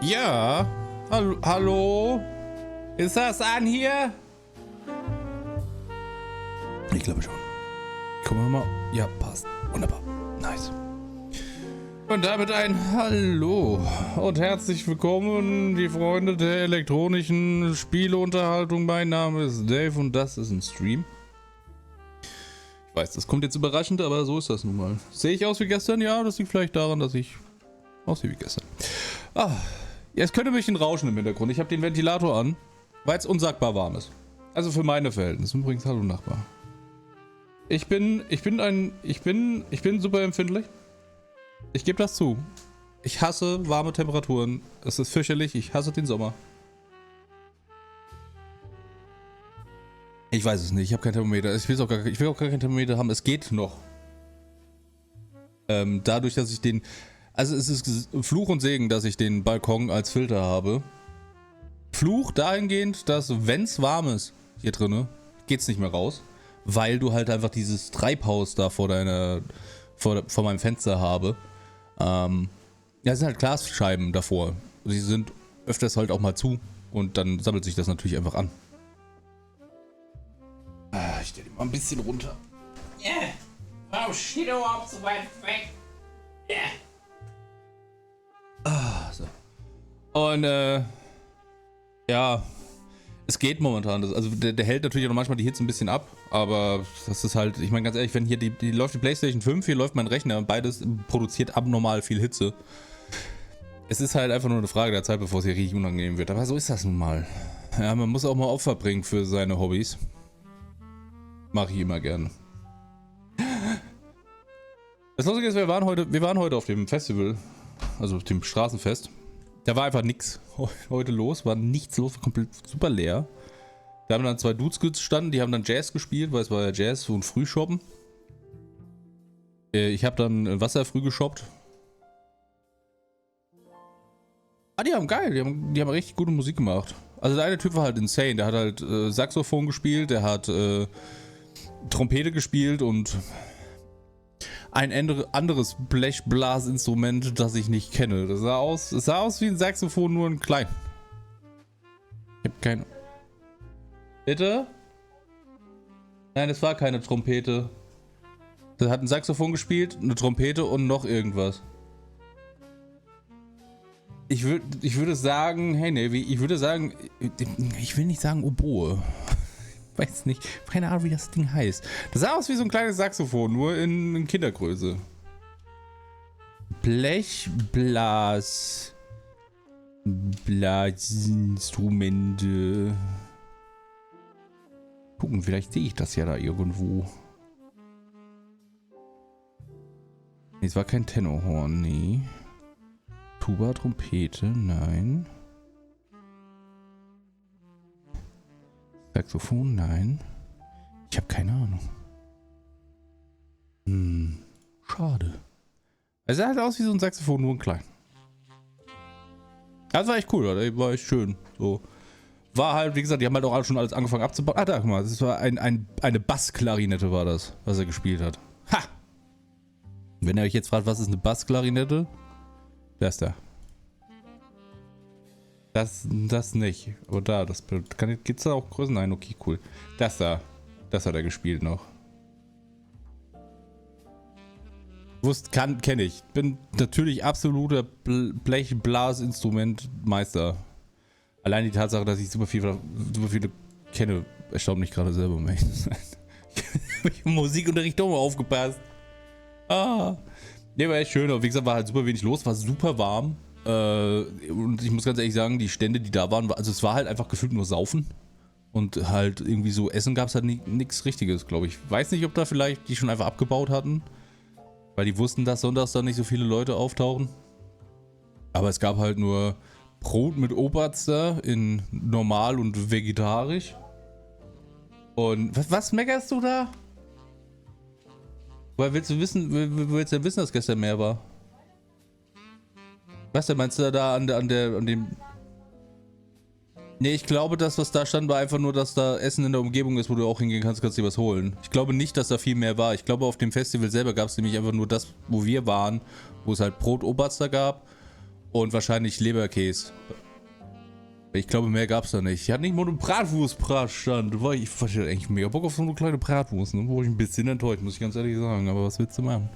Ja. Hallo? Ist das an hier? Ich glaube schon. Gucken wir mal. Ja, passt. Wunderbar. Nice. Und damit ein Hallo und herzlich willkommen, die Freunde der elektronischen Spieleunterhaltung. Mein Name ist Dave und das ist ein Stream. Ich weiß, das kommt jetzt überraschend, aber so ist das nun mal. Sehe ich aus wie gestern? Ja, das liegt vielleicht daran, dass ich aussehe wie gestern. Ah, jetzt könnte mich ein Rauschen im Hintergrund. Ich habe den Ventilator an, weil es unsagbar warm ist. Also für meine Verhältnisse. Übrigens, hallo Nachbar. Ich bin super empfindlich. Ich gebe das zu. Ich hasse warme Temperaturen. Es ist fürchterlich. Ich hasse den Sommer. Ich weiß es nicht. Ich habe kein Thermometer. Ich will auch gar kein Thermometer haben. Es geht noch. Dadurch, dass ich den... Also es ist Fluch und Segen, dass ich den Balkon als Filter habe. Fluch dahingehend, dass wenn es warm ist hier drinne, geht's nicht mehr raus. Weil du halt einfach dieses Treibhaus da vor meinem Fenster habe. Ja, es sind halt Glasscheiben davor. Sie sind öfters halt auch mal zu und dann sammelt sich das natürlich einfach an. Ich stelle die mal ein bisschen runter. Yeah. Warum steht er überhaupt so weit weg? Yeah. So. Und ja, es geht momentan. Also der hält natürlich auch manchmal die Hitze ein bisschen ab, aber das ist halt, ich meine ganz ehrlich, wenn hier die läuft die PlayStation 5, hier läuft mein Rechner und beides produziert abnormal viel Hitze. Es ist halt einfach nur eine Frage der Zeit, bevor es hier richtig unangenehm wird. Aber so ist das nun mal. Ja, man muss auch mal Opfer bringen für seine Hobbys. Mache ich immer gerne. Das Lustige ist, wir waren heute auf dem Festival, also auf dem Straßenfest. Da war einfach nichts heute los, war nichts los, war komplett super leer. Da haben dann zwei Dudes gestanden, die haben dann Jazz gespielt, weil es war ja Jazz und Frühshoppen. Ich habe dann Wasser früh geshoppt. Die haben geil, die haben richtig gute Musik gemacht. Also der eine Typ war halt insane, der hat halt Saxophon gespielt, der hat Trompete gespielt und ein anderes Blechblasinstrument, das ich nicht kenne. Es sah aus wie ein Saxophon, nur ein klein. Ich hab keine... Bitte? Nein, es war keine Trompete. Der hat ein Saxophon gespielt, eine Trompete und noch irgendwas. Ich würde sagen, hey Navy, ich will nicht sagen Oboe. Weiß nicht, keine Ahnung, wie das Ding heißt. Das sah aus wie so ein kleines Saxophon, nur in Kindergröße. Blasinstrumente. Gucken, vielleicht sehe ich das ja da irgendwo. Nee, es war kein Tenorhorn, nee. Tuba, Trompete, nein. Saxophon, nein. Ich habe keine Ahnung. Schade. Es sah halt aus wie so ein Saxophon, nur ein klein. Das war echt cool, oder? War echt schön. So. War halt, wie gesagt, die haben halt auch schon alles angefangen abzubauen. Ah, da, guck mal, das war eine Bassklarinette war das, was er gespielt hat. Ha! Wenn ihr euch jetzt fragt, was ist eine Bassklarinette? Das da. Das nicht. Aber da, das gibt's da auch Größen? Nein, okay, cool. Das da. Das hat er gespielt noch. Kenne ich. Bin natürlich absoluter Blechblasinstrumentmeister. Allein die Tatsache, dass ich super viele kenne, erstaunt mich gerade selber. Ich habe im Musikunterricht auch mal aufgepasst. Ne, war echt schön. Aber wie gesagt, war halt super wenig los, war super warm. Und ich muss ganz ehrlich sagen, die Stände, die da waren, also es war halt einfach gefühlt nur Saufen. Und halt irgendwie so Essen gab es halt nichts Richtiges, glaube ich. Weiß nicht, ob da vielleicht die schon einfach abgebaut hatten. Weil die wussten, dass sonntags da nicht so viele Leute auftauchen. Aber es gab halt nur Brot mit Oberster in normal und vegetarisch. Und was meckerst du da? Woher willst du denn wissen, dass gestern mehr war? Was denn, meinst du da an dem... Nee, ich glaube, das, was da stand, war einfach nur, dass da Essen in der Umgebung ist, wo du auch hingehen kannst dir was holen. Ich glaube nicht, dass da viel mehr war. Ich glaube, auf dem Festival selber gab es nämlich einfach nur das, wo wir waren, wo es halt Brot Oberster gab Und wahrscheinlich Leberkäse. Ich glaube, mehr gab's da nicht. Ich hatte nicht mal einen Bratwurst-Bratstand. Ich hatte eigentlich mega Bock auf so eine kleine Bratwurst. Ne? Wo ich ein bisschen enttäuscht, muss ich ganz ehrlich sagen. Aber was willst du machen?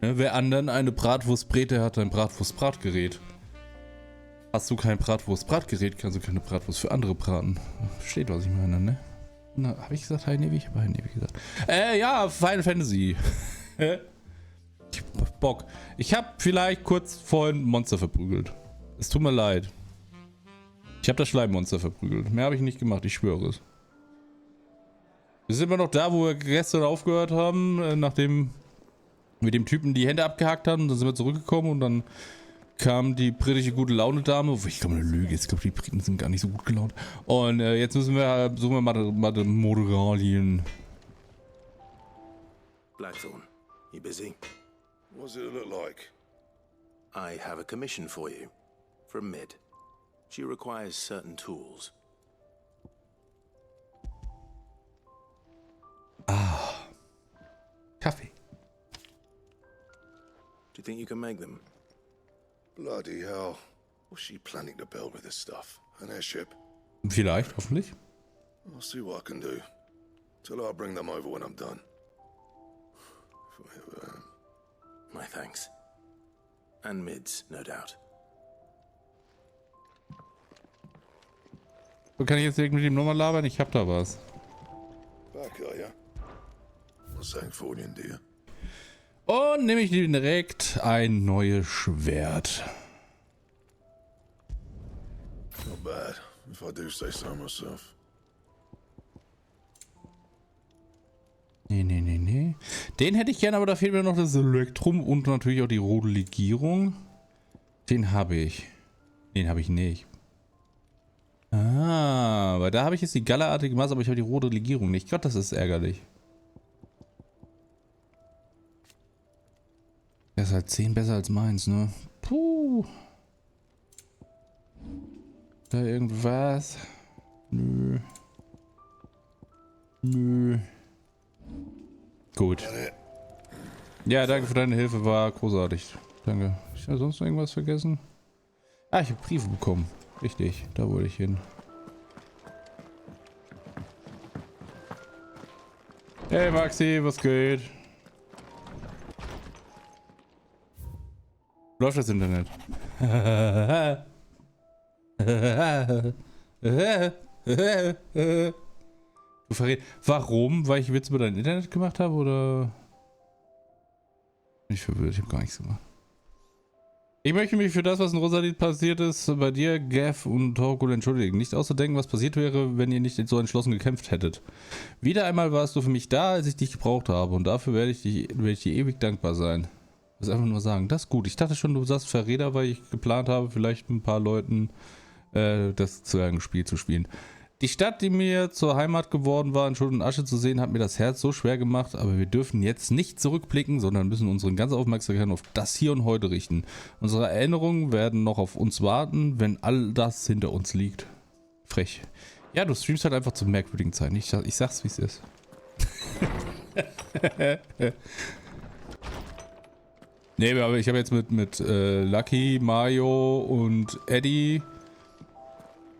Ne? Wer anderen eine Bratwurstbräte hat, ein Bratwurst-Bratgerät. Hast du kein Bratwurst-Bratgerät, kannst du keine Bratwurst für andere braten. Versteht, was ich meine, ne? Na, hab ich gesagt High Navy? Ich habe High Navy gesagt. Ja, Final Fantasy. Ich hab Bock. Ich habe vielleicht kurz vorhin Monster verprügelt. Es tut mir leid. Ich habe das Schleimmonster verprügelt. Mehr habe ich nicht gemacht, ich schwöre es. Wir sind immer noch da, wo wir gestern aufgehört haben, nachdem wir dem Typen die Hände abgehackt haben. Dann sind wir zurückgekommen und dann kam die britische gute Laune-Dame. Ich glaube, eine Lüge. Ich glaube, die Briten sind gar nicht so gut gelaunt. Und jetzt suchen wir mal die Moralien. Blackthorn, you busy? What does it look like? I have a commission for you. From Mid. She requires certain tools. Ah. Kaffee. Do you think you can make them? Bloody hell. What's she planning to build with this stuff? An airship? Vielleicht, hoffentlich. I'll see what I can do. Tell her I'll bring them over when I'm done. My thanks. And Mid's, no doubt. So, kann ich jetzt direkt mit ihm nochmal labern? Ich hab da was. Back, are ya? What's that for you, dear? Und nehme ich direkt ein neues Schwert. Not bad, if I do say so myself. Nee. Den hätte ich gerne, aber da fehlt mir noch das Elektrum und natürlich auch die rote Legierung. Den habe ich. Den habe ich nicht. Ah, weil da habe ich jetzt die gallerartige Masse, aber ich habe die rote Legierung nicht. Gott, das ist ärgerlich. Das ist halt 10 besser als meins, ne? Puh. Da irgendwas? Nö. Gut. Ja, danke für deine Hilfe, war großartig. Danke. Ich habe sonst noch irgendwas vergessen? Ah, ich habe Briefe bekommen. Richtig, da wollte ich hin. Hey Maxi, was geht? Läuft das Internet? Du verrätst. Warum? Weil ich Witze über dein Internet gemacht habe, oder? Bin ich verwirrt, ich habe gar nichts gemacht. Ich möchte mich für das, was in Rosalit passiert ist, bei dir, Gav und Torkul entschuldigen. Nicht auszudenken, was passiert wäre, wenn ihr nicht so entschlossen gekämpft hättet. Wieder einmal warst du für mich da, als ich dich gebraucht habe. Und dafür werde ich dir ewig dankbar sein. Das einfach nur sagen. Das ist gut. Ich dachte schon, du sagst Verräter, weil ich geplant habe, vielleicht ein paar Leuten das Spiel zu spielen. Die Stadt, die mir zur Heimat geworden war, in Schutt und Asche zu sehen, hat mir das Herz so schwer gemacht, aber wir dürfen jetzt nicht zurückblicken, sondern müssen unsere ganze Aufmerksamkeit auf das Hier und Heute richten. Unsere Erinnerungen werden noch auf uns warten, wenn all das hinter uns liegt. Frech. Ja, du streamst halt einfach zu merkwürdigen Zeiten. Ich sag's, wie es ist. Nee, aber ich habe jetzt mit Lucky, Mario und Eddie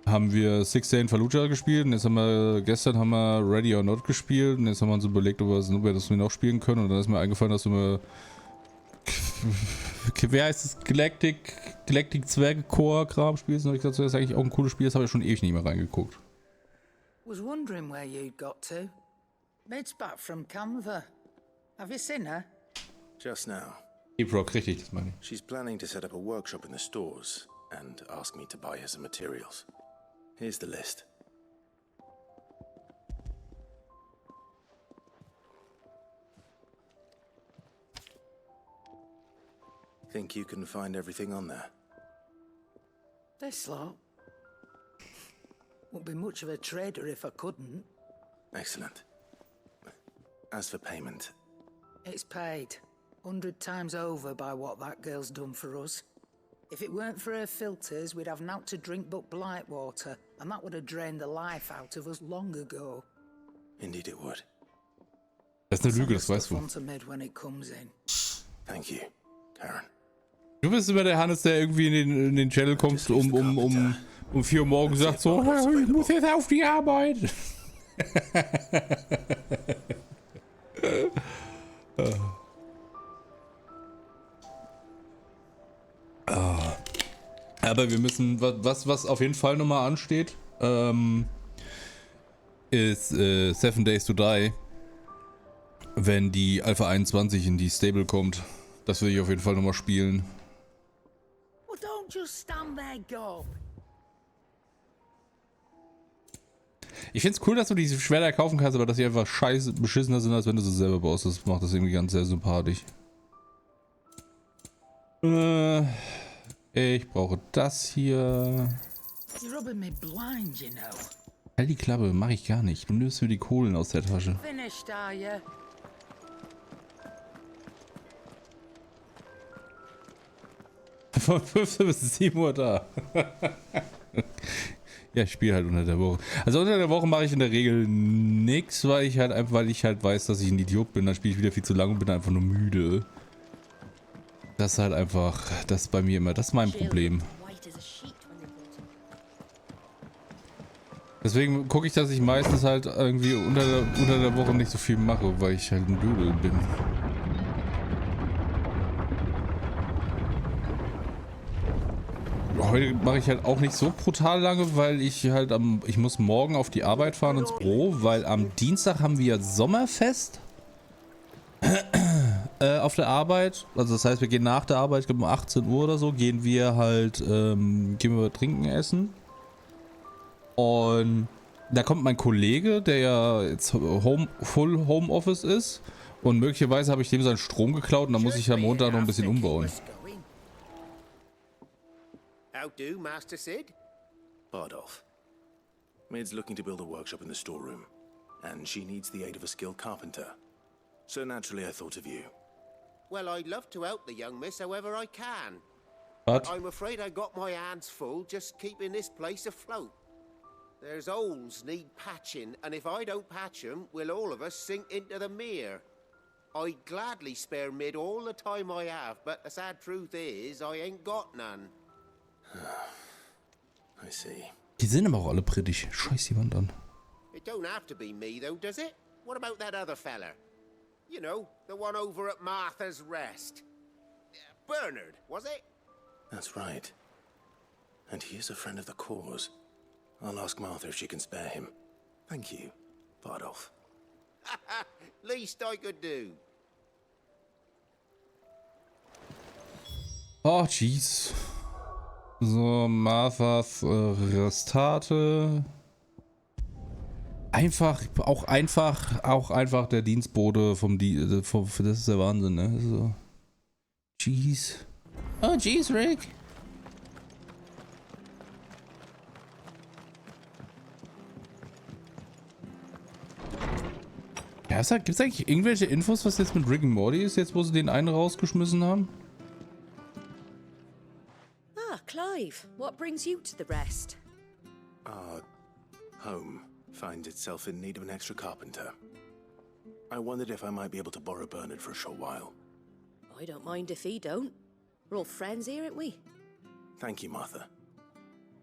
haben wir 16 Fallujah gespielt und gestern haben wir Ready or Not gespielt und jetzt haben wir uns überlegt, ob wir das noch spielen können und dann ist mir eingefallen, dass wir wie heißt es? Galactic Zwerge-Core-Kram spielst und ich gesagt, das ist eigentlich auch ein cooles Spiel, das habe ich schon ewig nicht mehr reingeguckt. Was wondering where you'd got to. Mid's back from Canva. Have you seen her? Just now. Rock, richtig, das meine ich. She's planning to set up a workshop in the stores and ask me to buy her some materials. Here's the list. Think you can find everything on there? This lot. Wouldn't be much of a trader if I couldn't. Excellent. As for payment, It's paid 100 times over by what that girl's done for us. If it weren't for her filters, we'd have naught to drink but blight water, and that would have drained the life out of us long ago. indeed it would. Das ist eine Lüge, das weißt du. Mid when it comes in. Thank you, Karen. Du bist immer der Hannes, der irgendwie in den Channel kommt um 4 Uhr morgens sagt so, ich muss jetzt auf die Arbeit. Aber wir müssen, was auf jeden Fall nochmal ansteht, ist 7 Days to Die, wenn die Alpha 21 in die Stable kommt. Das will ich auf jeden Fall nochmal spielen. Well, don't just stand there, gob. Ich find's cool, dass du diese Schwerter kaufen kannst, aber dass sie einfach scheiße beschissener sind, als wenn du sie selber baust. Das macht das irgendwie ganz sehr sympathisch. Ich brauche das hier. You're rubbing me blind, you know. Halt die Klappe, mache ich gar nicht. Du nimmst mir die Kohlen aus der Tasche. Finished, are you? Von 15 bis 7 Uhr da. Ja, ich spiele halt unter der Woche. Also unter der Woche mache ich in der Regel nichts, weil ich halt weiß, dass ich ein Idiot bin. Dann spiele ich wieder viel zu lange und bin einfach nur müde. Das ist halt einfach, das ist bei mir immer, das ist mein Problem. Deswegen gucke ich, dass ich meistens halt irgendwie unter der Woche nicht so viel mache, weil ich halt ein Dödel bin. Heute mache ich halt auch nicht so brutal lange, weil ich halt ich muss morgen auf die Arbeit fahren ins Büro, weil am Dienstag haben wir Sommerfest auf der Arbeit. Also das heißt, wir gehen nach der Arbeit, um 18 Uhr oder so, gehen wir trinken, essen. Und da kommt mein Kollege, der ja jetzt Full Homeoffice ist. Und möglicherweise habe ich dem seinen Strom geklaut und da muss ich am Montag noch ein bisschen umbauen. How do, Master Sid? Bardolph. Mid's looking to build a workshop in the storeroom, and she needs the aid of a skilled carpenter. So naturally I thought of you. Well, I'd love to help the young miss however I can. But I'm afraid I got my hands full just keeping this place afloat. There's holes need patching, and if I don't patch them, will all of us sink into the mere. I'd gladly spare Mid all the time I have, but the sad truth is, I ain't got none. I see. die sind aber auch alle britisch. Scheiß die Wand an. It don't have to be me, though, does it? What about that other fella? You know, the one over at Martha's Rest. Bernard, was it? That's right. And he is a friend of the cause. I'll ask Martha if she can spare him. Thank you, Bardolph. Least I could do. Oh, jeez. So, Marthas Restate. Auch einfach der Dienstbote das ist der Wahnsinn, ne? So. Jeez. Oh, jeez, Rick. Ja, gibt's eigentlich irgendwelche Infos, was jetzt mit Rick und Morty ist, jetzt wo sie den einen rausgeschmissen haben? Ah, Clive, what brings you to the rest? Our home finds itself in need of an extra carpenter. I wondered if I might be able to borrow Bernard for a short while. I don't mind if he don't. We're all friends here, aren't we? Thank you, Martha.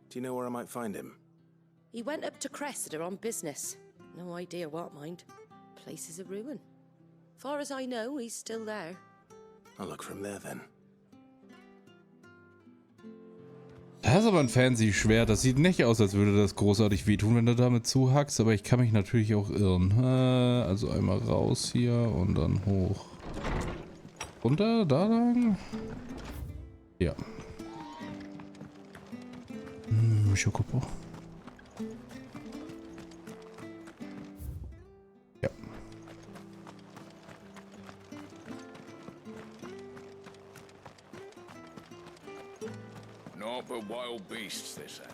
Do you know where I might find him? He went up to Cressida on business. No idea what, mind. Place is a ruin. Far as I know, he's still there. I'll look for him there then. Das ist aber ein fancy Schwert. Das sieht nicht aus, als würde das großartig wehtun, wenn du damit zuhackst. Aber ich kann mich natürlich auch irren. Also einmal raus hier und dann hoch. Runter, da lang. Ja. Schokopo. Ja. Not but wild beasts, this end.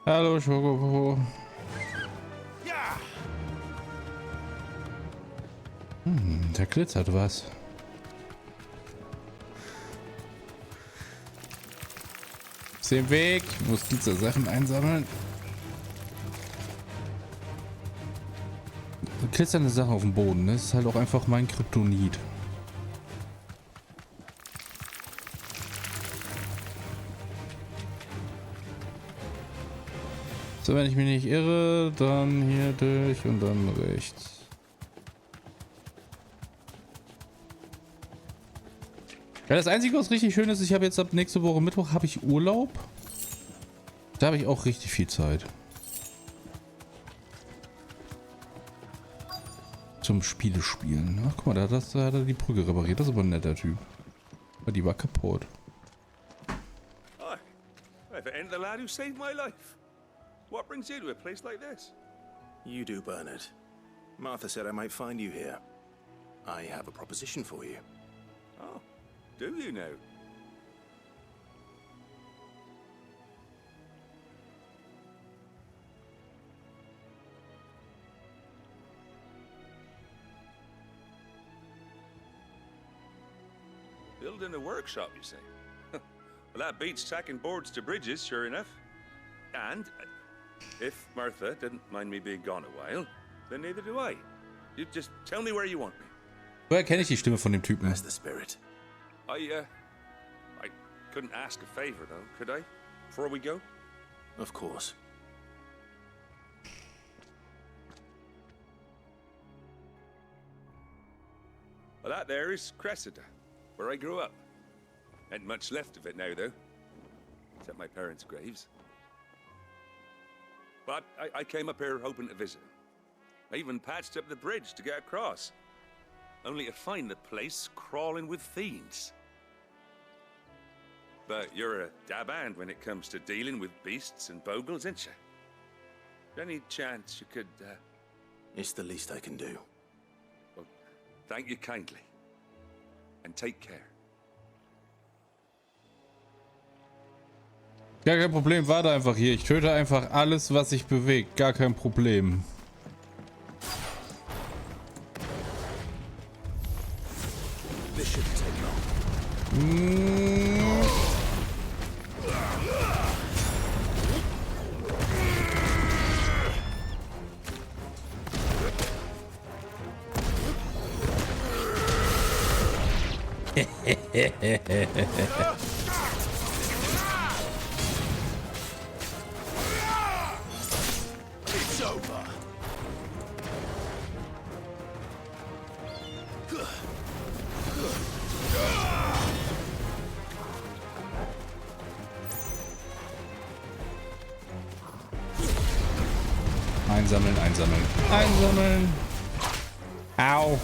Hallo Schokopo. Da glitzert was. Auf dem Weg. Ich muss Glitzersachen einsammeln. glitzernde Sachen auf dem Boden. Das ist halt auch einfach mein Kryptonit. So, wenn ich mich nicht irre, dann hier durch und dann rechts. Ja, das Einzige, was richtig schön ist, ich habe jetzt ab nächste Woche Mittwoch habe ich Urlaub. Da habe ich auch richtig viel Zeit. Zum Spiele spielen. Ach, guck mal, da hat er die Brücke repariert. Das ist aber ein netter Typ. Aber die war kaputt. Hi. I've entered the lad who saved my life. What brings you to a place like this? You do, Bernard. Martha said I might find you here. I have a proposition for you. Oh, do you now? Building a workshop, you say? Well, that beats tacking boards to bridges, sure enough. And if Martha didn't mind me being gone a while, then neither do I. You just tell me where you want me. Woher kenne ich die Stimme von dem Typen? That's the spirit. I couldn't ask a favor, though, could I? Before we go? Of course. Well, that there is Cressida, where I grew up. Ain't much left of it now, though. Except my parents' graves. But I came up here hoping to visit. I even patched up the bridge to get across. Only to find the place crawling with fiends. But you're a dab hand when it comes to dealing with beasts and bogles, ain't you? Any chance you could, It's the least I can do. Well, thank you kindly. And take care. Gar kein Problem, warte einfach hier. Ich töte einfach alles, was sich bewegt. Gar kein Problem. This shouldn't take long. It's over. Einsammeln, einsammeln, einsammeln. Au.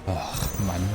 Ach, Mann.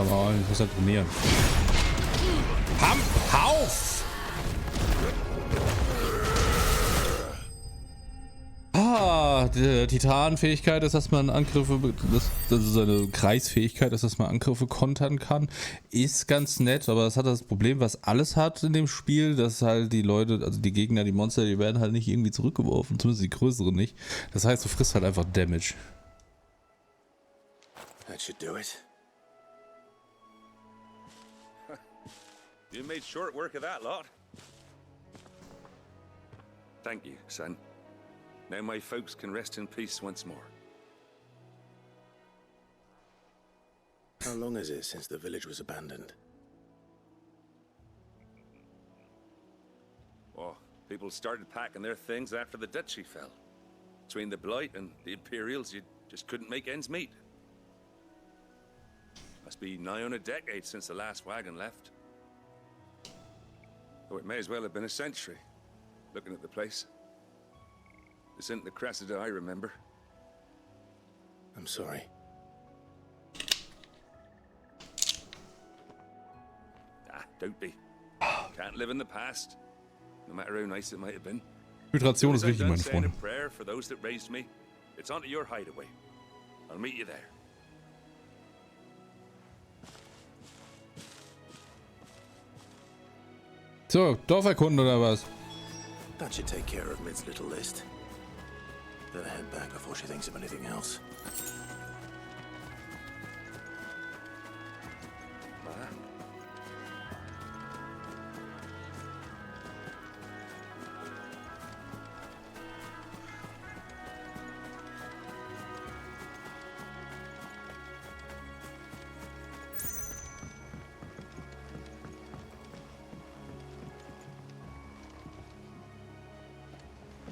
Aber ich muss halt trainieren. Hauf! Die Titan-Fähigkeit ist, dass man Angriffe, also seine Kreisfähigkeit ist, dass man Angriffe kontern kann. Ist ganz nett, aber es hat das Problem, was alles hat in dem Spiel, dass halt die Leute, also die Gegner, die Monster, die werden halt nicht irgendwie zurückgeworfen, zumindest die größeren nicht. Das heißt, du frisst halt einfach Damage. That should do it. You made short work of that lot. Thank you, son. Now my folks can rest in peace once more. How long is it since the village was abandoned? Oh, people started packing their things after the duchy fell. Between the Blight and the Imperials, you just couldn't make ends meet. Must be nigh on a decade since the last wagon left. Though it may as well have been a century, looking at the place. This isn't the Cressida I remember. I'm sorry. Don't be. Can't live in the past, no matter how nice it might have been. Hydration ist As I'm wichtig, done meine saying a Freunde. prayer for those that raised me, it's onto your hideaway. I'll meet you there. So, Dorf erkunden oder was? That should take care of Mid's little list. Better head back before she thinks of anything else.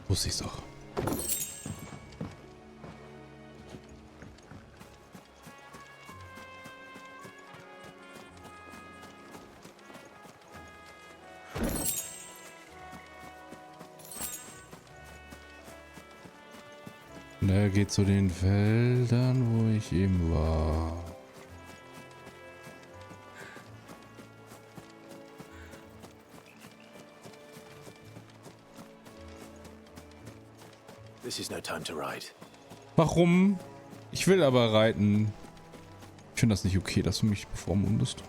Wusste ich's doch. Und er geht zu den Feldern, wo ich eben war. This is no time to ride. Warum? Ich will aber reiten. Ich finde das nicht okay, dass du mich bevormundest.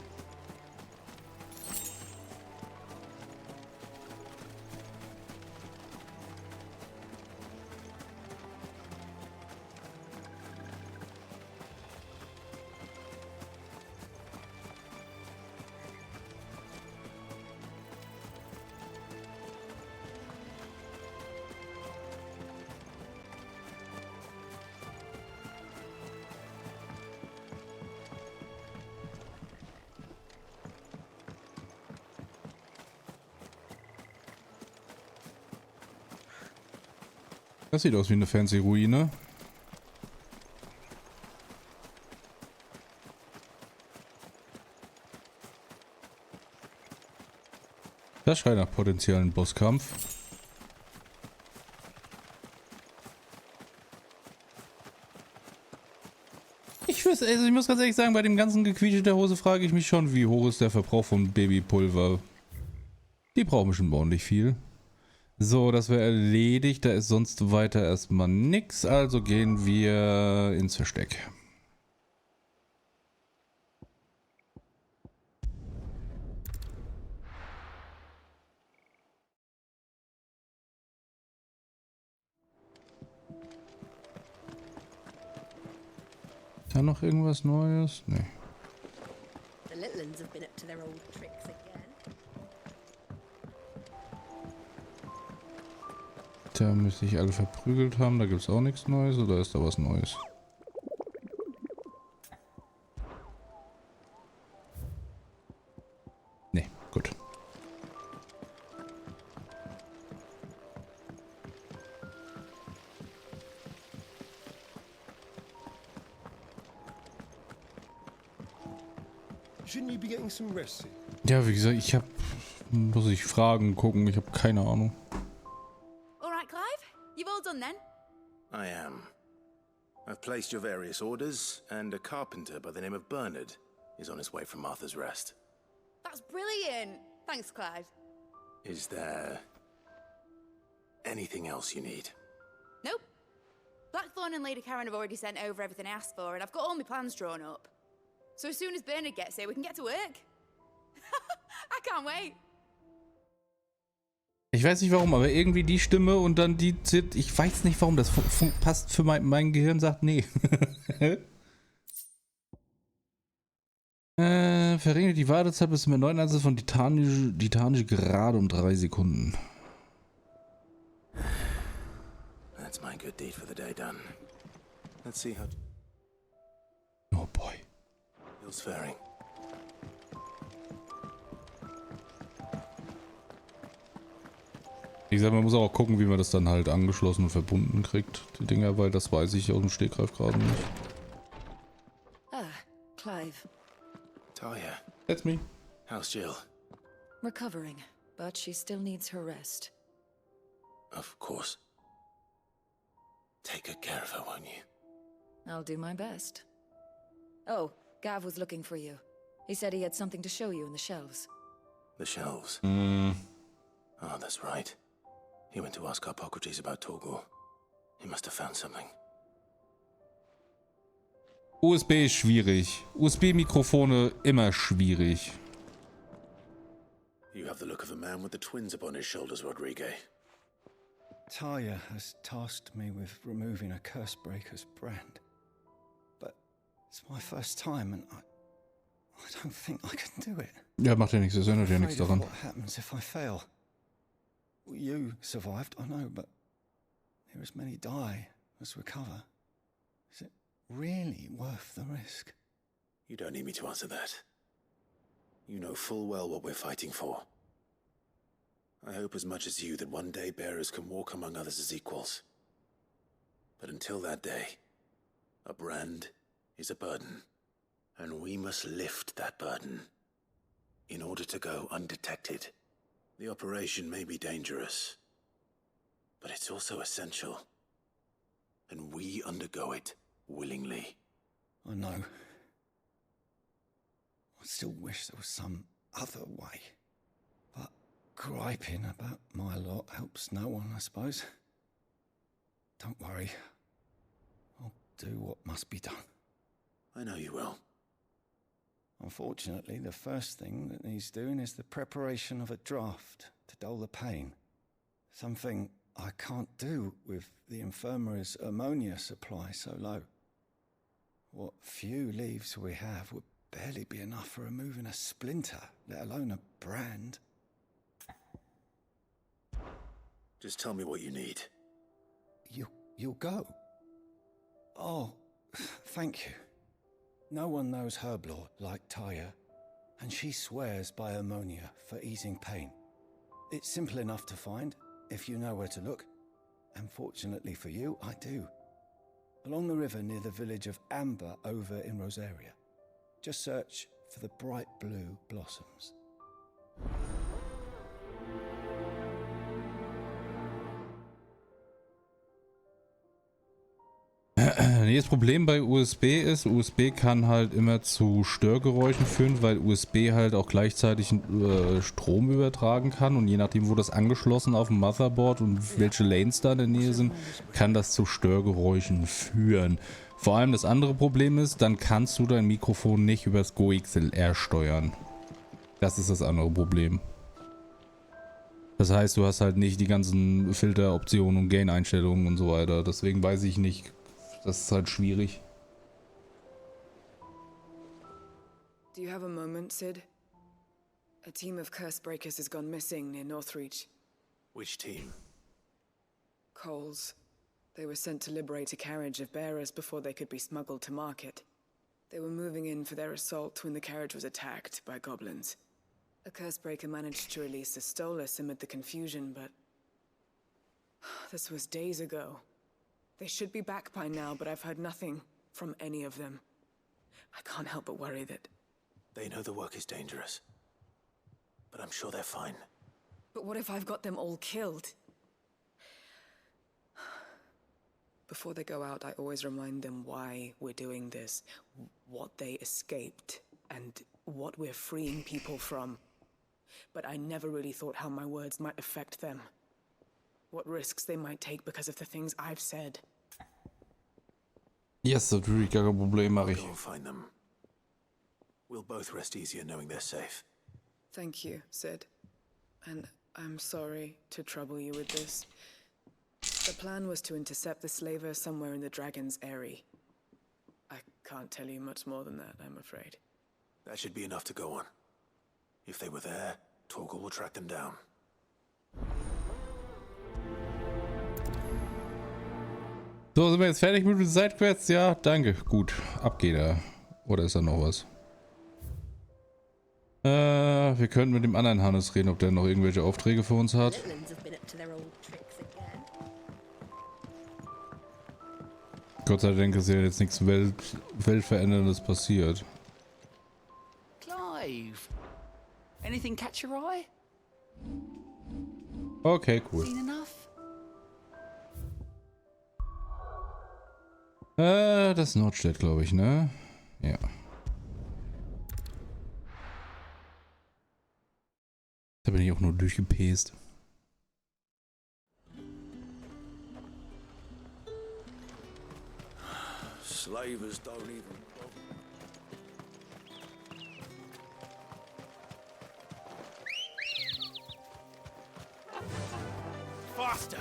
Das sieht aus wie eine fancy Ruine. Das schreit nach potenziellen Bosskampf. Ich muss ganz ehrlich sagen, bei dem ganzen Gequietsche der Hose frage ich mich schon, wie hoch ist der Verbrauch von Babypulver. Die brauchen bestimmt ordentlich viel. So, das wäre erledigt. Da ist sonst weiter erstmal nix. Also gehen wir ins Versteck. Ist da noch irgendwas Neues? Nee. The little uns have been up to their old tricks again. Da müsste ich alle verprügelt haben. Da gibt es auch nichts Neues. Oder ist da was Neues? Nee, gut. Shouldn't you be getting some rest? Ja, wie gesagt, muss ich fragen, gucken. Ich habe keine Ahnung. All right, Clive? You've all done then? I am. I've placed your various orders, and a carpenter by the name of Bernard is on his way from Martha's Rest. That's brilliant. Thanks, Clive. Is there anything else you need? Nope. Blackthorn and Lady Karen have already sent over everything I asked for, and I've got all my plans drawn up. So as soon as Bernard gets here, we can get to work. I can't wait. Ich weiß nicht warum, aber irgendwie die Stimme und dann die Zit, ich weiß nicht warum, das passt für mein Gehirn, sagt nee. Verringert die Wartezeit bis zum erneuten Einsatz von titanische gerade um 3 Sekunden. That's my good deed for the day done. Let's see how... Oh boy. Feels faring. Wie gesagt, man muss auch gucken, wie man das dann halt angeschlossen und verbunden kriegt, die Dinger, weil das weiß ich aus dem Stegreif gerade nicht. Ah, Clive. Talia. That's me. How's Jill? Recovering, but she still needs her rest. Of course. Take good care of her, won't you? I'll do my best. Oh, Gav was looking for you. He said he had something to show you in the shelves. The shelves. Mm. Oh, that's right. He went to ask Hippocrates about Torgor. He must have found something. USB ist schwierig. USB-Mikrofone immer schwierig. You have the look of a man with the twins upon his shoulders, Rodrigue. Talia has tasked me with removing a Cursebreaker's brand. But it's my first time and I don't think I can do it. Ja, macht ja nichts, es ändert ja nichts daran. What happens if I fail? You survived, I know, but here as many die as recover. Is it really worth the risk? You don't need me to answer that. You know full well what we're fighting for. I hope as much as you that one day bearers can walk among others as equals. But until that day, a brand is a burden, and we must lift that burden in order to go undetected. The operation may be dangerous, but it's also essential, and we undergo it willingly. I know. I still wish there was some other way. But griping about my lot helps no one, I suppose. Don't worry. I'll do what must be done. I know you will. Unfortunately, the first thing that needs doing is the preparation of a draft to dull the pain. Something I can't do with the infirmary's ammonia supply so low. What few leaves we have would barely be enough for removing a splinter, let alone a brand. Just tell me what you need. You'll go? Oh, thank you. No one knows herb lore like Talia, and she swears by ammonia for easing pain. It's simple enough to find, if you know where to look. And fortunately for you, I do. Along the river near the village of Amber over in Rosaria. Just search for the bright blue blossoms. Das Problem bei USB ist, USB kann halt immer zu Störgeräuschen führen, weil USB halt auch gleichzeitig Strom übertragen kann und je nachdem, wo das angeschlossen auf dem Motherboard und welche Lanes da in der Nähe sind, kann das zu Störgeräuschen führen. Vor allem das andere Problem ist, dann kannst du dein Mikrofon nicht übers Go XLR steuern. Das ist das andere Problem. Das heißt, du hast halt nicht die ganzen Filteroptionen und Gain-Einstellungen und so weiter. Deswegen weiß ich nicht. Das ist halt schwierig. Do you have a moment, Sid? A team of Cursebreakers has gone missing near Northreach. Which team? Coles. They were sent to liberate a carriage of bearers before they could be smuggled to market. They were moving in for their assault when the carriage was attacked by goblins. A Cursebreaker managed to release a Stolus amid the confusion, but... this was days ago. They should be back by now, but I've heard nothing from any of them. I can't help but worry that... They know the work is dangerous, but I'm sure they're fine. But what if I've got them all killed? Before they go out, I always remind them why we're doing this, what they escaped, and what we're freeing people from. But I never really thought how my words might affect them. What risks they might take because of the things I've said. Yes, natürlich, gar kein Problem, mache ich. Go and find them. We'll both rest easier knowing they're safe. Thank you, Sid. And I'm sorry to trouble you with this. The plan was to intercept the slaver somewhere in the Dragon's Eyrie. I can't tell you much more than that, I'm afraid. That should be enough to go on. If they were there, Torgal will track them down. So, sind wir jetzt fertig mit den Sidequests? Ja, danke. Gut, ab geht er. Oder ist da noch was? Wir könnten mit dem anderen Hannes reden, ob der noch irgendwelche Aufträge für uns hat. Gott sei Dank ist ja jetzt nichts Weltveränderndes passiert. Clive, anything catch your eye? Okay, cool. Seen enough? Das ist Nordstedt, glaube ich, ne? Ja. Da bin ich auch nur durchgepest. Slavers don't even... Faster!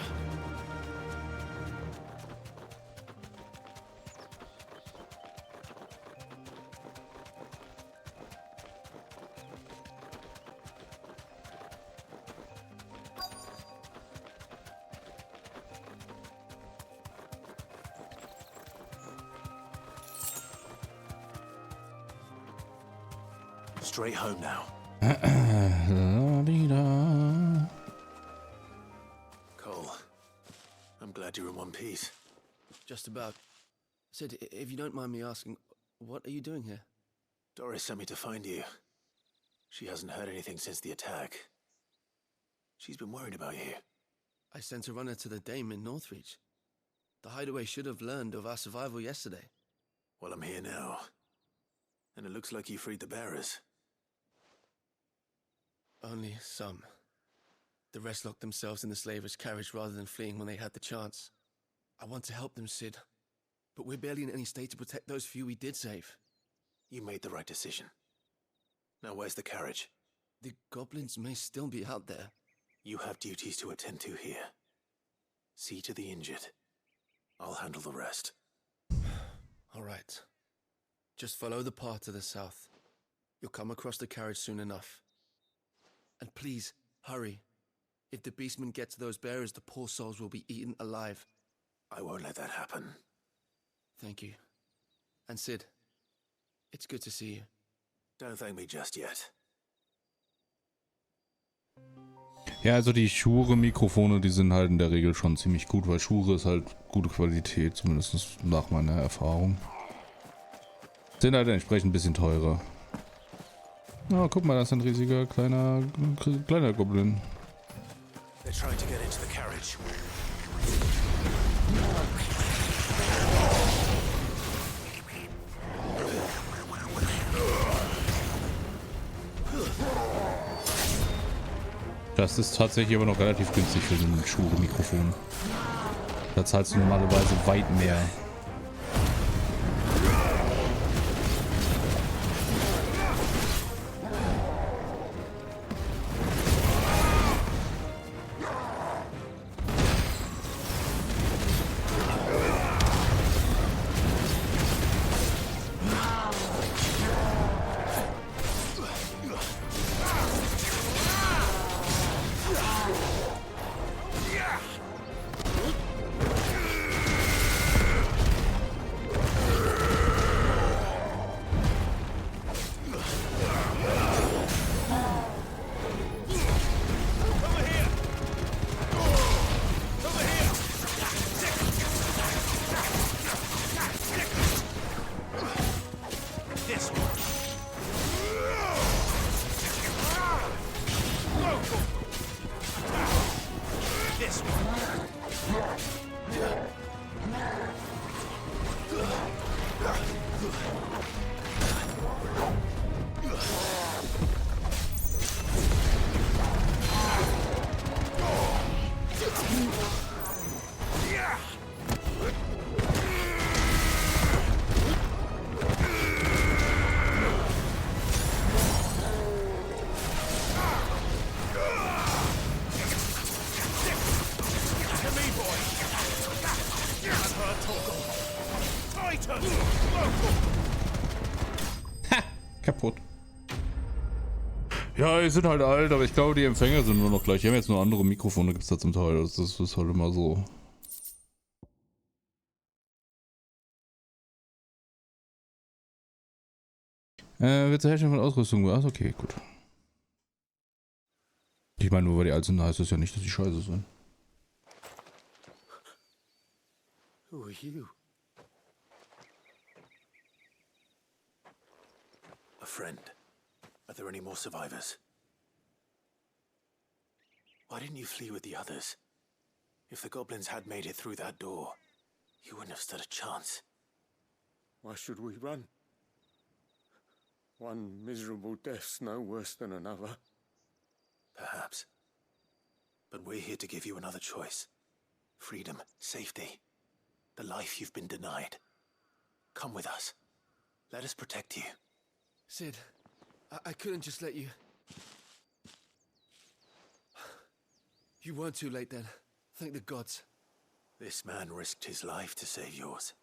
Straight home now. Cole, I'm glad you're in one piece. Just about. Sid, if you don't mind me asking, what are you doing here? Doris sent me to find you. She hasn't heard anything since the attack. She's been worried about you. I sent a runner to the Dame in Northreach. The hideaway should have learned of our survival yesterday. Well, I'm here now. And it looks like you freed the bearers. Only some. The rest locked themselves in the slaver's carriage rather than fleeing when they had the chance. I want to help them, Sid. But we're barely in any state to protect those few we did save. You made the right decision. Now where's the carriage? The goblins may still be out there. You have duties to attend to here. See to the injured. I'll handle the rest. All right. Just follow the path to the south. You'll come across the carriage soon enough. And please, hurry. If the beastmen get to those bearers, the poor souls will be eaten alive. I won't let that happen. Thank you. And Sid, it's good to see you. Don't thank me just yet. Ja, also die Shure-Mikrofone, die sind halt in der Regel schon ziemlich gut, weil Shure ist halt gute Qualität, zumindest nach meiner Erfahrung. Sind halt entsprechend ein bisschen teurer. Oh, guck mal, da ist ein riesiger kleiner Goblin. They're trying to get into the carriage. Das ist tatsächlich aber noch relativ günstig für so ein Shure-Mikrofon. Da zahlst du normalerweise weit mehr. Ja, die sind halt alt, aber ich glaube, die Empfänger sind nur noch gleich. Die haben jetzt nur andere Mikrofone, gibt es da zum Teil. Das ist halt immer so. Wird zur Herstellung von Ausrüstung. Ach, okay, gut. Ich meine, nur weil die alt sind, heißt das ja nicht, dass die scheiße sind. Who are you? A friend. Are there any more survivors? Why didn't you flee with the others? If the goblins had made it through that door, you wouldn't have stood a chance. Why should we run? One miserable death's no worse than another. Perhaps. But we're here to give you another choice. Freedom, safety, the life you've been denied. Come with us. Let us protect you. Sid, I couldn't just let you... You weren't too late then. Thank the gods. This man risked his life to save yours.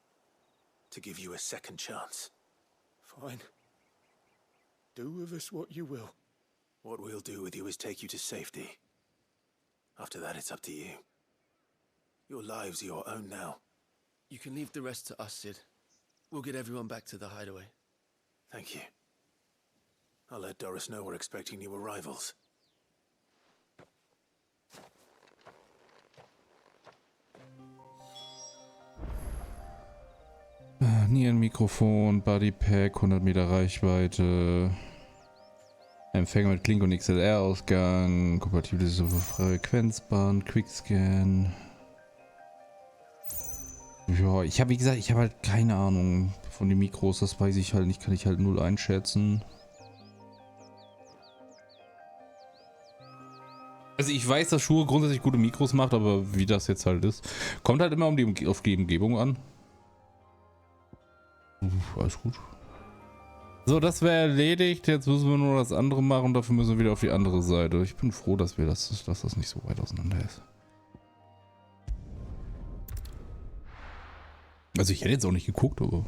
To give you a second chance. Fine. Do with us what you will. What we'll do with you is take you to safety. After that, it's up to you. Your lives are your own now. You can leave the rest to us, Sid. We'll get everyone back to the hideaway. Thank you. I'll let Doris know we're expecting new arrivals. Nierenmikrofon, Bodypack, 100 Meter Reichweite. Empfänger mit Klinke und XLR-Ausgang, kompatibles Frequenzband, Quickscan. Ja, ich habe, wie gesagt, ich habe halt keine Ahnung von den Mikros, das weiß ich halt nicht, kann ich halt null einschätzen. Also ich weiß, dass Schuhe grundsätzlich gute Mikros macht, aber wie das jetzt halt ist, kommt halt immer auf die Umgebung an. Alles gut. So, das wäre erledigt. Jetzt müssen wir nur das andere machen. Dafür müssen wir wieder auf die andere Seite. Ich bin froh, dass das nicht so weit auseinander ist. Also ich hätte jetzt auch nicht geguckt, aber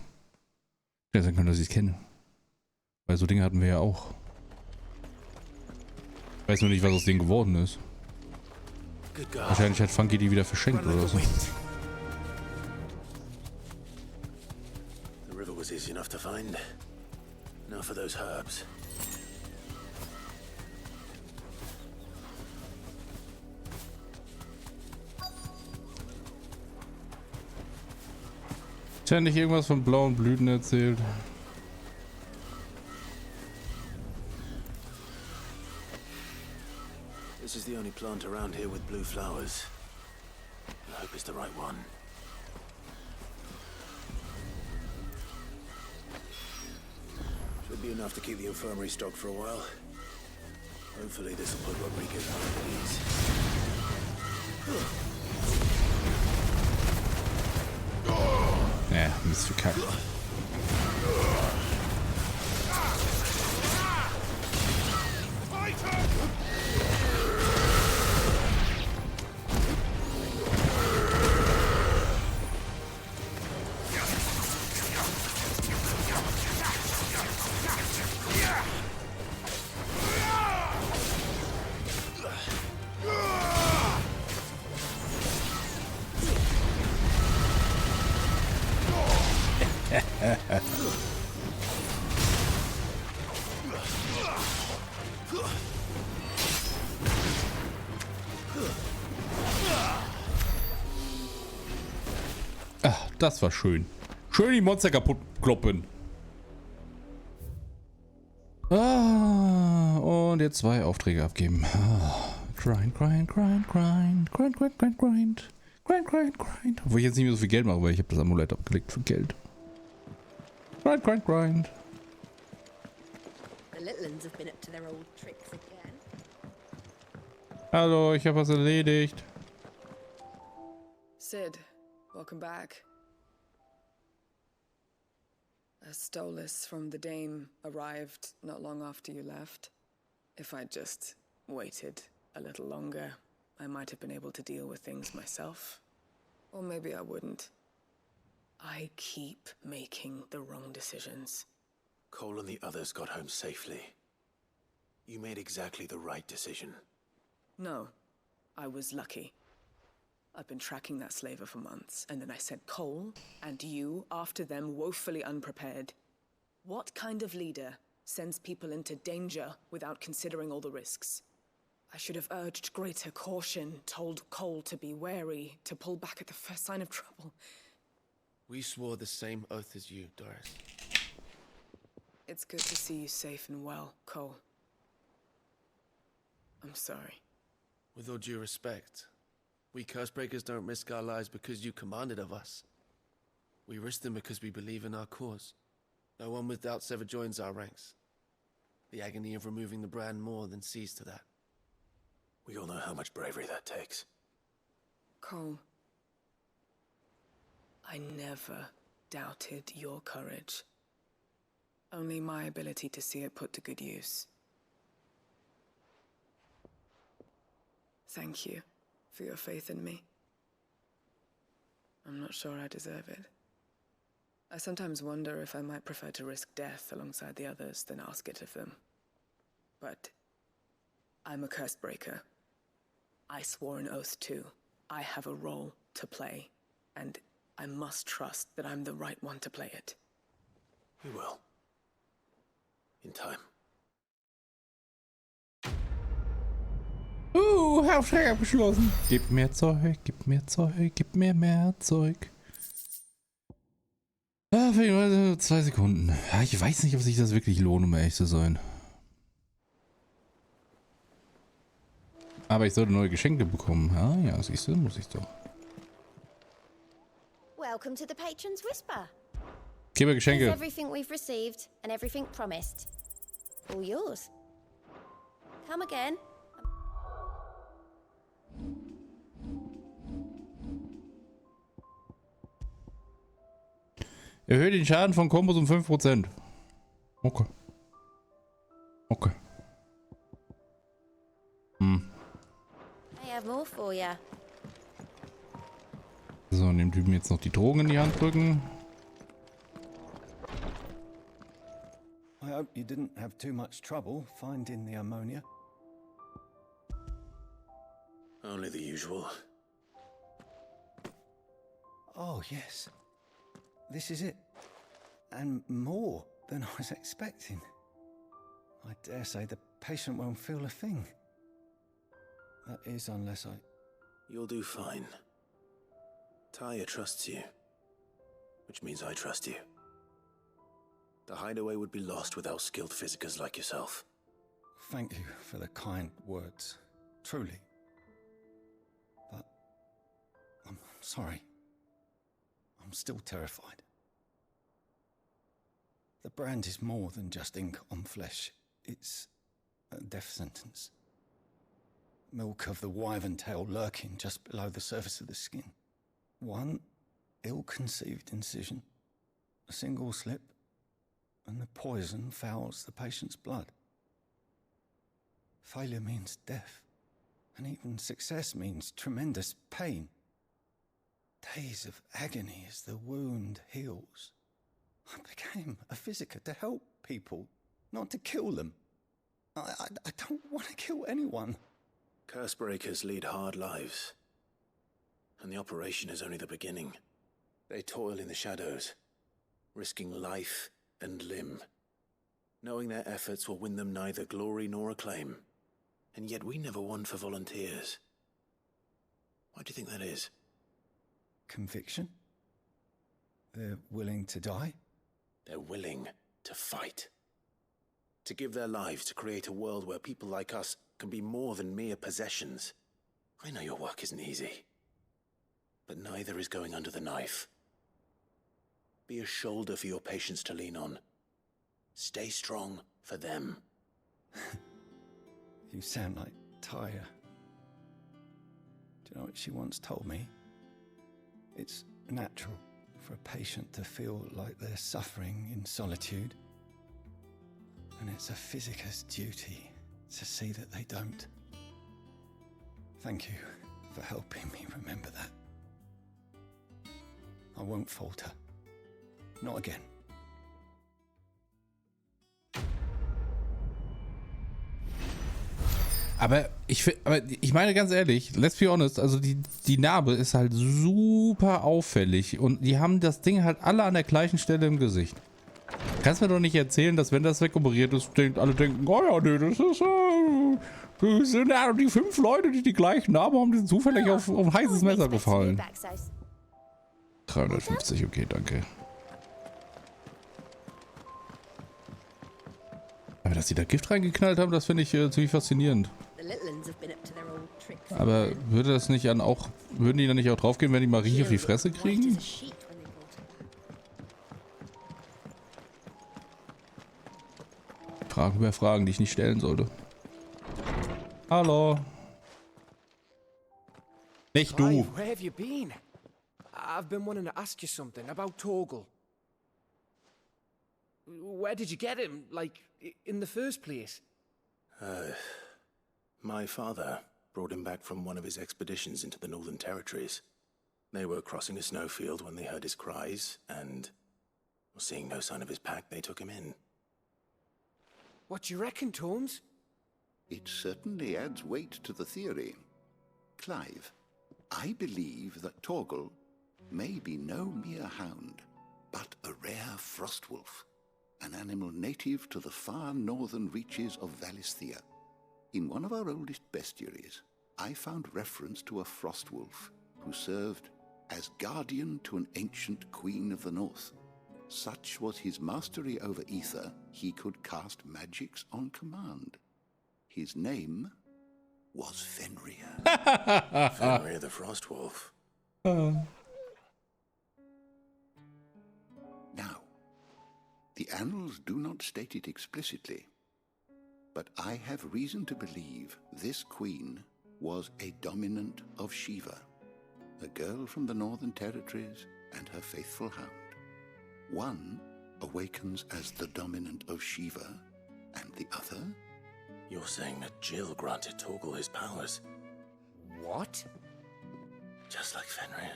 ja, sagen können, dass ich es kenne. Weil so Dinge hatten wir ja auch. Ich weiß nur nicht, was aus denen geworden ist. Wahrscheinlich hat Funky die wieder verschenkt oder so. The river was easy enough to find. Now for those herbs. Ich habe nicht irgendwas von blauen Blüten erzählt. This is the only plant around here with blue flowers. I hope it's the right one. Should be enough to keep the infirmary stocked for a while. Hopefully this will put Rodriguez at ease. Ja, Mist verkackt. Ach, das war schön. Schön die Monster kaputt kloppen. Ah, und jetzt 2 Aufträge abgeben. Ah, grind, grind, grind, grind, grind, grind, grind, grind, grind, grind, grind. Obwohl ich jetzt nicht mehr so viel Geld mache, weil ich habe das Amulett abgelegt für Geld. Grind, grind, grind. The little ones have been up to their old tricks again. Hallo, ich habe was erledigt. Sid, welcome back. A Stolas from the Dame arrived not long after you left. If I'd just waited a little longer, I might have been able to deal with things myself. Or maybe I wouldn't. I keep making the wrong decisions. Cole and the others got home safely. You made exactly the right decision. No, I was lucky. I've been tracking that slaver for months, and then I sent Cole and you after them woefully unprepared. What kind of leader sends people into danger without considering all the risks? I should have urged greater caution, told Cole to be wary, to pull back at the first sign of trouble. We swore the same oath as you, Doris. It's good to see you safe and well, Cole. I'm sorry. With all due respect, we Cursebreakers don't risk our lives because you commanded of us. We risk them because we believe in our cause. No one with doubts ever joins our ranks. The agony of removing the brand more than sees to that. We all know how much bravery that takes. Cole, I never doubted your courage. Only my ability to see it put to good use. Thank you for your faith in me. I'm not sure I deserve it. I sometimes wonder if I might prefer to risk death alongside the others than ask it of them. But I'm a Cursebreaker. I swore an oath too. I have a role to play, and I must trust that I'm the right one to play it. You will. In time. Hashtag abgeschlossen. Gib mir Zeug, gib mir Zeug, gib mir mehr Zeug. Ah, 2 Sekunden. Ja, ich weiß nicht, ob sich das wirklich lohnt, um ehrlich zu sein. Aber ich sollte neue Geschenke bekommen. Ah ja, siehst du, muss ich doch. Welcome to the Patron's Whisper. Gib mir Geschenke. Here's everything we've received and everything promised. All yours. Come again. Erhöht den Schaden von Kombos um 5%. Okay. Okay. I have more for you. So, und dem Typen jetzt noch die Drogen in die Hand drücken. I hope you didn't have too much trouble finding the ammonia. Only the usual. Oh, yes. This is it. And more than I was expecting. I dare say the patient won't feel a thing. That is, unless I... You'll do fine. Tyre trusts you. Which means I trust you. The hideaway would be lost without skilled physicers like yourself. Thank you for the kind words. Truly. But... I'm sorry. I'm still terrified. The brand is more than just ink on flesh. It's a death sentence. Milk of the wyvern tail lurking just below the surface of the skin. One ill-conceived incision, a single slip, and the poison fouls the patient's blood. Failure means death, and even success means tremendous pain. Days of agony as the wound heals. I became a physiker to help people, not to kill them. I don't want to kill anyone. Cursebreakers lead hard lives. And the operation is only the beginning. They toil in the shadows, risking life and limb, knowing their efforts will win them neither glory nor acclaim. And yet we never won for volunteers. Why do you think that is? Conviction? They're willing to die? They're willing to fight. To give their lives to create a world where people like us can be more than mere possessions. I know your work isn't easy. But neither is going under the knife. Be a shoulder for your patients to lean on. Stay strong for them. You sound like Tyre. Do you know what she once told me? It's natural for a patient to feel like they're suffering in solitude. And it's a physiker's duty to see that they don't. Thank you for helping me remember that. I won't falter. Not again. Aber ich meine ganz ehrlich, let's be honest, also die Narbe ist halt super auffällig und die haben das Ding halt alle an der gleichen Stelle im Gesicht. Kannst mir doch nicht erzählen, dass wenn das wegoperiert ist, alle denken, oh ja, nee, das sind ja die 5 Leute, die gleichen Narben haben, die sind zufällig auf ein heißes Messer gefallen. 350, okay, danke. Aber dass die da Gift reingeknallt haben, das finde ich ziemlich faszinierend. Aber würde das nicht würden die dann nicht auch draufgehen, wenn die mal richtig auf die Fresse kriegen? Fragen über Fragen, die ich nicht stellen sollte. Hallo. Nicht du. Clive, where have you been? I've been wanting to ask you something about Torgal. Where did you get him? Like, in the first place? My father brought him back from one of his expeditions into the Northern Territories. They were crossing a snowfield when they heard his cries, and seeing no sign of his pack, they took him in. What do you reckon, Tomes? It certainly adds weight to the theory. Clive, I believe that Torgal may be no mere hound, but a rare frostwolf, an animal native to the far northern reaches of Valisthea. In one of our oldest bestiaries, I found reference to a frostwolf who served as guardian to an ancient queen of the north. Such was his mastery over ether, he could cast magics on command. His name was Fenrir. Fenrir the Frostwolf. Now, the annals do not state it explicitly, but I have reason to believe this queen was a dominant of Shiva, a girl from the Northern Territories and her faithful hound. One awakens as the dominant of Shiva, and the other? You're saying that Jill granted Torgal his powers? What? Just like Fenrir.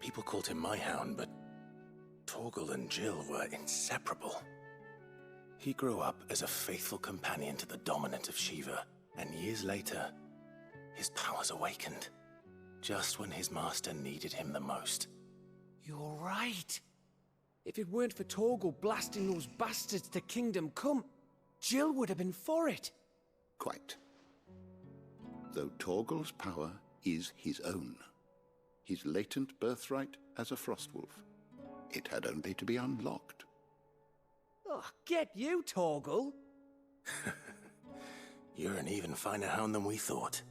People called him my hound, but Torgal and Jill were inseparable. He grew up as a faithful companion to the dominant of Shiva, and years later, his powers awakened, just when his master needed him the most. You're right. If it weren't for Torgal blasting those bastards to Kingdom Come, Jill would have been for it. Quite. Though Torgal's power is his own, his latent birthright as a Frostwolf, it had only to be unlocked. Oh, get you, Torgal. You're an even finer hound than we thought.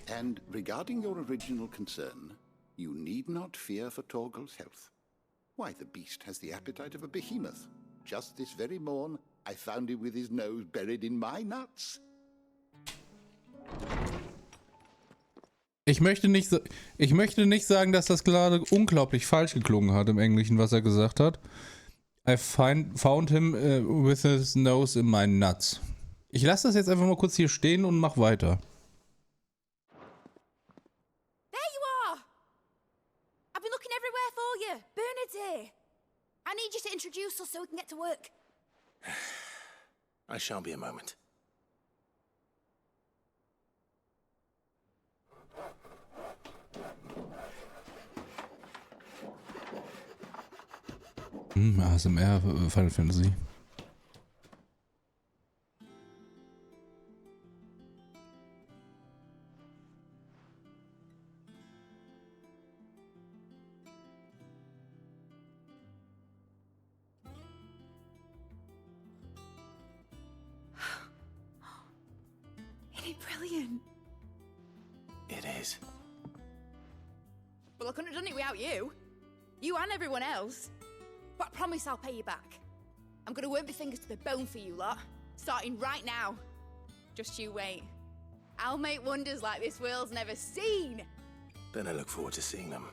And regarding your original concern, you need not fear for Torgal's health. Why, the beast has the appetite of a behemoth. Just this very morn, I found him with his nose buried in my nuts. Ich möchte nicht sagen, dass das gerade unglaublich falsch geklungen hat im Englischen, was er gesagt hat. I found him with his nose in my nuts. Ich lasse das jetzt einfach mal kurz hier stehen und mach weiter. There you are! I've been looking everywhere for you. Bernard's here. I need you to introduce us so we can get to work. I shall be a moment. ASMR Final Fantasy. Isn't it brilliant? It is. Well, I couldn't have done it without you. You and everyone else. But I promise I'll pay you back. I'm gonna work my fingers to the bone for you lot, starting right now. Just you wait. I'll make wonders like this world's never seen. Then I look forward to seeing them.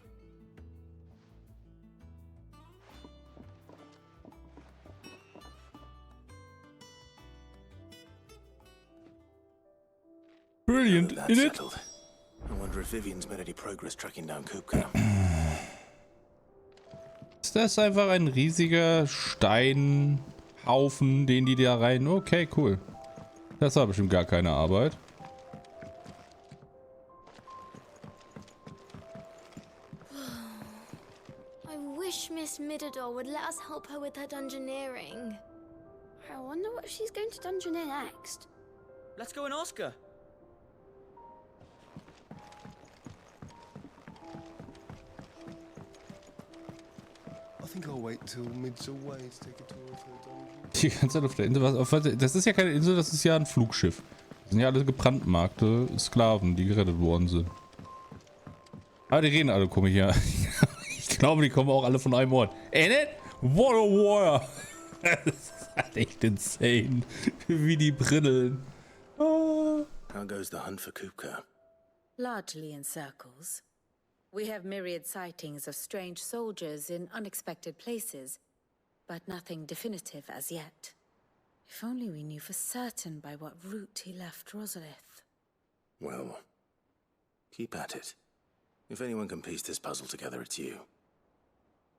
Brilliant, That's isn't it? settled. I wonder if Vivian's made any progress tracking down Kupka. Ist das einfach ein riesiger Steinhaufen, den die da rein... Okay, cool. Das war bestimmt gar keine Arbeit. I wish Miss Midador would let us help her with her dungeoneering. I wonder what she's going to dungeoneer next. Let's go and ask her. I think I'll wait till Mid's away to take a tour of her dungeon. Die ganze Zeit auf der Insel. Das ist ja keine Insel, das ist ja ein Flugschiff. Das sind ja alle gebrandmarkte Sklaven, die gerettet worden sind. Aber die reden alle komisch hier. Ich glaube, die kommen auch alle von einem Ort. Ain't it? What a warrior! Das ist halt echt insane. Wie die briddeln. How goes the hunt for Kupka? Largely in circles. We have myriad sightings of strange soldiers in unexpected places, but nothing definitive as yet. If only we knew for certain by what route he left Rosalith. Well, keep at it. If anyone can piece this puzzle together, it's you.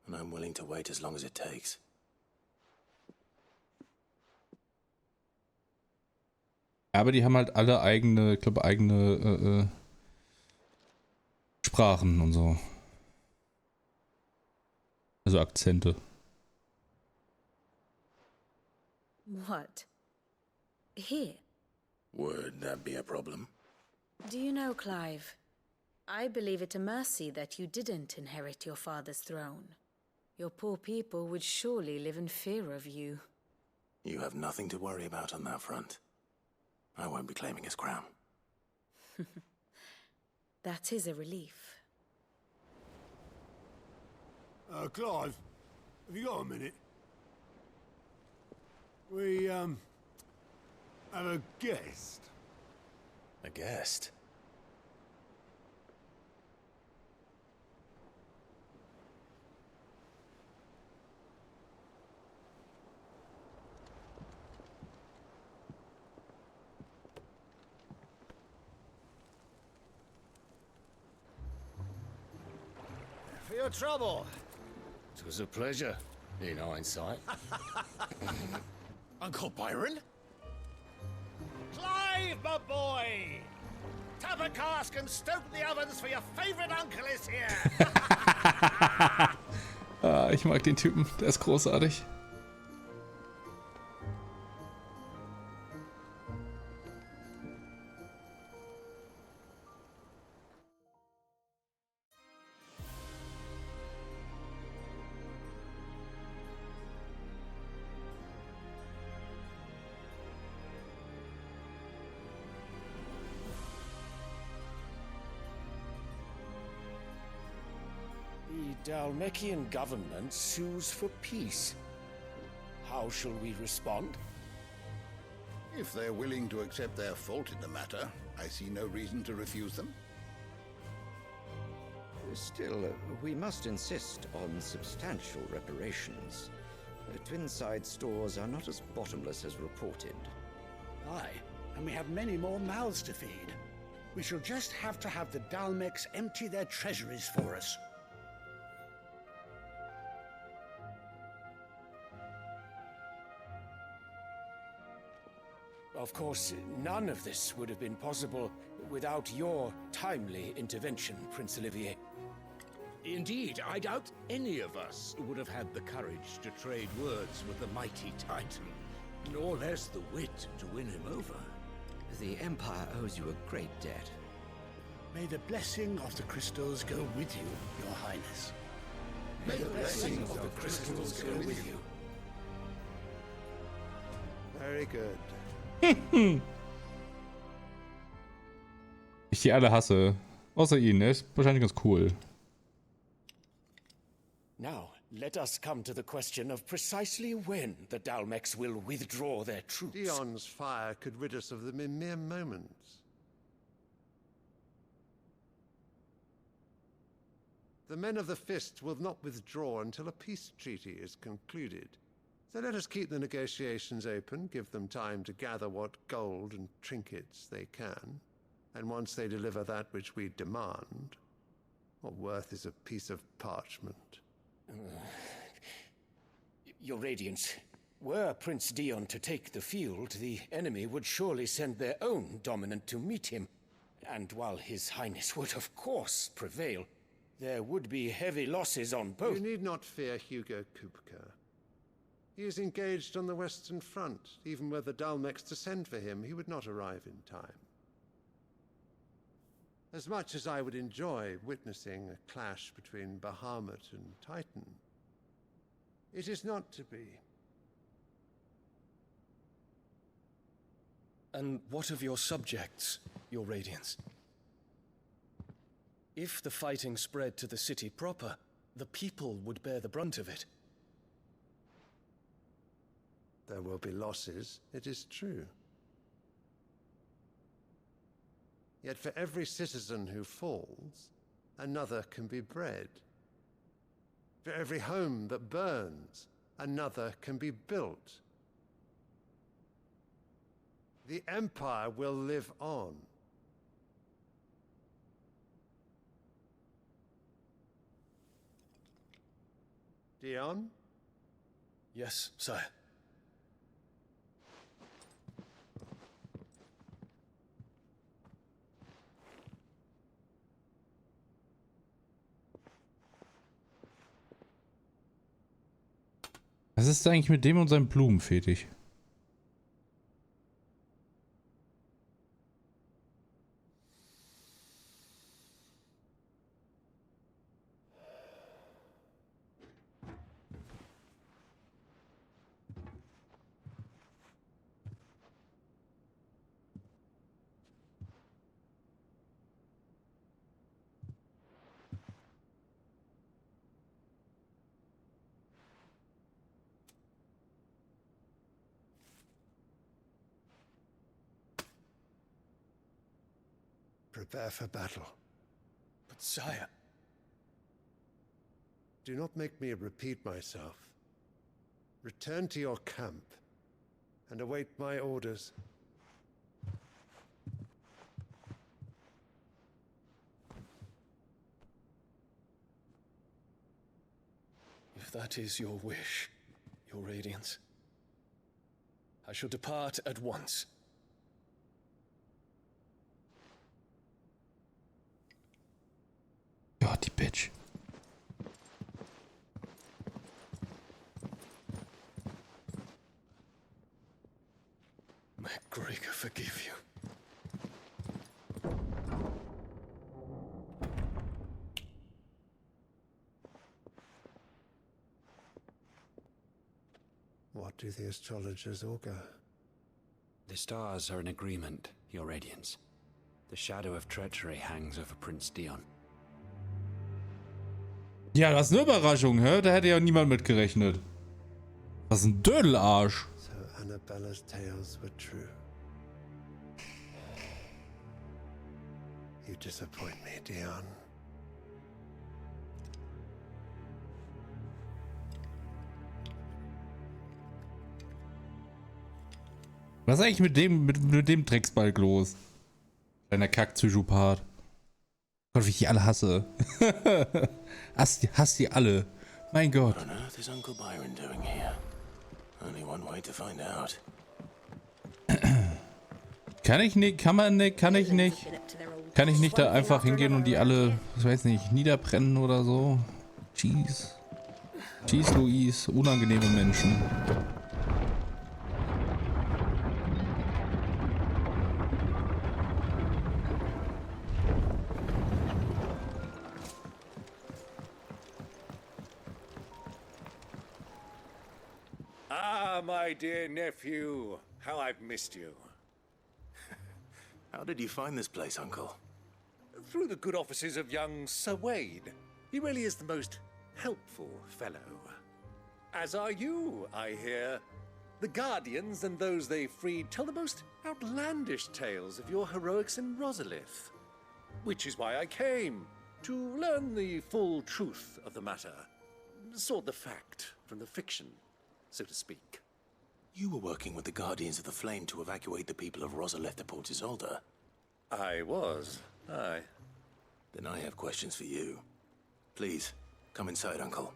And I'm willing to wait as long as it takes. Aber die haben halt alle eigene, ich glaube, eigene Sprachen und so. Also Akzente. What? Here? Would that be a problem? Do you know, Clive? I believe it a mercy that you didn't inherit your father's throne. Your poor people would surely live in fear of you. You have nothing to worry about on that front. I won't be claiming his crown. That is a relief. Clive, have you got a minute? We, have a guest. A guest? For your trouble. It was a pleasure, in hindsight. Uncle Byron? Clive, my boy! Tap a cask and stoke the ovens for your favorite uncle is here! Ah, ich mag den Typen, der ist großartig. The Dalmekian government sues for peace. How shall we respond? If they're willing to accept their fault in the matter, I see no reason to refuse them. Still, we must insist on substantial reparations. Twinside stores are not as bottomless as reported. Aye, and we have many more mouths to feed. We shall just have to have the Dalmecs empty their treasuries for us. Of course, none of this would have been possible without your timely intervention, Prince Olivier. Indeed, I doubt any of us would have had the courage to trade words with the mighty Titan, nor less the wit to win him over. The Empire owes you a great debt. May the blessing of the crystals go with you, Your Highness. May the blessing of the crystals go with you. Very good. Ich die alle hasse. Außer ihn, er ist wahrscheinlich ganz cool. Now, let us come to the question of precisely when the Dalmecs will withdraw their troops. Dion's fire could rid us of them in mere moments. The men of the Fist will not withdraw until a peace treaty is concluded. So let us keep the negotiations open, give them time to gather what gold and trinkets they can, and once they deliver that which we demand, what worth is a piece of parchment? Your Radiance, Were Prince Dion to take the field, the enemy would surely send their own dominant to meet him. And while His Highness would of course prevail, there would be heavy losses on both. You need not fear Hugo Kupka. He is engaged on the Western Front. Even were the Dalmex to send for him, he would not arrive in time. As much as I would enjoy witnessing a clash between Bahamut and Titan, it is not to be. And what of your subjects, Your Radiance? If the fighting spread to the city proper, the people would bear the brunt of it. There will be losses, it is true. Yet for every citizen who falls, another can be bred. For every home that burns, another can be built. The Empire will live on. Dion? Yes, sire. Was ist eigentlich mit dem und seinem Blumenfetisch? Prepare for battle. But sire... Do not make me repeat myself. Return to your camp and await my orders. If that is your wish, Your Radiance, I shall depart at once. God, die Bitch. May Gregor forgive you. What do the astrologers augur? The stars are in agreement, Your Radiance. The shadow of treachery hangs over Prince Dion. Ja, das ist eine Überraschung, hä? Da hätte ja niemand mit gerechnet. Was ist ein Dödelarsch. So Annabella's tales were true. You disappoint me, Dion. Was ist eigentlich mit dem Drecksbalg los? Kleiner Kack-Psychopath. Gott, wie ich die alle hasse. Hass die alle. Mein Gott. What on earth is Uncle Byron doing here? Only one way to find out. Kann ich nicht da einfach hingehen und die alle, ich weiß nicht, niederbrennen oder so? Jeez. Jeez, Louise. Unangenehme Menschen. Ah, my dear nephew. How I've missed you. How did you find this place, Uncle? Through the good offices of young Sir Wade. He really is the most helpful fellow. As are you, I hear. The Guardians and those they freed tell the most outlandish tales of your heroics in Rosalith. Which is why I came, to learn the full truth of the matter. Sort the fact from the fiction, so to speak. You were working with the Guardians of the Flame to evacuate the people of Rosalith to Port Isolde. I was, aye. Then I have questions for you. Please, come inside, Uncle.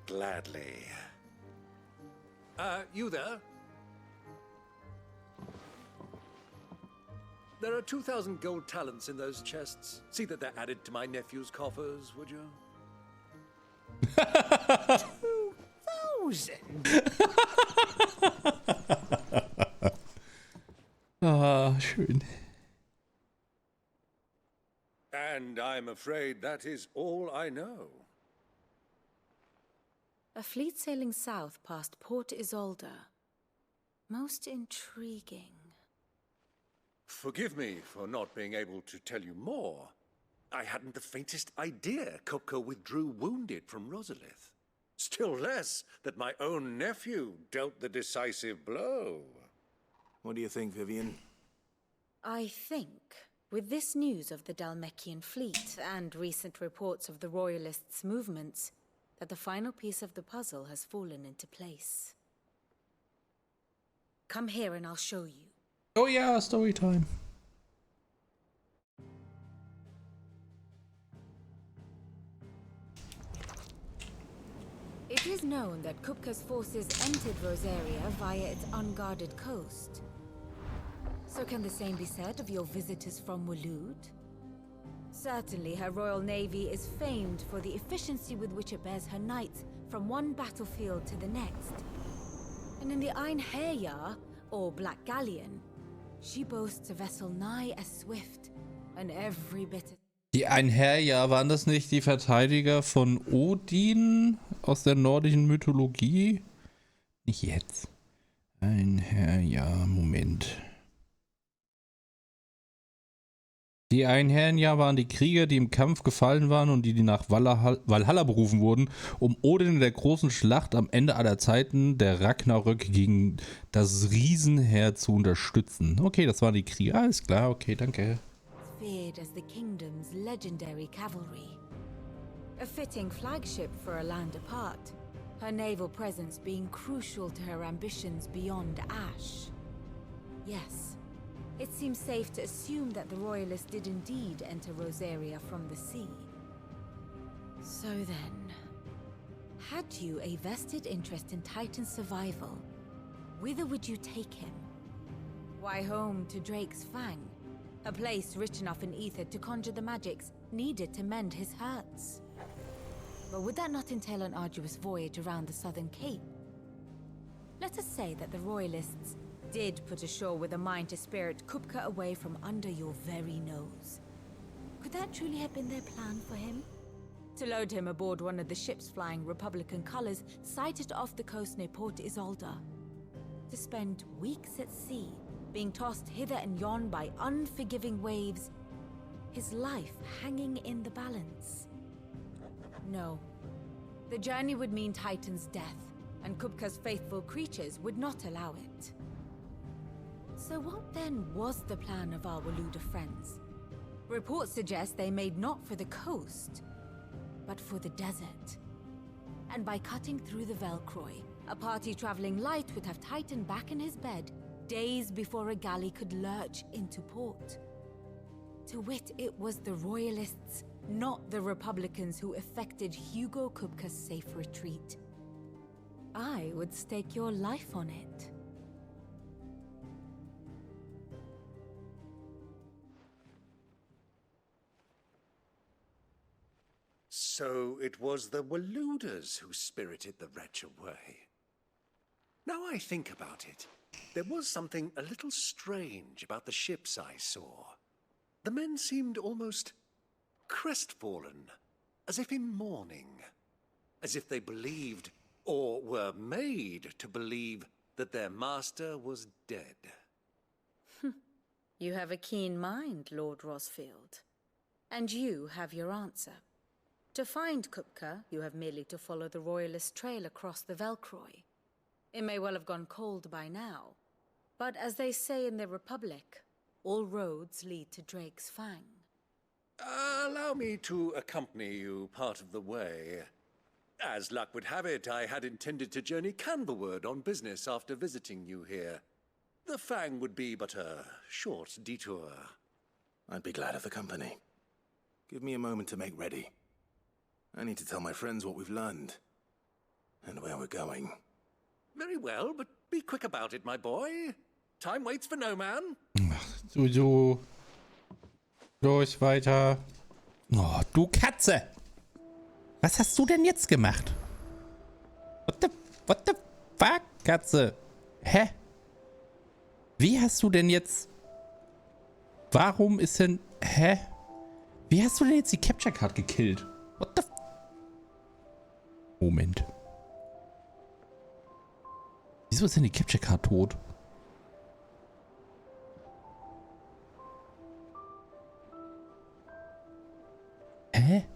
Gladly. You there? There are 2,000 gold talents in those chests. See that they're added to my nephew's coffers, would you? 2,000? Ah, schön. And I'm afraid that is all I know. A fleet sailing south past Port Isolde. Most intriguing. Forgive me for not being able to tell you more. I hadn't the faintest idea Kupka withdrew wounded from Rosalith. Still less that my own nephew dealt the decisive blow. What do you think, Vivian? I think, with this news of the Dalmekian fleet and recent reports of the Royalists' movements, that the final piece of the puzzle has fallen into place. Come here and I'll show you. Oh yeah, story time. It is known that Kupka's forces entered Rosaria via its unguarded coast. So can the same be said of your visitors from Waloed? Certainly, her royal navy is famed for the efficiency with which it bears her knights from one battlefield to the next. And in the Einherjar, or Black Galleon, she boasts a vessel nigh as swift and every bit as... Die Einherjar, waren das nicht die Verteidiger von Odin aus der nordischen Mythologie? Nicht jetzt. Einherjar, Moment. Die Einherjar waren die Krieger, die im Kampf gefallen waren und die nach Valhalla berufen wurden, um Odin in der großen Schlacht am Ende aller Zeiten, der Ragnarök, gegen das Riesenheer zu unterstützen. Okay, das waren die Krieger. Alles klar, okay, danke. Feared as the kingdom's legendary cavalry. A fitting flagship for a land apart, her naval presence being crucial to her ambitions beyond Ash. Yes. It seems safe to assume that the Royalists did indeed enter Rosaria from the sea. So then, had you a vested interest in Titan's survival, whither would you take him? Why, home to Drake's Fang, a place rich enough in ether to conjure the magics needed to mend his hurts. But would that not entail an arduous voyage around the southern cape? Let us say that the Royalists did put ashore with a mind to spirit Kupka away from under your very nose. Could that truly have been their plan for him? To load him aboard one of the ships flying Republican colors sighted off the coast near Port Isolde. To spend weeks at sea, being tossed hither and yon by unforgiving waves, his life hanging in the balance. No. The journey would mean Titan's death, and Kupka's faithful creatures would not allow it. So what then was the plan of our Waloed friends? Reports suggest they made not for the coast, but for the desert. And by cutting through the Velcroy, a party traveling light would have Titan back in his bed days before a galley could lurch into port. To wit, it was the Royalists, not the Republicans, who effected Hugo Kupka's safe retreat. I would stake your life on it. So it was the Waloeders who spirited the wretch away. Now I think about it, there was something a little strange about the ships I saw. The men seemed almost crestfallen, as if in mourning, as if they believed, or were made to believe, that their master was dead. You have a keen mind, Lord Rosfield. And you have your answer. To find Kupka, you have merely to follow the Royalist trail across the Velcroy. It may well have gone cold by now, but as they say in the Republic, all roads lead to Drake's Fang. Allow me to accompany you part of the way. As luck would have it, I had intended to journey Canberward on business after visiting you here. The Fang would be but a short detour. I'd be glad of the company. Give me a moment to make ready. I need to tell my friends what we've learned, and where we're going. Very well, but be quick about it, my boy. Time waits for no man. So. Los, weiter. Oh, du Katze. Was hast du denn jetzt gemacht? What the fuck, Katze? Hä? Wie hast du denn jetzt... Warum ist denn... Hä? Wie hast du denn jetzt die Capture Card gekillt? What the... Moment. Wieso ist denn die Capture Card tot? Hä?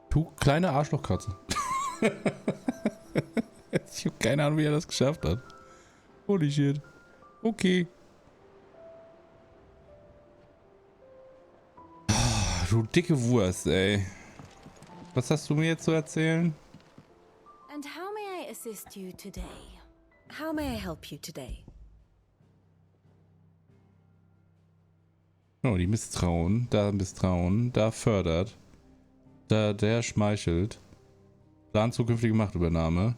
Du kleine Arschlochkatze. Ich habe keine Ahnung, wie er das geschafft hat. Holy shit. Okay. Oh, du dicke Wurst, ey. Was hast du mir jetzt zu erzählen? And how may I assist you today? How may I help you today? Oh, die misstrauen, da fördert, da der schmeichelt, Plan zukünftige Machtübernahme,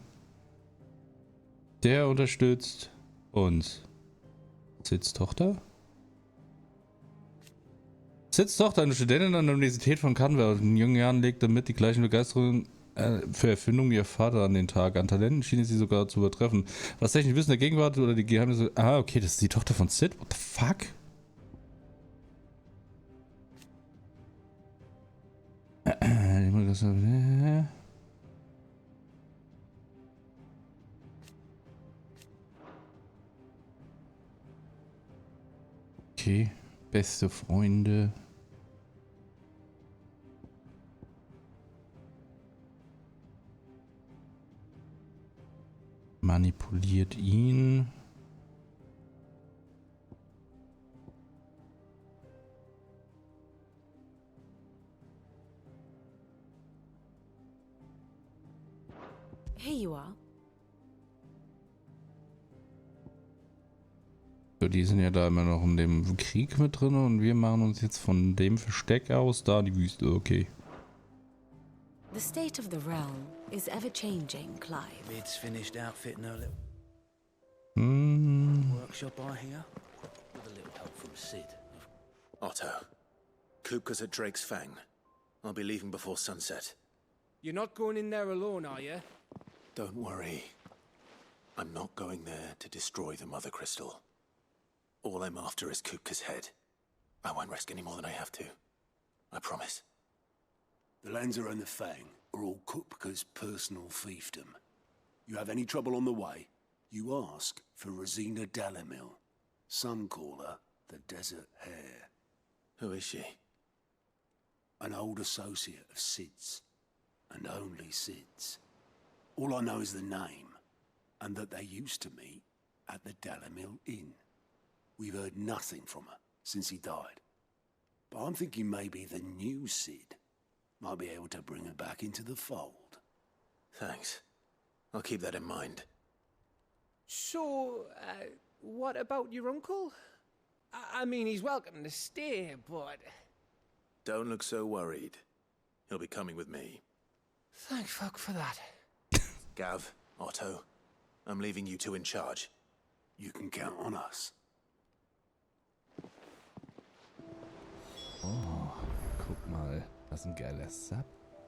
der unterstützt uns. Sids Tochter? Sids Tochter, eine Studentin an der Universität von Canberra, in jungen Jahren legte damit die gleichen Begeisterung für Erfindungen wie ihr Vater an den Tag. An Talenten schien sie sogar zu übertreffen. Was technisches Wissen der Gegenwart oder die Geheimnisse... Ah, okay, das ist die Tochter von Sid? What the fuck? Okay, beste Freunde. Manipuliert ihn. Here you are. So, die sind ja da immer noch in dem Krieg mit drin und wir machen uns jetzt von dem Versteck aus da die Wüste. Okay. The state of the realm is ever changing, Clive. Mid's finished outfitting her little workshop, I hear. With a little help from Sid. Otto, Kupka's at Drake's Fang. I'll be leaving before sunset. You're not going in there alone, are you? Don't worry. I'm not going there to destroy the Mother Crystal. All I'm after is Kupka's head. I won't risk any more than I have to. I promise. The Lanza and the Fang are all Kupka's personal fiefdom. You have any trouble on the way, you ask for Rosina Dalamil. Some call her the Desert Hare. Who is she? An old associate of Sid's, and only Sid's. All I know is the name, and that they used to meet at the Dalamil Inn. We've heard nothing from her since he died. But I'm thinking maybe the new Sid might be able to bring her back into the fold. Thanks. I'll keep that in mind. So, what about your uncle? I mean, he's welcome to stay, but... Don't look so worried. He'll be coming with me. Thank fuck for that. Gav, Otto, I'm leaving you two in charge. You can count on us. Oh, guck mal. Das ist ein geiler Sub.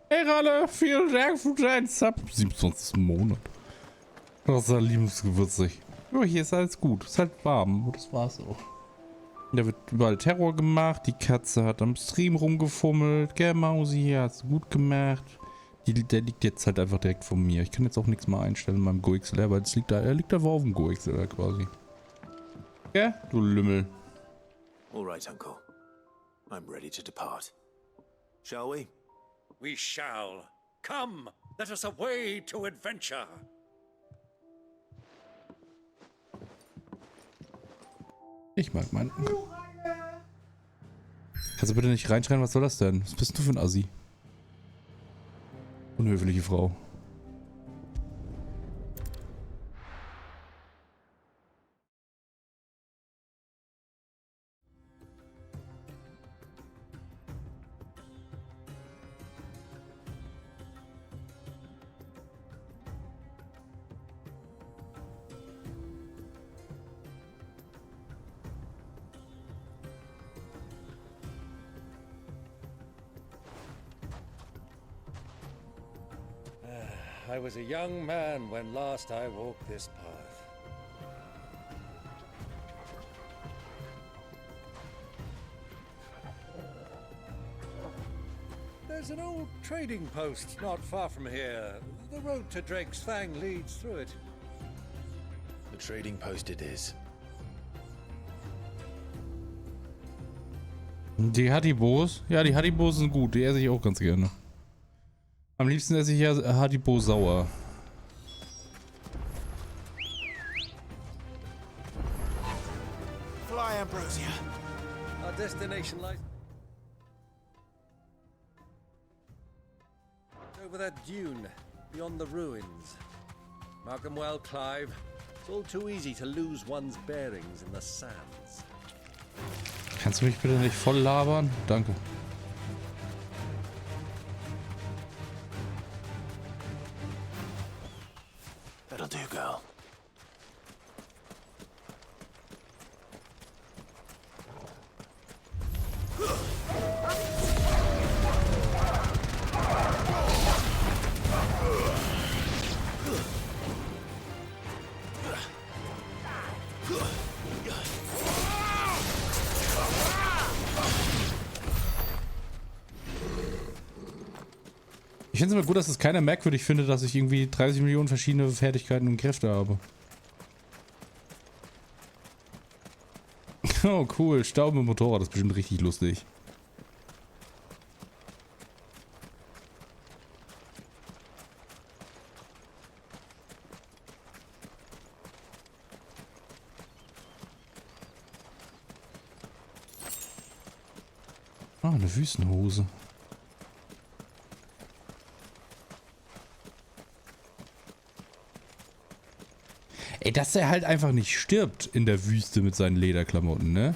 Hey Ralle, vielen Dank für deinen Sub. 27. Monat. Das ist ja liebensgewürzig. Ja, hier ist alles gut. Ist halt warm. Das war's auch. Da wird überall Terror gemacht. Die Katze hat am Stream rumgefummelt. Gell, Mausi, hat's gut gemacht. Der liegt jetzt halt einfach direkt vor mir. Ich kann jetzt auch nichts mehr einstellen in meinem GoXLR, weil er liegt einfach auf dem GoXLR quasi. Gell, du Lümmel. Alright, Uncle. I'm ready to depart. Shall we? We shall. Come, let us away to adventure. Ich mag meinen. Kannst du bitte nicht reinschreien, was soll das denn? Was bist du für ein Assi? Unhöfliche Frau. I was a young man when last I walked this path. There's an old trading post not far from here. The road to Drake's Fang leads through it. The trading post it is. Die Haribos? Ja, die Haribos sind gut. Die esse ich auch ganz gerne. Am liebsten esse ich ja Haribo sauer. Fly, Ambrosia. Our destination lies over that dune, beyond the ruins. Mark them well, Clive. It's all too easy to lose one's bearings in the sands. Kannst du mich bitte nicht voll labern? Danke. That'll do, girl. Ich finde es immer gut, dass es keiner merkwürdig findet, dass ich irgendwie 30 Millionen verschiedene Fertigkeiten und Kräfte habe. Oh, cool. Staub im Motorrad, das ist bestimmt richtig lustig. Ah, eine Wüstenhose. Ey, dass er halt einfach nicht stirbt in der Wüste mit seinen Lederklamotten, ne?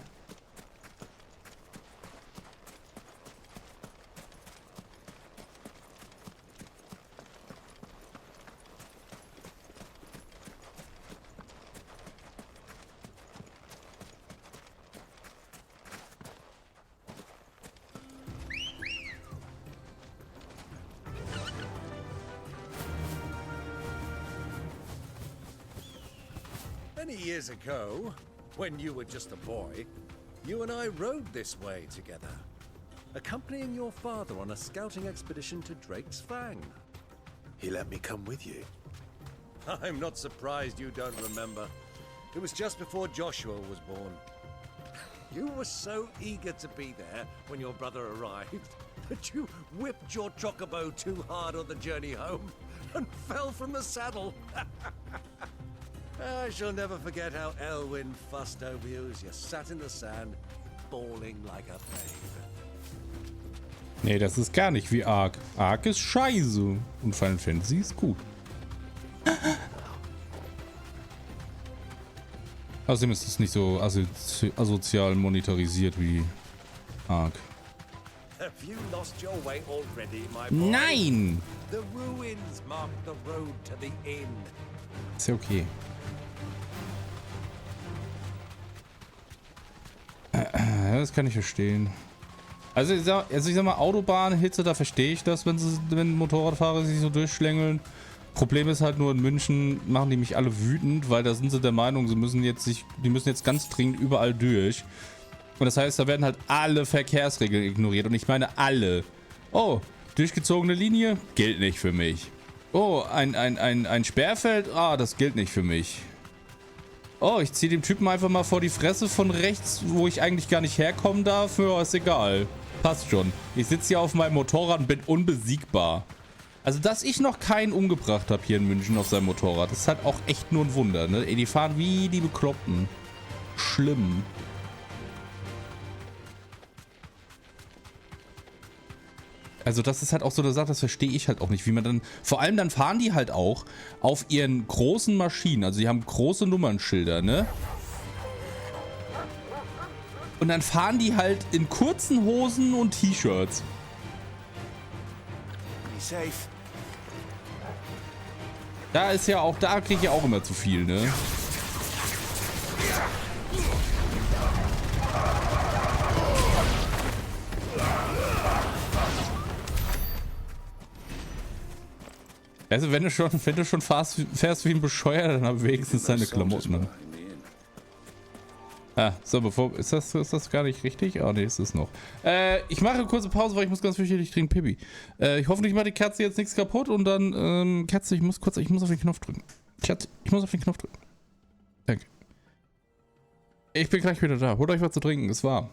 Many years ago, when you were just a boy, you and I rode this way together, accompanying your father on a scouting expedition to Drake's Fang. He let me come with you. I'm not surprised you don't remember. It was just before Joshua was born. You were so eager to be there when your brother arrived that you whipped your chocobo too hard on the journey home and fell from the saddle. I shall never forget how Elwyn fussed over you as you sat in the sand, bawling like a babe. Nee, das ist gar nicht wie Ark. Ark ist scheiße. Und Final Fantasy ist gut. Außerdem ist es nicht so asozial monetarisiert wie Ark. Have you lost your way already, my boy? Nein! The ruins mark the road to the inn. Ist ja okay. Das kann ich verstehen. Also ich sag mal, Autobahnhitze, da verstehe ich das, wenn Motorradfahrer sich so durchschlängeln. Problem ist halt nur, in München machen die mich alle wütend, weil da sind sie der Meinung, die müssen jetzt ganz dringend überall durch. Und das heißt, da werden halt alle Verkehrsregeln ignoriert. Und ich meine alle. Oh, durchgezogene Linie? Gilt nicht für mich. Oh, ein Sperrfeld? Ah, das gilt nicht für mich. Oh, ich ziehe dem Typen einfach mal vor die Fresse von rechts, wo ich eigentlich gar nicht herkommen darf. Ja, ist egal. Passt schon. Ich sitze hier auf meinem Motorrad und bin unbesiegbar. Also, dass ich noch keinen umgebracht habe hier in München auf seinem Motorrad, das ist halt auch echt nur ein Wunder, ne? Ey, die fahren wie die Bekloppten. Schlimm. Also das ist halt auch so eine Sache, das verstehe ich halt auch nicht, wie man dann, vor allem dann fahren die halt auch auf ihren großen Maschinen, also die haben große Nummernschilder, ne? Und dann fahren die halt in kurzen Hosen und T-Shirts. Da ist ja auch, da kriege ich ja auch immer zu viel, ne? Also wenn du schon fährst wie ein Bescheuerter, dann hab wenigstens deine Klamotten an. Ah, so, ist das gar nicht richtig? Oh ne, ist es noch. Ich mache eine kurze Pause, weil ich muss ganz fürchterlich dringend Pipi. Hoffentlich macht die Kerze jetzt nichts kaputt und dann, Kerze, ich muss auf den Knopf drücken. Kerze, ich muss auf den Knopf drücken. Danke. Ich bin gleich wieder da. Holt euch was zu trinken, ist warm.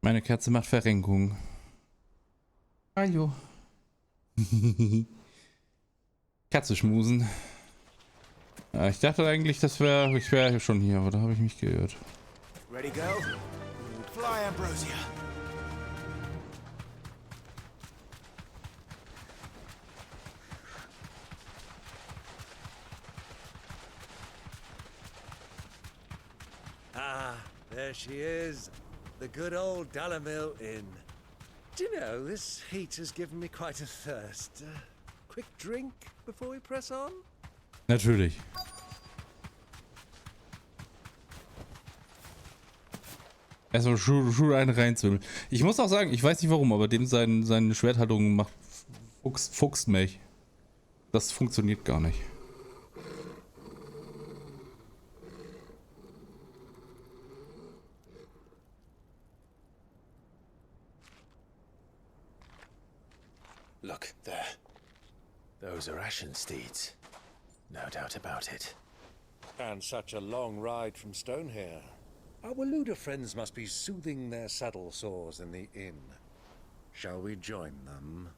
Meine Kerze macht Verrenkung. Hallo. Katze schmusen. Ja, ich dachte eigentlich, ich wäre schon hier, aber da habe ich mich geirrt. Ready, go? Fly, Ambrosia. Ah, there she is. The good old Dalamil Inn. Do you know, this heat has given me quite a thirst. Quick drink before we press on? Natürlich. Erstmal Schuhe einen reinzwirbeln. Ich muss auch sagen, ich weiß nicht warum, aber dem seine Schwerthaltung macht fuchst mich. Das funktioniert gar nicht. Look, there. Those are Ashen steeds. No doubt about it. And such a long ride from Stonehair. Our Luda friends must be soothing their saddle sores in the inn. Shall we join them?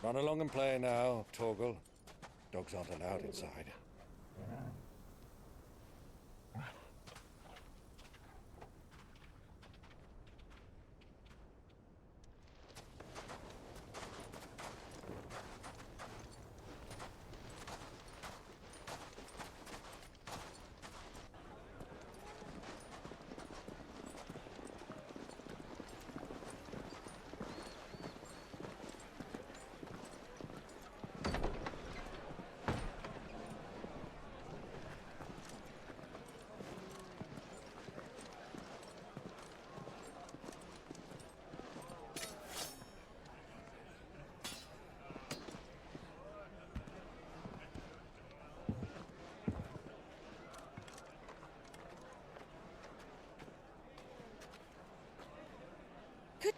Run along and play now, Torgal. Dogs aren't allowed inside.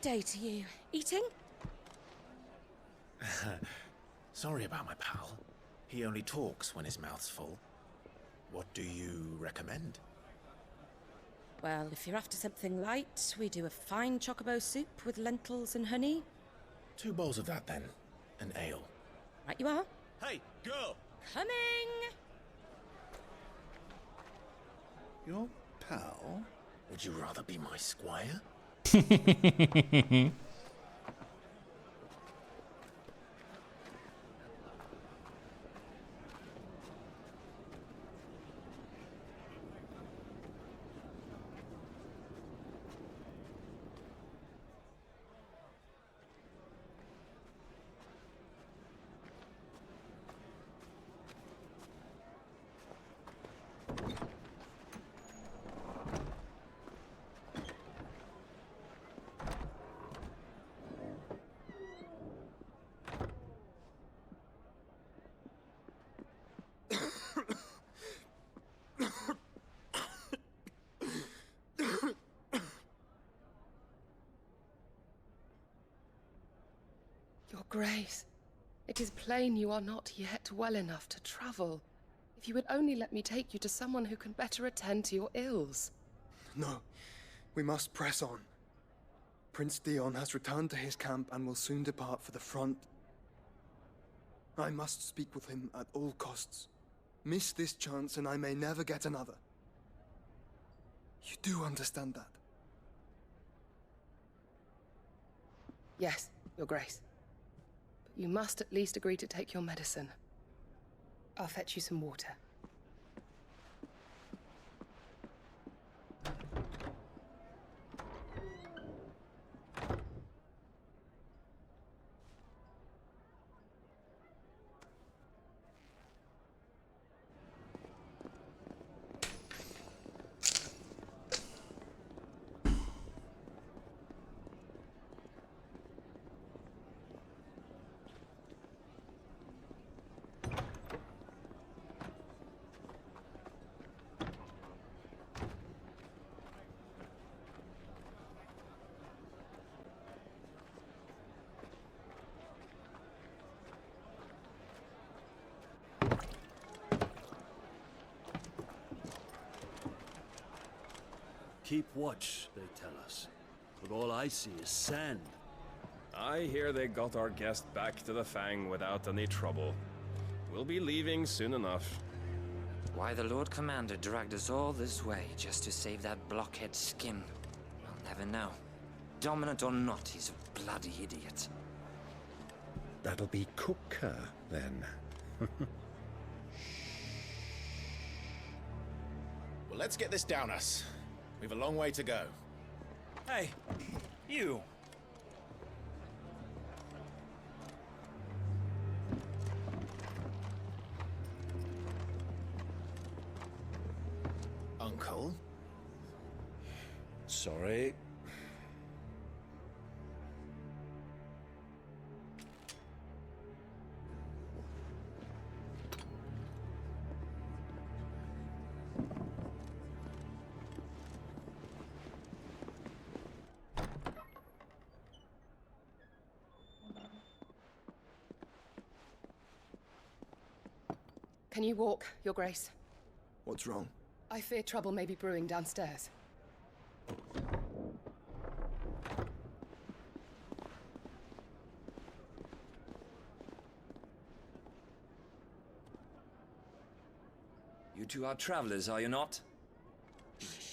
Good day to you. Eating? Sorry about my pal. He only talks when his mouth's full. What do you recommend? Well, if you're after something light, we do a fine chocobo soup with lentils and honey. 2 bowls of that, then. An ale. Right you are. Hey, girl! Coming! Your pal? Would you rather be my squire? Your Grace, it is plain you are not yet well enough to travel. If you would only let me take you to someone who can better attend to your ills. No, we must press on. Prince Dion has returned to his camp and will soon depart for the front. I must speak with him at all costs. Miss this chance and I may never get another. You do understand that? Yes, Your Grace. But you must at least agree to take your medicine. I'll fetch you some water. Keep watch, they tell us. But all I see is sand. I hear they got our guest back to the Fang without any trouble. We'll be leaving soon enough. Why the Lord Commander dragged us all this way just to save that blockhead Skim, we'll never know. Dominant or not, he's a bloody idiot. That'll be Cooker, then. Well, let's get this down us. We've a long way to go. Hey, you! Uncle? Sorry. Can you walk, Your Grace? What's wrong? I fear trouble may be brewing downstairs. You two are travelers, are you not?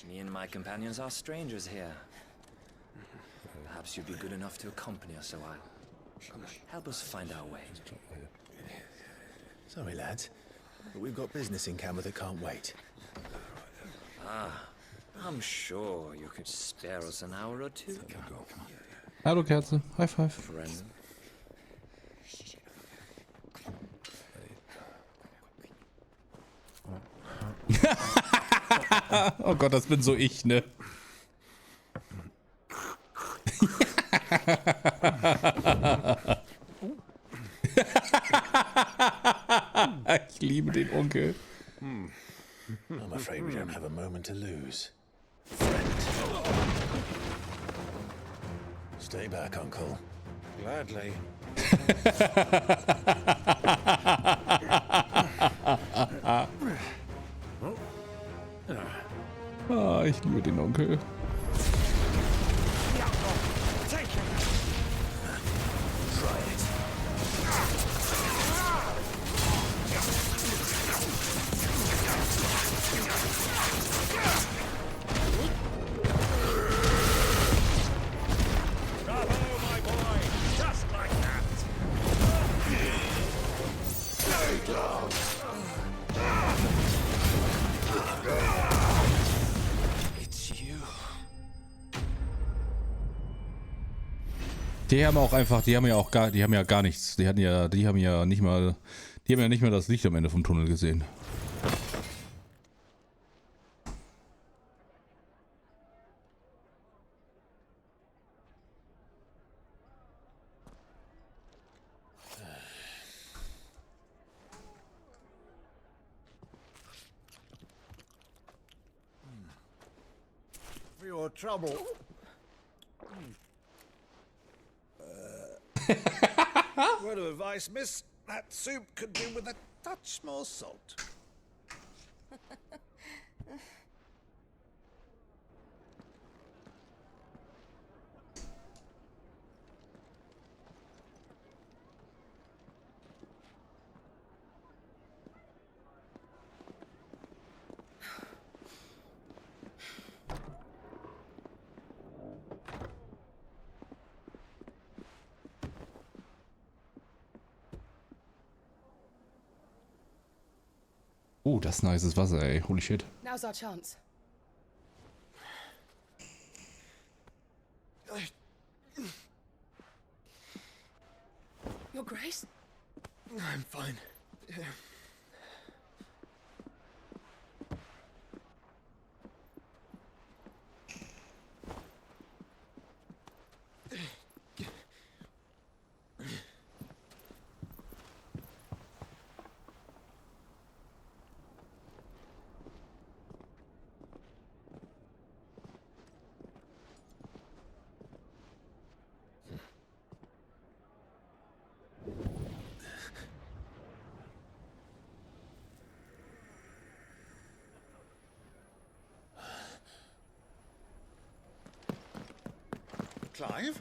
Me and my companions are strangers here. Perhaps you'd be good enough to accompany us a while. Come on, help us find our way. Sorry, lads, but we've got business in camera that can't wait. Ah, I'm sure you could spare us an hour or two. Hallo Kerze, High Five. Friend. Oh Gott, das bin so ich, ne? Ich liebe den Onkel. I'm afraid we don't have a moment to lose. Stay back, Uncle. Gladly. Ah, ich liebe den Onkel. Die haben auch einfach, die haben ja gar nichts. Die haben ja nicht mal das Licht am Ende vom Tunnel gesehen. For your trouble. Word of advice, miss. That soup could do with a touch more salt. Oh, das ist nices Wasser, ey. Holy shit. Now's our chance. Your Grace? I'm fine. Clive?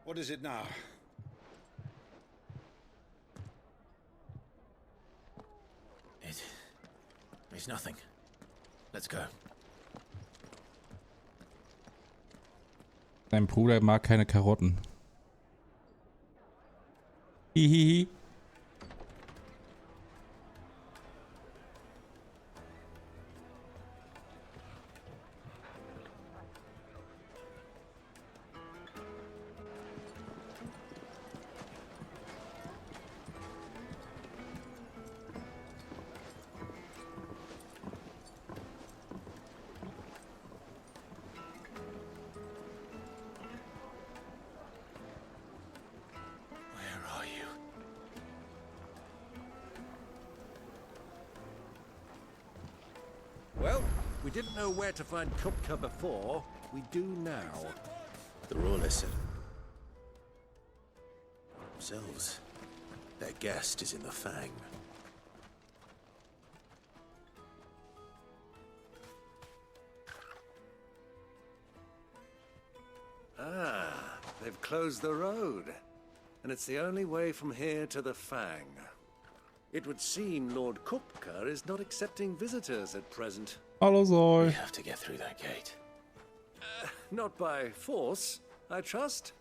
What is it now? It's nothing. Let's go. Dein Bruder mag keine Karotten. Hihihi. Well, we didn't know where to find Kupka before. We do now. They're all listen. Themselves. Their guest is in the Fang. Ah, they've closed the road. And it's the only way from here to the Fang. It would seem Lord Kupka is not accepting visitors at present. Hallo Zoe. We have to get through that gate. Not by force, I trust.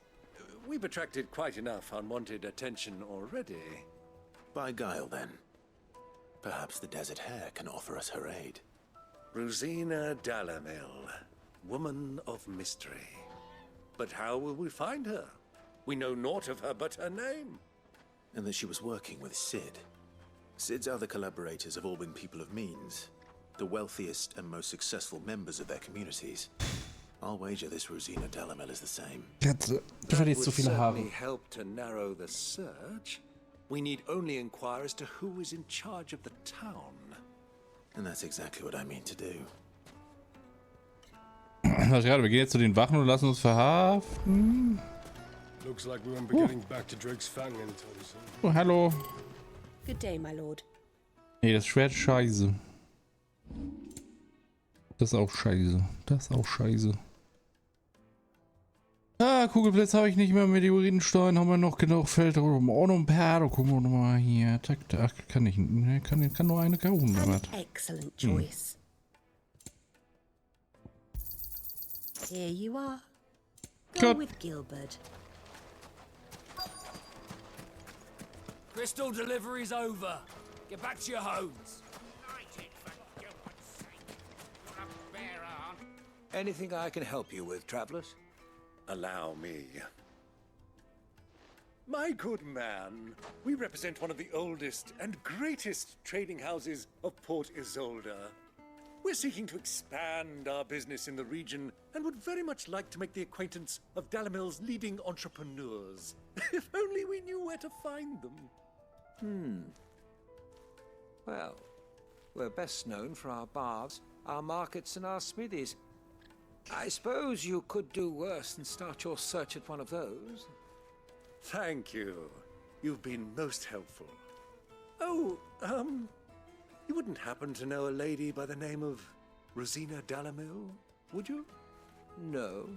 We've attracted quite enough unwanted attention already. By guile, then. Perhaps the Desert Hare can offer us her aid. Rosina Dalamil, woman of mystery. But how will we find her? We know naught of her but her name. And that she was working with Cid. Cid's other collaborators have all been people of means, the wealthiest and most successful members of their communities. I'll wager this Rosina Delamel is the same. Du verlierst so viele Haare. Certainly help to narrow the search. We need only inquire as to who is in charge of the town. And that's exactly what I mean to do. Gerade, wir gehen jetzt zu den Wachen und lassen uns verhaften. Looks like we won't be getting back to Drake's Fang anytime soon. Oh, hallo. Good day, my lord. Nee, das Schwert ist scheiße. Das ist auch scheiße. Das ist auch scheiße. Ah, Kugelblitz habe ich nicht mehr. Meteoritenstein haben wir noch genug. Feld auch noch ein paar. Da gucken wir nochmal hier. Tak, tak. Kann ich nicht. Kann nur eine kaufen. Damit. Excellent choice. Here you are. Go Good. with Gilbert. Crystal delivery's over. Get back to your homes. Anything I can help you with, travelers? Allow me. My good man, we represent one of the oldest and greatest trading houses of Port Isolde. We're seeking to expand our business in the region and would very much like to make the acquaintance of Dalamil's leading entrepreneurs. If only we knew where to find them. Well, we're best known for our baths, our markets, and our smithies. I suppose you could do worse than start your search at one of those. Thank you. You've been most helpful. Oh, you wouldn't happen to know a lady by the name of Rosina Dalamil, would you? No,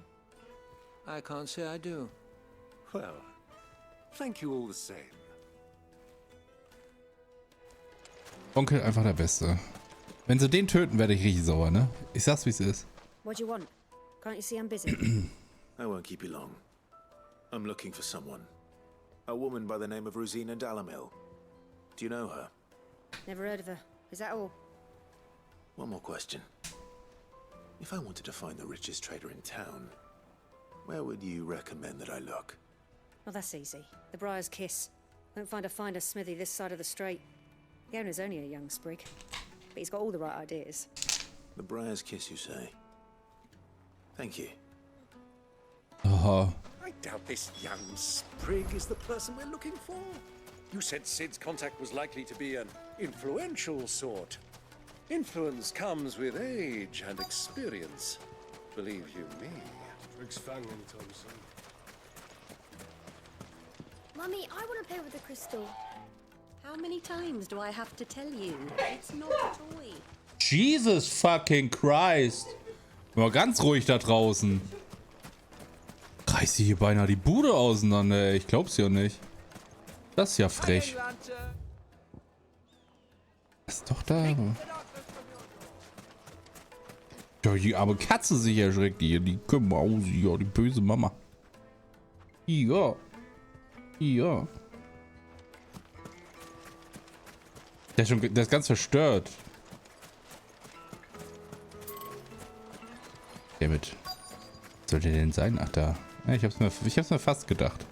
I can't say I do. Well, thank you all the same. Onkel einfach der Beste. Wenn sie den töten, werde ich richtig sauer, ne? Ich sag's, wie es ist. What do you want? Can't you see I'm busy? I won't keep you long. I'm looking for someone. A woman by the name of Rosina Dalamil. Do you know her? Never heard of her. Is that all? One more question. If I wanted to find the richest trader in town, where would you recommend that I look? Well, that's easy. The Briar's Kiss. Won't find a finer smithy this side of the strait. The owner's only a young sprig, but he's got all the right ideas. The Briar's Kiss, you say? Thank you. Aha. I doubt this young sprig is the person we're looking for. You said Cid's contact was likely to be an influential sort. Influence comes with age and experience. Believe you me. Drake's Fang anytime soon. Mummy, I want to play with the crystal. How many times do I have to tell you? It's not a toy. Jesus fucking Christ. Mal ganz ruhig da draußen. Reißt sie hier beinahe die Bude auseinander, ey. Ich glaub's ja nicht. Das ist ja frech. Was ist doch da? Ja, die arme Katze sich erschreckt hier. Die können wir aus, ja, die böse Mama. Ja. Ja. Der ist ganz verstört. David. Was sollte der denn sein? Ach, da. Ja, ich hab's mir fast gedacht.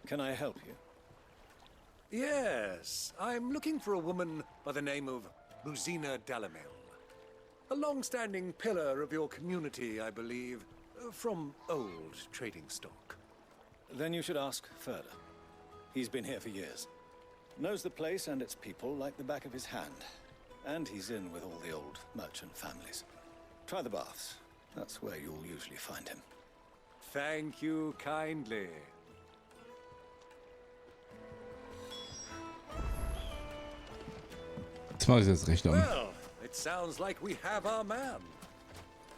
Can I help you? Yes, I'm looking for a woman by the name of Rosina Dalamil. A long-standing pillar of your community, I believe, from old trading stock. Then you should ask further. He's been here for years. Knows the place and its people like the back of his hand. And he's in with all the old merchant families. Try the baths. That's where you'll usually find him. Thank you kindly. Das mache ich jetzt recht an. Well, it sounds like we have our man.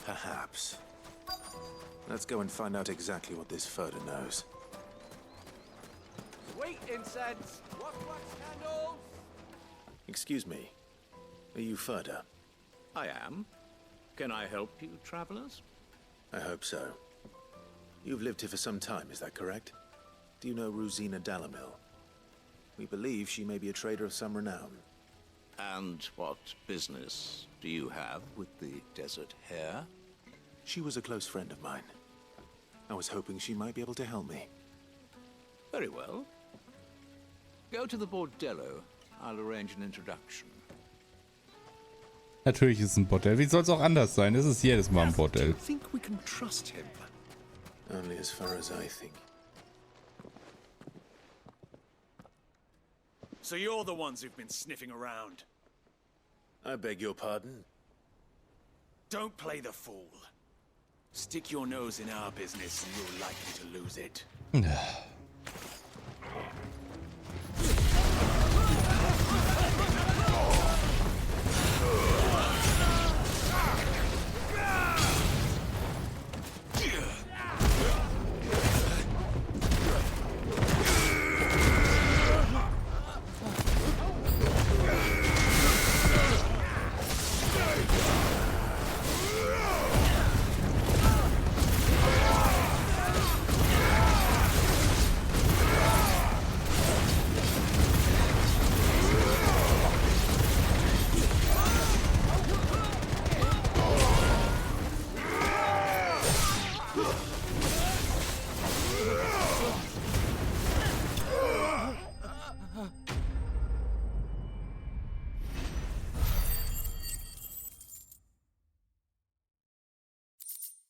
Perhaps. Let's go and find out exactly what this Furder knows. Sweet incense, wax candles. Excuse me. Are you Furder? I am. Can I help you, travelers? I hope so. You've lived here for some time, is that correct? Do you know Rosina Dalamil? We believe she may be a trader of some renown. And what business do you have with the desert hare? She was a close friend of mine. I was hoping she might be able to help me. Very well. Go to the bordello. I'll arrange an introduction. Natürlich ist es ein Bordell. Wie soll es auch anders sein? Es ist jedes Mal ein Bordell. I think we can trust him. Only as far as I think. So you're the ones who've been sniffing around. I beg your pardon? Don't play the fool. Stick your nose in our business and you're likely to lose it.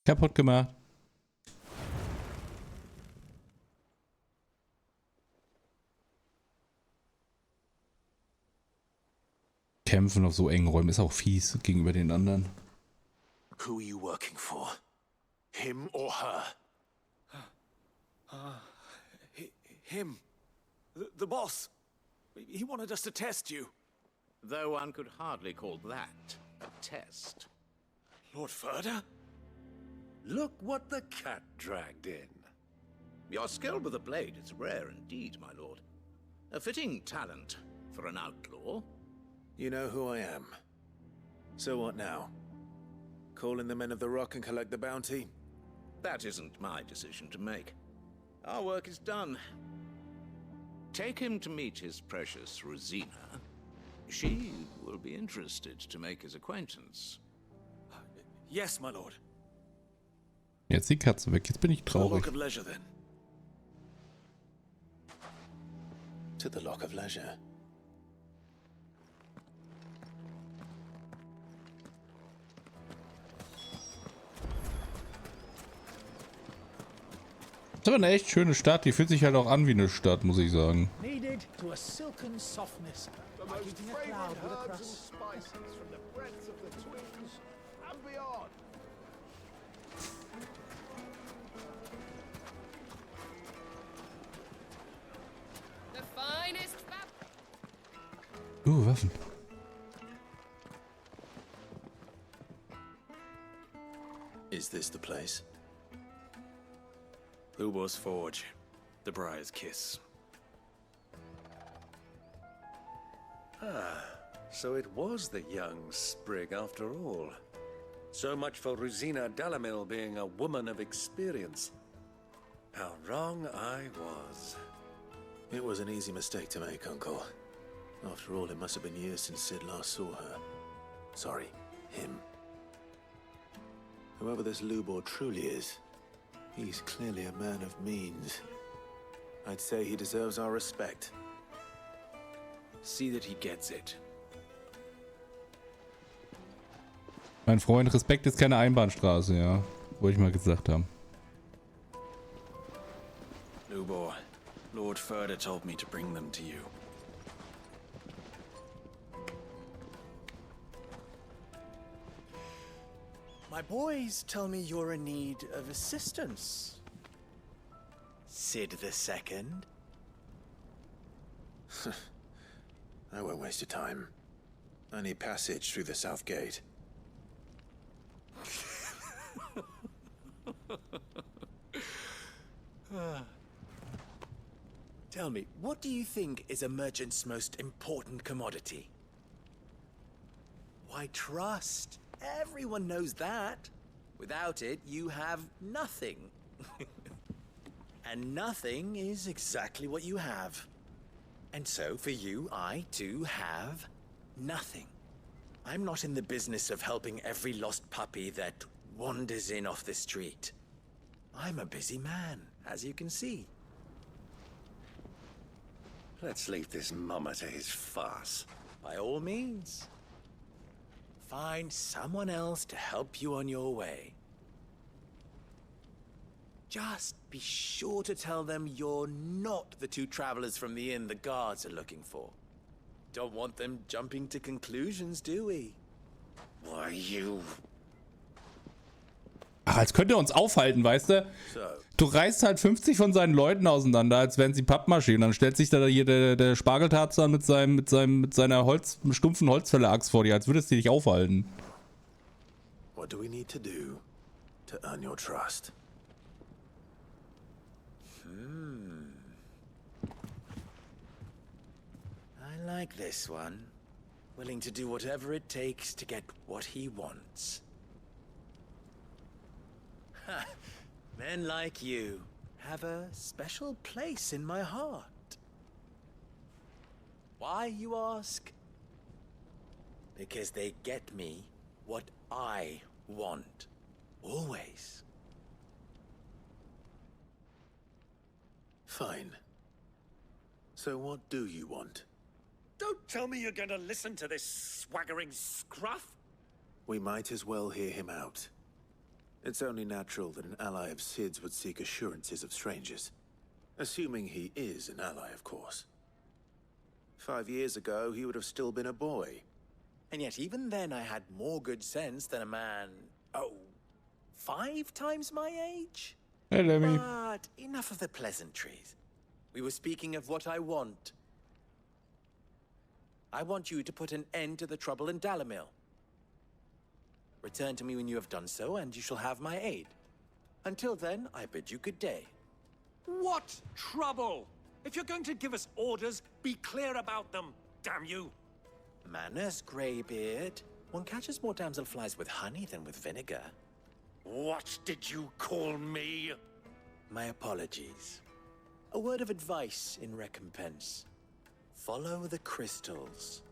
Kaputt gemacht. Kämpfen auf so engen Räumen ist auch fies gegenüber den anderen. Who are you working for? Him or her? Him. The boss. He wanted us to test you. Though one could hardly call that a test. Lord Furder? Look what the cat dragged in. Your skill with the blade is rare indeed, my lord. A fitting talent for an outlaw. You know who I am. So what now? Call in the men of the Rock and collect the bounty? That isn't my decision to make. Our work is done. Take him to meet his precious Rosina. She will be interested to make his acquaintance. Yes, my lord. Jetzt die Katze weg, jetzt bin ich traurig. Lock of Leisure, then. To the Lock of Leisure. Das ist aber eine echt schöne Stadt, die fühlt sich halt auch an wie eine Stadt, muss ich sagen. Needed to a silken softness, like eating a cloud with a crust. Spices from the breadths of the twins and beyond. The finest Waffen. Is this the place? Lubor's Forge. The Briar's Kiss. Ah, so it was the young sprig after all. So much for Rosina Dalamil being a woman of experience. How wrong I was. It was an easy mistake to make, Uncle. After all, it must have been years since Sid last saw her. Sorry, him. Whoever this Lubor truly is, he's clearly a man of means. I'd say he deserves our respect. See that he gets it. Mein Freund, Respekt ist keine Einbahnstraße, ja. Wollte ich mal gesagt haben. Lubor, Lord Furder told me to bring them to you. My boys tell me you're in need of assistance. Sid the Second? I won't waste your time. I need passage through the south gate. Tell me, what do you think is a merchant's most important commodity? Why, trust. Everyone knows that. Without it, you have nothing. And nothing is exactly what you have. And so, for you, I, too, have nothing. I'm not in the business of helping every lost puppy that wanders in off the street. I'm a busy man, as you can see. Let's leave this mummer to his farce. By all means. Find someone else to help you on your way. Just be sure to tell them you're not the two travelers from the inn the guards are looking for. Don't want them jumping to conclusions, do we? Why, you... Ach, als könnte er uns aufhalten, weißt du? Du reißt halt 50 von seinen Leuten auseinander, als wären sie Pappmaschinen. Dann stellt sich da hier der Spargeltarzan mit seiner stumpfen Holzfäller-Axt vor dir, als würdest du dich aufhalten. What do we need to do to earn your trust? I like this one. Willing to do whatever it takes to get what he wants. Ha! Men like you have a special place in my heart. Why, you ask? Because they get me what I want. Always. Fine. So what do you want? Don't tell me you're going to listen to this swaggering scruff. We might as well hear him out. It's only natural that an ally of Sid's would seek assurances of strangers. Assuming he is an ally, of course. 5 years ago, he would have still been a boy. And yet even then I had more good sense than a man, 5 times my age? Hey, Lemmy. But enough of the pleasantries. We were speaking of what I want. I want you to put an end to the trouble in Dalamil. Return to me when you have done so, and you shall have my aid. Until then, I bid you good day. What trouble? If you're going to give us orders, be clear about them, damn you! Manners, Greybeard. One catches more damselflies with honey than with vinegar. What did you call me? My apologies. A word of advice in recompense. Follow the crystals.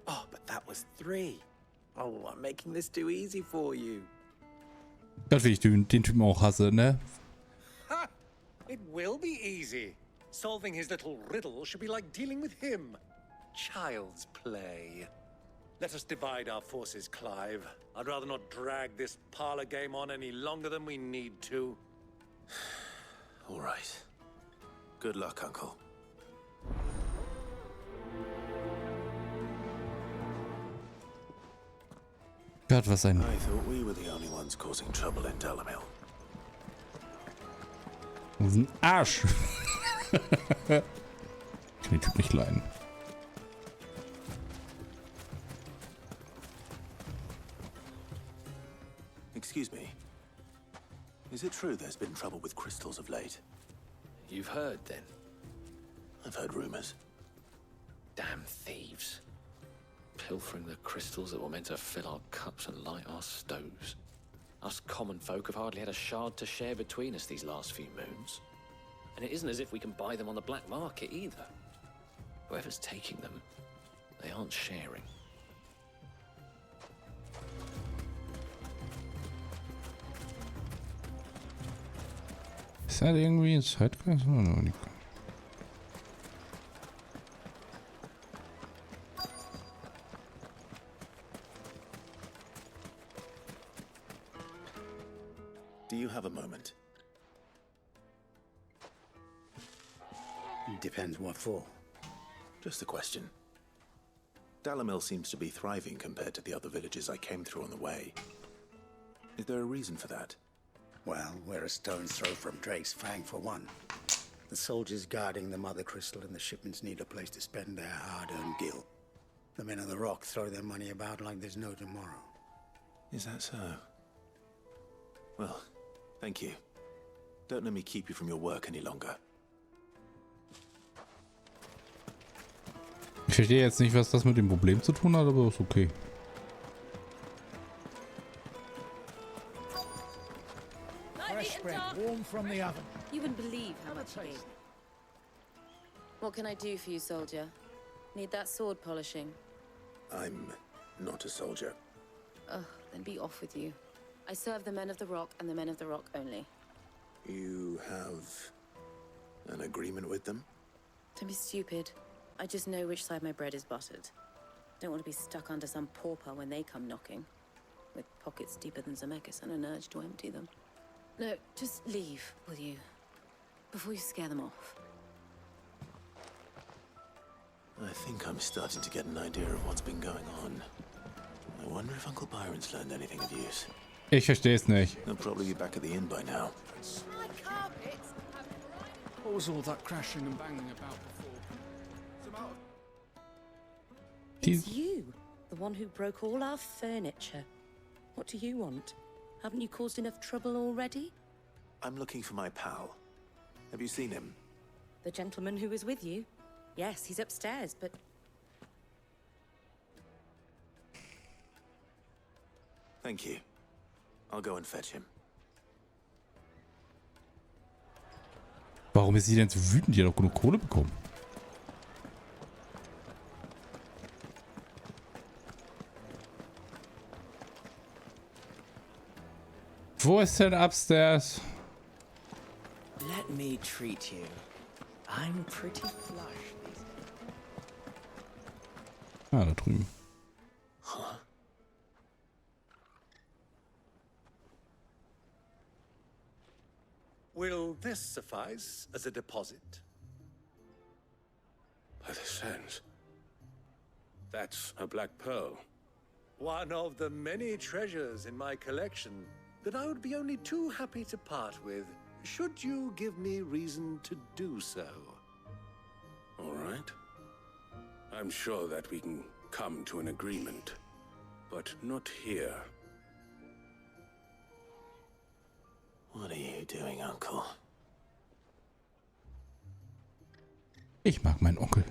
Oh, but that was 3. Oh, I'm making this too easy for you. Das will ich den Typen auch hasse, ne? Ha! It will be easy. Solving his little riddle should be like dealing with him. Child's play. Let us divide our forces, Clive. I'd rather not drag this parlor game on any longer than we need to. All right. Good luck, Uncle. Gott, was ein... I thought we were the only ones causing trouble in Dalamil. Das ist ein Arsch. Ich kann den Typ nicht leiden. Excuse me. Is it true there's been trouble with crystals of late? You've heard, then? I've heard rumors. Damn thieves. Pilfering the crystals that were meant to fill our cups and light our stoves. Us common folk have hardly had a shard to share between us these last few moons. And it isn't as if we can buy them on the black market either. Whoever's taking them, they aren't sharing. Ist das irgendwie ein Sidequest? Do you have a moment? Depends what for. Just a question. Dalamil seems to be thriving compared to the other villages I came through on the way. Is there a reason for that? Well, we're a stone's throw from Drake's Fang for one. The soldiers guarding the Mother Crystal and the shipments need a place to spend their hard-earned gil. The men of the Rock throw their money about like there's no tomorrow. Is that so? Well, thank you. Don't let me keep you from your work any longer. Ich verstehe jetzt nicht, was das mit dem Problem zu tun hat, aber ist okay. Fresh bread, warm from the oven. You wouldn't believe how much you ate. What can I do for you, soldier? Need that sword polishing? I'm not a soldier. Ugh, then be off with you. I serve the men of the Rock and the men of the Rock only. You have an agreement with them? Don't be stupid. I just know which side my bread is buttered. Don't want to be stuck under some pauper when they come knocking, with pockets deeper than Zemeckis and an urge to empty them. No, just leave, will you? Before you scare them off. I think I'm starting to get an idea of what's been going on. I wonder if Uncle Byron's learned anything of use. Ich verstehe es nicht. He'll probably be back at the inn by now. What was all that crashing and banging about before? It's you, the one who broke all our furniture. What do you want? Haven't you caused enough trouble already? I'm looking for my pal. Have you seen him? The gentleman who was with you? Yes, he's upstairs, but... Thank you. I'll go and fetch him. Warum ist sie denn so wütend? Die hat doch genug Kohle bekommen. Wo ist denn upstairs? Let me treat you. I'm pretty flush. Ah, da drüben. Huh? Will this suffice as a deposit? By the sands. That's a black pearl. One of the many treasures in my collection that I would be only too happy to part with, should you give me reason to do so. All right. I'm sure that we can come to an agreement, but not here. What are you doing, Uncle? Ich mag meinen Onkel.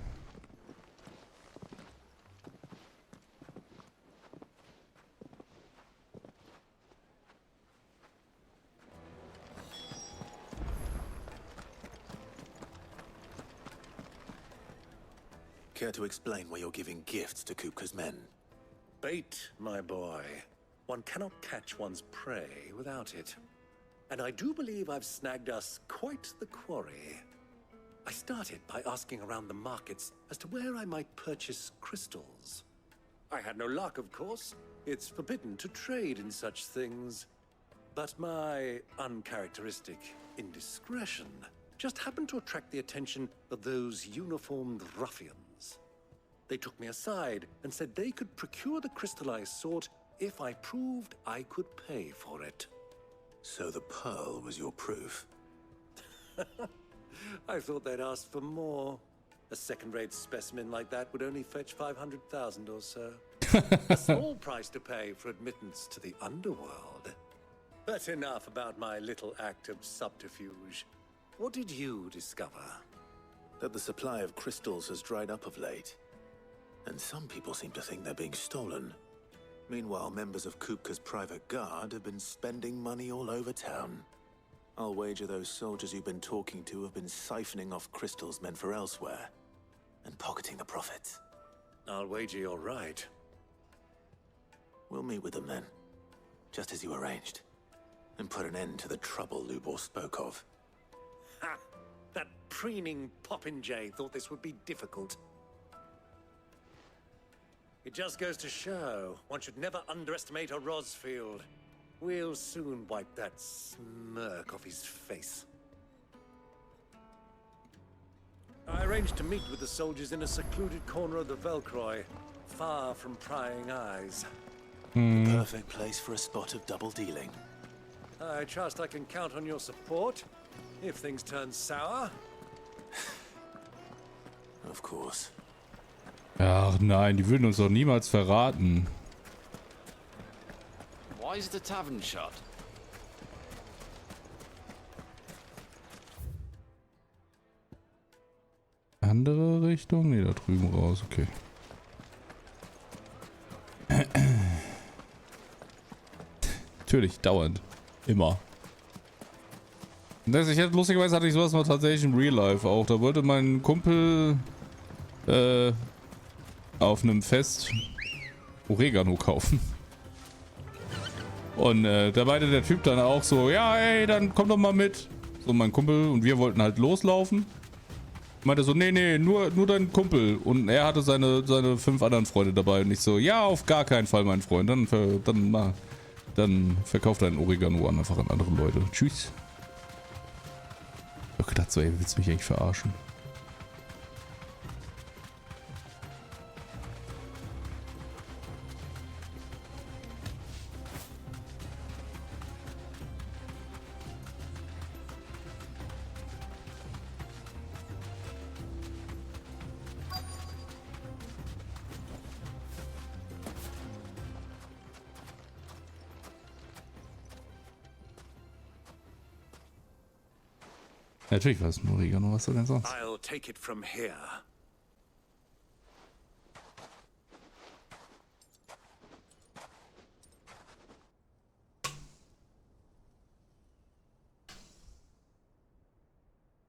Care to explain why you're giving gifts to Kupka's men? Bait, my boy. One cannot catch one's prey without it. And I do believe I've snagged us quite the quarry. I started by asking around the markets as to where I might purchase crystals. I had no luck, of course. It's forbidden to trade in such things. But my uncharacteristic indiscretion just happened to attract the attention of those uniformed ruffians. They took me aside and said they could procure the crystal I sought if I proved I could pay for it. So the pearl was your proof? I thought they'd asked for more. A second-rate specimen like that would only fetch 500,000 or so. A small price to pay for admittance to the underworld. But enough about my little act of subterfuge. What did you discover? That the supply of crystals has dried up of late. And some people seem to think they're being stolen. Meanwhile, members of Kupka's private guard have been spending money all over town. I'll wager those soldiers you've been talking to have been siphoning off crystals meant for elsewhere, and pocketing the profits. I'll wager you're right. We'll meet with them then, just as you arranged, and put an end to the trouble Lubor spoke of. Ha! That preening popinjay thought this would be difficult. It just goes to show, one should never underestimate a Rosfield. We'll soon wipe that smirk off his face. I arranged to meet with the soldiers in a secluded corner of the Velcroy, far from prying eyes. The perfect place for a spot of double dealing. I trust I can count on your support, if things turn sour. Of course. Ach nein, die würden uns doch niemals verraten. Why is the tavern shut? Andere Richtung? Ne, da drüben raus, okay. Natürlich, dauernd. Immer. Lustigerweise hatte ich sowas mal tatsächlich im Real Life auch. Da wollte mein Kumpel auf einem Fest Oregano kaufen. Und da meinte der Typ dann auch so, ja, ey, dann komm doch mal mit. So mein Kumpel und wir wollten halt loslaufen. Meinte so, nee, nur dein Kumpel. Und er hatte seine 5 anderen Freunde dabei. Und ich so, ja, auf gar keinen Fall, mein Freund. Dann verkauft deinen Oregano einfach an andere Leute. Tschüss. Ich hab gedacht so, ey, willst du mich eigentlich verarschen? Natürlich war es ein Oregano, was soll denn sonst? I'll take it from here.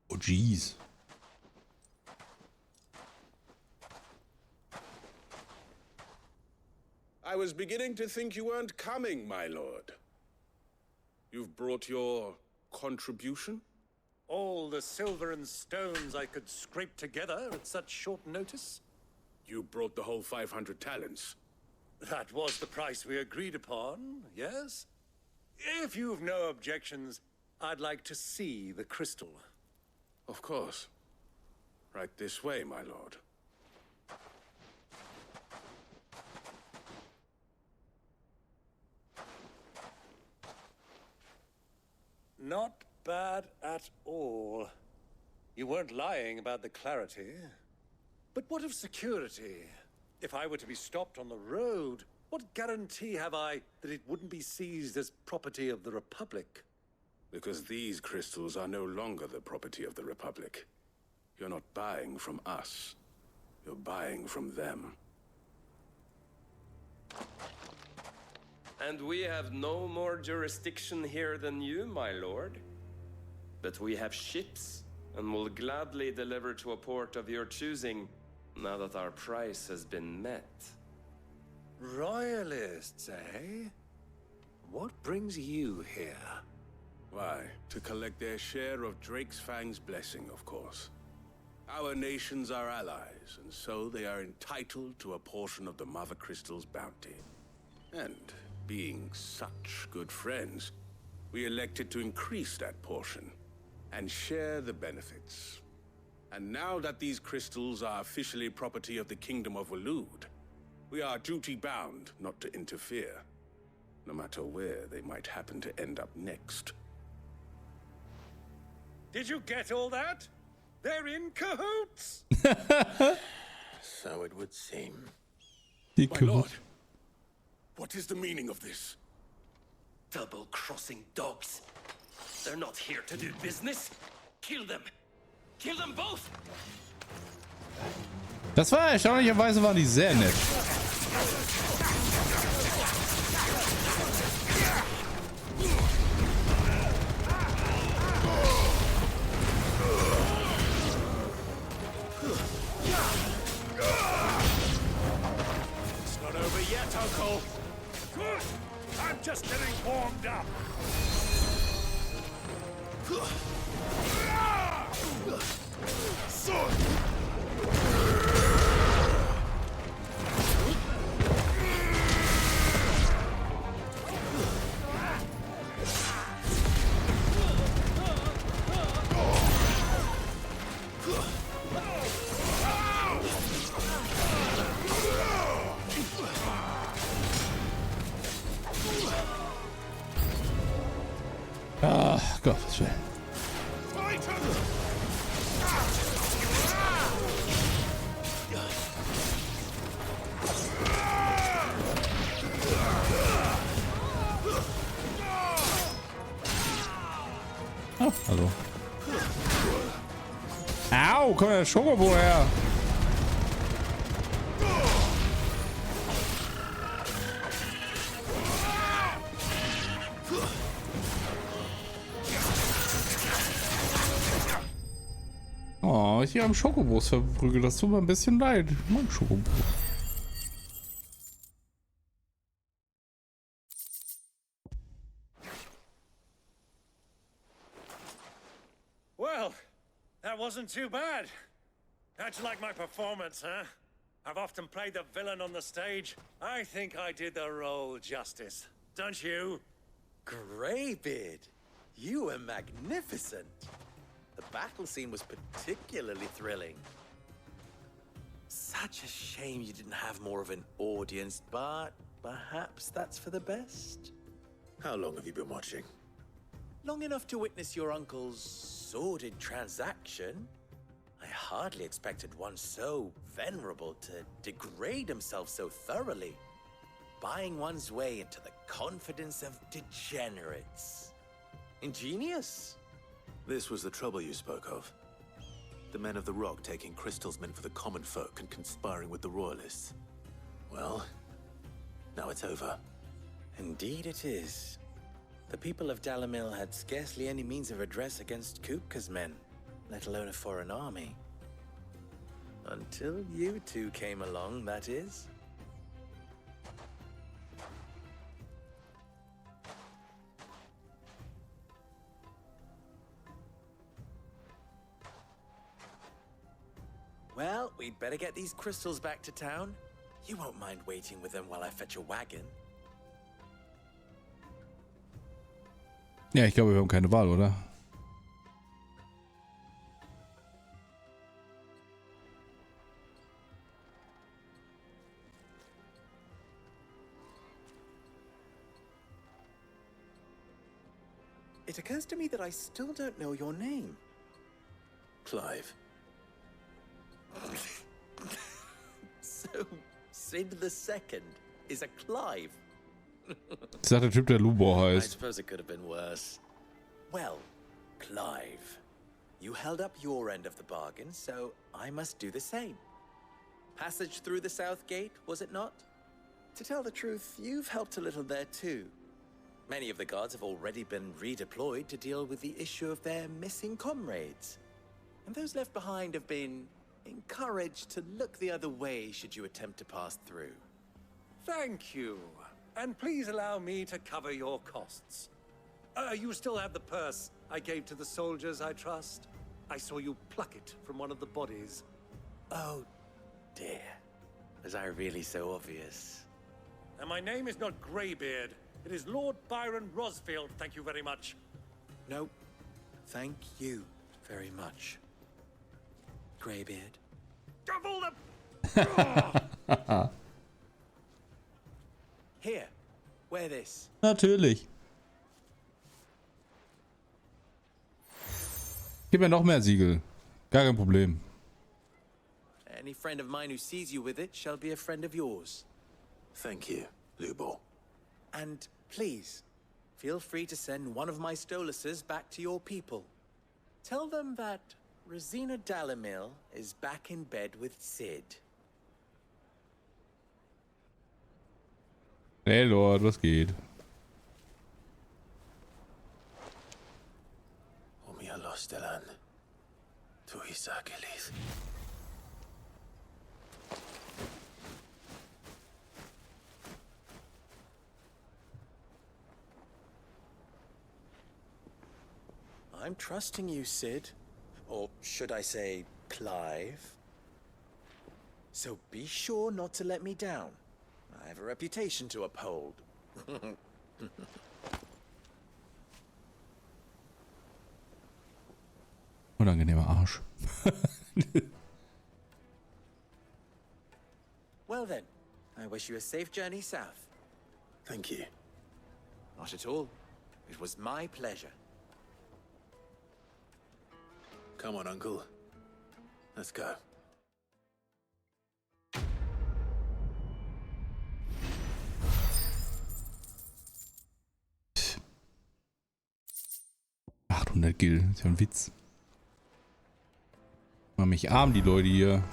Oh jeez. I was beginning to think you weren't coming, my lord. You've brought your contribution? All the silver and stones I could scrape together at such short notice? You brought the whole 500 talents. That was the price we agreed upon, yes? If you've no objections, I'd like to see the crystal. Of course. Right this way, my lord. Not bad at all. You weren't lying about the clarity. But what of security? If I were to be stopped on the road, what guarantee have I that it wouldn't be seized as property of the Republic? Because these crystals are no longer the property of the Republic. You're not buying from us. You're buying from them. And we have no more jurisdiction here than you, my lord. But we have ships, and will gladly deliver to a port of your choosing, now that our price has been met. Royalists, eh? What brings you here? Why, to collect their share of Drake's Fang's blessing, of course. Our nations are allies, and so they are entitled to a portion of the Mother Crystal's bounty. And being such good friends, we elected to increase that portion and share the benefits. And now that these crystals are officially property of the Kingdom of Waloed, we are duty-bound not to interfere, no matter where they might happen to end up next. Did you get all that? They're in cahoots! So it would seem. My lord, what is the meaning of this? Double-crossing dogs. They're not here to do business. Kill them. Kill them both. Das war erstaunlicherweise, waren die sehr nett. It's not over yet, Uncle. Good. I'm just getting warmed up. Ah, Gottes Willen. Ah, hallo. Au, kommt der Schokobo her. Oh, ich habe Schokobos verprügelt. Das tut mir ein bisschen leid. Ich mag Schokobos. That wasn't too bad. How'd you like my performance, huh? I've often played the villain on the stage. I think I did the role justice. Don't you? Greybeard, you were magnificent. The battle scene was particularly thrilling. Such a shame you didn't have more of an audience, but perhaps that's for the best. How long have you been watching? Long enough to witness your uncle's sordid transaction. I hardly expected one so venerable to degrade himself so thoroughly, buying one's way into the confidence of degenerates. Ingenious. This was the trouble you spoke of. The men of the Rock taking crystals meant for the common folk and conspiring with the royalists. Well, now it's over. Indeed it is. The people of Dalamil had scarcely any means of redress against Kupka's men, let alone a foreign army. Until you two came along, that is. Well, we'd better get these crystals back to town. You won't mind waiting with them while I fetch a wagon. Ja, ich glaube, wir haben keine Wahl, oder? It occurs to me that I still don't know your name. Clive. So, Sid the Second is a Clive. Ich sag der Typ, der Lubor I heißt. suppose it could have been worse. Well, Clive, you held up your end of the bargain, so I must do the same. Passage through the South Gate, was it not? To tell the truth, you've helped a little there too. Many of the guards have already been redeployed to deal with the issue of their missing comrades. And those left behind have been encouraged to look the other way should you attempt to pass through. Thank you. And please allow me to cover your costs. You still have the purse I gave to the soldiers, I trust? I saw you pluck it from one of the bodies. Oh, dear. Was I really so obvious? And my name is not Greybeard. It is Lord Byron Rosfield, thank you very much. No, thank you very much. Greybeard. Double the... Here, wear this. Natürlich. Gib mir noch mehr Siegel. Gar kein Problem. Any friend of mine who sees you with it shall be a friend of yours. Thank you, Lubor. And please, feel free to send one of my Stoluses back to your people. Tell them that Rosina Dalamil is back in bed with Sid. Hey Lord, was geht? Omia Lostelan. Tu Isakelis. I'm trusting you, Sid. Or should I say, Clive. So be sure not to let me down. I have a reputation to uphold. Unangenehmer Arsch. Well then, I wish you a safe journey south. Thank you. Not at all. It was my pleasure. Come on, Uncle. Let's go. Gil, ist ja ein Witz. Machen mich arm, die Leute hier.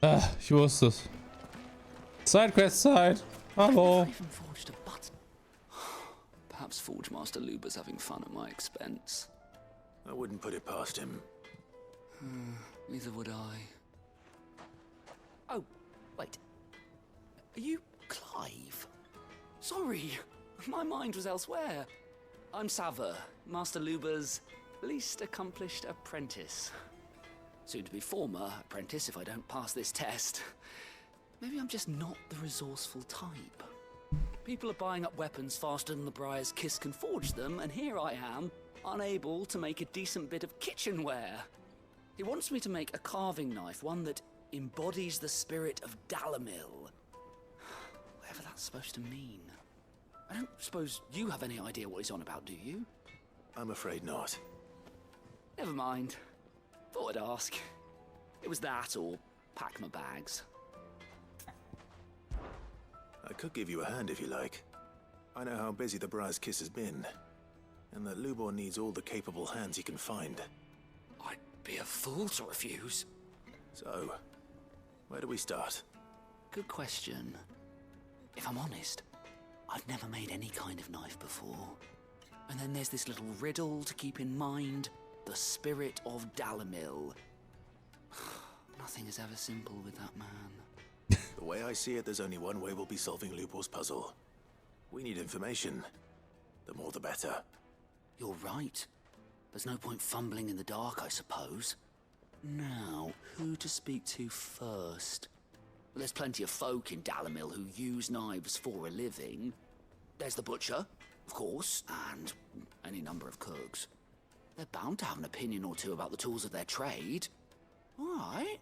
Ah, ich wusste es. Sidequest-Zeit. Hallo. Perhaps Forge Master Luber's having fun at my expense. I wouldn't put it past him. Neither would I. Oh, wait. Are you Clive? Sorry, my mind was elsewhere. I'm Sava, Master Luber's least accomplished apprentice. Soon to be former apprentice if I don't pass this test. Maybe I'm just not the resourceful type. People are buying up weapons faster than the Briar's Kiss can forge them, and here I am, unable to make a decent bit of kitchenware. He wants me to make a carving knife, one that embodies the spirit of Dalamil. Whatever that's supposed to mean. I don't suppose you have any idea what he's on about, do you? I'm afraid not. Never mind. Thought I'd ask. It was that or pack my bags. I could give you a hand if you like. I know how busy the Briar's Kiss has been, and that Lubor needs all the capable hands he can find. I'd be a fool to refuse. So, where do we start? Good question. If I'm honest, I've never made any kind of knife before. And then there's this little riddle to keep in mind. The spirit of Dalamil. Nothing is ever simple with that man. The way I see it, there's only one way we'll be solving Lubor's puzzle. We need information. The more the better. You're right. There's no point fumbling in the dark, I suppose. Now, who to speak to first? Well, there's plenty of folk in Dalamil who use knives for a living. There's the butcher, of course, and any number of cooks. They're bound to have an opinion or two about the tools of their trade. All right.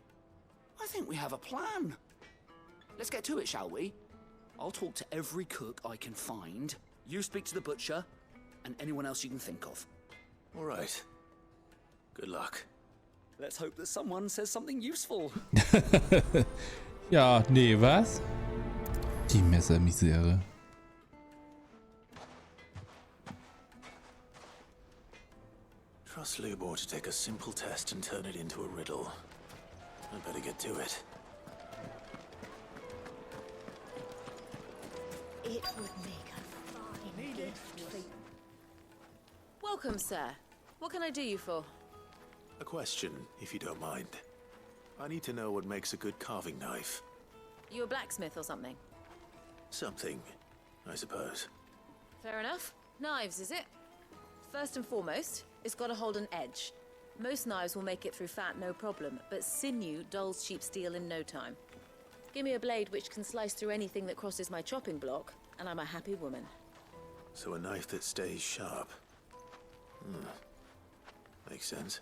I think we have a plan. Let's get to it, shall we? I'll talk to every cook I can find. You speak to the butcher, and anyone else you can think of. All right. Good luck. Let's hope that someone says something useful. Ja, nee, was? Die Messermisere. Trust Lubor to take a simple test and turn it into a riddle. I'd better get to it. It would make a fine gift. Welcome, sir. What can I do you for? A question, if you don't mind. I need to know what makes a good carving knife. You a blacksmith or something? Something, I suppose. Fair enough. Knives, is it? First and foremost, it's got to hold an edge. Most knives will make it through fat, no problem, but sinew dulls cheap steel in no time. Give me a blade which can slice through anything that crosses my chopping block, and I'm a happy woman. So a knife that stays sharp. Makes sense.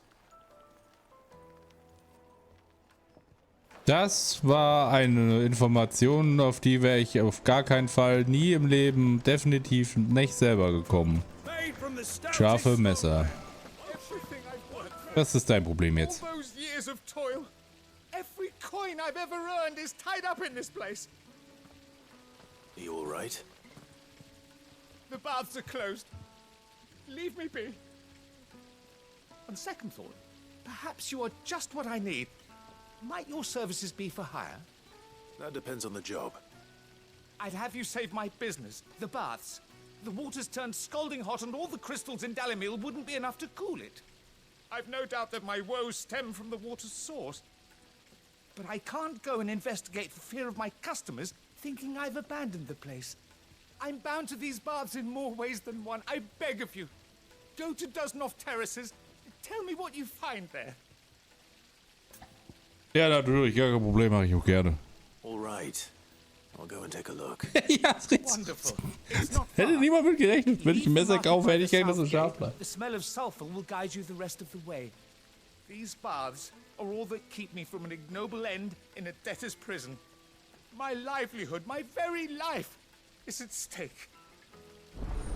Das war eine Information, auf die wäre ich auf gar keinen Fall nie im Leben definitiv nicht selber gekommen. Scharfe Messer. Was ist dein Problem jetzt? All those years of toil. Every coin I've ever earned is tied up in this place. Are you all right? The baths are closed. Leave me be. On second thought, perhaps you are just what I need. Might your services be for hire? That depends on the job. I'd have you save my business, the baths. The water's turned scalding hot and all the crystals in Dalamil wouldn't be enough to cool it. I've no doubt that my woes stem from the water's source. But I can't go and investigate for fear of my customers thinking I've abandoned the place. I'm bound to these baths in more ways than one. I beg of you. Go to Dusnoff Terraces. Tell me what you find there. Ja, natürlich, gar kein Problem, mache ich auch gerne. All right. I'll go and take a look. Ja, ist richtig. Hätte niemand mit gerechnet. Wenn ich ein Messer kaufe, hätte ich gerne, dass es scharf bleibt. The smell of sulfur will guide you the rest of the way. These baths are all that keep me from an ignoble end in a debtor's prison. My livelihood, my very life, is at stake.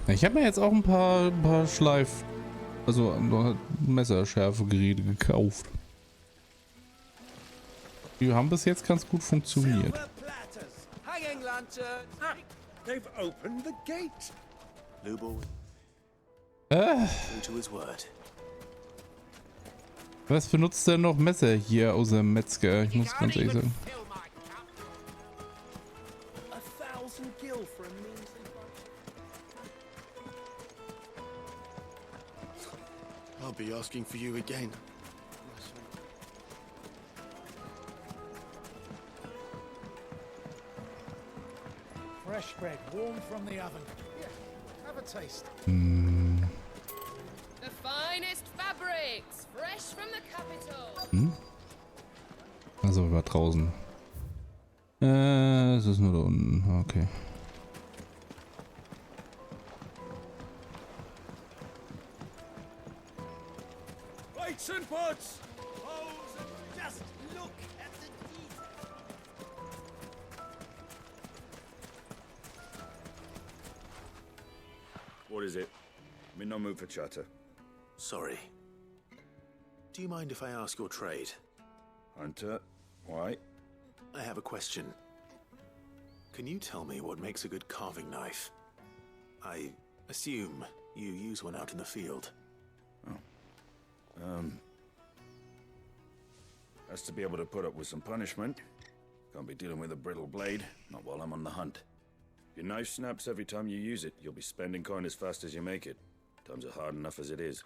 Ich habe mir jetzt auch ein paar also Messerschärfegeräte gekauft. Die haben bis jetzt ganz gut funktioniert. Hanging lantern. They've opened the gate. Lubor. To his word. Was benutzt denn noch Messer hier außer Metzger? Ich muss ganz ehrlich sagen. I'll be asking for you again. Fresh bread, warm from the oven. Yeah, have a taste. The finest fabric Drakes, fresh from the capital. Hm? Also wir waren draußen. Es ist nur da unten. Okay. Lights and butts! Just look at the detail. What is it? I'm in no mood for chatter. Sorry. Do you mind if I ask your trade? Hunter, why? I have a question. Can you tell me what makes a good carving knife? I assume you use one out in the field. Has to be able to put up with some punishment. Can't be dealing with a brittle blade, not while I'm on the hunt. If your knife snaps every time you use it, you'll be spending coin as fast as you make it. Times are hard enough as it is.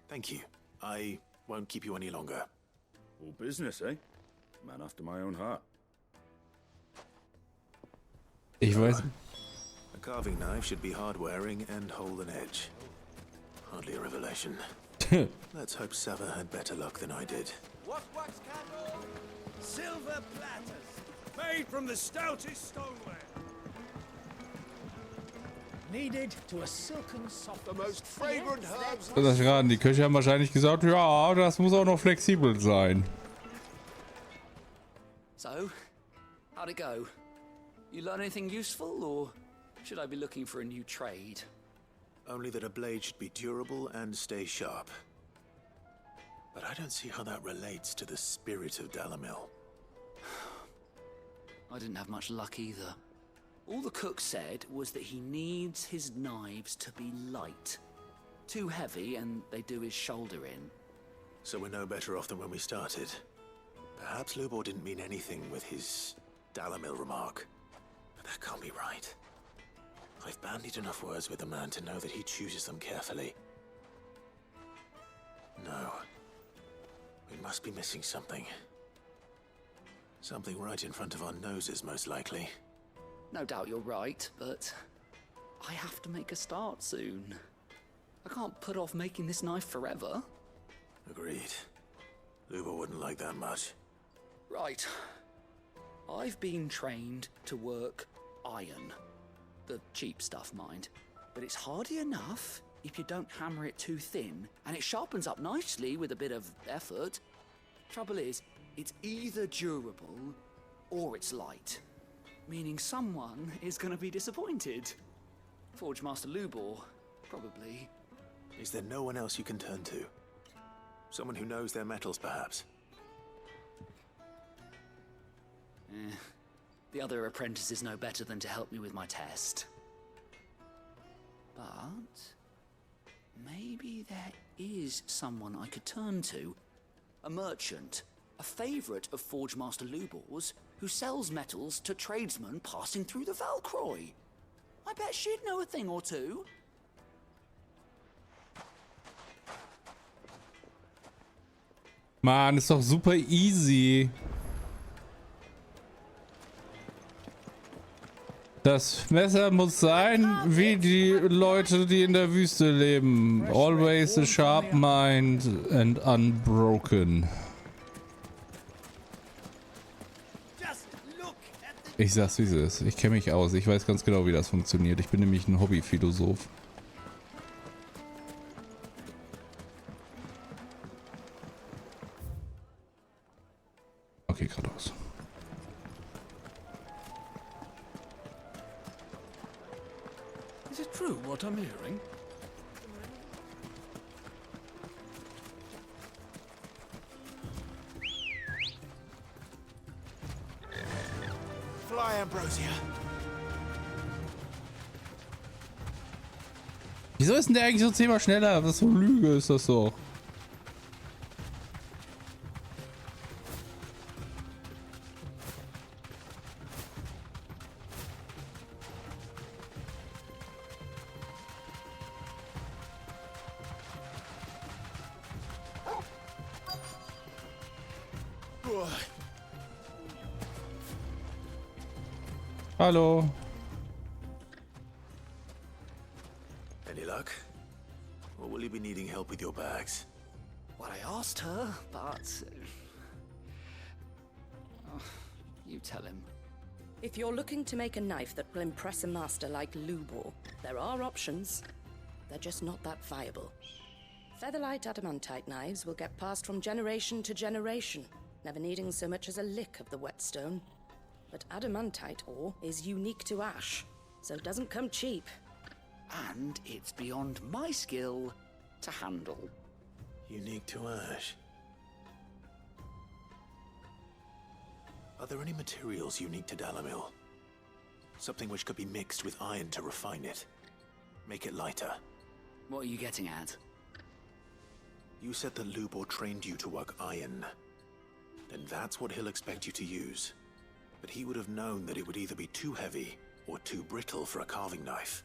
Thank you. I won't keep you any longer. All business, eh? Man after my own heart. Ich weiß. A carving knife should be hard-wearing and hold an edge. Hardly a revelation. Let's hope Sava had better luck than I did. What wax candle? Silver platters. Made from the stoutest stoneware. Kneaded to a silken soft, the most fragrant herbs. Das raten. Die Köche haben wahrscheinlich gesagt, ja, das muss auch noch flexibel sein. So, how'd it go? You learn anything useful, or should I be looking for a new trade? Only that a blade should be durable and stay sharp. But I don't see how that relates to the spirit of Dalamil. I didn't have much luck either. All the cook said was that he needs his knives to be light. Too heavy and they do his shoulder in. So we're no better off than when we started. Perhaps Lubor didn't mean anything with his Dalamil remark. But that can't be right. I've bandied enough words with the man to know that he chooses them carefully. No. We must be missing something. Something right in front of our noses, most likely. No doubt you're right, but I have to make a start soon. I can't put off making this knife forever. Agreed. Lubor wouldn't like that much. Right. I've been trained to work iron. The cheap stuff, mind. But it's hardy enough if you don't hammer it too thin, and it sharpens up nicely with a bit of effort. Trouble is, it's either durable or it's light. Meaning someone is gonna be disappointed. Forge Master Lubor, probably. Is there no one else you can turn to? Someone who knows their metals, perhaps? The other apprentices know better than to help me with my test. But maybe there is someone I could turn to. A merchant, a favorite of Forge Master Lubor's, who sells metals to tradesmen passing through the Valcroy. I bet she'd know a thing or two. Mann, ist doch super easy. Das Messer muss sein wie die Leute, die in der Wüste leben. Always a sharp mind and unbroken. Ich sag's wie es ist. Ich kenne mich aus. Ich weiß ganz genau, wie das funktioniert. Ich bin nämlich ein Hobbyphilosoph. Okay, geradeaus. Is it true what I'm hearing? Fly, Ambrosia. Wieso ist denn der eigentlich so 10-mal schneller? Was für eine Lüge ist das doch? Hallo. Any luck? Or will you be needing help with your bags? Well, I asked her, but... you tell him. If you're looking to make a knife that will impress a master like Lubor, there are options. They're just not that viable. Featherlight adamantite knives will get passed from generation to generation, never needing so much as a lick of the whetstone. But adamantite ore is unique to ash, so it doesn't come cheap. And it's beyond my skill to handle. Unique to ash. Are there any materials unique to Dalamil? Something which could be mixed with iron to refine it. Make it lighter. What are you getting at? You said that Lubor trained you to work iron. Then that's what he'll expect you to use. But he would have known that it would either be too heavy or too brittle for a carving knife.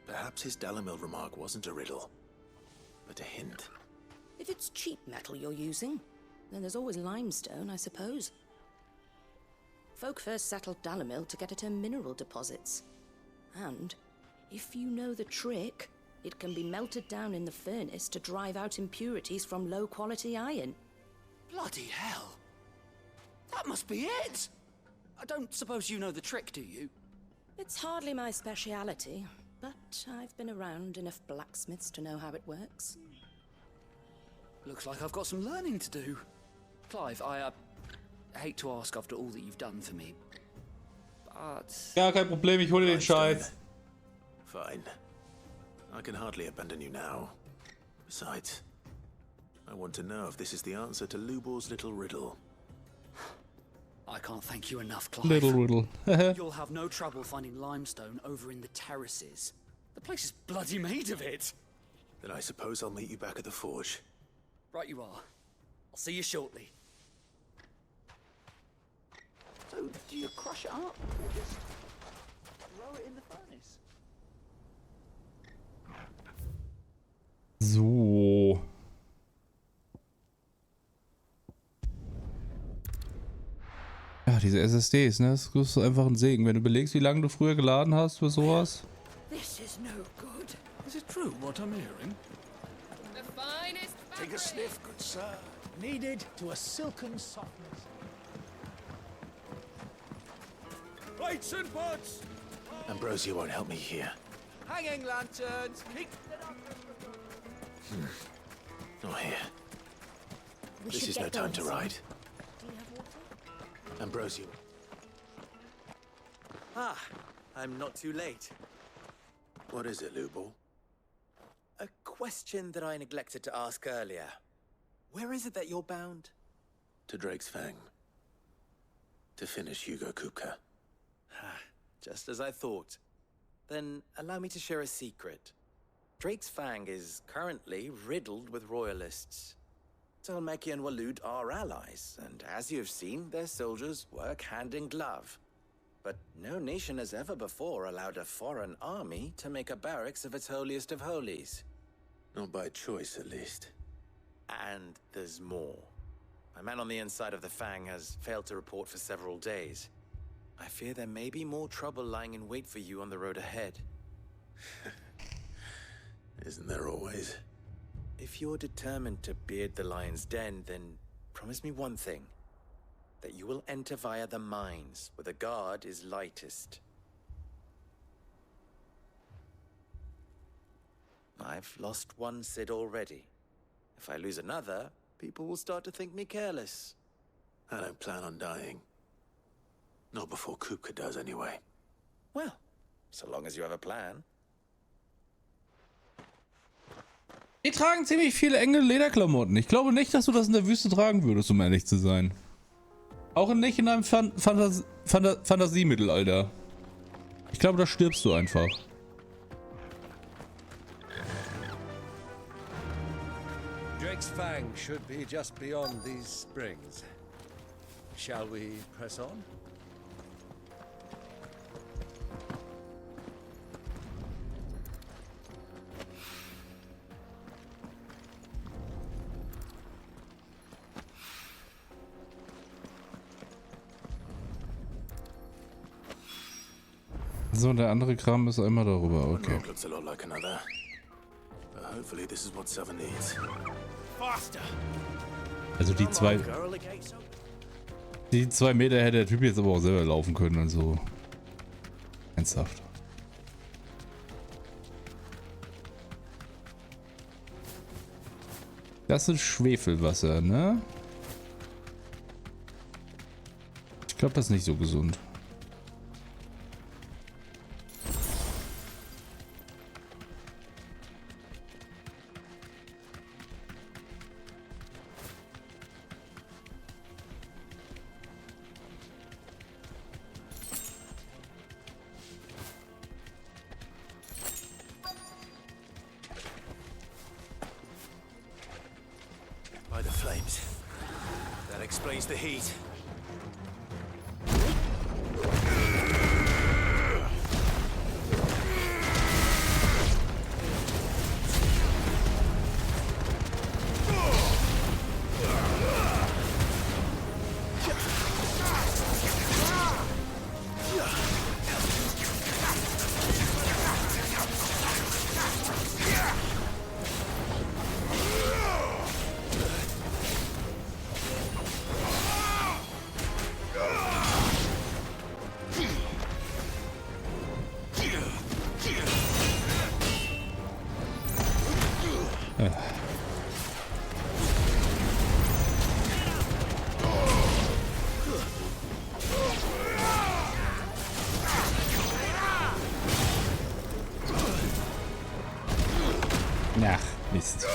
Perhaps his Dalamil remark wasn't a riddle, but a hint. If it's cheap metal you're using, then there's always limestone, I suppose. Folk first settled Dalamil to get at her mineral deposits. And, if you know the trick, it can be melted down in the furnace to drive out impurities from low-quality iron. Bloody hell! That must be it! I don't suppose you know the trick, do you? It's hardly my speciality, but I've been around enough blacksmiths to know how it works. Looks like I've got some learning to do. Clive, I hate to ask after all that you've done for me, but... Ja, kein Problem, ich hole den Scheiß. Fine. I can hardly abandon you now. Besides, I want to know if this is the answer to Lubor's little riddle. I can't thank you enough, Clive. Little riddle. You'll have no trouble finding limestone over in the terraces. The place is bloody made of it. Then I suppose I'll meet you back at the forge. Right you are. I'll see you shortly. So, do you crush it up or just throw it in the furnace? So. Ja, diese SSDs, ne? Das ist einfach ein Segen. Wenn du überlegst, wie lange du früher geladen hast für sowas. This is no good. Is it true what I'm hearing? The finest Take a sniff, good sir. Kneaded to a silken softness. Lights and pots! Ambrosia won't help me here. Hanging lanterns. Keep... Not here. We This should is get no time to going soon. ride. Do you have water? Ambrosia. Ah, I'm not too late. What is it, Lubor? A question that I neglected to ask earlier. Where is it that you're bound? To Drake's Fang. To finish Hugo Kupka. Just as I thought. Then allow me to share a secret. Drake's Fang is currently riddled with royalists. Tolmeki and Walud are allies, and as you've seen, their soldiers work hand in glove. But no nation has ever before allowed a foreign army to make a barracks of its holiest of holies. Not by choice, at least. And there's more. My man on the inside of the Fang has failed to report for several days. I fear there may be more trouble lying in wait for you on the road ahead. Isn't there always? If you're determined to beard the lion's den, then promise me one thing. That you will enter via the mines, where the guard is lightest. I've lost one Cid already. If I lose another, people will start to think me careless. I don't plan on dying. Not before Kupka does, anyway. Well, so long as you have a plan. Die tragen ziemlich viele enge Lederklamotten. Ich glaube nicht, dass du das in der Wüste tragen würdest, um ehrlich zu sein. Auch nicht in einem Fantasiemittelalter. Ich glaube, da stirbst du einfach. Drake's Fang should be just beyond these springs. Shall we press on? So, der andere Kram ist einmal darüber, okay. One rock looks a lot like another. But hopefully this is what Sava needs. Also die 2 Meter hätte der Typ jetzt aber auch selber laufen können und so. Ernsthaft. Das ist Schwefelwasser, ne? Ich glaube, das ist nicht so gesund. By the flames. That explains the heat. Ach, Mist.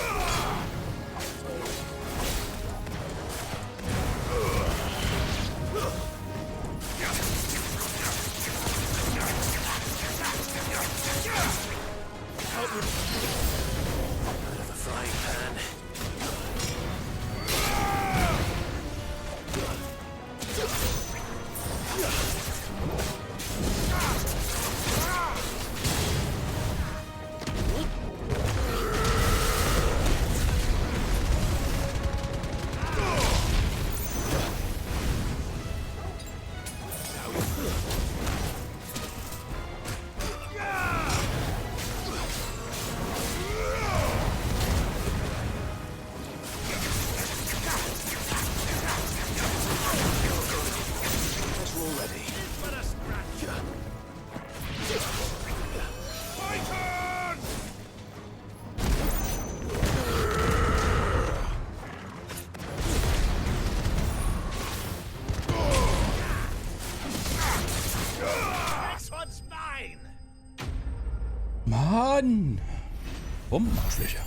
Mann! Bombenarschlöcher.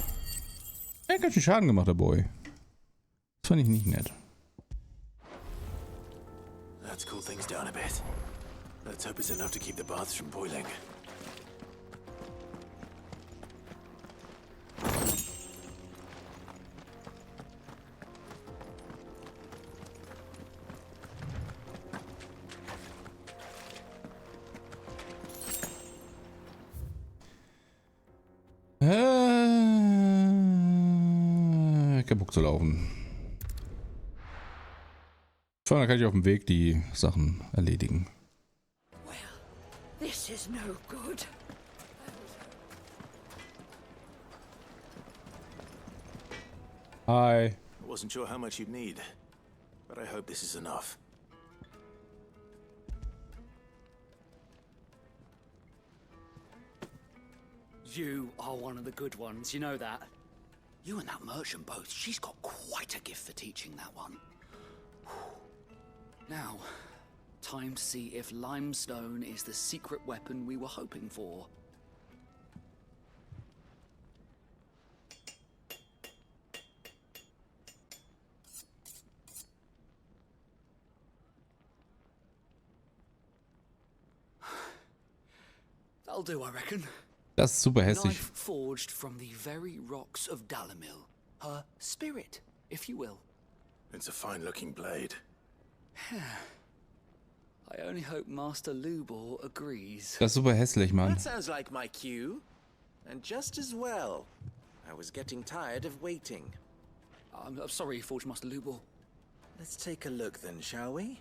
Er hat ganz schön Schaden gemacht, der Boy. Das fand ich nicht nett. Let's cool things down a bit. Let's hope it's enough to keep the baths from boiling. Kaputt zu laufen. So, dann kann ich auf dem Weg die Sachen erledigen. This is no good. Hi. I wasn't sure how much you'd need, but I hope this is enough. You are one of the good ones, you know that. You and that merchant both, she's got quite a gift for teaching that one. Now, time to see if limestone is the secret weapon we were hoping for. That'll do, I reckon. Das ist super hässlich. Knife forged from the very rocks of Dalimil. Her spirit, if you will. It's a fine-looking blade. I only hope Master Lubor agrees. Das ist super hässlich, Mann. That sounds like my cue. And just as well. I was getting tired of waiting. I'm sorry, Forge Master Lubor. Let's take a look then, shall we?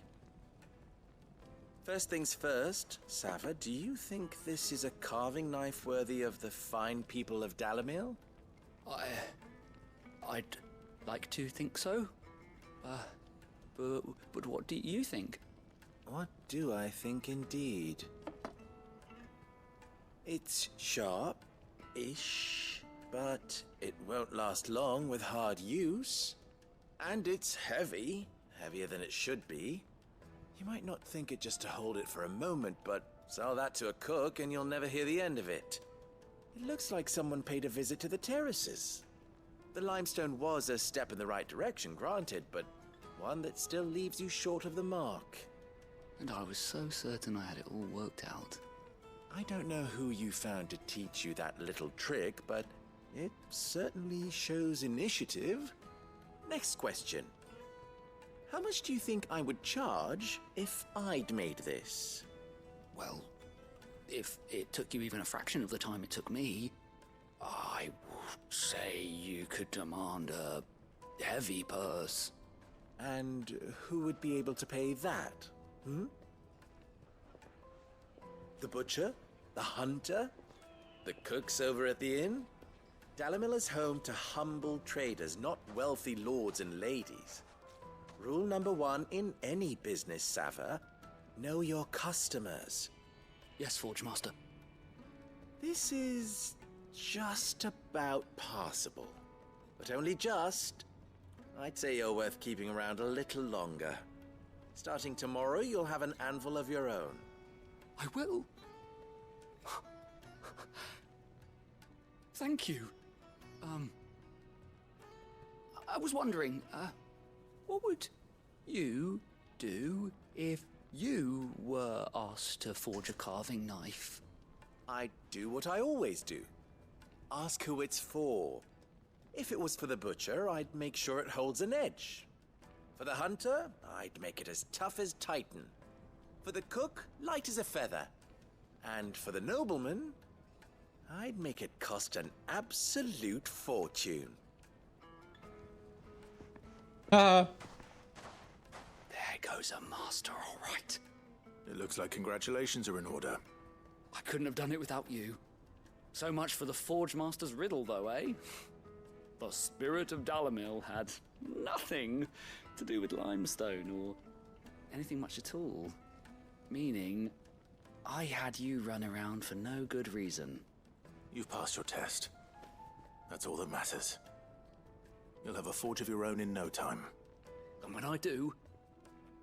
First things first, Sava, do you think this is a carving knife worthy of the fine people of Dalimil? I like to think so. But what do you think? What do I think indeed? It's sharp-ish, but it won't last long with hard use. And it's heavy, heavier than it should be. You might not think it just to hold it for a moment, but sell that to a cook and you'll never hear the end of it. It looks like someone paid a visit to the terraces. The limestone was a step in the right direction, granted, but one that still leaves you short of the mark. And I was so certain I had it all worked out. I don't know who you found to teach you that little trick, but it certainly shows initiative. Next question. How much do you think I would charge if I'd made this? Well, if it took you even a fraction of the time it took me, I would say you could demand a heavy purse. And who would be able to pay that? The butcher? The hunter? The cooks over at the inn? Dalimil is home to humble traders, not wealthy lords and ladies. Rule number 1 in any business, Sava: know your customers. Yes, Forge Master. This is just about passable. But only just. I'd say you're worth keeping around a little longer. Starting tomorrow, you'll have an anvil of your own. I will. Thank you. I was wondering, what would you do if you were asked to forge a carving knife? I'd do what I always do. Ask who it's for. If it was for the butcher, I'd make sure it holds an edge. For the hunter, I'd make it as tough as Titan. For the cook, light as a feather. And for the nobleman, I'd make it cost an absolute fortune. There goes a master, all right. It looks like congratulations are in order. I couldn't have done it without you. So much for the Forge Master's riddle, though, eh? The spirit of Dalimil had nothing to do with limestone or anything much at all. Meaning, I had you run around for no good reason. You've passed your test. That's all that matters. You'll have a forge of your own in no time. And when I do,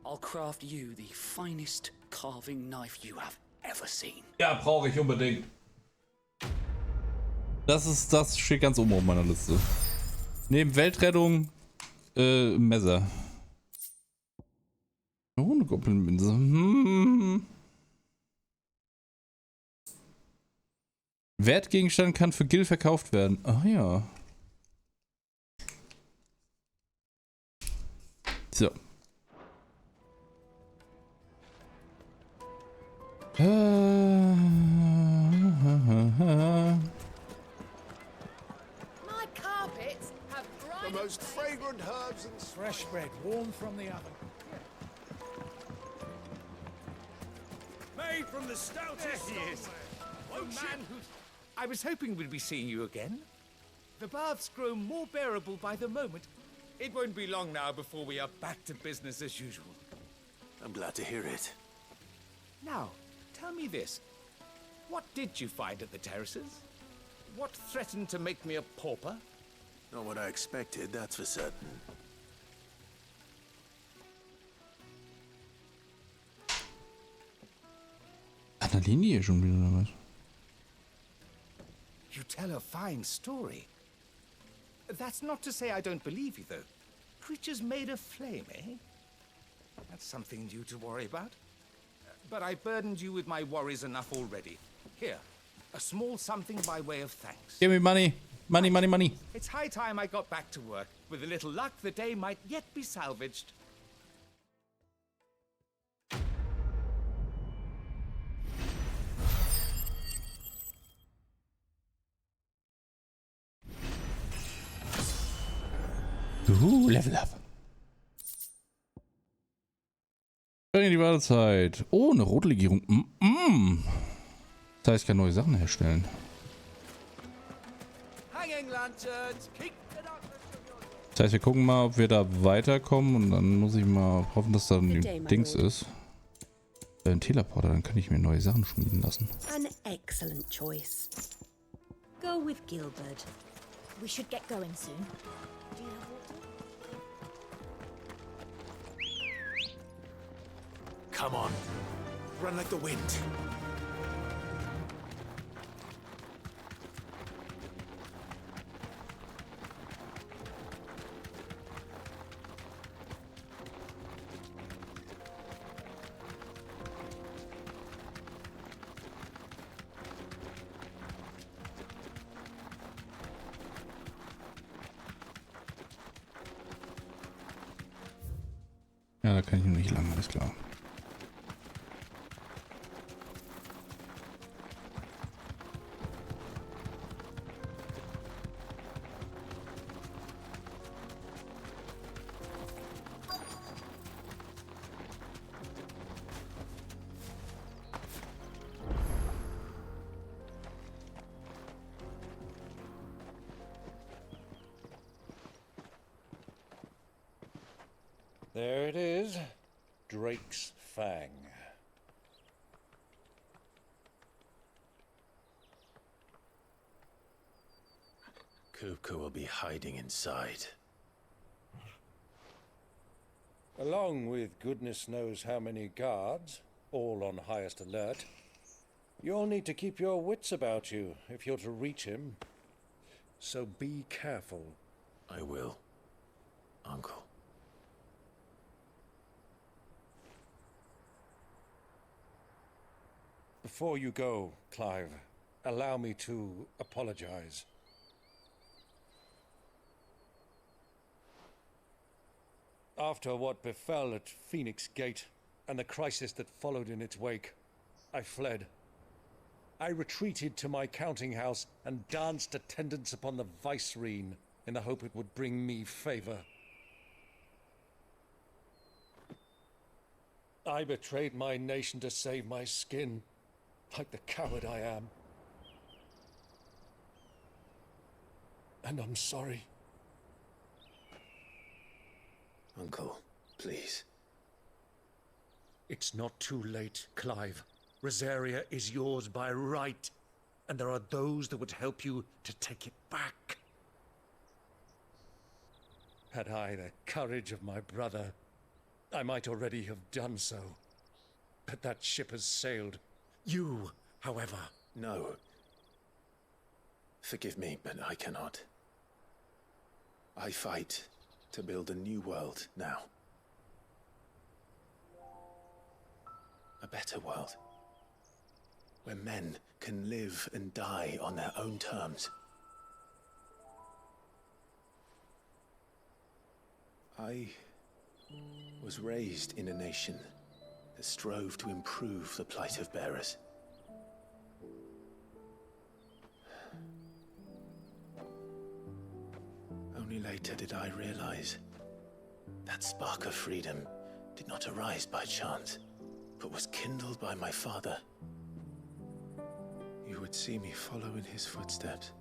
I'll craft you the finest carving knife you have ever seen. Ja, brauche ich unbedingt. Das steht ganz oben auf meiner Liste. Neben Weltrettung, Messer. Oh, eine Goblin-Minze. Wertgegenstand kann für Gil verkauft werden. Ach ja. So. My carpets have The most fragrant herbs and fresh bread, warm from the oven. Made from the stoutest. There he is. Oh, man who's... I was hoping we'd be seeing you again. The baths grow more bearable by the moment. It won't be long now before we are back to business as usual. I'm glad to hear it. Now, tell me this. What did you find at the terraces? What threatened to make me a pauper? Not what I expected, that's for certain. An der Linie schon wieder oder was? You tell a fine story. That's not to say I don't believe you, though. Creatures made of flame, eh? That's something new to worry about. But I burdened you with my worries enough already. Here, a small something by way of thanks. Give me money. Money, money, money. It's high time I got back to work. With a little luck, the day might yet be salvaged. Level up. Die Wartezeit. Oh, eine rote Legierung. Das heißt, ich kann neue Sachen herstellen. Das heißt, wir gucken mal, ob wir da weiterkommen und dann muss ich mal hoffen, dass da ein Dings ist. Ein Teleporter, dann kann ich mir neue Sachen schmieden lassen. An excellent choice. Go with Gilbert. We should get going soon. Do you have water? Come on. Run like the wind. Ja, da kann ich noch nicht lang, alles klar. There it is. Drake's Fang. Kupka will be hiding inside. Along with goodness knows how many guards, all on highest alert, you'll need to keep your wits about you if you're to reach him. So be careful. I will, Uncle. Before you go, Clive, allow me to apologize. After what befell at Phoenix Gate and the crisis that followed in its wake, I fled. I retreated to my counting house and danced attendance upon the vicereine in the hope it would bring me favor. I betrayed my nation to save my skin, like the coward I am. And I'm sorry. Uncle, please. It's not too late, Clive. Rosaria is yours by right, and there are those that would help you to take it back. Had I the courage of my brother, I might already have done so. But that ship has sailed. You, however... No. Forgive me, but I cannot. I fight to build a new world now. A better world. Where men can live and die on their own terms. I was raised in a nation that strove to improve the plight of bearers. Only later did I realize that spark of freedom did not arise by chance, but was kindled by my father. You would see me follow in his footsteps.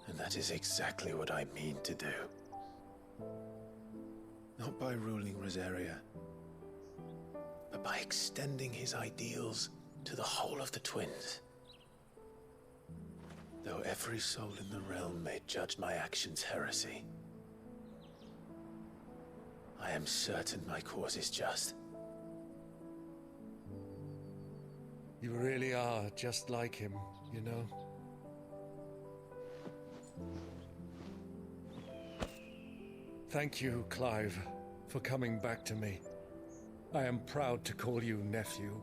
And that is exactly what I mean to do. Not by ruling Rosaria, but by extending his ideals to the whole of the twins. Though every soul in the realm may judge my actions heresy, I am certain my cause is just. You really are just like him, you know? Thank you, Clive, for coming back to me. I am proud to call you nephew.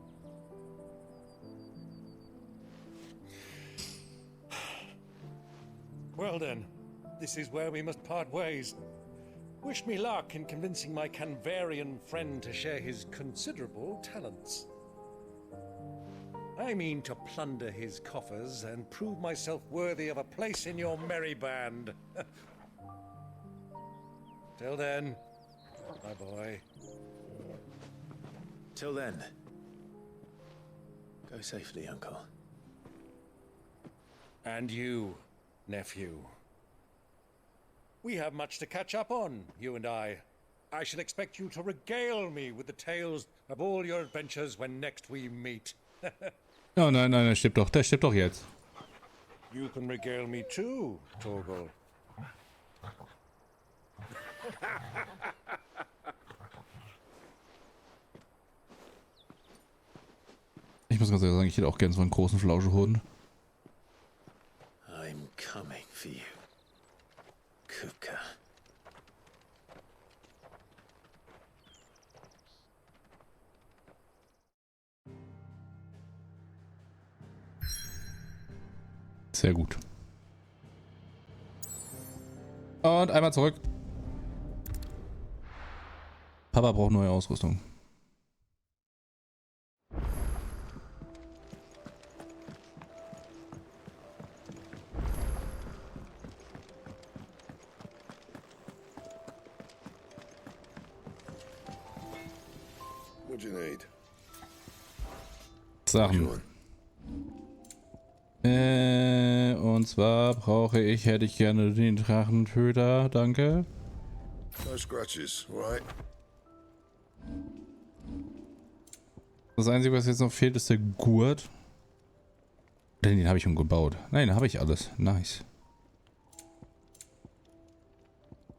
Well then, this is where we must part ways. Wish me luck in convincing my Canvarian friend to share his considerable talents. I mean to plunder his coffers and prove myself worthy of a place in your merry band. Till then, my boy. Till then, go safely, Uncle. And you, nephew. We have much to catch up on, you and I. I shall expect you to regale me with the tales of all your adventures when next we meet. Oh nein, nein, der stirbt doch jetzt. You can regale me too, Torgal. Ich muss ganz ehrlich sagen, ich hätte auch gerne so einen großen Flauschehund. I'm coming for you, Kupka. Sehr gut. Und einmal zurück. Papa braucht neue Ausrüstung. What do you need? Sachen. Und zwar hätte ich gerne den Drachentöter, danke. No scratches, right? Das Einzige, was jetzt noch fehlt, ist der Gurt. Den habe ich schon gebaut. Nein, habe ich alles. Nice.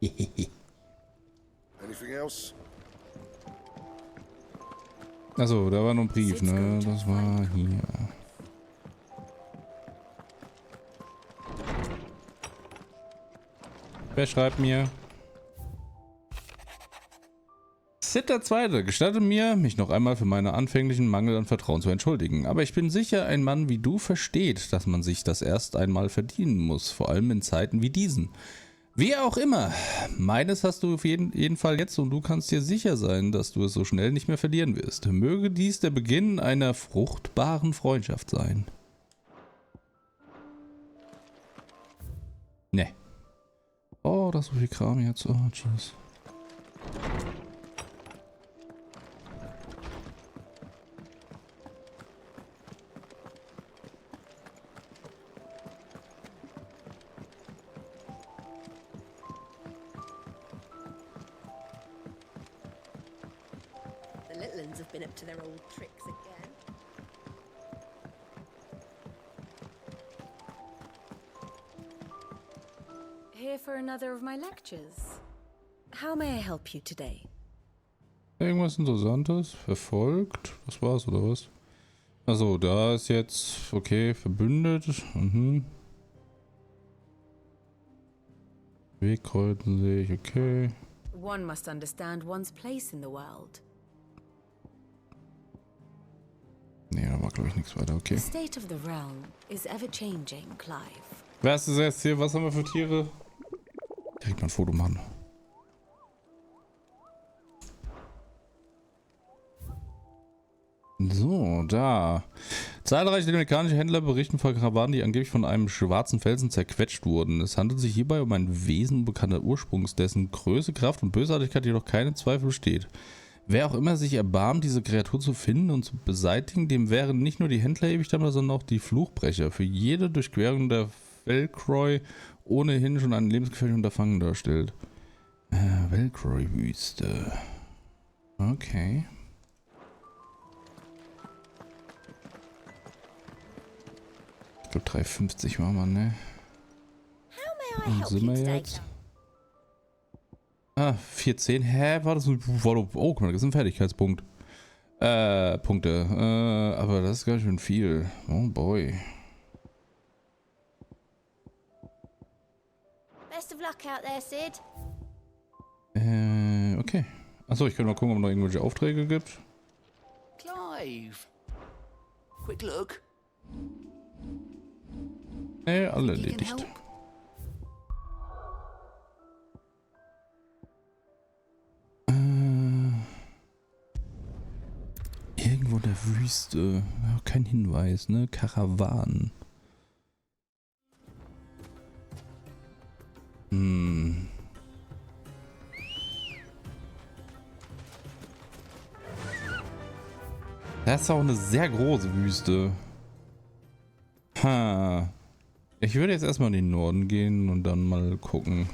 Anything else? Achso, da war noch ein Brief, ne? Das war hier. Wer schreibt mir? Sid der Zweite, gestatte mir, mich noch einmal für meinen anfänglichen Mangel an Vertrauen zu entschuldigen. Aber ich bin sicher, ein Mann wie du versteht, dass man sich das erst einmal verdienen muss, vor allem in Zeiten wie diesen. Wie auch immer, meines hast du auf jeden Fall jetzt und du kannst dir sicher sein, dass du es so schnell nicht mehr verlieren wirst. Möge dies der Beginn einer fruchtbaren Freundschaft sein. Ne. Oh, das ist so viel Kram jetzt. Oh, jeez. The little ones have been up to their old tricks again. Here for another of my lectures. How may I help you today? Irgendwas Interessantes? Verfolgt? Das war's, oder was? Also, da ist jetzt, okay, verbündet. Mhm. Wegkreuzen sehe ich, okay. One must understand one's place in the world. Nee, da war glaube ich nichts weiter, okay. The state of the realm is ever changing, Clive. Wer ist das jetzt hier? Was haben wir für Tiere? Direkt mal ein Foto machen. So, da. Zahlreiche amerikanische Händler berichten von Karawanen, die angeblich von einem schwarzen Felsen zerquetscht wurden. Es handelt sich hierbei um ein Wesen unbekannter Ursprungs, dessen Größe, Kraft und Bösartigkeit jedoch keine Zweifel besteht. Wer auch immer sich erbarmt, diese Kreatur zu finden und zu beseitigen, dem wären nicht nur die Händler ewig dankbar, sondern auch die Fluchbrecher. Für jede Durchquerung der Velcroy ohnehin schon ein lebensgefährliches Unterfangen darstellt. Velcroy-Wüste. Okay. Ich glaube 3,50 war man, ne? Und sind wir jetzt? Ah, 4,10. Hä? War das so? Oh, guck mal, das ist ein Fertigkeitspunkt. Punkte. Aber das ist ganz schön viel. Oh boy. Best of luck out there, Sid. Okay. Achso, ich könnte mal gucken, ob es noch irgendwelche Aufträge gibt. Clive. Quick look. Nee, alle erledigt. Irgendwo in der Wüste. Ja, kein Hinweis, ne? Karawanen. Das ist auch eine sehr große Wüste. Ha. Ich würde jetzt erstmal in den Norden gehen und dann mal gucken.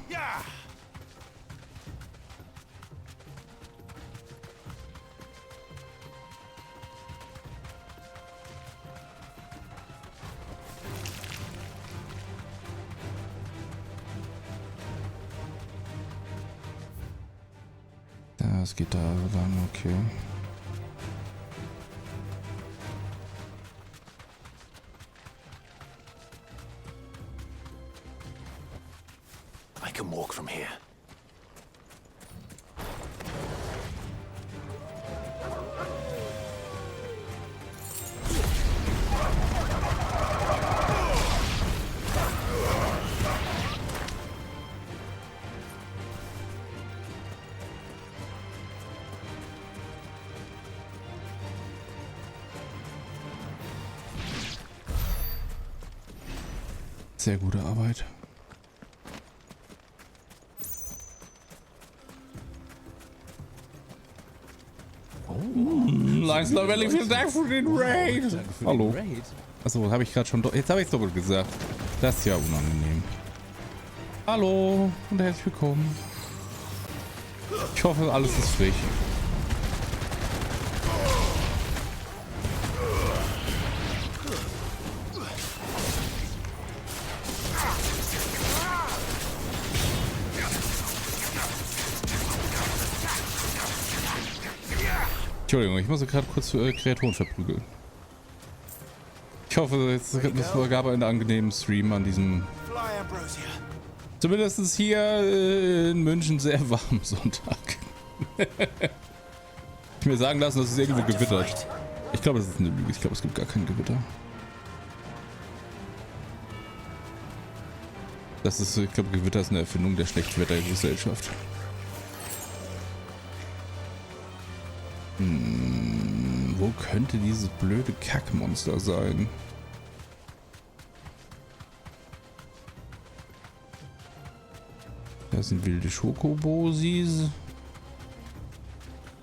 Das geht da lang, okay. I can walk from here. Sehr gute Arbeit. Langsam Valley, vielen Dank für den Raid. Hallo. Achso, habe ich gerade schon. Jetzt habe ich es doppelt gesagt. Das ist ja unangenehm. Hallo und herzlich willkommen. Ich hoffe, alles ist frisch. Entschuldigung, ich muss gerade kurz Kreaturen verprügeln. Ich hoffe, es gab einen angenehmen Stream an diesem, zumindest hier in München, sehr warmen Sonntag. Ich mir sagen lassen, dass es irgendwo gewittert. Ich glaube, das ist eine Lüge. Ich glaube, es gibt gar kein Gewitter. Das ist, ich glaube, Gewitter ist eine Erfindung der Schlechtwettergesellschaft. Wo könnte dieses blöde Kackmonster sein? Das sind wilde Schokobosis.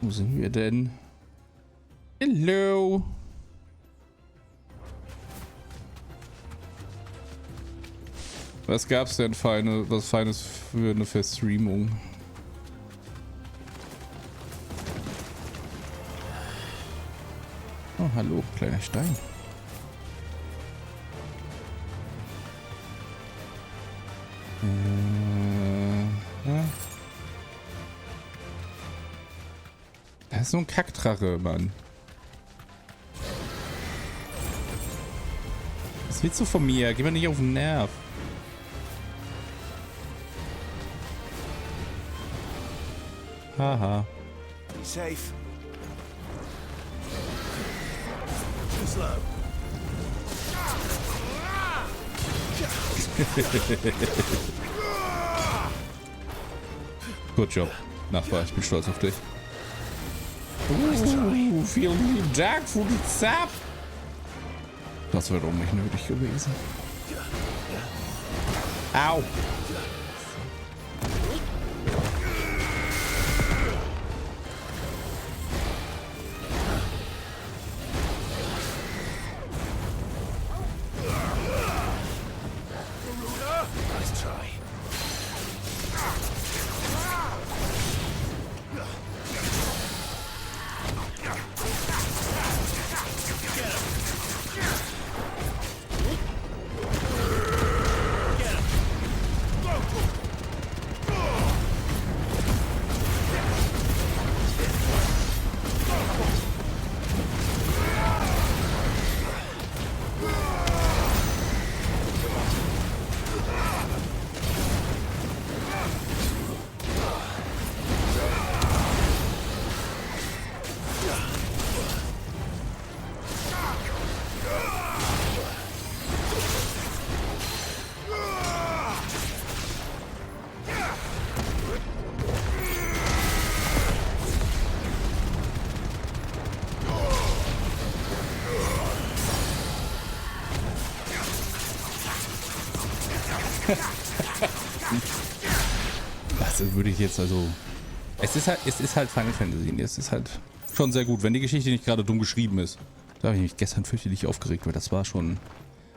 Wo sind wir denn? Hello. Was gab's denn was Feines für eine Verstreamung? Oh, hallo, kleiner Stein. Ja. Das ist so ein Kackdrache, Mann. Was willst du von mir? Geh mir nicht auf den Nerv. Haha. Safe. Good job. Nachbar, ich bin stolz auf dich. Vielen lieben Dank für die Zap. Das wäre doch nicht nötig gewesen. Au. Das würde ich jetzt also... Es ist halt Final Fantasy. Es ist halt schon sehr gut, wenn die Geschichte nicht gerade dumm geschrieben ist. Da habe ich mich gestern fürchterlich aufgeregt, weil das war schon...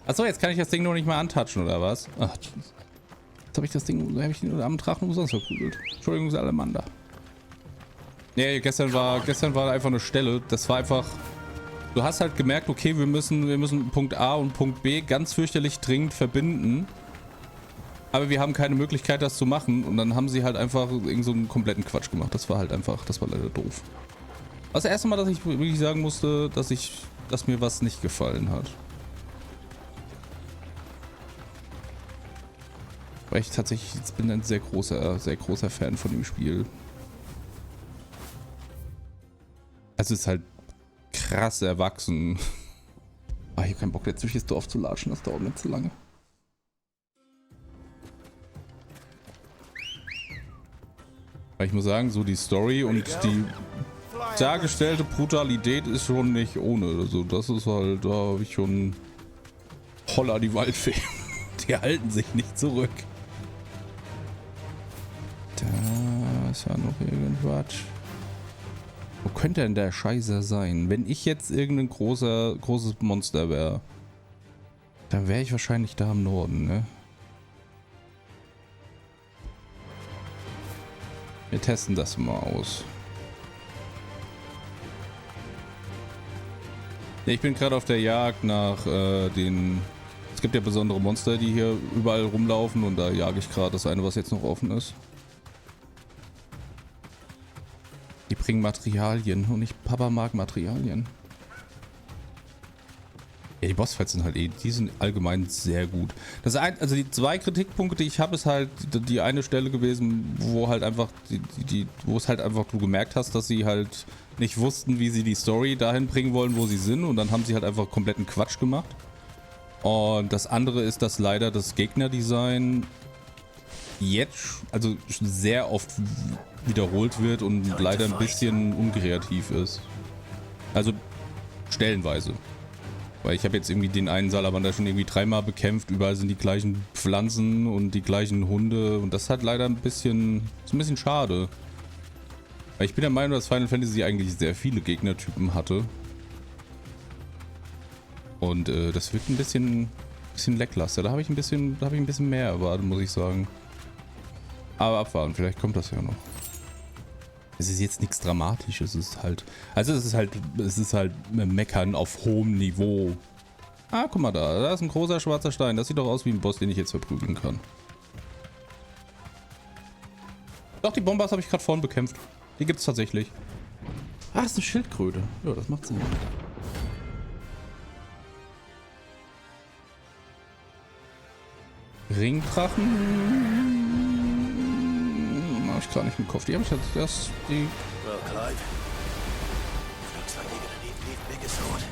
Achso, jetzt kann ich das Ding noch nicht mal antatschen, oder was? Ach, jetzt habe ich das Ding den armen Drachen umsonst verprügelt. Entschuldigung, Salamander. Nee, gestern war einfach eine Stelle. Das war einfach... Du hast halt gemerkt, okay, wir müssen Punkt A und Punkt B ganz fürchterlich dringend verbinden. Aber wir haben keine Möglichkeit, das zu machen. Und dann haben sie halt einfach irgend so einen kompletten Quatsch gemacht. Das war halt einfach, das war leider doof. Das erste Mal, dass ich wirklich sagen musste, dass mir was nicht gefallen hat. Weil ich tatsächlich jetzt bin ein sehr großer Fan von dem Spiel. Also es ist halt krass erwachsen. Ah, ich hab keinen Bock, jetzt durch das Dorf zu latschen, das dauert mir zu lange. Weil ich muss sagen, so die Story und die dargestellte Brutalität ist schon nicht ohne. Also das ist halt, da habe ich schon Holla die Waldfee. Die halten sich nicht zurück. Da ist ja noch irgendwas. Wo könnte denn der Scheißer sein? Wenn ich jetzt irgendein großes Monster wäre, dann wäre ich wahrscheinlich da im Norden, ne? Wir testen das mal aus. Ich bin gerade auf der Jagd nach den... Es gibt ja besondere Monster, die hier überall rumlaufen und da jage ich gerade das eine, was jetzt noch offen ist. Die bringen Materialien und Papa mag Materialien. Ja, die Bossfights sind halt die sind allgemein sehr gut. Also die zwei Kritikpunkte, die ich habe, ist halt die eine Stelle gewesen, wo halt einfach wo es halt einfach du gemerkt hast, dass sie halt nicht wussten, wie sie die Story dahin bringen wollen, wo sie sind, und dann haben sie halt einfach kompletten Quatsch gemacht. Und das andere ist, dass leider das Gegnerdesign jetzt also sehr oft wiederholt wird und leider ein bisschen unkreativ ist. Also stellenweise. Weil ich habe jetzt irgendwie den einen Salamander schon irgendwie 3-mal bekämpft, überall sind die gleichen Pflanzen und die gleichen Hunde und das ist halt leider ist ein bisschen schade. Weil ich bin der Meinung, dass Final Fantasy eigentlich sehr viele Gegnertypen hatte. Und das wirkt ein bisschen lackluster. Da habe ich ein bisschen mehr erwartet, muss ich sagen. Aber abwarten, vielleicht kommt das ja noch. Es ist jetzt nichts Dramatisches, es ist halt... Also es ist halt Meckern auf hohem Niveau. Ah, guck mal da ist ein großer schwarzer Stein. Das sieht doch aus wie ein Boss, den ich jetzt verprügeln kann. Doch, die Bombas habe ich gerade vorhin bekämpft. Die gibt es tatsächlich. Ah, das ist eine Schildkröte. Ja, das macht Sinn. Ringdrachen. Hab ich gar nicht im Kopf. Die habe ich jetzt erst. Die. Well, Clive. Looks like you're gonna need an even bigger sword.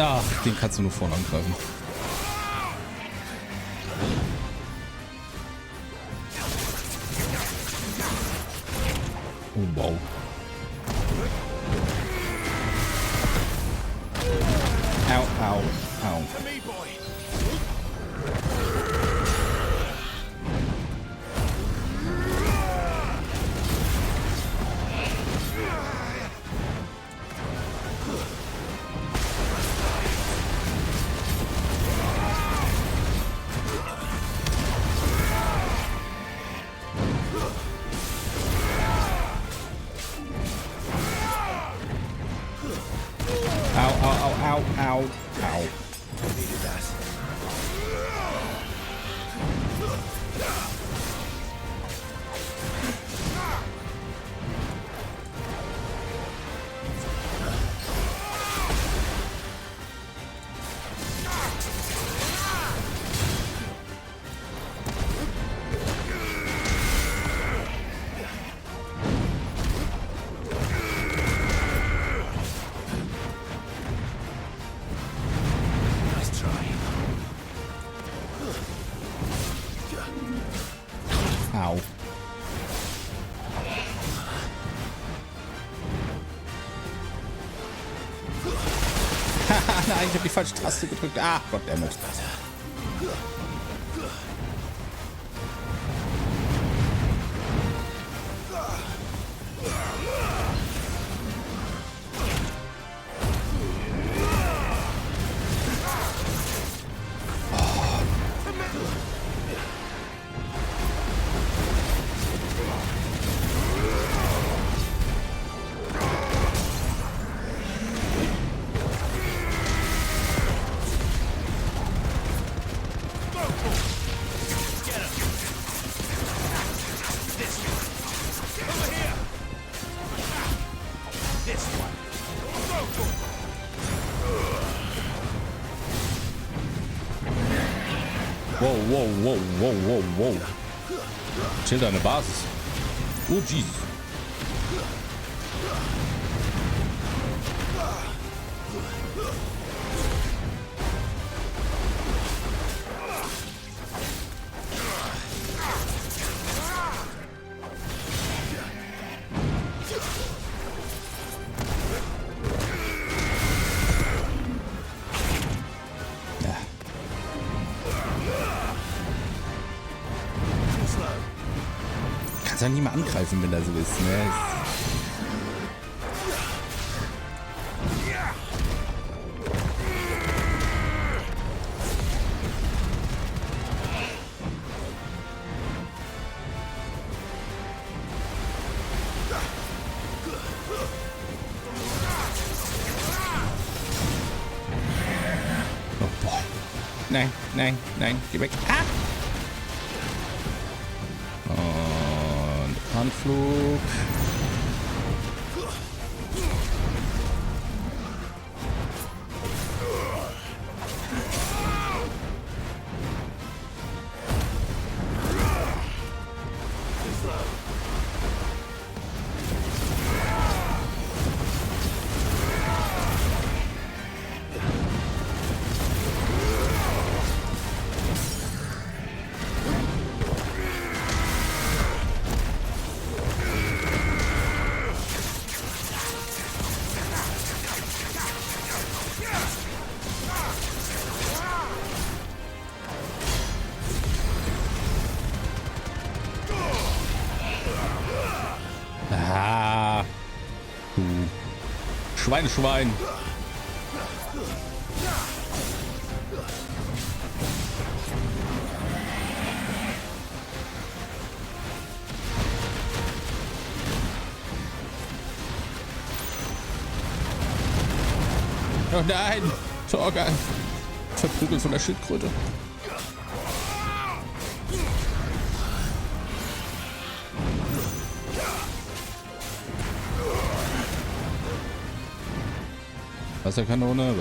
Ach, den kannst du nur vorne angreifen. Oh, wow. Au, au, au. Nein, ich habe die falsche Taste gedrückt. Ah, Goddammit. wow, wow, wow, wow. Chill deine Basis. Oh, jeez. Kannst ja nicht mal angreifen, wenn da so ist, ne? Oh boy. Nein, nein, nein, geh weg. Ah! Anflug. Ah, du Schwein. Oh nein, Torgal. Verprügelt von der Schildkröte. Wasserkanone.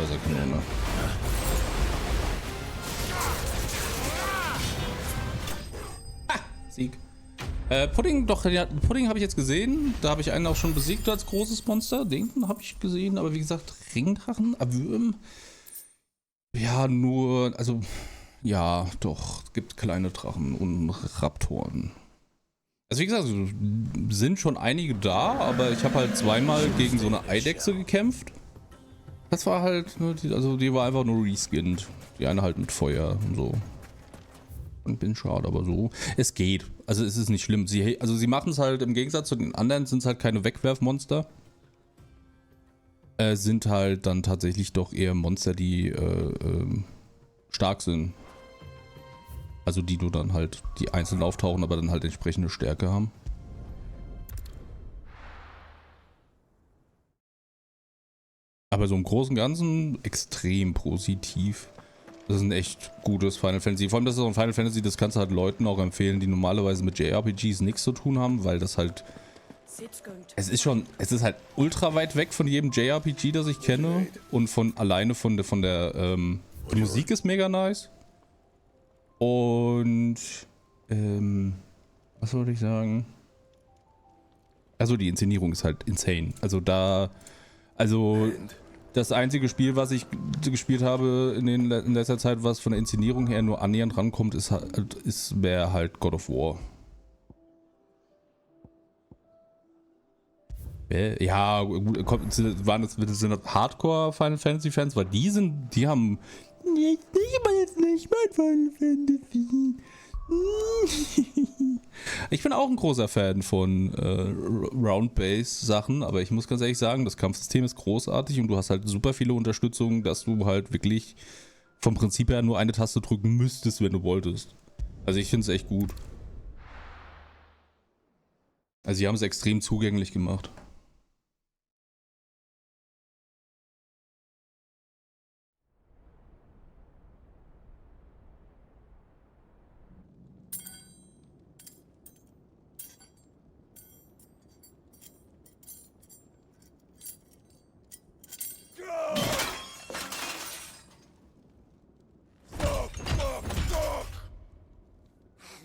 Ah, Sieg. Pudding, doch, ja, Pudding habe ich jetzt gesehen. Da habe ich einen auch schon besiegt als großes Monster. Den habe ich gesehen, aber wie gesagt, Ringdrachen, Awürm. Ja, nur, also, ja, doch, es gibt kleine Drachen und Raptoren. Also wie gesagt, sind schon einige da, aber ich habe halt zweimal gegen so eine Eidechse gekämpft. Das war halt, ne, die war einfach nur reskinned. Die eine halt mit Feuer und so. Und bin schade, aber so. Es geht. Also es ist nicht schlimm. Sie machen es halt im Gegensatz zu den anderen, sind es halt keine Wegwerfmonster. Sind halt dann tatsächlich doch eher Monster, die stark sind. Also die du dann halt, die einzeln auftauchen, aber dann halt entsprechende Stärke haben. Aber so im Großen und Ganzen extrem positiv. Das ist ein echt gutes Final Fantasy. Vor allem, das ist auch ein Final Fantasy, das kannst du halt Leuten auch empfehlen, die normalerweise mit JRPGs nichts zu tun haben, weil das halt... Es ist halt ultra weit weg von jedem JRPG, das ich kenne. Und die Musik ist mega nice. Und... was wollte ich sagen? Also die Inszenierung ist halt insane. Also das einzige Spiel, was ich gespielt habe in letzter Zeit, was von der Inszenierung her nur annähernd rankommt, wäre halt God of War. Ja, gut, sind das Hardcore Final Fantasy Fans, weil die haben ich jetzt nicht mein Final Fantasy. Ich bin auch ein großer Fan von Round-Base-Sachen, aber ich muss ganz ehrlich sagen, das Kampfsystem ist großartig und du hast halt super viele Unterstützungen, dass du halt wirklich vom Prinzip her nur eine Taste drücken müsstest, wenn du wolltest. Also ich finde es echt gut. Also sie haben es extrem zugänglich gemacht.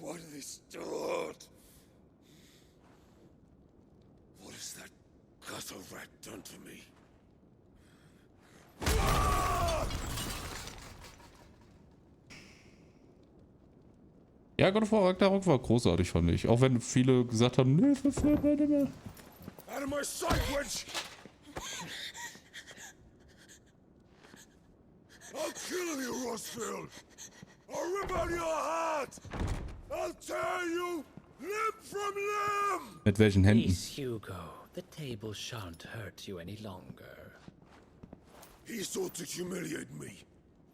Why do they still hurt? What has that gutter rat done to me? Ja, God of War Ragnarok war großartig, fand ich. Auch wenn viele gesagt haben, nee, verfällt mir nicht mehr. Out of my sight, witch! I'll kill you, Rosfield! I'll rip out your heart! I'll tear you limb from limb! Mit welchen Händen? Peace, Hugo. The table shan't hurt you any longer. He sought to humiliate me.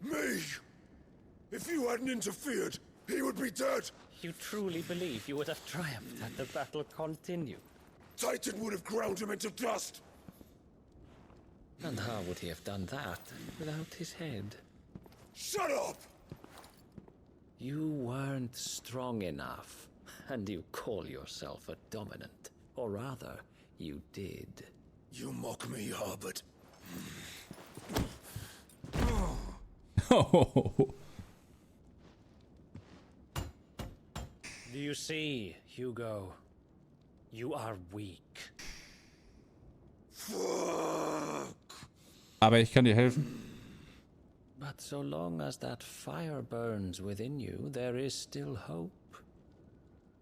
Me! If you hadn't interfered, he would be dead! You truly believe you would have triumphed had the battle continued? Titan would have ground him into dust! And how would he have done that without his head? Shut up! You weren't strong enough, and you call yourself a dominant. Or rather, you did. You mock me, Harbert. Oh. Do you see, Hugo? You are weak. Aber ich kann dir helfen. But so long as that fire burns within you, there is still hope.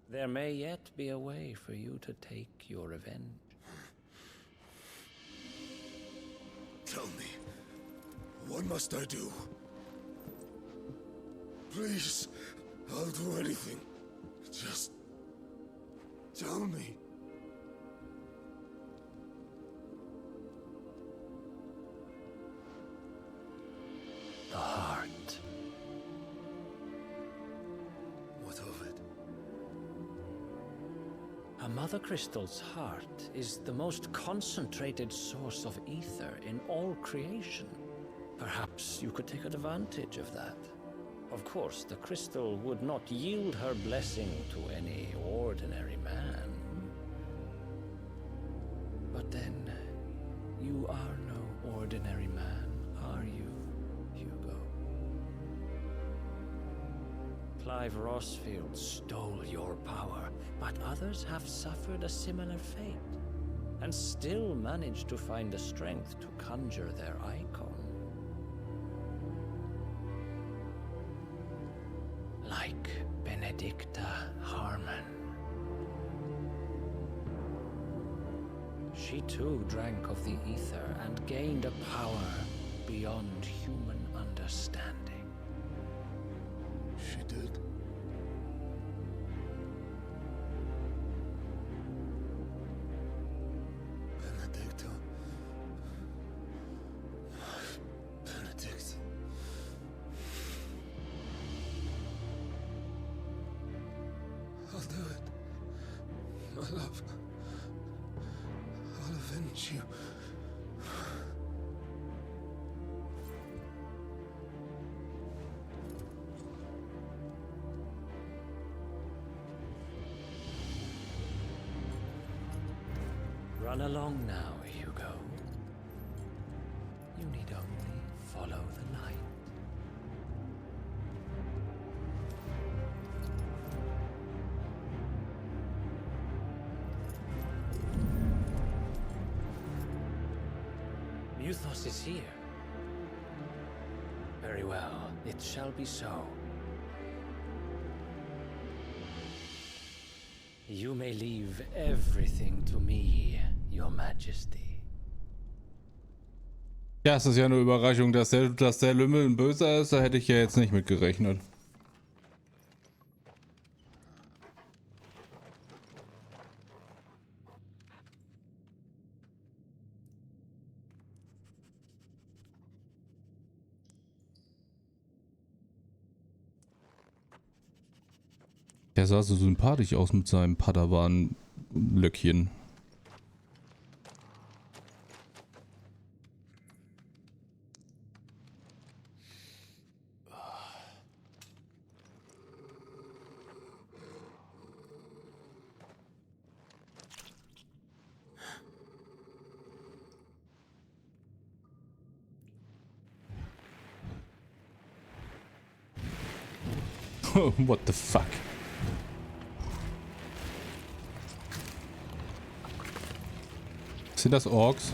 There may yet be a way for you to take your revenge. Tell me, what must I do? Please, I'll do anything. Just tell me. The heart. What of it? A mother crystal's heart is the most concentrated source of ether in all creation. Perhaps you could take advantage of that. Of course, the crystal would not yield her blessing to any ordinary man. But then, you are no ordinary man, are you, Hugo? Clive Rosfield stole your power, but others have suffered a similar fate, and still managed to find the strength to conjure their icon. Like Benedicta Harmon. She too drank of the ether and gained a power beyond human understanding. She did. Benedicta. Benedict. I'll do it. My love. I'll avenge you. Run along now, Hugo. You need only follow the light. Muthos is here. Very well, it shall be so. You may leave everything to me, Your Majesty. Ja, es ist ja eine Überraschung, dass der Lümmel ein Böser ist. Da hätte ich ja jetzt nicht mit gerechnet. Der sah so sympathisch aus mit seinem Padawan-Löckchen. What the fuck? Sind das Orks?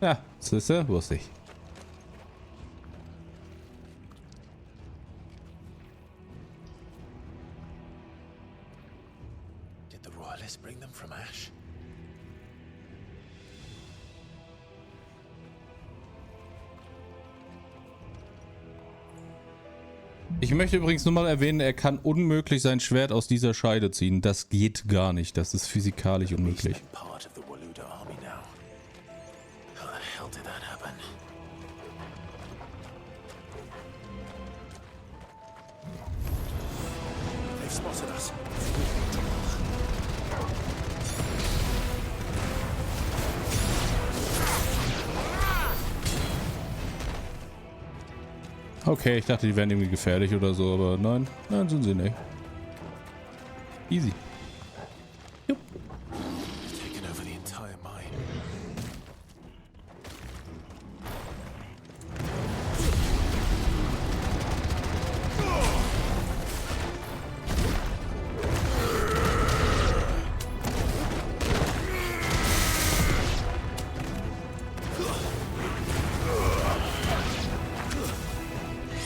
Ja, siehste, wusste ich. Did the royalists bring them from Ash? Ich möchte übrigens nur mal erwähnen, er kann unmöglich sein Schwert aus dieser Scheide ziehen. Das geht gar nicht. Das ist physikalisch unmöglich. Part of the Waluda army now. How the hell did that happen? They've spotted us. Okay, ich dachte, die wären irgendwie gefährlich oder so, aber nein, nein, sind sie nicht. Easy. Jupp. Taken over the entire mine.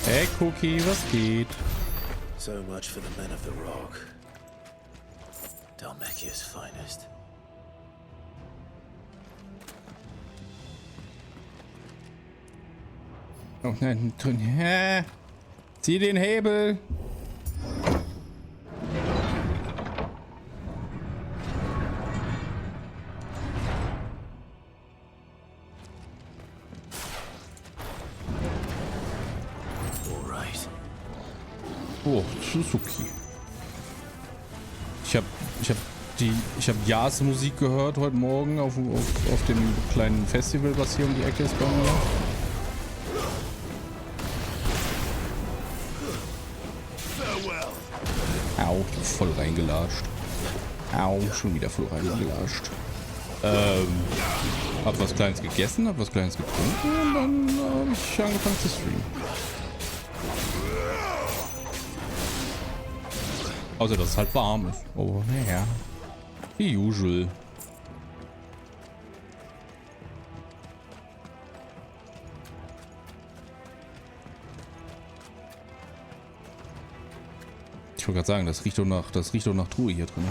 Hey Cookie, was geht? So much for the men of the rock. Dalmekia's finest. Oh nein, hä? Zieh den Hebel. Oh, das ist okay. Ich hab Jazz-Musik gehört heute Morgen auf dem kleinen Festival, was hier um die Ecke ist bei mir. Au, voll reingelatscht. Au, schon wieder voll reingelatscht. Hab was Kleines gegessen, hab was Kleines getrunken und dann hab ich angefangen zu streamen. Außer, dass es halt warm ist. Oh, naja. Wie usual. Ich wollte gerade sagen, das riecht doch nach Truhe hier drin.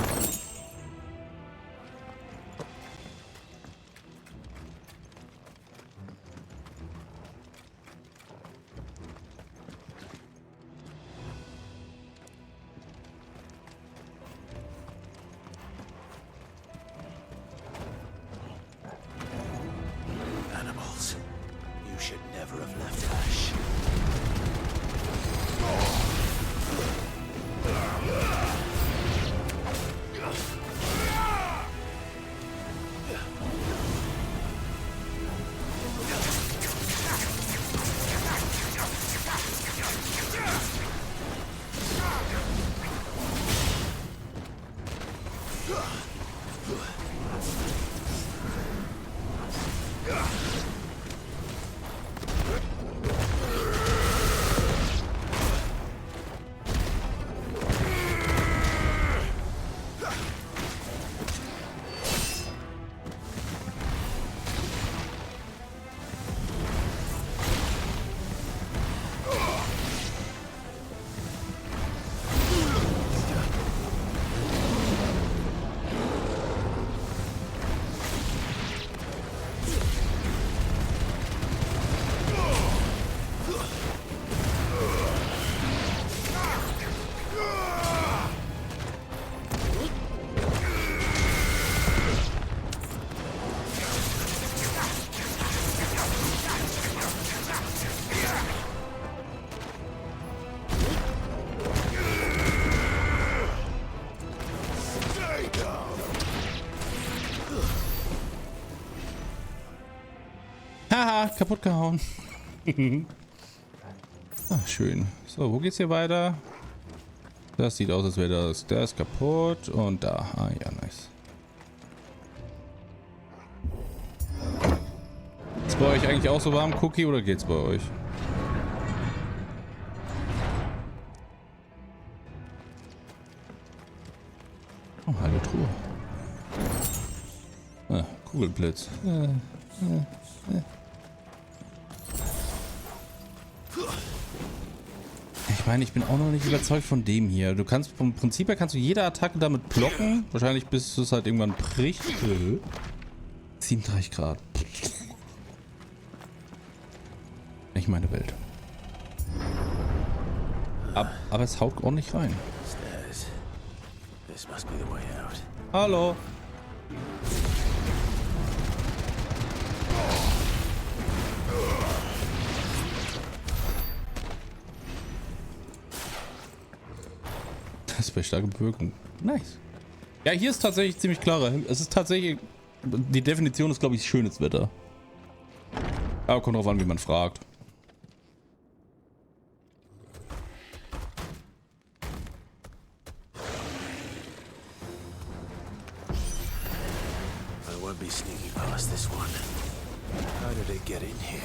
Animals. You should never have left Ash. Haha, kaputt gehauen. Ach, schön. So, wo geht's hier weiter? Das sieht aus, als wäre das. Der ist kaputt und da. Ah ja, nice. Ist bei euch eigentlich auch so warm, Cookie, oder geht's bei euch? Oh, halbe Truhe. Ah, Kugelblitz. Ich meine, ich bin auch noch nicht überzeugt von dem hier. Du kannst vom Prinzip her kannst du jede Attacke damit blocken. Wahrscheinlich bis es halt irgendwann bricht. 37 Grad. Nicht meine Welt. Aber es haut ordentlich rein. Hallo. Das ist bei starker Bewirkung. Nice. Ja, hier ist tatsächlich ziemlich klarer. Es ist tatsächlich... Die Definition ist, glaube ich, schönes Wetter. Aber kommt drauf an, wie man fragt. I won't be sneaking past this one. How did it get in here?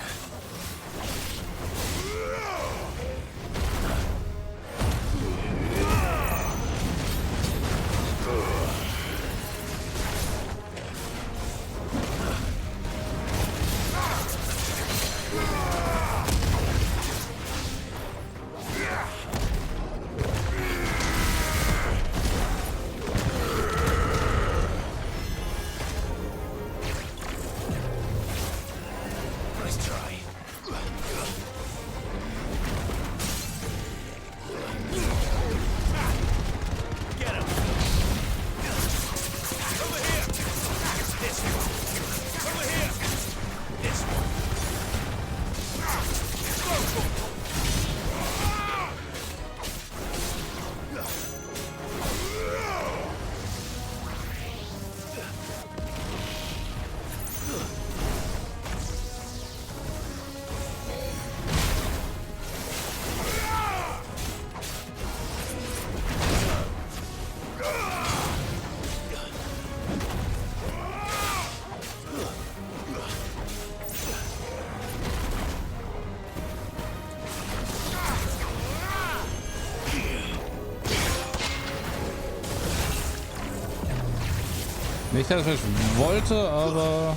Nicht, dass ich wollte, aber...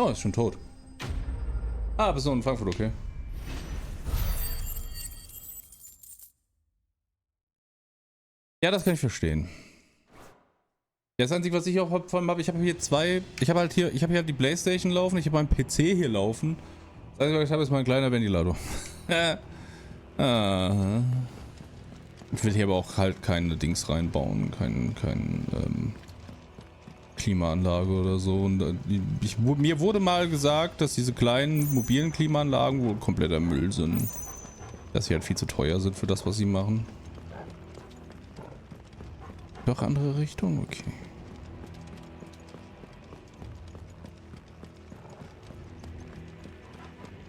Oh, ist schon tot. Ah, bist du in Frankfurt, okay. Ja, das kann ich verstehen. Ja, das Einzige, was ich auch habe, ich habe hier zwei, ich habe hier die Playstation laufen, ich habe meinen PC hier laufen. Das Einzige, was ich habe, ist mein kleiner Ventilator. Ich will hier aber auch halt keine Dings reinbauen, kein Klimaanlage oder so. Und mir wurde mal gesagt, dass diese kleinen mobilen Klimaanlagen wohl kompletter Müll sind. Dass sie halt viel zu teuer sind für das, was sie machen. Doch andere Richtung? Okay.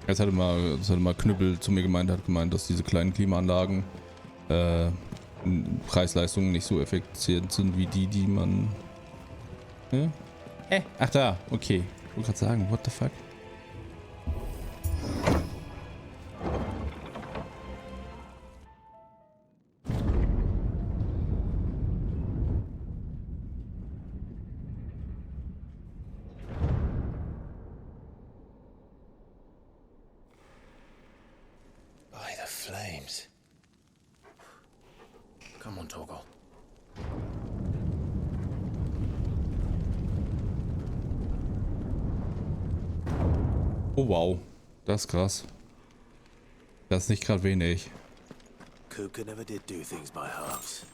Jetzt hatte mal Knüppel zu mir gemeint, dass diese kleinen Klimaanlagen Preis-Leistung nicht so effizient sind wie die man... Ja? Ach da, okay. Ich wollte gerade sagen, what the fuck? By the flames. Come on, Torgal. Oh wow, das ist krass. Das ist nicht gerade wenig. Kupka never did do things by halves.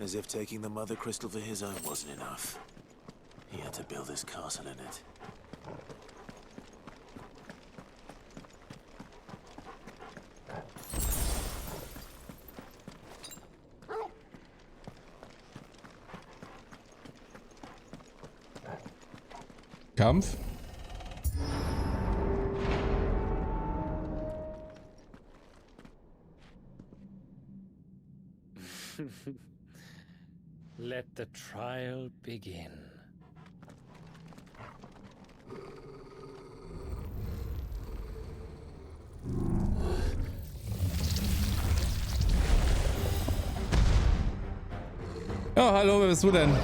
As if taking the Mother Crystal for his own wasn't enough. He had to build his castle in it. Kampf. Let the trial begin. Ja, hallo, wer bist du denn?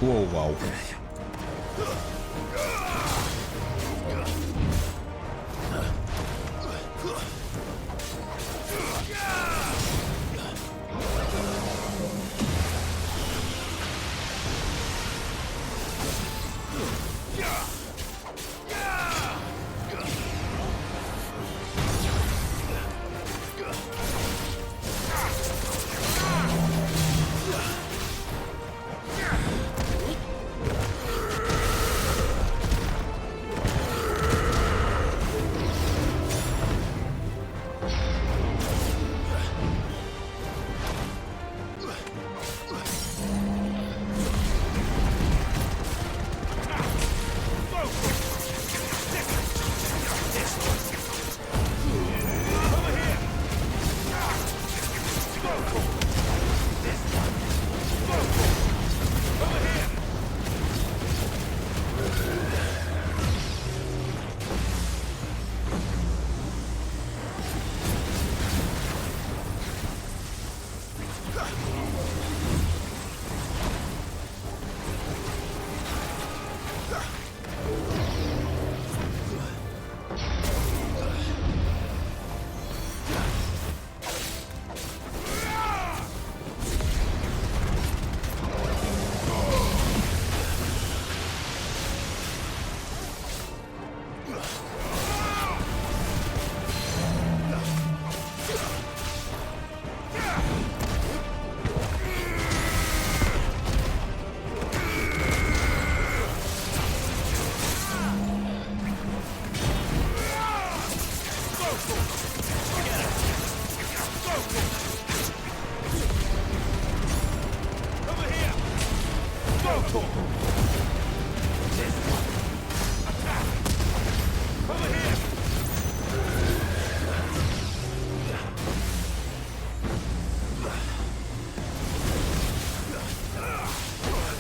Wow, wow.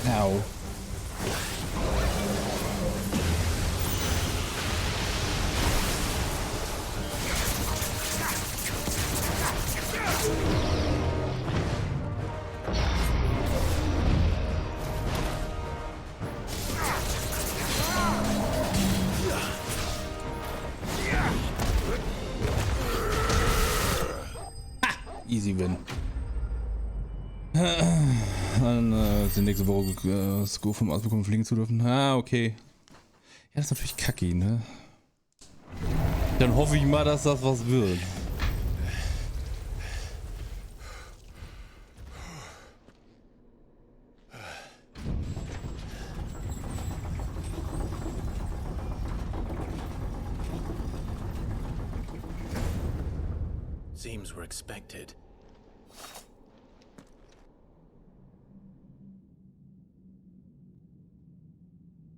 Ow. Easy win. Dann die nächste Woche School vom Ausbekommen fliegen zu dürfen. Ah, okay. Ja, das ist natürlich kacke, ne? Dann hoffe ich mal, dass das was wird. Seems we're expected.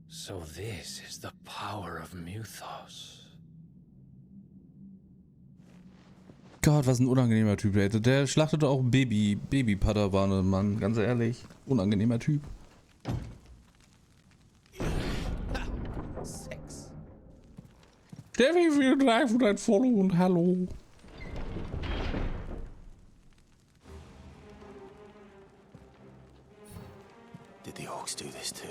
So this is the power of Mythos. Gott, was ein unangenehmer Typ, ey. Der schlachtete auch Baby-Padawane, Mann. Ganz ehrlich. Unangenehmer Typ. Steffi, vielen Dank für dein Follow und hallo. Did the orcs do this too?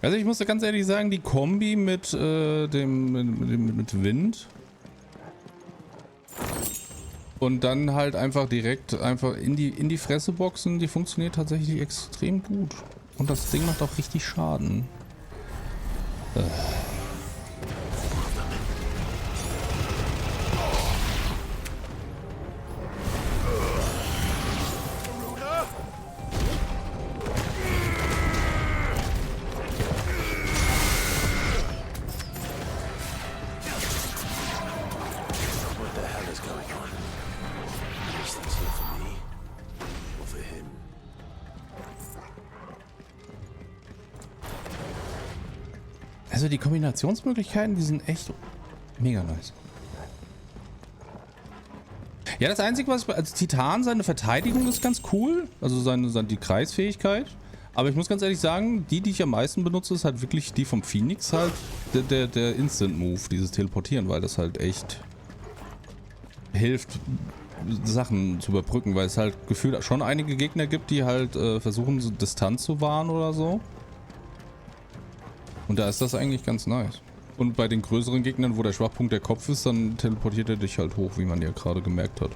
Also ich musste ganz ehrlich sagen, die Kombi mit mit Wind und dann halt einfach direkt in die Fresse boxen, die funktioniert tatsächlich extrem gut. Und das Ding macht auch richtig Schaden. Also die Kombinationsmöglichkeiten, die sind echt mega nice. Ja, das Einzige, was als Titan, seine Verteidigung ist ganz cool. Also die Kreisfähigkeit. Aber ich muss ganz ehrlich sagen, die ich am meisten benutze, ist halt wirklich die vom Phoenix halt. Der Instant Move, dieses Teleportieren, weil das halt echt hilft, Sachen zu überbrücken. Weil es halt gefühlt schon einige Gegner gibt, die halt versuchen, so Distanz zu wahren oder so. Und da ist das eigentlich ganz nice. Und bei den größeren Gegnern, wo der Schwachpunkt der Kopf ist, dann teleportiert er dich halt hoch, wie man ja gerade gemerkt hat.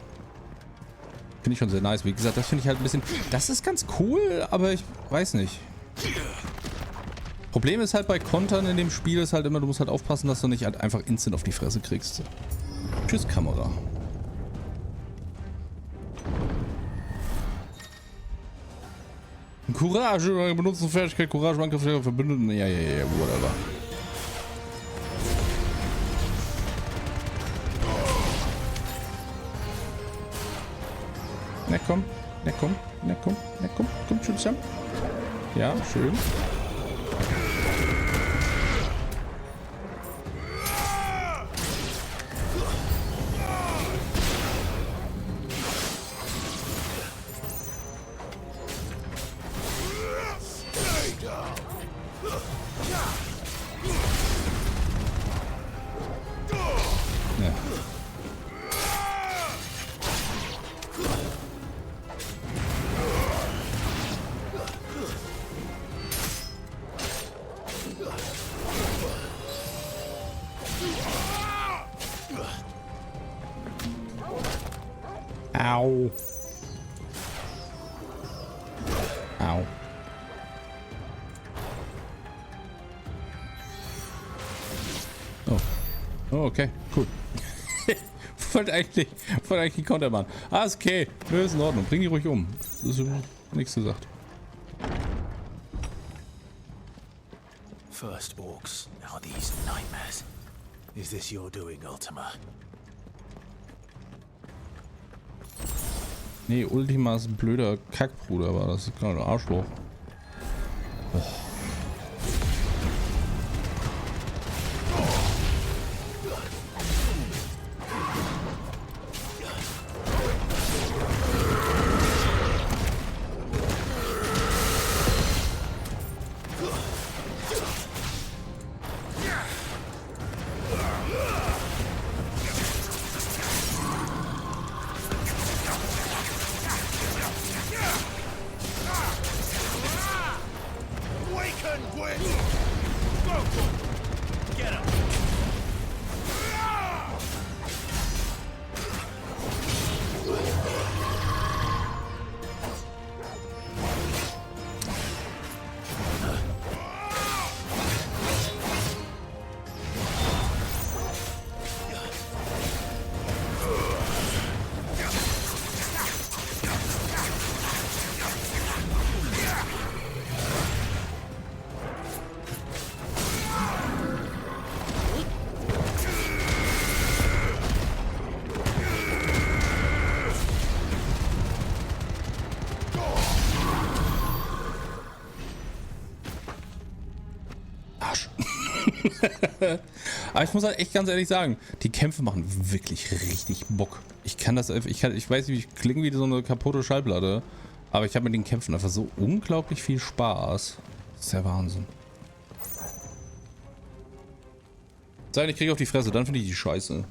Finde ich schon sehr nice. Wie gesagt, das finde ich halt ein bisschen... Das ist ganz cool, aber ich weiß nicht. Problem ist halt bei Kontern in dem Spiel ist halt immer, du musst halt aufpassen, dass du nicht halt einfach instant auf die Fresse kriegst. Tschüss, Kamera. Courage, benutzen Fertigkeit, Courage, Angriff der Verbündeten. Ja, whatever. Na komm, na komm, na komm, na komm, komm schon zusammen. Ja, schön. Au. Au. Oh. Oh, okay, cool. wollte eigentlich einen Konter machen. Ah, ist okay. Nö, ist in Ordnung. Bring die ruhig um. Das ist nichts gesagt. First orcs, now these nightmares. Is this your doing, Ultima? Nee, Ultima ist ein blöder Kackbruder, war das. Ist gerade ein Arschloch. Oh. Aber ich muss halt echt ganz ehrlich sagen, die Kämpfe machen wirklich richtig Bock. Ich weiß nicht, ich klinge wie so eine kaputte Schallplatte, aber ich habe mit den Kämpfen einfach so unglaublich viel Spaß. Das ist der Wahnsinn. Sei denn, ich kriege auf die Fresse, dann finde ich die scheiße.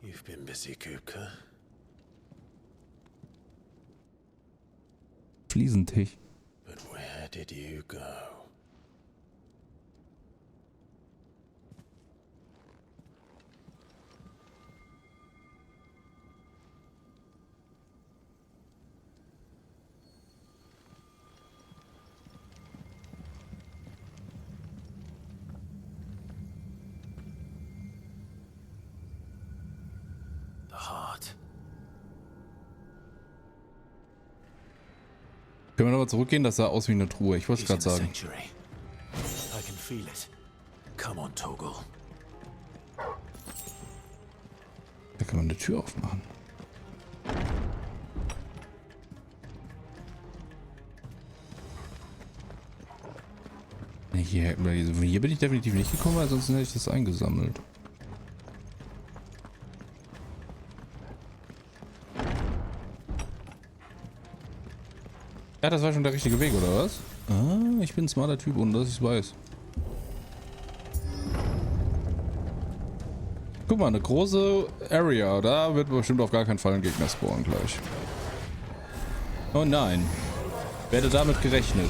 You've been busy, Kupka. Fliesentisch. But where did you go? The heart. Können wir nochmal zurückgehen? Das sah aus wie eine Truhe. Ich wollte es gerade sagen. I can feel it. Come on, Toggle. Da kann man eine Tür aufmachen. Hier bin ich definitiv nicht gekommen, weil sonst hätte ich das eingesammelt. Ja, das war schon der richtige Weg, oder was? Ah, ich bin ein smarter Typ, ohne dass ich es weiß. Guck mal, eine große Area. Da wird bestimmt auf gar keinen Fall ein Gegner spawnen gleich. Oh nein. Wer hätte damit gerechnet?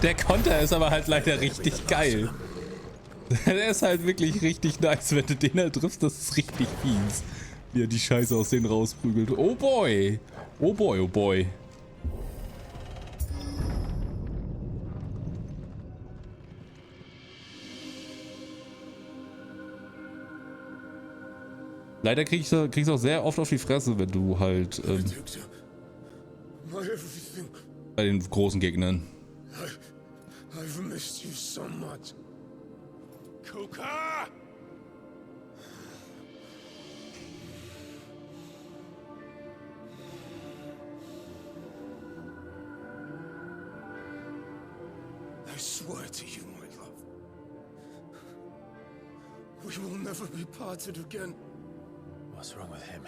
Der Konter ist aber halt leider richtig geil. Der ist halt wirklich richtig nice, wenn du den halt triffst, das ist richtig fies. Wie er die Scheiße aus denen rausprügelt. Oh boy! Oh boy, oh boy. Leider kriegst du auch sehr oft auf die Fresse, wenn du halt bei den großen Gegnern. I've missed you so much. Kuka! I swear to you, my love, we will never be parted again. What's wrong with him?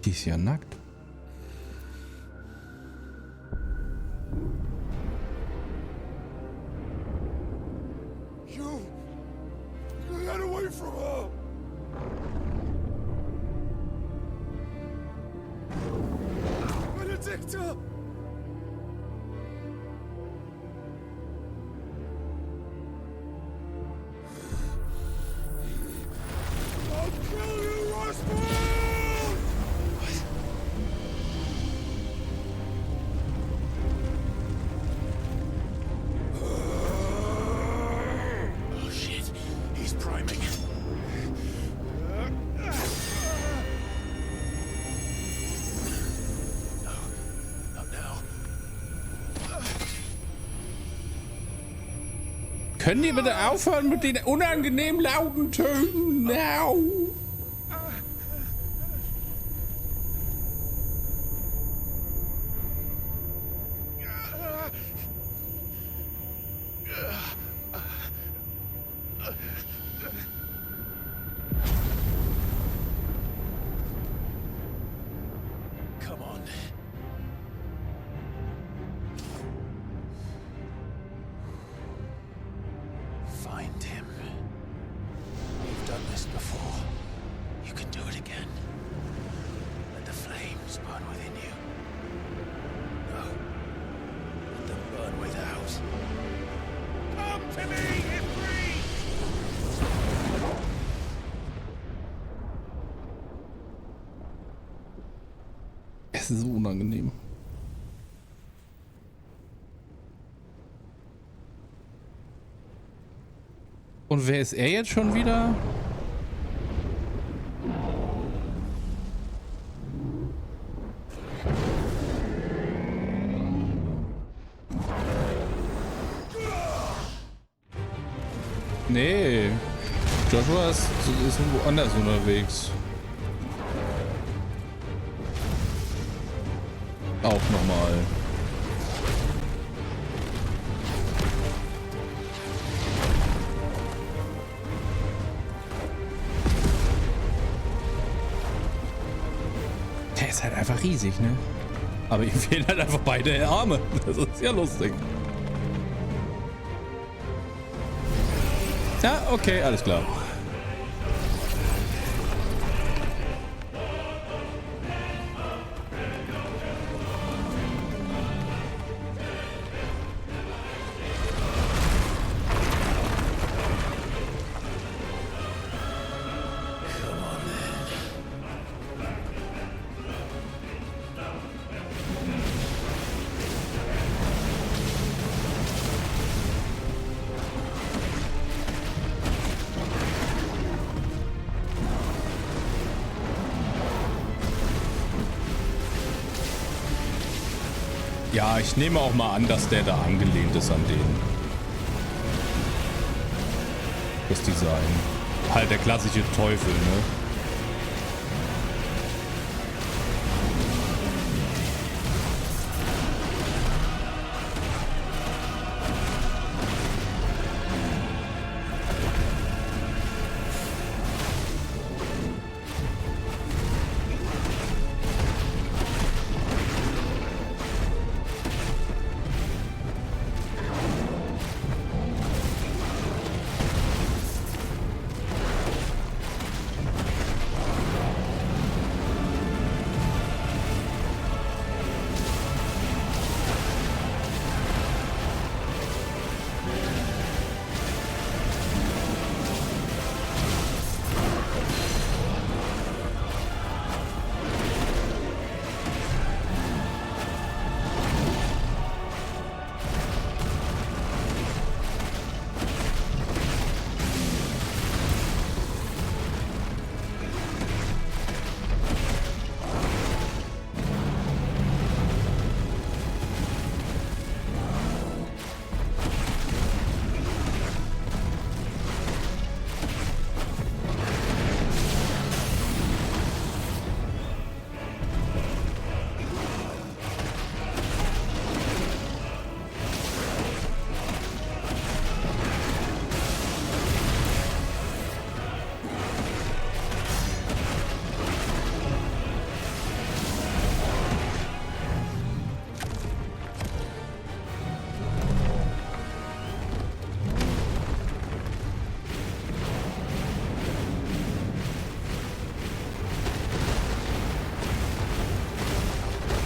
Die ist ja nackt. You got away from her. Benedicta! I'll kill you, Roswell! Können die bitte aufhören mit den unangenehmen lauten Tönen? Now. Come on. Find him. You've done this before. You can do it again. Let the flames burn within you. No. Let them burn without. Come to me, Ifrit! Es ist so unangenehm. Und wer ist er jetzt schon wieder? Nee. Joshua ist irgendwo anders unterwegs. Auch nochmal. Der ist halt einfach riesig, ne? Aber ihm fehlen halt einfach beide Arme. Das ist ja lustig. Ja, okay, alles klar. Ja, ich nehme auch mal an, dass der da angelehnt ist an den. Das Design. Halt der klassische Teufel, ne?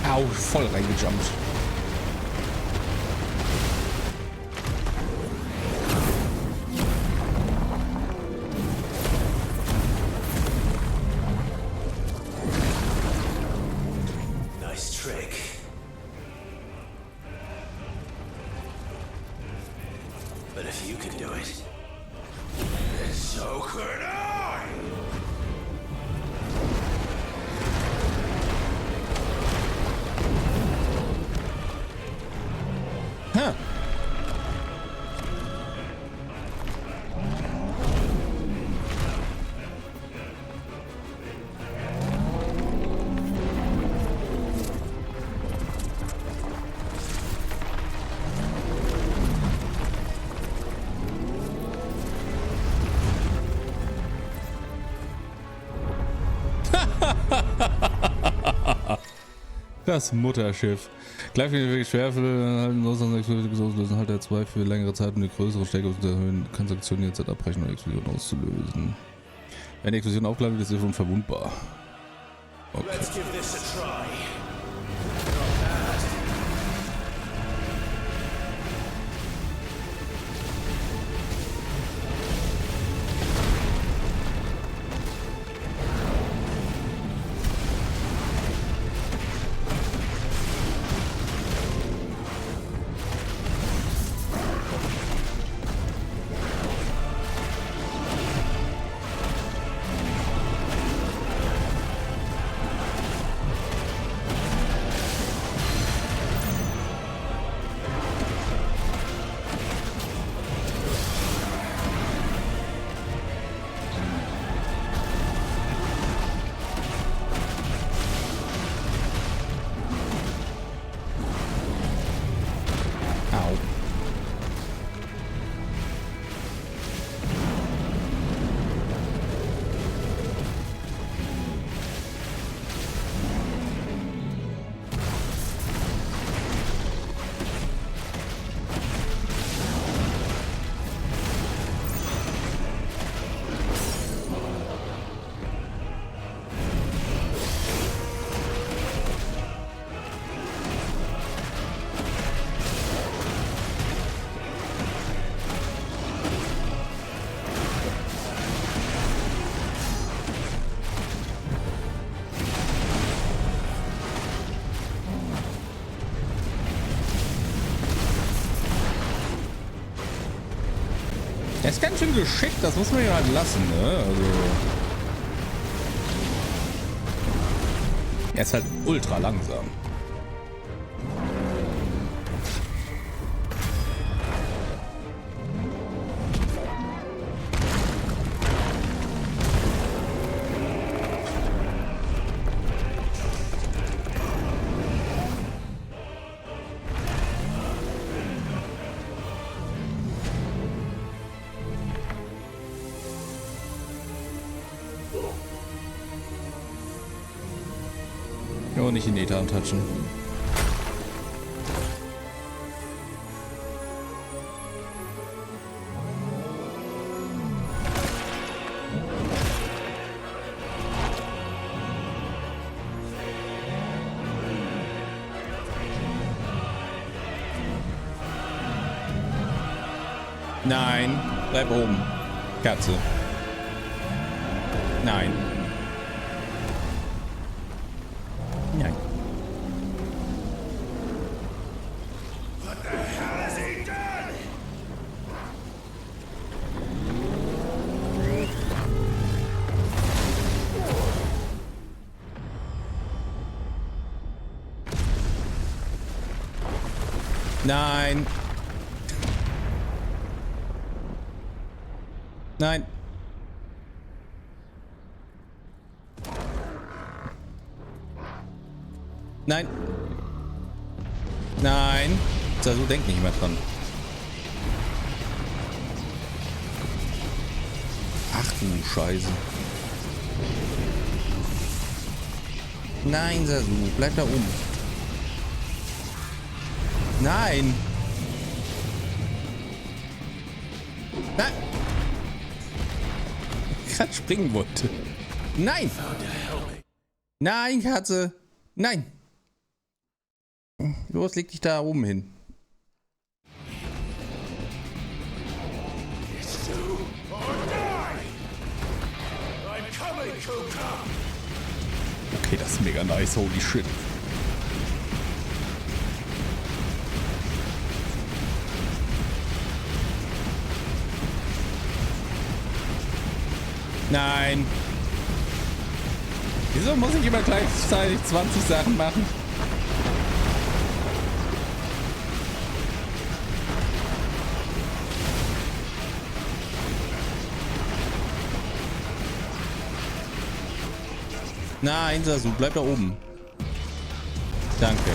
Au, voll reingejumpt. Nice trick. But if you can do it, then so could I! Huh. Das Mutterschiff. Gleichmäßige Schwerfel halten auslösen, halt R2 für längere Zeit, um die größere Stärke zu erhöhen. Kann Sanktionen jetzt abbrechen, um Explosion auszulösen. Wenn die Explosion aufgeladen wird, ist sie unverwundbar. Okay. Let's give this a try. Er ist ganz schön geschickt, das muss man ja halt lassen, ne? Also. Er ist halt ultra langsam. Nur nicht in Ether touchen. Nein, bleib oben. Katze. Nein. Nein. What the hell has he done? Nein. Nein. Nein. Nein. So denkt nicht mehr dran. Ach du Scheiße. Nein, Sasu, bleib da oben. Nein. Nein. Gerade springen wollte. Nein. Nein, Katze. Nein. Los, leg dich da oben hin. Okay, das ist mega nice. Holy shit. Nein. Wieso muss ich immer gleichzeitig 20 Sachen machen? Nein, Sasu, bleib da oben. Danke.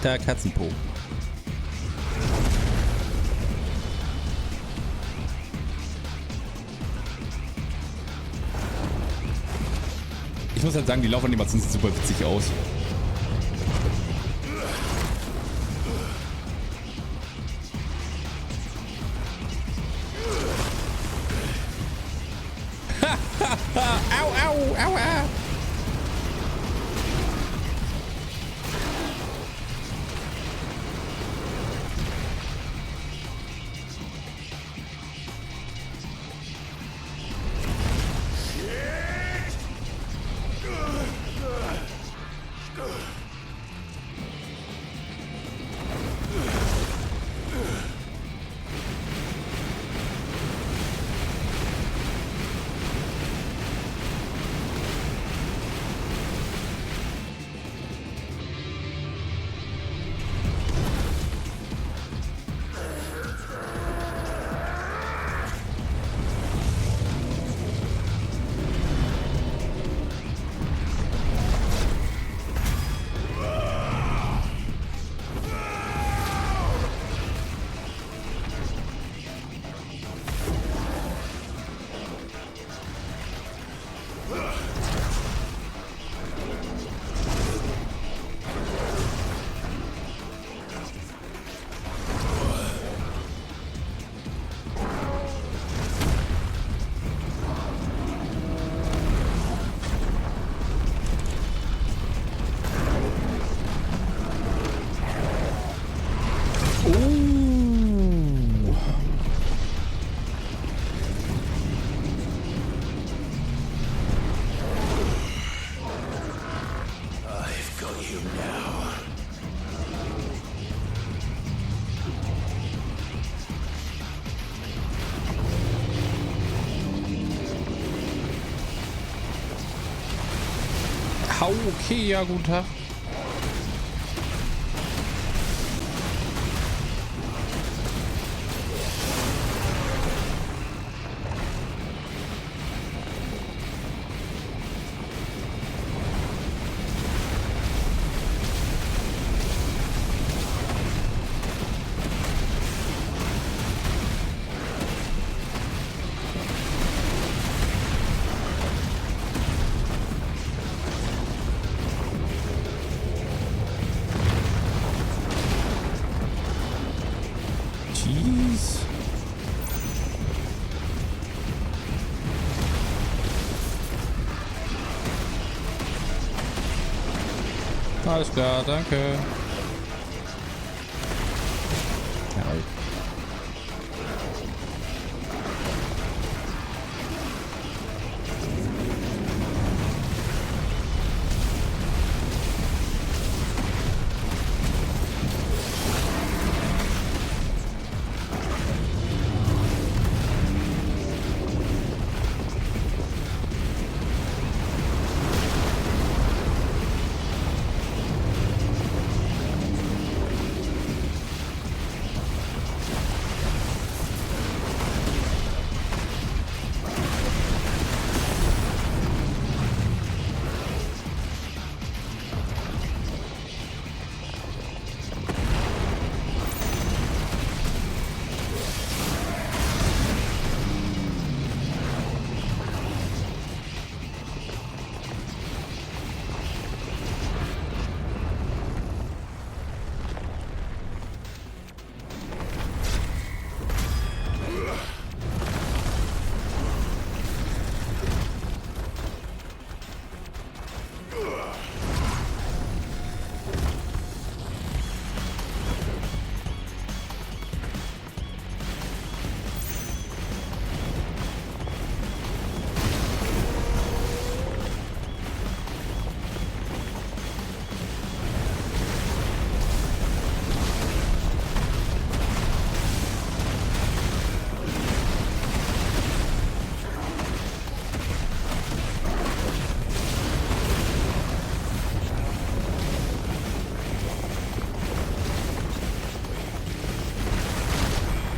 Da Katzenpo. Ich muss halt sagen, die Laufanimationen sieht super witzig aus. Au, au, au, au. Okay, ja, guten Tag. Jeez. Alles klar, danke.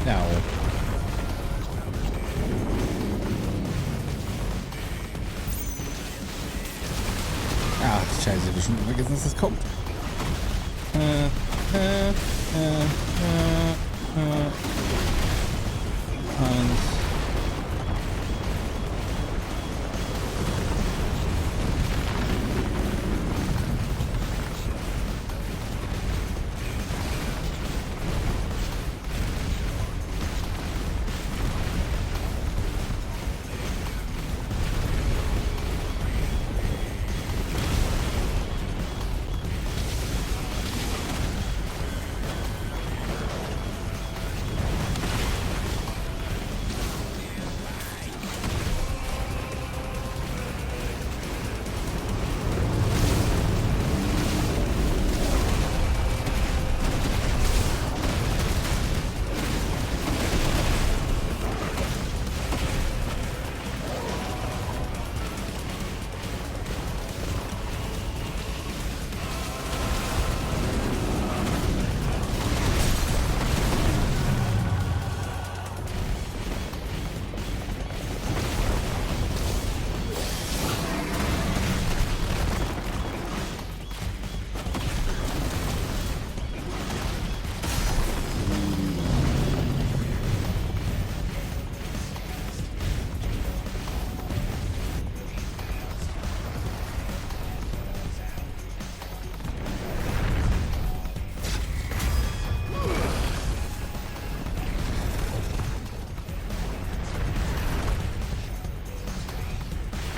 Ja. Scheiße, ich hab schon vergessen, dass das kommt.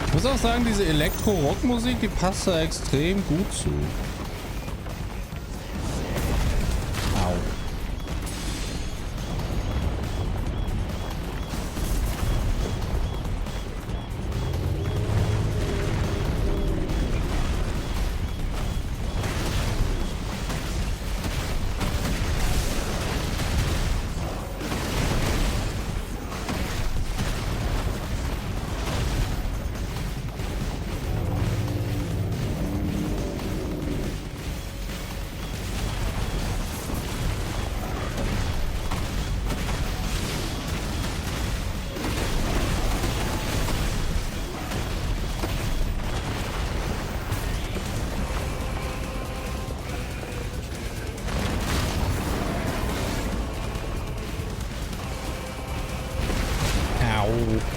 Ich muss auch sagen, diese Elektro-Rock-Musik, die passt da extrem gut zu. Au. Au.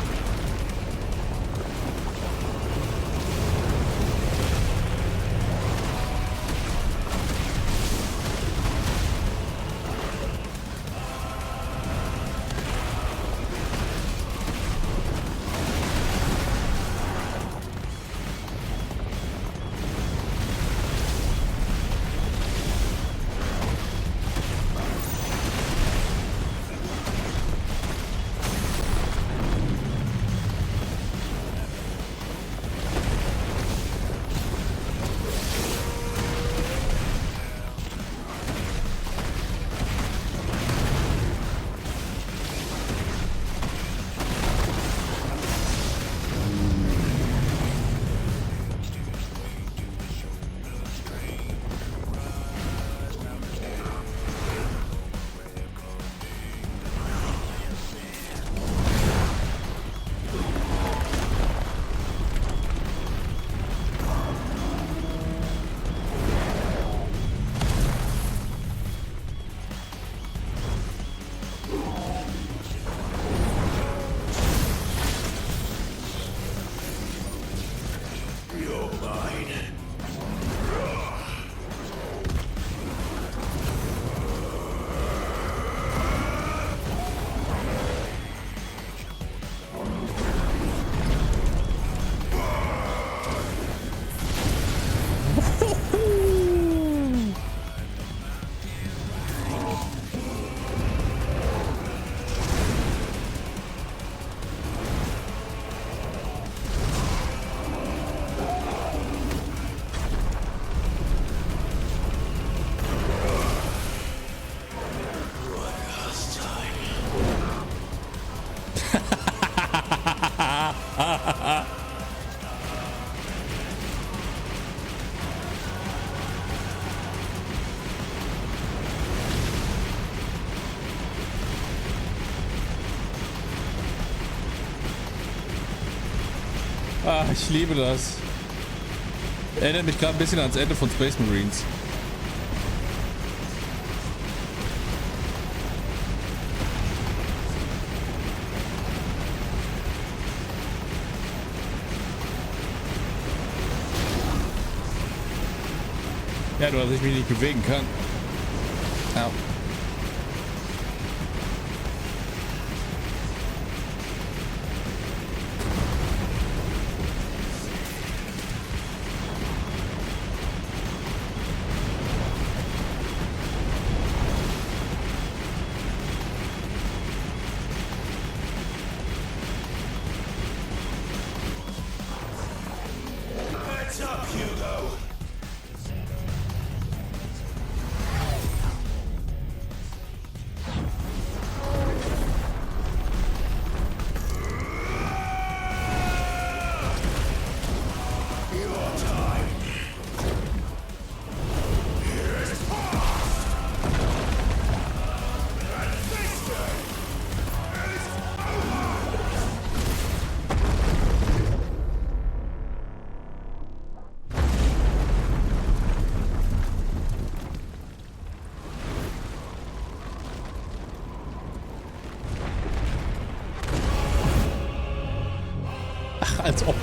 Ah, ich liebe das. Erinnert mich gerade ein bisschen ans Ende von Space Marines. Ja, nur dass ich mich nicht bewegen kann. Ja. Heads up, Hugo! Als ob.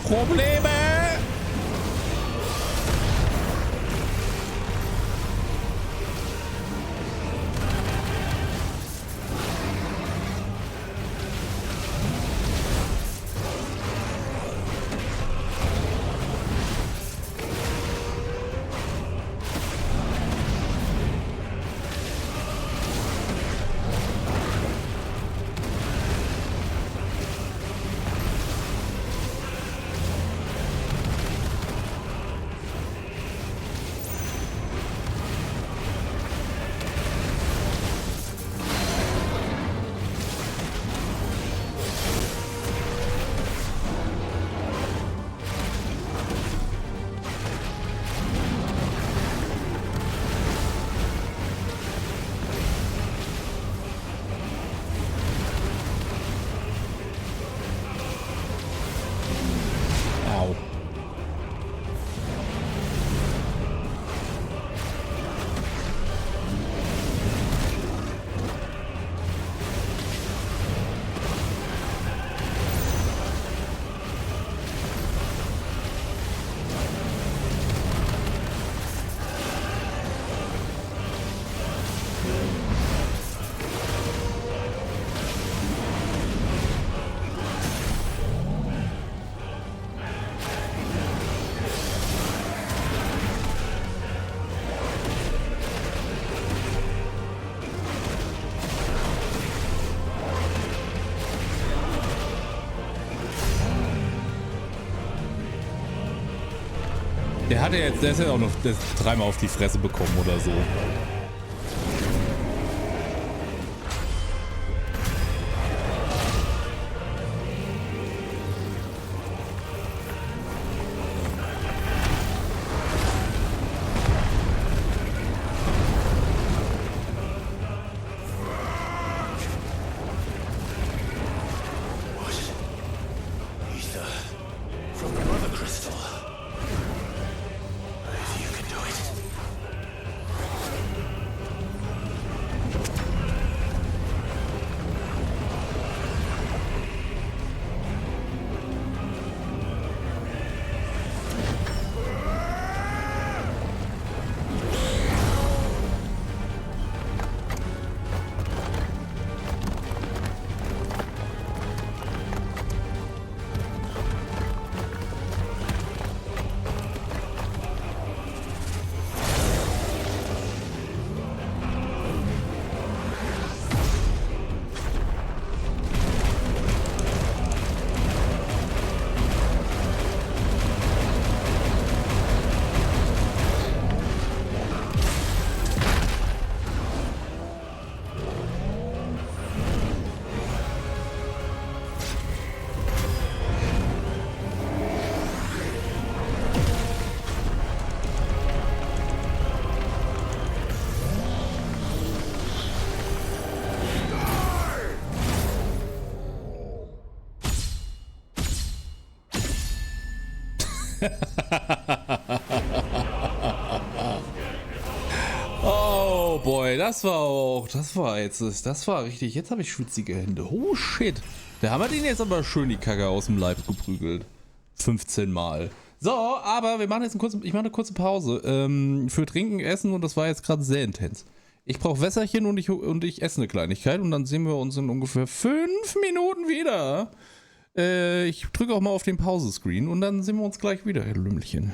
Probleme! Der ist ja auch noch dreimal auf die Fresse bekommen oder so. Oh boy, das war richtig, jetzt habe ich schwitzige Hände. Oh shit, da haben wir den jetzt aber schön die Kacke aus dem Leib geprügelt. 15 Mal. So, aber wir machen jetzt ich mache eine kurze Pause für Trinken, Essen und das war jetzt gerade sehr intens. Ich brauche Wässerchen und ich esse eine Kleinigkeit und dann sehen wir uns in ungefähr 5 Minuten wieder. Ich drücke auch mal auf den Pause-Screen und dann sehen wir uns gleich wieder, ihr Lümmelchen.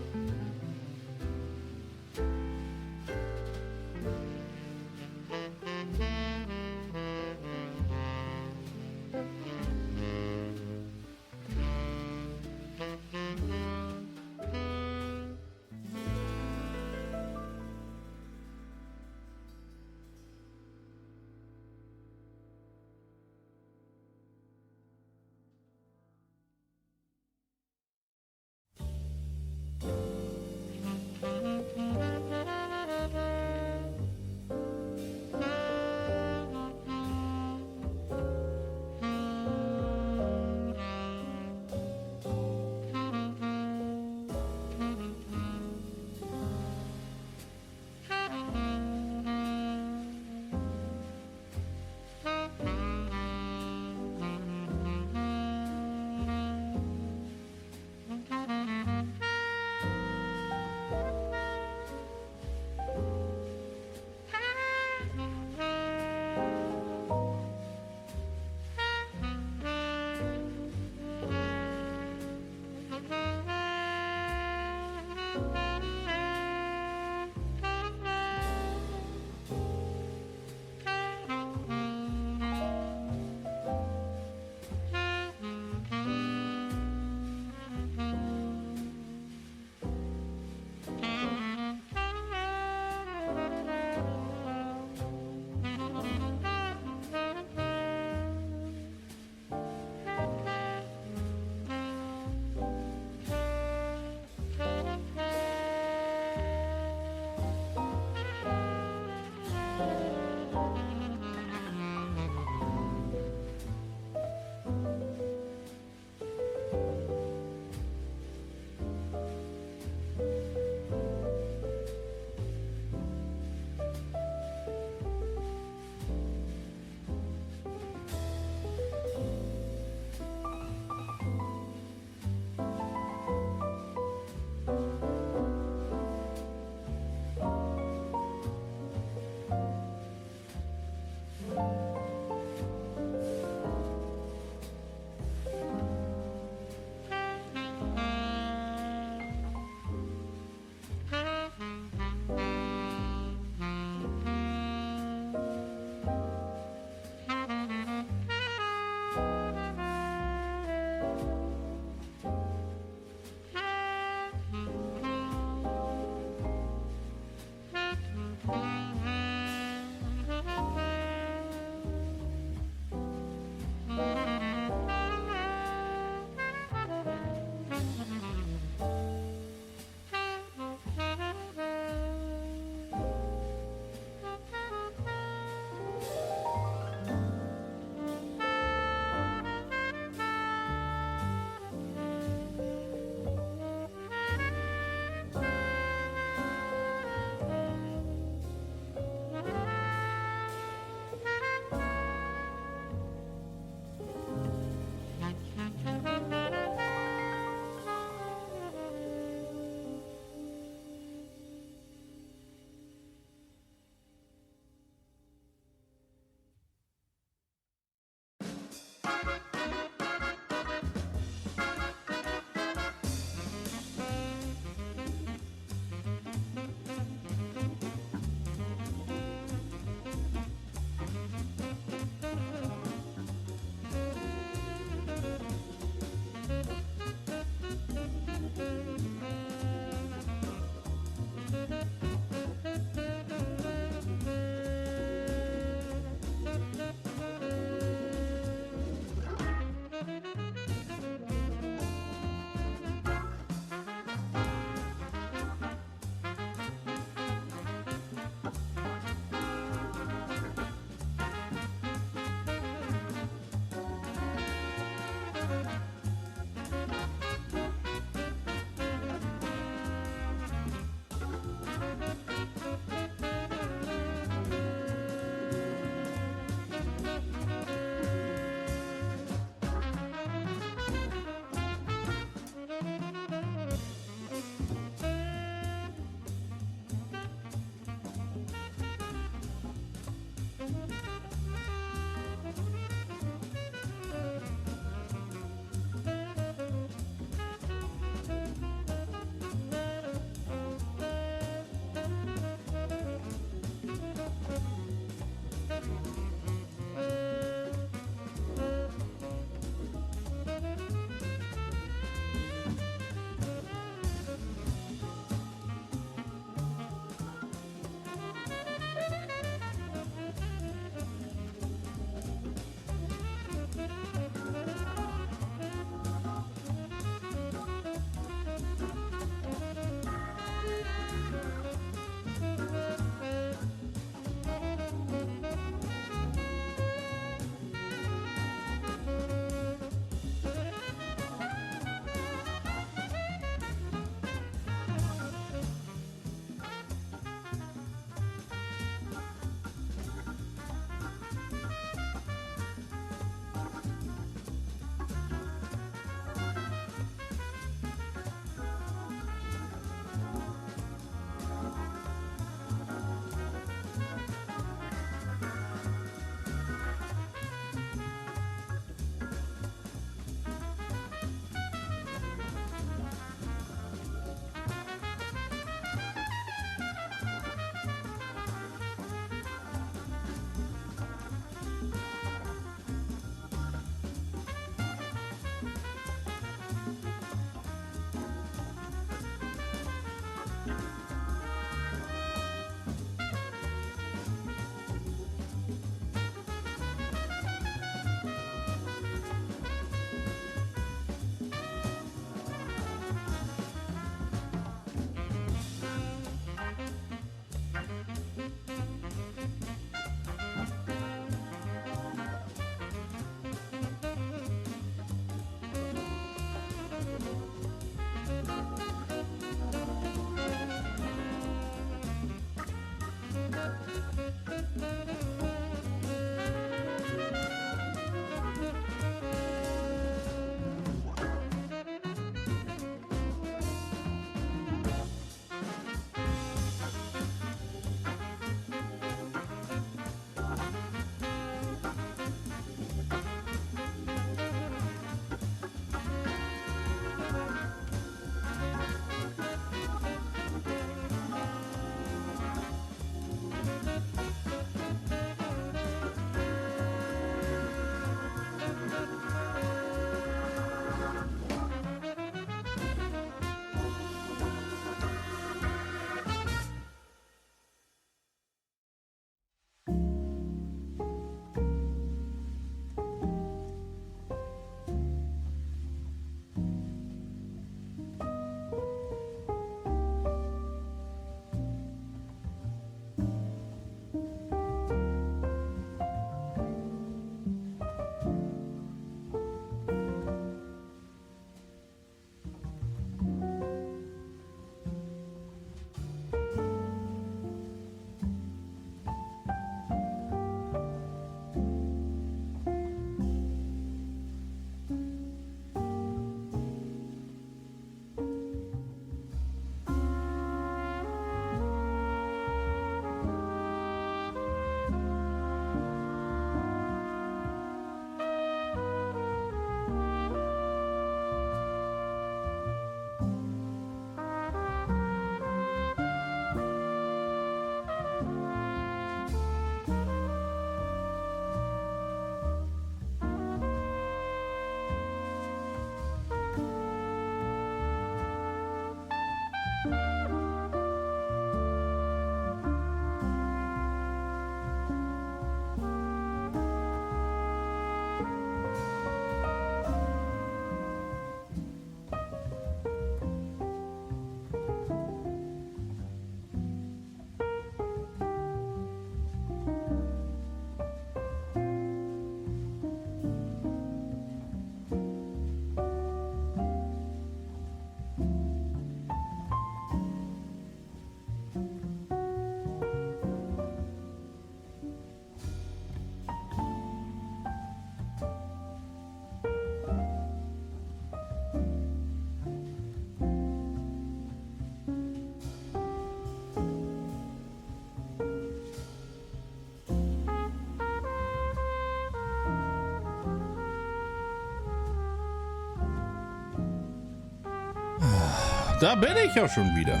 da bin ich ja schon wieder.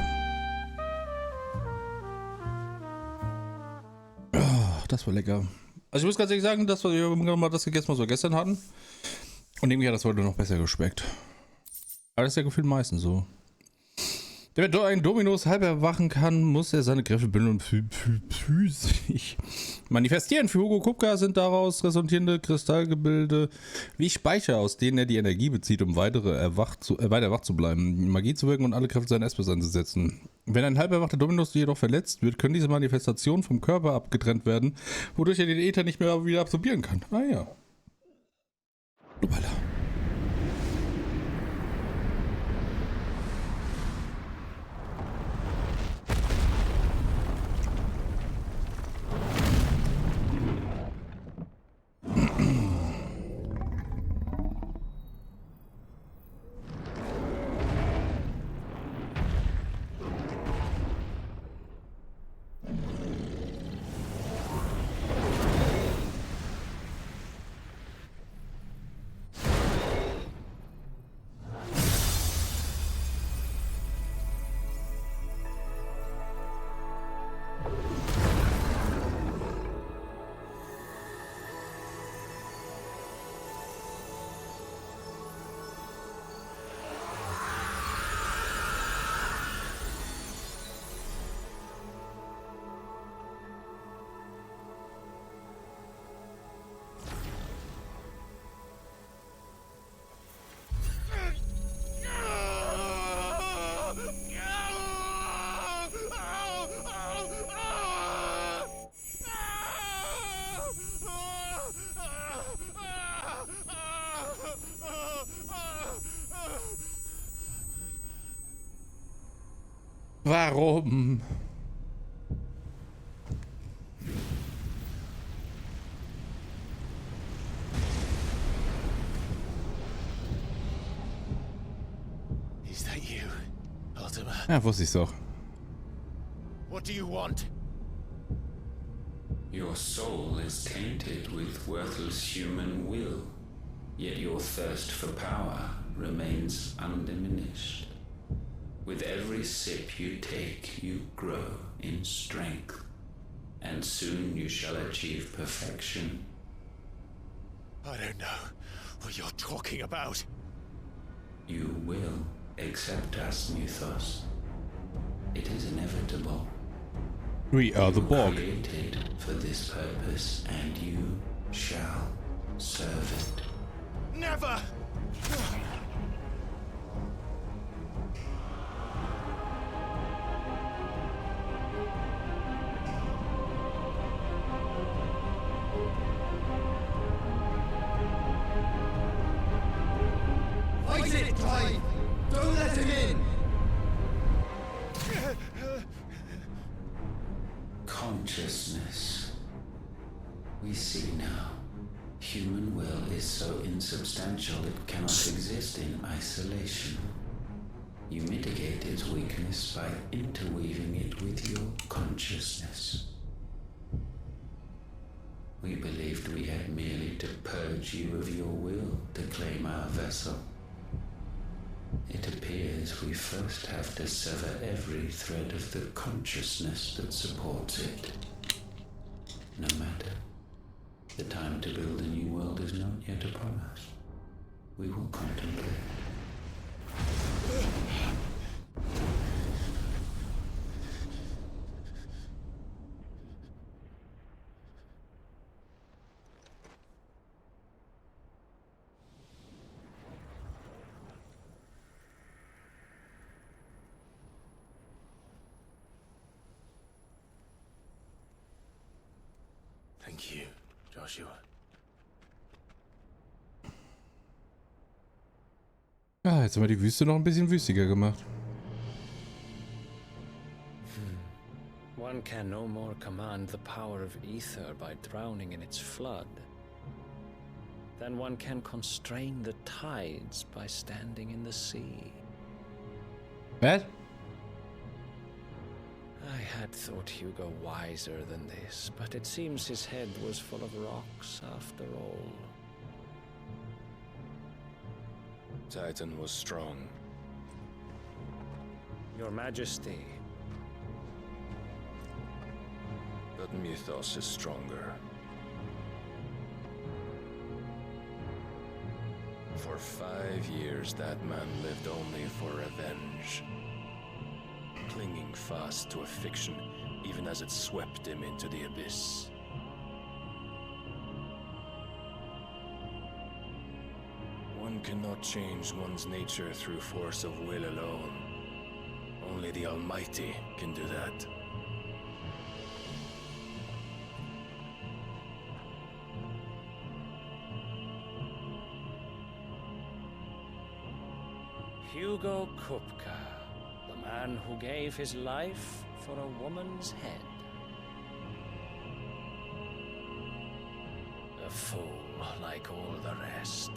Oh, das war lecker. Also ich muss ganz ehrlich sagen, dass wir mal das gegessen, was wir gestern hatten. Und irgendwie hat das heute noch besser geschmeckt. Aber das ist ja gefühlt meistens so. Damit ein Dominus halb erwachen kann, muss er seine Kräfte bündeln und physisch manifestieren. Für Hugo Kupka sind daraus resultierende Kristallgebilde wie Speicher, aus denen er die Energie bezieht, um weiter erwacht zu bleiben, Magie zu wirken und alle Kräfte seines Espers einzusetzen. Wenn ein halb erwachter Dominus jedoch verletzt wird, können diese Manifestationen vom Körper abgetrennt werden, wodurch er den Äther nicht mehr wieder absorbieren kann. Ah ja. Lupala. Warum? Is that you, Ultima? Ja, wusste ich's doch. What do you want? Your soul is tainted with worthless human will, yet your thirst for power remains undiminished. With every sip you take, you grow in strength, and soon you shall achieve perfection. I don't know what you're talking about. You will accept us, Mythos. It is inevitable. We are the Borg. Created for this purpose, and you shall serve it. Never! Fight it, Teil! Don't let him in! Consciousness. We see now. Human will is so insubstantial it cannot exist in isolation. You mitigate its weakness by interweaving it with your consciousness. We believed we had merely to purge you of your will to claim our vessel. It appears we first have to sever every thread of the consciousness that supports it. No matter. The time to build a new world is not yet upon us. We will contemplate. Thank you, Joshua. Ah, jetzt haben wir die Wüste noch ein bisschen wüstiger gemacht. One can no more command the power of ether by drowning in its flood than one can constrain the tides by standing in the sea. What? I had thought Hugo wiser than this, but it seems his head was full of rocks after all. Titan was strong. Your Majesty. That mythos is stronger. For 5 years, that man lived only for revenge. Clinging fast to a fiction, even as it swept him into the abyss. One cannot change one's nature through force of will alone. Only the Almighty can do that. Hugo Kupka, the man who gave his life for a woman's head. A fool like all the rest.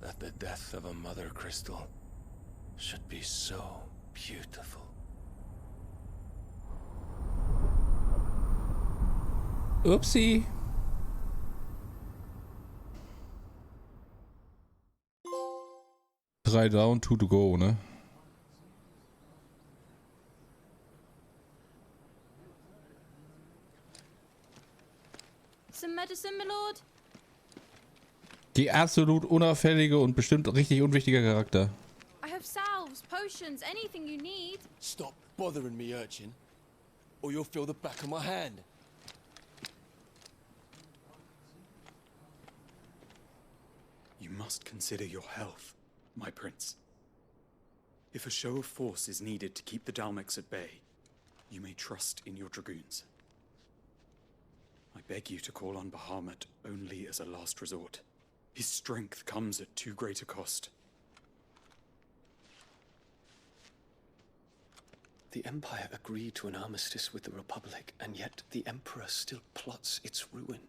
That the death of a mother crystal should be so beautiful. Oopsie. Drei down, 2 to go, ne? Some medicine, my lord? Die absolut unauffällige und bestimmt richtig unwichtiger Charakter. I have salves, potions, anything you need. Stop bothering me, urchin, or you'll feel the back of my hand. You must consider your health, my prince. If a show of force is needed to keep the Dalmex at bay, you may trust in your dragoons. I beg you to call on Bahamut only as a last resort. His strength comes at too great a cost. The Empire agreed to an armistice with the Republic, and yet the Emperor still plots its ruin.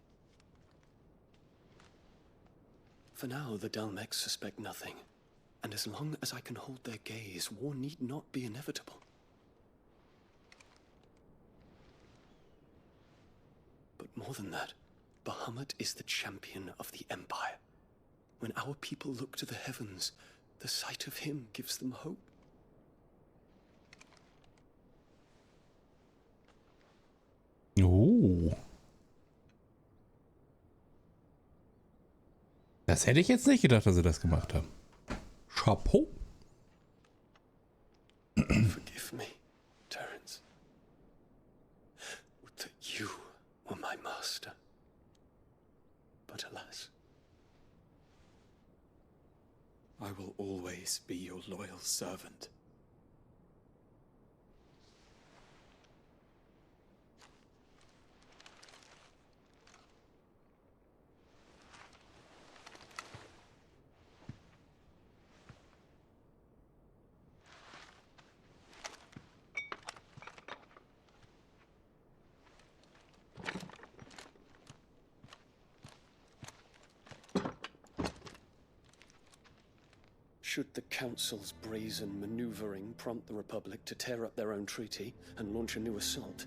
For now, the Dalmex suspect nothing, and as long as I can hold their gaze, war need not be inevitable. But more than that, Bahamut is the champion of the Empire. When our people look to the heavens, the sight of him gives them hope. Oh. Das hätte ich jetzt nicht gedacht, dass sie das gemacht haben. Chapeau. Forgive me, Terence. Would that you were my master. But alas. I will always be your loyal servant. Should the Council's brazen maneuvering prompt the Republic to tear up their own treaty and launch a new assault,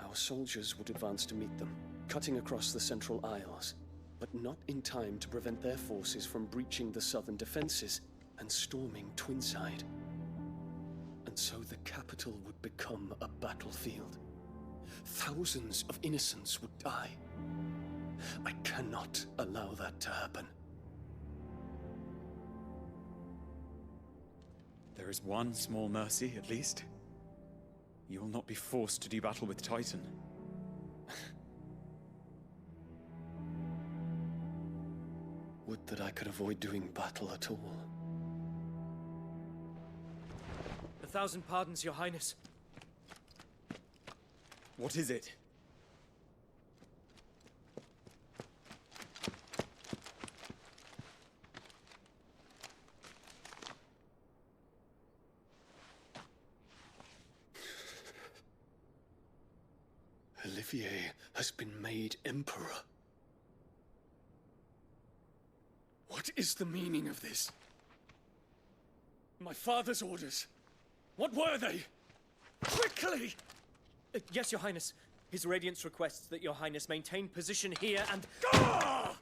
our soldiers would advance to meet them, cutting across the Central Isles, but not in time to prevent their forces from breaching the southern defenses and storming Twinside. And so the capital would become a battlefield. Thousands of innocents would die. I cannot allow that to happen. There is one small mercy, at least. You will not be forced to do battle with Titan. Would that I could avoid doing battle at all. 1,000 pardons, Your Highness. What is it? Olivier has been made Emperor. What is the meaning of this? My father's orders. What were they? Quickly! Yes, Your Highness. His Radiance requests that Your Highness maintain position here and... Ah!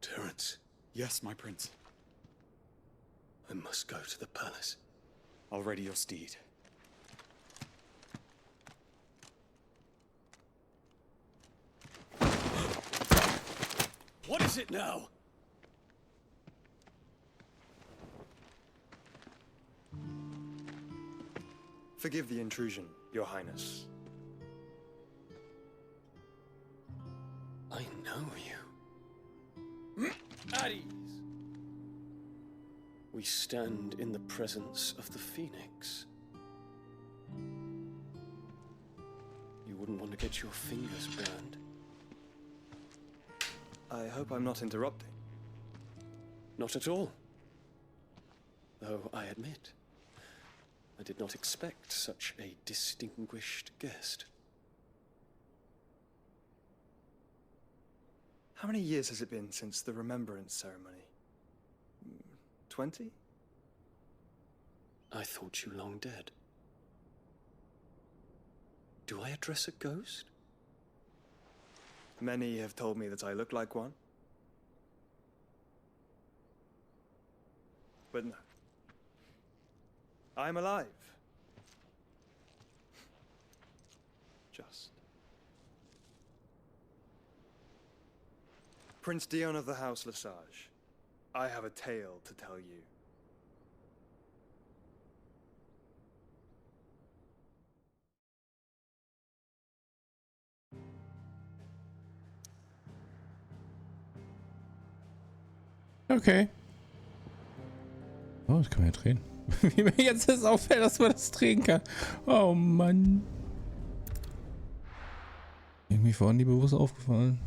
Terence, Yes, my prince. I must go to the palace. I'll ready your steed. What is it now? Forgive the intrusion, Your Highness. I know you. At ease. We stand in the presence of the Phoenix. You wouldn't want to get your fingers burned. I hope I'm not interrupting. Not at all. Though I admit, I did not expect such a distinguished guest. How many years has it been since the Remembrance ceremony? 20? I thought you long dead. Do I address a ghost? Many have told me that I look like one. But no. I'm alive. Just. Prince Dion of the House Lesage, I have a tale to tell you. Okay. Oh, das kann man ja drehen. Wie mir jetzt das auffällt, dass man das drehen kann. Oh Mann. Irgendwie vorhin nie bewusst aufgefallen.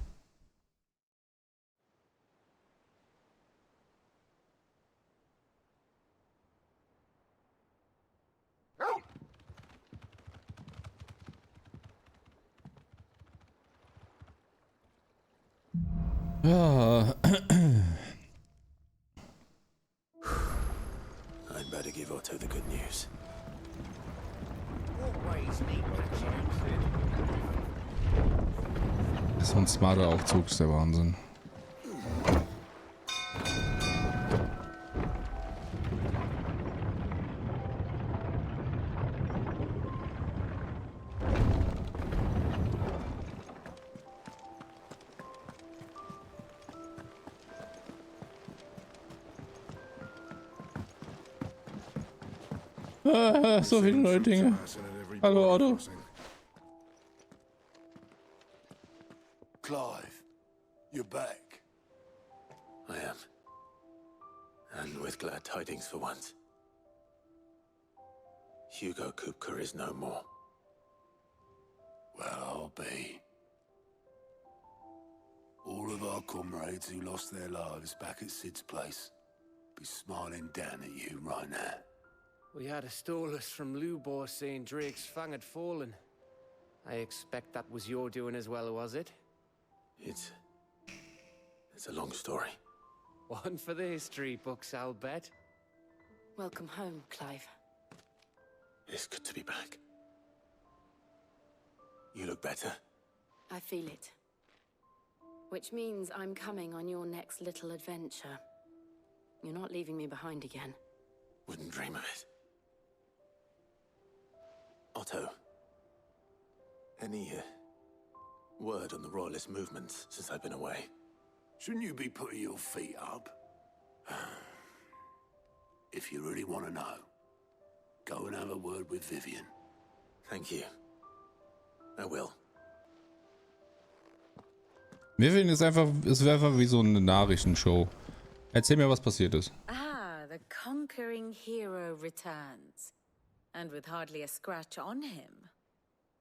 Ja. I'd better give Otto the good news. Das ist so ein smarter Aufzug, ist der Wahnsinn. So viele neue Dinge. Hallo Otto. Clive, you're back. I am. And with glad tidings for once. Hugo Kupka is no more. Well, I'll be. All of our comrades who lost their lives back at Sid's place be smiling down at you right now. We had a stolus from Lubor saying Drake's fang had fallen. I expect that was your doing as well, was it? It's a long story. One for the history books, I'll bet. Welcome home, Clive. It's good to be back. You look better. I feel it. Which means I'm coming on your next little adventure. You're not leaving me behind again. Wouldn't dream of it. Otto, any word on the Royalist movements since I've been away? Shouldn't you be putting your feet up? If you really want to know, go and have a word with Vivian. Thank you. I will. Vivian ist einfach wie so eine Nachrichtenshow. Erzähl mir, was passiert ist. Ah, the conquering hero returns. And with hardly a scratch on him.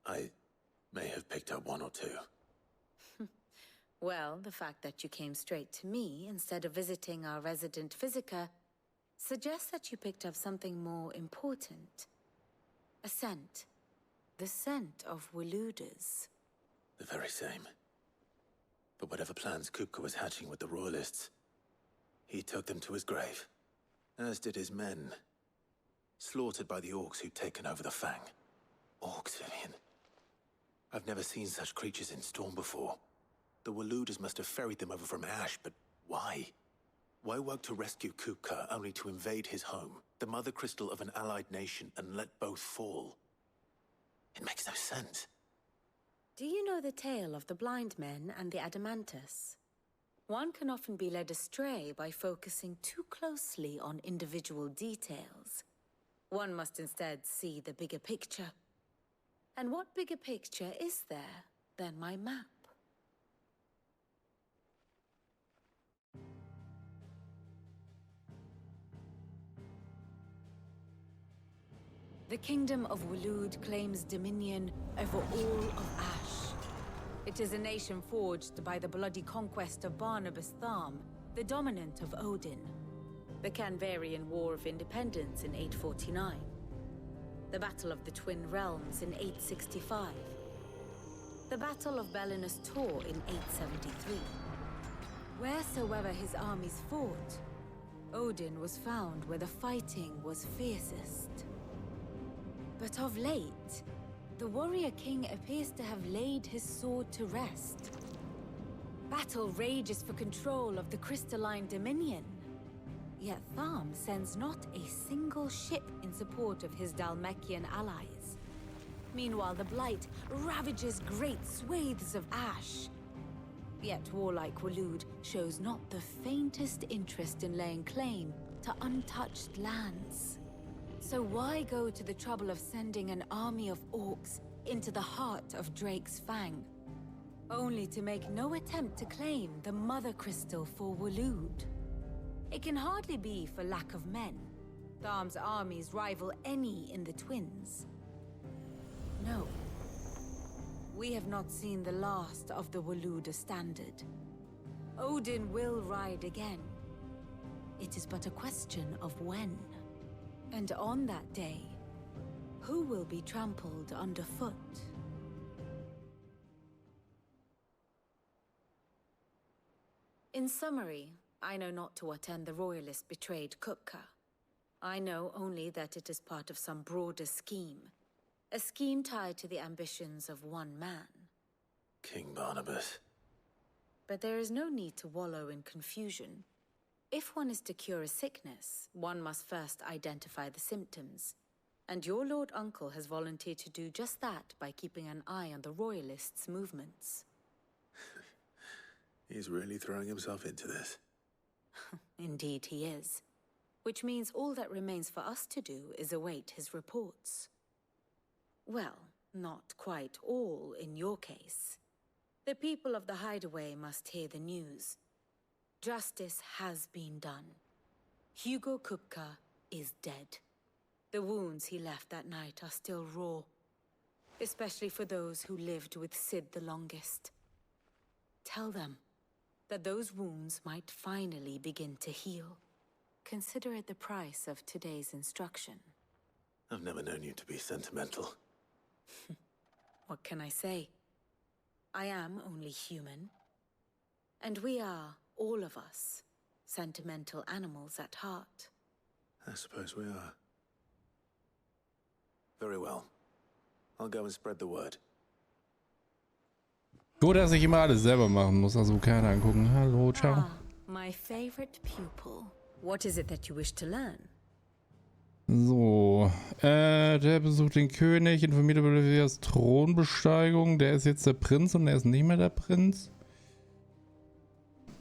I may have picked up one or two. Well, the fact that you came straight to me instead of visiting our resident physiker suggests that you picked up something more important. A scent. The scent of Waludas. The very same. But whatever plans Kupka was hatching with the Royalists, he took them to his grave. As did his men. Slaughtered by the orcs who'd taken over the Fang. Orcs, Vivian. I've never seen such creatures in Storm before. The Waludas must have ferried them over from Ash, but why? Why work to rescue Kupka only to invade his home, the mother crystal of an allied nation, and let both fall? It makes no sense. Do you know the tale of the blind men and the Adamantus? One can often be led astray by focusing too closely on individual details. One must instead see the bigger picture. And what bigger picture is there than my map? The Kingdom of Waloed claims dominion over all of Ash. It is a nation forged by the bloody conquest of Barnabas Tharm, the dominant of Odin. The Canvarian War of Independence in 849. The Battle of the Twin Realms in 865. The Battle of Belinus Tor in 873. Wheresoever his armies fought, Odin was found where the fighting was fiercest. But of late, the warrior king appears to have laid his sword to rest. Battle rages for control of the crystalline dominion. Yet Tharm sends not a single ship in support of his Dhalmekian allies. Meanwhile, the Blight ravages great swathes of Ash. Yet warlike Waloed shows not the faintest interest in laying claim to untouched lands. So why go to the trouble of sending an army of orcs into the heart of Drake's Fang, only to make no attempt to claim the Mother Crystal for Waloed? It can hardly be for lack of men. Tharm's armies rival any in the Twins. No. We have not seen the last of the Waluda standard. Odin will ride again. It is but a question of when. And on that day, who will be trampled underfoot? In summary, I know not to what end the Royalists betrayed Kupka. I know only that it is part of some broader scheme. A scheme tied to the ambitions of one man. King Barnabas. But there is no need to wallow in confusion. If one is to cure a sickness, one must first identify the symptoms. And your Lord Uncle has volunteered to do just that by keeping an eye on the Royalists' movements. He's really throwing himself into this. Indeed he is. Which means all that remains for us to do is await his reports. Well, not quite all in your case. The people of the Hideaway must hear the news. Justice has been done. Hugo Kupka is dead. The wounds he left that night are still raw, especially for those who lived with Sid the longest. Tell them that those wounds might finally begin to heal. Consider it the price of today's instruction. I've never known you to be sentimental. What can I say? I am only human. And we are, all of us, sentimental animals at heart. I suppose we are. Very well. I'll go and spread the word. Gut, dass ich immer alles selber machen muss, also keine angucken. Hallo, ciao. Ah, my favorite pupil. What is it that you wish to learn? So, der besucht den König, informiert über Olivias Thronbesteigung. Der ist jetzt der Prinz und er ist nicht mehr der Prinz.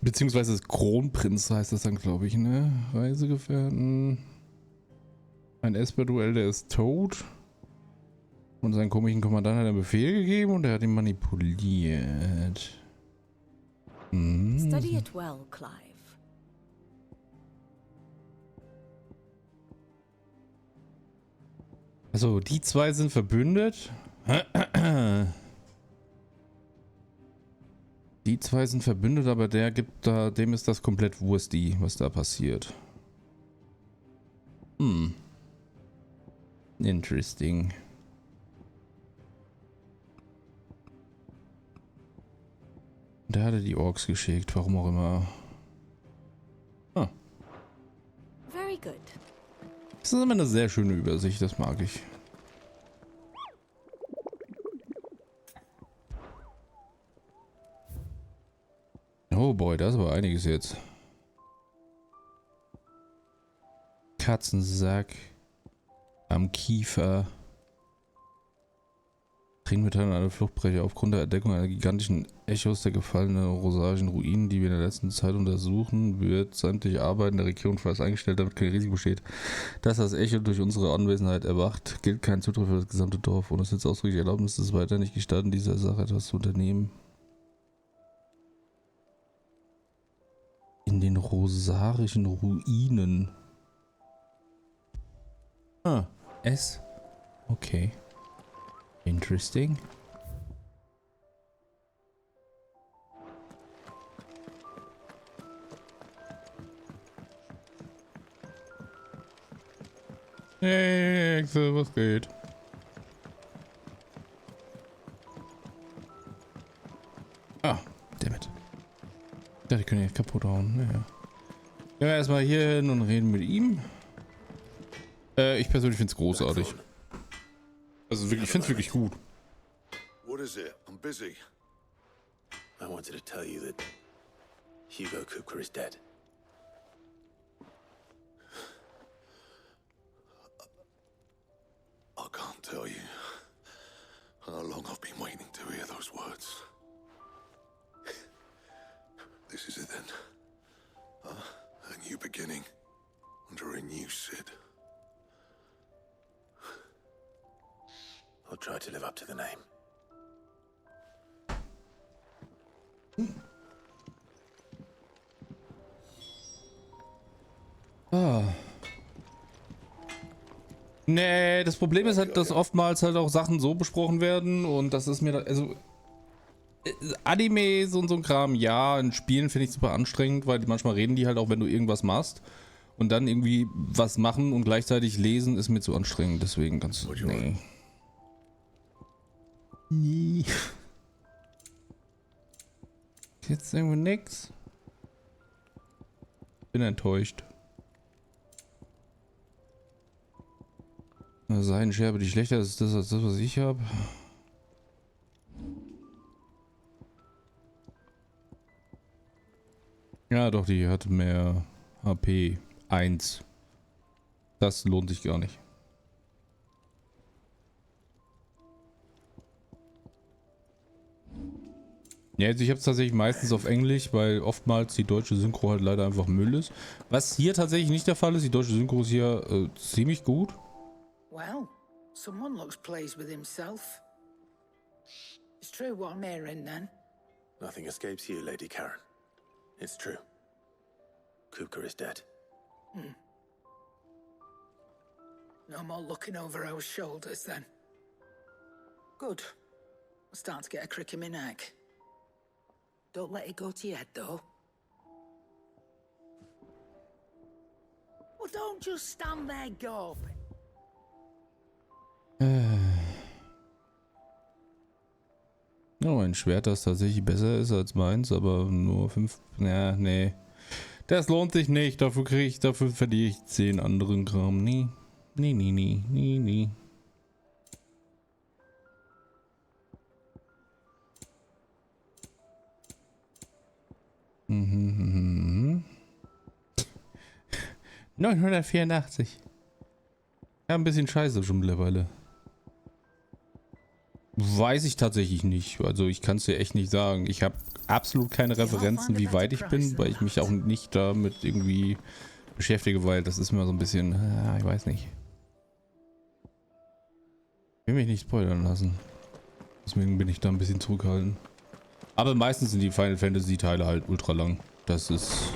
Beziehungsweise ist Kronprinz heißt das dann, glaube ich, ne? Reisegefährten. Ein Esper-Duell, der ist tot. Und seinen komischen Kommandant hat einen Befehl gegeben und er hat ihn manipuliert. Study it well, Clive. Also, die zwei sind verbündet. Die zwei sind verbündet, aber dem ist das komplett wursti, was da passiert. Interesting. Der hatte die Orks geschickt, warum auch immer. Very good. Das ist immer eine sehr schöne Übersicht, das mag ich. Oh boy, das war einiges jetzt. Katzensack am Kiefer. Ringmetall und eine Fluchtbrecher. Aufgrund der Entdeckung einer gigantischen Echos der gefallenen rosarischen Ruinen, die wir in der letzten Zeit untersuchen, wird sämtliche Arbeiten der Region vorerst eingestellt, damit kein Risiko besteht, dass das Echo durch unsere Anwesenheit erwacht. Gilt kein Zutritt für das gesamte Dorf. Und es ist ausdrücklich Erlaubnis, es weiter nicht gestatten, dieser Sache etwas zu unternehmen. In den rosarischen Ruinen. S. Okay. Interesting. Hey, Hexe, was geht? Dammit. Ja, die können ja kaputt hauen. Naja. Gehen wir erstmal hier hin und reden mit ihm. Ich persönlich finde es großartig. Also wirklich, ich finde es wirklich gut. What is it? I'm busy. I wanted to tell you that Hugo Kupka is dead. I can't tell you how long I've been waiting to hear those words. This is it then. A new beginning under a new Sid. I'll try to live up to the name. Nee, das Problem ist halt, dass oftmals halt auch Sachen so besprochen werden und das ist mir da, also Anime, so ein Kram, ja, in Spielen finde ich super anstrengend, weil manchmal reden die halt auch, wenn du irgendwas machst und dann irgendwie was machen und gleichzeitig lesen ist mir zu anstrengend, deswegen ganz, nee. Nee. Jetzt irgendwie nix. Bin enttäuscht. Seidenscherbe, die schlechter ist das als das, was ich habe. Ja, doch, die hat mehr HP. 1. Das lohnt sich gar nicht. Ja, also ich habe es tatsächlich meistens auf Englisch, weil oftmals die deutsche Synchro halt leider einfach Müll ist. Was hier tatsächlich nicht der Fall ist, die deutsche Synchro ist hier ziemlich gut. Well, someone looks pleased with himself. It's true what I'm hearing then. Nothing escapes you, Lady Karen. It's true. Kupka is dead. No more looking over our shoulders then. Good. I'm starting to get a crick in my neck. Don't let it go to your head, though. Well, don't just stand there gawping. Ja, mein Schwert, das tatsächlich besser ist als meins, aber nur 5. Ja, nee. Das lohnt sich nicht. Dafür verliere ich 10 anderen Kram. Nie. Nie. Mhm. 984. Ja, ein bisschen scheiße schon mittlerweile. Weiß ich tatsächlich nicht. Also ich kann es dir echt nicht sagen. Ich habe absolut keine Referenzen, wie weit ich bin, weil ich mich auch nicht damit irgendwie beschäftige, weil das ist mir so ein bisschen, ich weiß nicht. Ich will mich nicht spoilern lassen. Deswegen bin ich da ein bisschen zurückhaltend. Aber meistens sind die Final Fantasy Teile halt ultra lang. Das ist...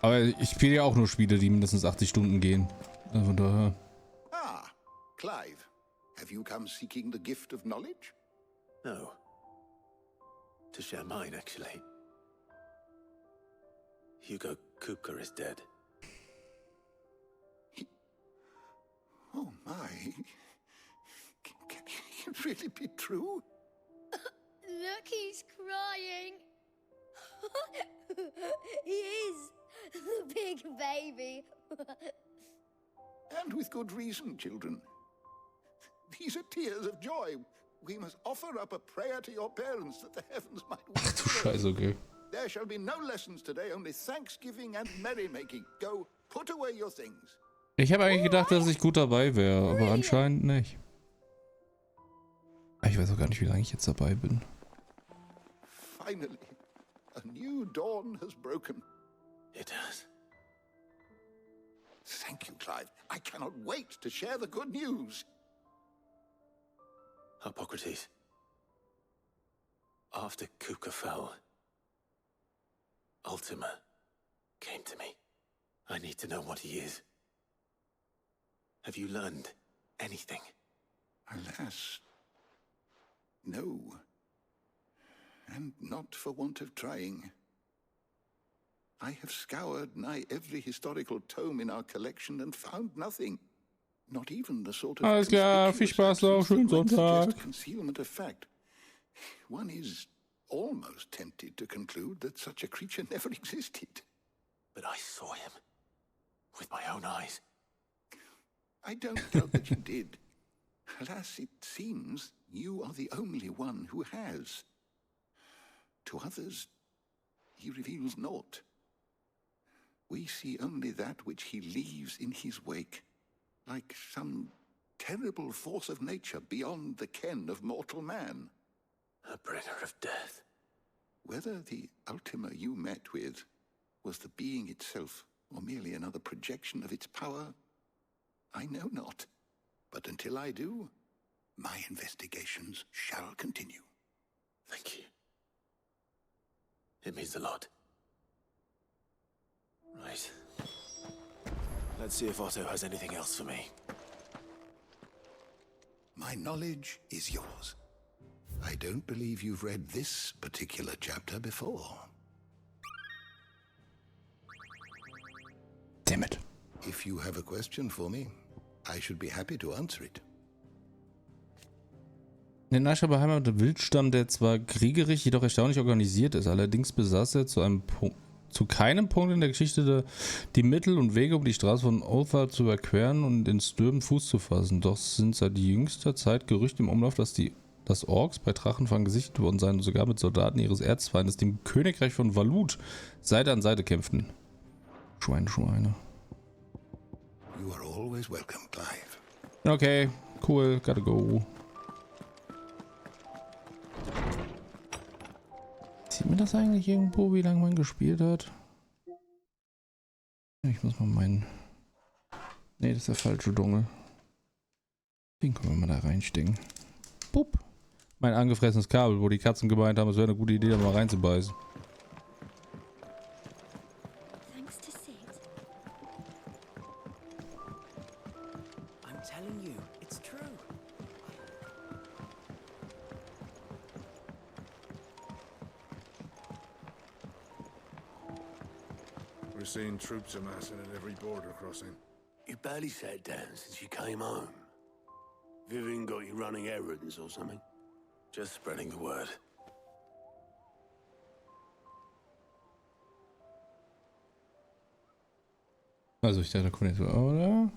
Aber ich spiele ja auch nur Spiele, die mindestens 80 Stunden gehen. Also von daher... Ah, Clive. Have you come seeking the gift of knowledge? No. to share mine, actually. Hugo Kupka is dead. Oh my. Can it really be true? Look, he's crying. He is. The big baby. And with good reason, children. These are tears of joy. We must offer up a prayer to your parents that the heavens might Ach du Scheiße, okay. There shall be no lessons today, only thanksgiving and merrymaking. Go, put away your things. Ich habe eigentlich gedacht, dass ich gut dabei wäre, aber anscheinend nicht. Ich weiß auch gar nicht, wie lange ich jetzt dabei bin. Finally, a new dawn has broken. It has. Thank you, Clive. I cannot wait to share the good news. Hippocrates. After Kupka fell, Ultima came to me. I need to know what he is. Have you learned anything? Alas, no. And not for want of trying. I have scoured nigh every historical tome in our collection and found nothing. Not even the sort of Alles klar, viel Spaß noch, schönen Sonntag. Concealment of fact. One is almost tempted to conclude that such a creature never existed. But I saw him with my own eyes. I don't doubt that you did. Alas, it seems you are the only one who has. To others, he reveals naught. We see only that which he leaves in his wake, like some terrible force of nature beyond the ken of mortal man. A bringer of death. Whether the Ultima you met with was the being itself, or merely another projection of its power, I know not. But until I do, my investigations shall continue. Thank you. It means a lot. Right. Let's see if Otto has anything else for me. My knowledge is yours. I don't believe you've read this particular chapter before. Damn it. If you have a question for me, I should be happy to answer it. Der Nascher beheimatete Wildstamm, der zwar kriegerisch, jedoch erstaunlich organisiert ist. Allerdings besaß er zu keinem Punkt in der Geschichte die Mittel und Wege, um die Straße von Ulthar zu überqueren und in Sturben Fuß zu fassen. Doch sind seit jüngster Zeit Gerüchte im Umlauf, dass Orks bei Drachenfang gesichtet worden seien und sogar mit Soldaten ihres Erzfeindes, dem Königreich von Valut, Seite an Seite kämpften. Schweine. You are always welcome, Clive. Okay, cool, gotta go. Sieht man das eigentlich irgendwo, wie lange man gespielt hat? Ich muss mal meinen... Ne, das ist der falsche Dschungel. Den können wir mal da reinstecken. Pup. Mein angefressenes Kabel, wo die Katzen gemeint haben, es wäre eine gute Idee, da mal reinzubeißen. We're seeing troops amassing at every border crossing. You barely sat down since you came home. Vivian got you running errands or something? Just spreading the word. Also ich dachte, oder?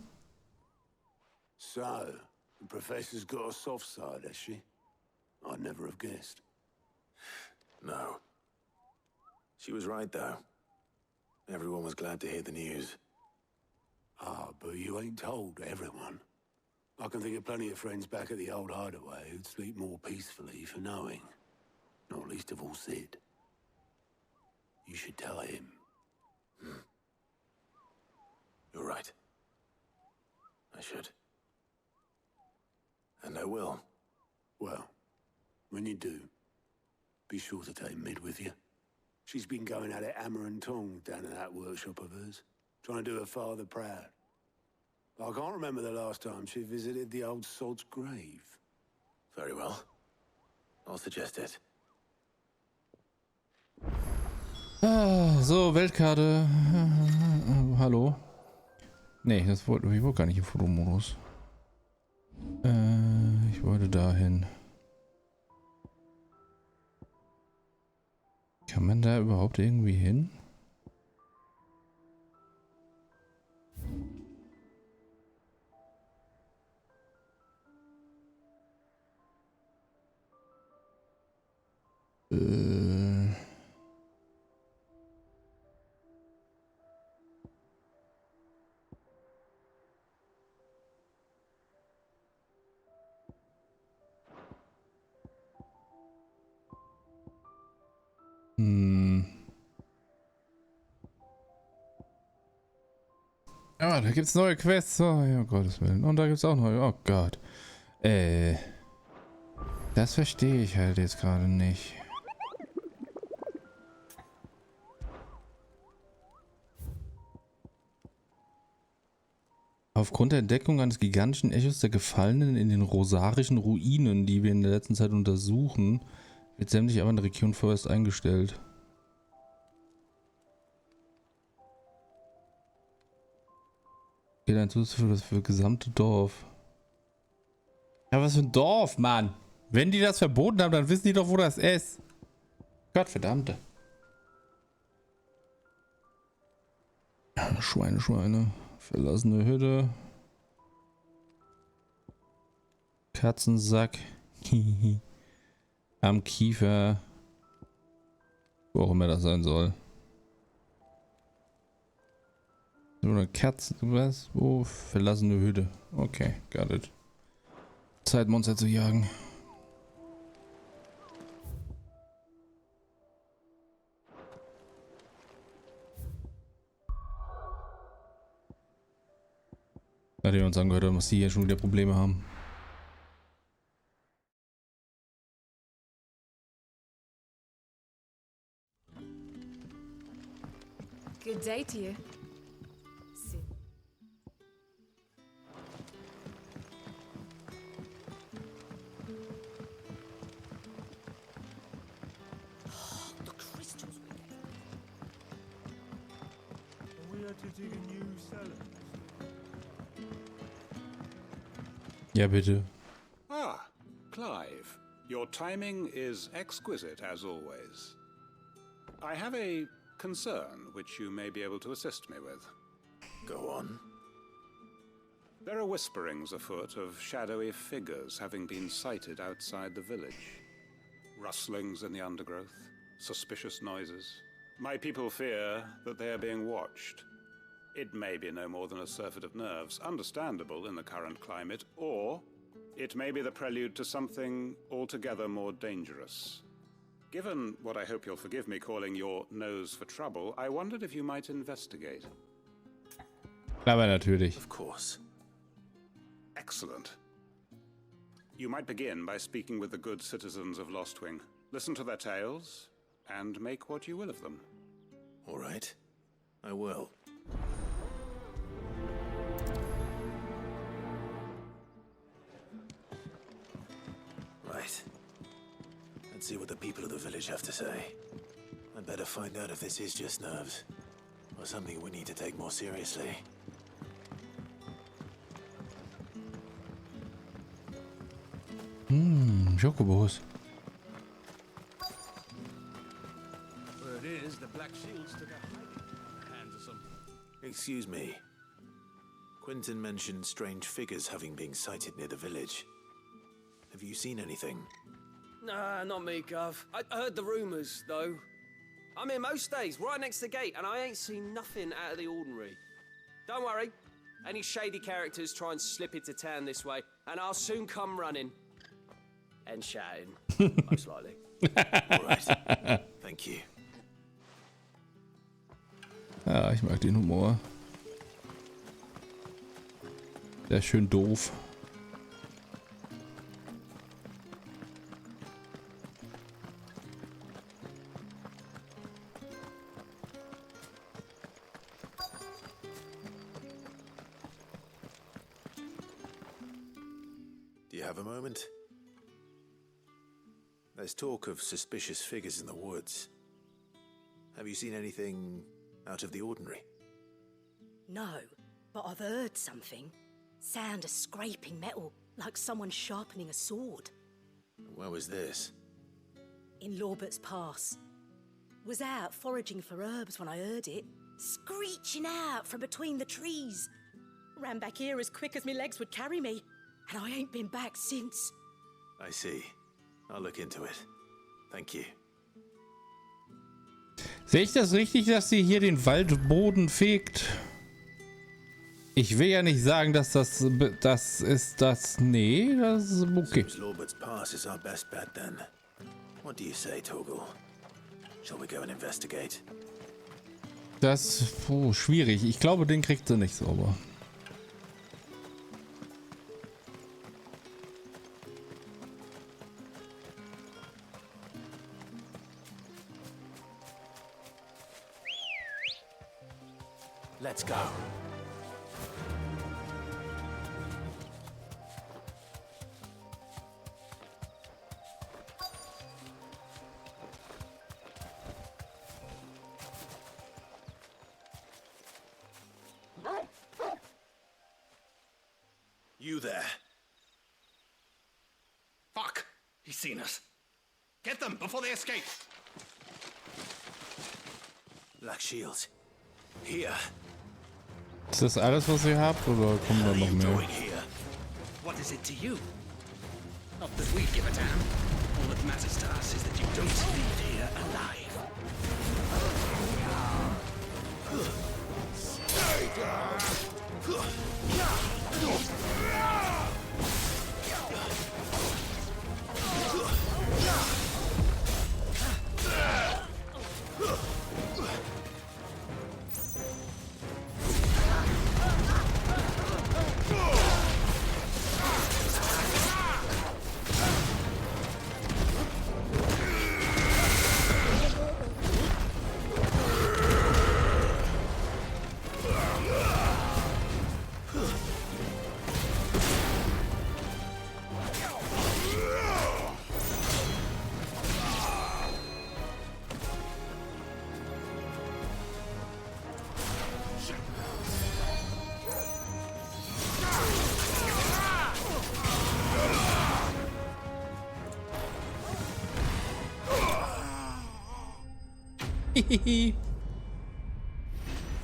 So, the professor's got a soft side, has she? I'd never have guessed. No. She was right, though. Everyone was glad to hear the news. Ah, but you ain't told everyone. I can think of plenty of friends back at the old hideaway who'd sleep more peacefully for knowing. Not least of all Sid. You should tell him. You're right. I should. And I will. Well, when you do, be sure to take Mid with you. She's been going at it hammer and tongs down in that workshop of hers, trying to do her father proud. I can't remember the last time she visited the old sod's grave. Very well. I'll suggest it. So, Weltkarte. Hallo. Nee, ich wollte gar nicht im Fotomodus. Ich wollte dahin. Kann man da überhaupt irgendwie hin? Ja, da gibt's neue Quests. Oh, ja, um Gottes Willen. Und da gibt's auch neue. Oh Gott. Das verstehe ich halt jetzt gerade nicht. Aufgrund der Entdeckung eines gigantischen Echos der Gefallenen in den rosarischen Ruinen, die wir in der letzten Zeit untersuchen, wird sämtliche aber in der Region vorerst eingestellt. Geht ein Zusatz für das gesamte Dorf. Ja, was für ein Dorf, Mann! Wenn die das verboten haben, dann wissen die doch, wo das ist. Gottverdammte. Schweine. Verlassene Hütte. Katzensack. Am Kiefer. Wo auch immer das sein soll. Oder Katzen, was? Wo? Verlassene Hütte. Okay, got it. Zeit, Monster zu jagen. Nachdem wir uns angehört haben, dass die hier schon wieder Probleme haben. Good day to you. The crystals we get. And we had to dig a new cellar. Ja, bitte. Ah, Clive. Your timing is exquisite as always. I have a concern which you may be able to assist me with. Go on. There are whisperings afoot of shadowy figures having been sighted outside the village. Rustlings in the undergrowth, suspicious noises. My people fear that they are being watched. It may be no more than a surfeit of nerves, understandable in the current climate, or it may be the prelude to something altogether more dangerous. Given what I hope you'll forgive me calling your nose for trouble, I wondered if you might investigate. Aber natürlich. Of course. Excellent. You might begin by speaking with the good citizens of Lostwing. Listen to their tales, and make what you will of them. All right. I will. Right. Let's see what the people of the village have to say. I'd better find out if this is just nerves, or something we need to take more seriously. Chocobos. Word is the Black Shields took a hiding from the hands of some. Excuse me. Quentin mentioned strange figures having been sighted near the village. Have you seen anything? Nah, not me, Gov. I heard the rumours, though. I'm here most days, right next to the gate, and I ain't seen nothing out of the ordinary. Don't worry. Any shady characters try and slip into town this way, and I'll soon come running. And shouting, most likely. All right. Thank you. Ja, ich mag den Humor. Der ist schön doof. Do you have a moment? There's talk of suspicious figures in the woods. Have you seen anything out of the ordinary? No, but I've heard something. Sound of scraping metal, like someone sharpening a sword. Where was this? In Lorbert's Pass. Was out foraging for herbs when I heard it, screeching out from between the trees. Ran back here as quick as my legs would carry me, and I ain't been back since. I see. I'll look into it. Thank you. Sehe ich das richtig, dass sie hier den Waldboden fegt? Ich will ja nicht sagen, dass das ist das. Nee, das ist okay. Seems Lorbert's Pass is our best bet then. What do you say, Torgal? Shall we go and investigate? Das schwierig. Ich glaube, den kriegt sie nicht sauber. Let's go. You there. Fuck! He's seen us. Get them before they escape. Black Shields. Here. Ist das alles, was ihr habt, oder kommen da noch mehr? What is it to you? Not that we give a damn. All that matters to us is that you don't leave here alive. Stay down!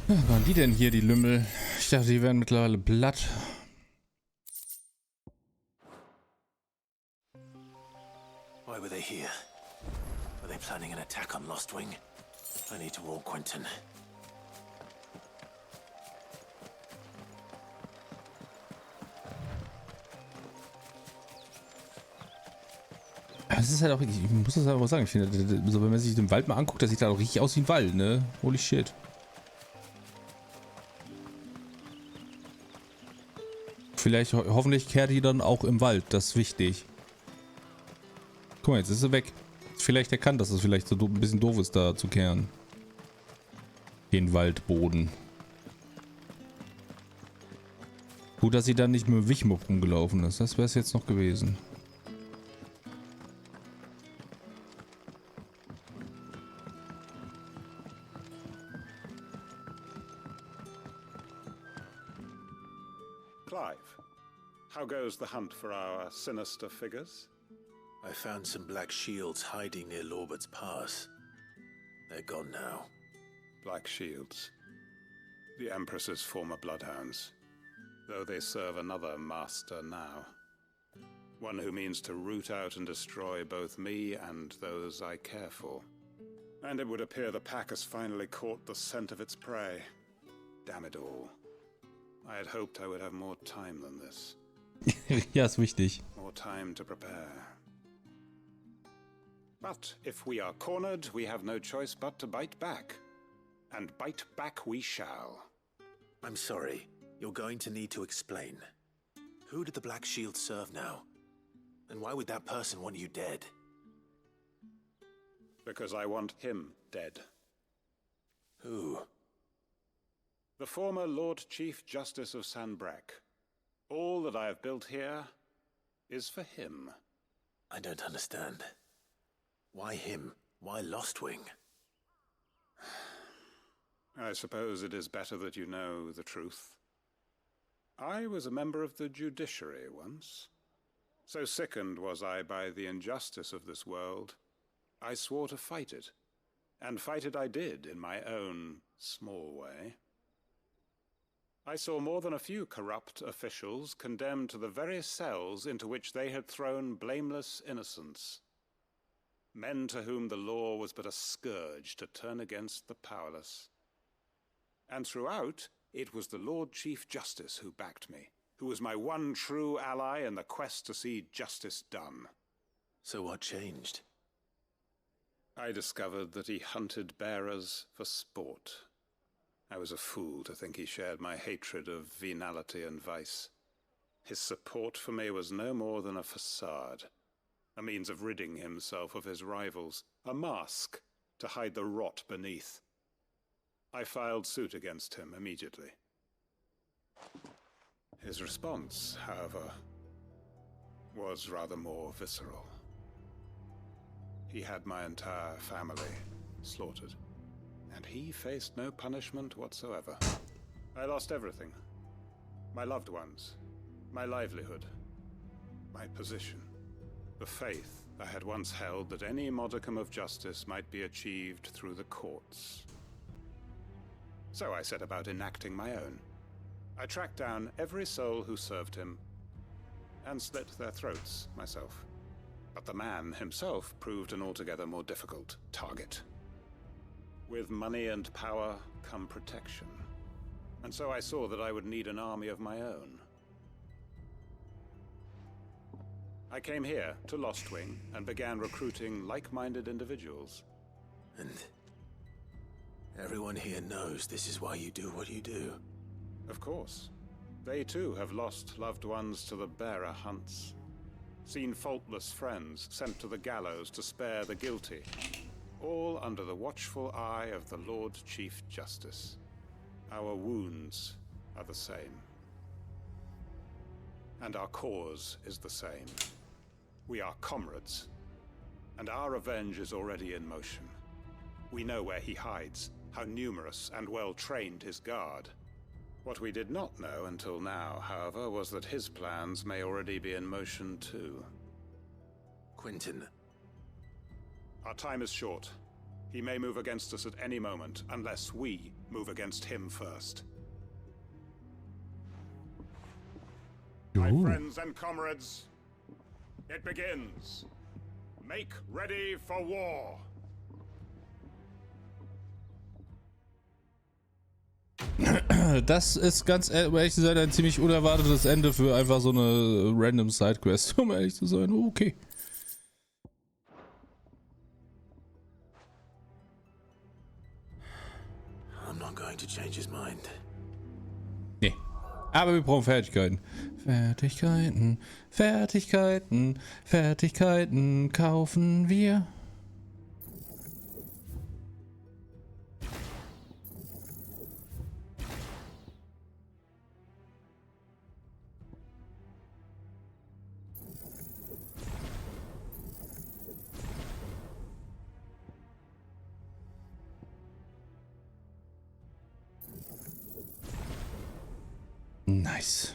Was waren die denn hier, die Lümmel? Ich dachte, die wären mittlerweile platt. Why were they here? Were they planning an attack on Lostwing? I need to warn Quentin. Es ist halt auch, ich muss das aber sagen, ich finde, so, wenn man sich den Wald mal anguckt, der sieht halt auch richtig aus wie ein Wald, ne? Holy shit. Vielleicht, hoffentlich kehrt die dann auch im Wald, das ist wichtig. Guck mal, jetzt ist sie weg. Vielleicht erkannt, dass es vielleicht so ein bisschen doof ist, da zu kehren. Den Waldboden. Gut, dass sie dann nicht mit Wichmuck rumgelaufen ist, das wäre es jetzt noch gewesen. Clive, how goes the hunt for our sinister figures? I found some black shields hiding near Lorbert's Pass. They're gone now. Black shields. The Empress's former bloodhounds. Though they serve another master now. One who means to root out and destroy both me and those I care for. And it would appear the pack has finally caught the scent of its prey. Damn it all. I had hoped I would have more time than this. Ja, ist wichtig. More time to prepare. But if we are cornered, we have no choice but to bite back. And bite back we shall. I'm sorry. You're going to need to explain. Who did the Black Shield serve now? And why would that person want you dead? Because I want him dead. Who? The former Lord Chief Justice of Sanbreque. All that I have built here is for him. I don't understand. Why him? Why Lostwing? I suppose it is better that you know the truth. I was a member of the judiciary once. So sickened was I by the injustice of this world, I swore to fight it. And fight it I did in my own small way. I saw more than a few corrupt officials condemned to the very cells into which they had thrown blameless innocents. Men to whom the law was but a scourge to turn against the powerless. And throughout, it was the Lord Chief Justice who backed me, who was my one true ally in the quest to see justice done. So what changed? I discovered that he hunted bearers for sport. I was a fool to think he shared my hatred of venality and vice. His support for me was no more than a facade, a means of ridding himself of his rivals, a mask to hide the rot beneath. I filed suit against him immediately. His response, however, was rather more visceral. He had my entire family slaughtered, and he faced no punishment whatsoever. I lost everything. My loved ones, my livelihood, my position, the faith I had once held that any modicum of justice might be achieved through the courts. So I set about enacting my own. I tracked down every soul who served him, and slit their throats myself. But the man himself proved an altogether more difficult target. With money and power come protection, and so I saw that I would need an army of my own. I came here to Lostwing and began recruiting like-minded individuals. And everyone here knows this is why you do what you do. Of course. They too have lost loved ones to the bearer hunts. Seen faultless friends sent to the gallows to spare the guilty. All under the watchful eye of the Lord Chief Justice. Our wounds are the same. And our cause is the same. We are comrades. And our revenge is already in motion. We know where he hides, how numerous and well-trained his guard. What we did not know until now, however, was that his plans may already be in motion too. Quentin. Our time is short. He may move against us at any moment, unless we move against him first. My friends and comrades, it begins. Make ready for war. Das ist ganz ehrlich zu sein ein ziemlich unerwartetes Ende für einfach so eine random Sidequest, um ehrlich zu sein. Okay. I'm not going to change his mind. Nee. Aber wir brauchen Fertigkeiten. Fertigkeiten, Fertigkeiten, Fertigkeiten kaufen wir. Nice.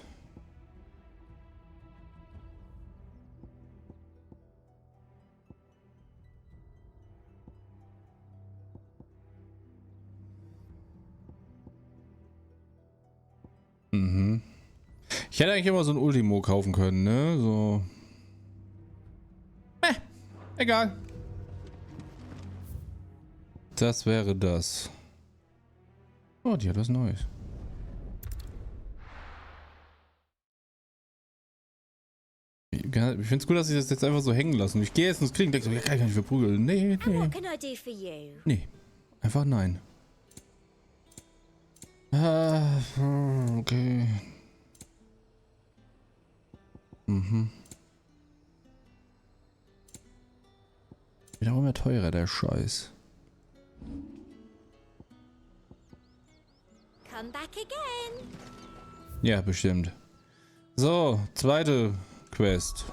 Mhm. Ich hätte eigentlich immer so ein Ultimo kaufen können, ne? So. Egal. Das wäre das. Oh, die hat was Neues. Ich finde es gut, dass sie das jetzt einfach so hängen lassen. Ich gehe jetzt ins Krieg und denke so, ja, kann ich nicht verprügeln. Nee, nee. What can I do for you? Nee. Einfach nein. Okay. Mhm. Wird auch immer teurer, der Scheiß. Come back again. Ja, bestimmt. So, zweite Quest.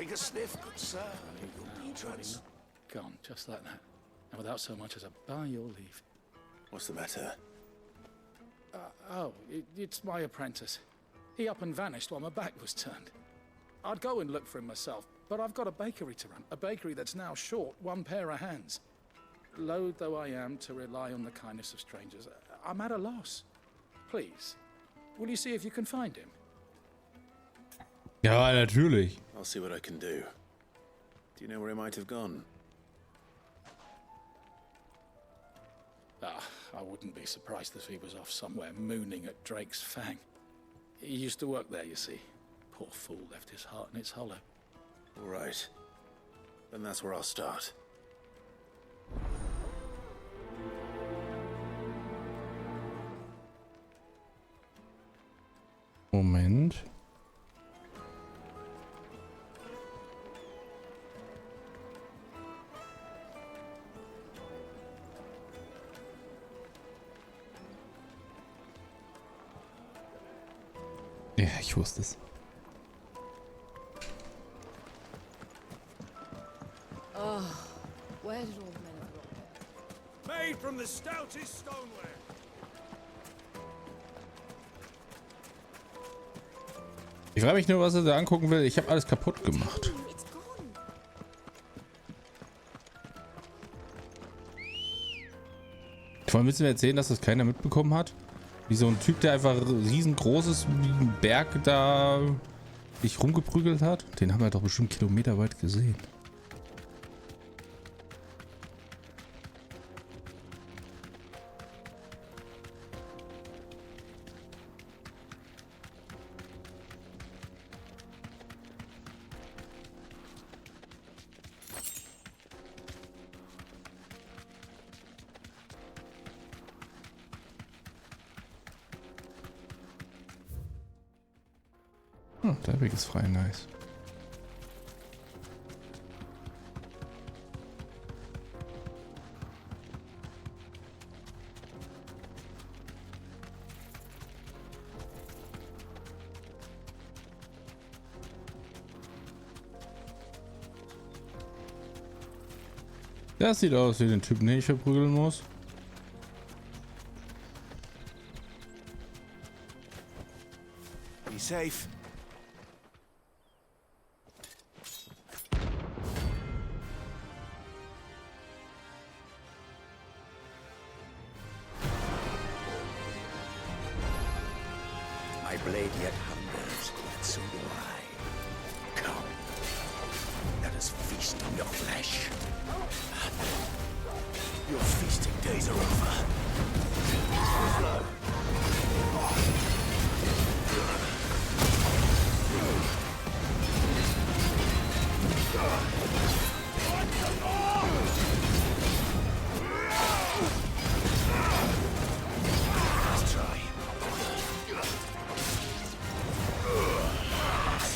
Take a sniff, good sir. You'll be trans. Gone, just like that. And without so much as a by your leave. What's the matter? It's my apprentice. He up and vanished while my back was turned. I'd go and look for him myself, but I've got a bakery to run. A bakery that's now short one pair of hands. Loath though I am to rely on the kindness of strangers, I'm at a loss. Please, will you see if you can find him? Ja, natürlich. I'll see what I can do. Do you know where he might have gone? I wouldn't be surprised if he was off somewhere mooning at Drake's Fang. He used to work there, you see. Poor fool left his heart in its hollow. All right. Then that's where I'll start. Moment. Ja, ich wusste es. Oh, where did all the men of the rock go? Made from the stoutest stoneware. Ich frage mich nur, was er da angucken will. Ich habe alles kaputt gemacht. Vor allem willst du mir erzählen, dass das keiner mitbekommen hat? Wie so ein Typ, der einfach riesengroßes wie ein Berg da sich rumgeprügelt hat? Den haben wir doch bestimmt kilometerweit gesehen. Der Weg ist frei, nice. Das sieht aus wie den Typen, den ich verprügeln muss. Be safe. My blade yet hungers, and so do I. Come, let us feast on your flesh. Your feasting days are over. Let's try.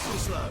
Too slow.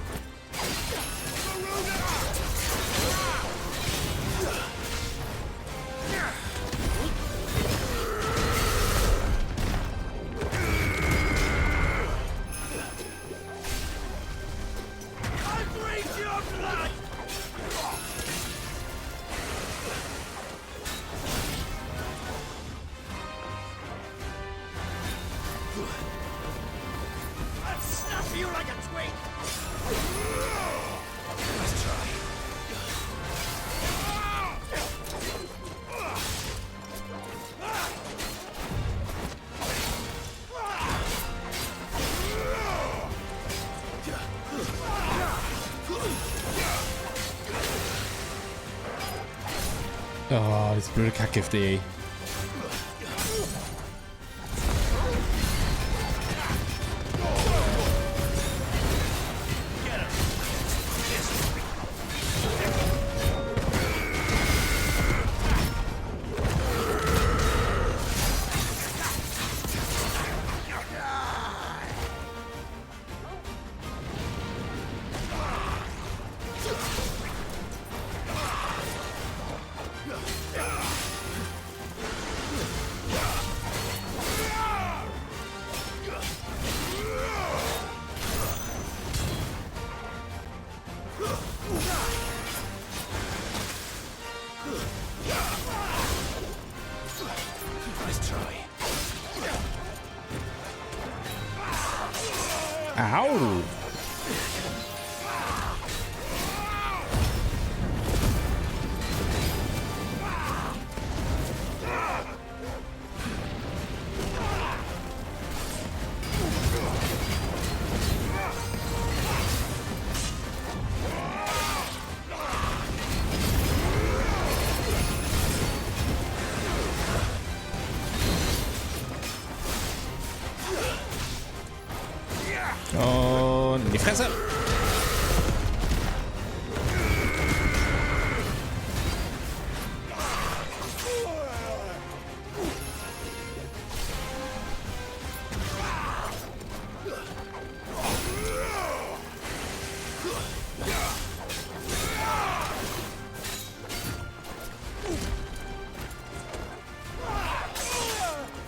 Oh, das blöde Kackgift, ey. Au! Und in die Fresse.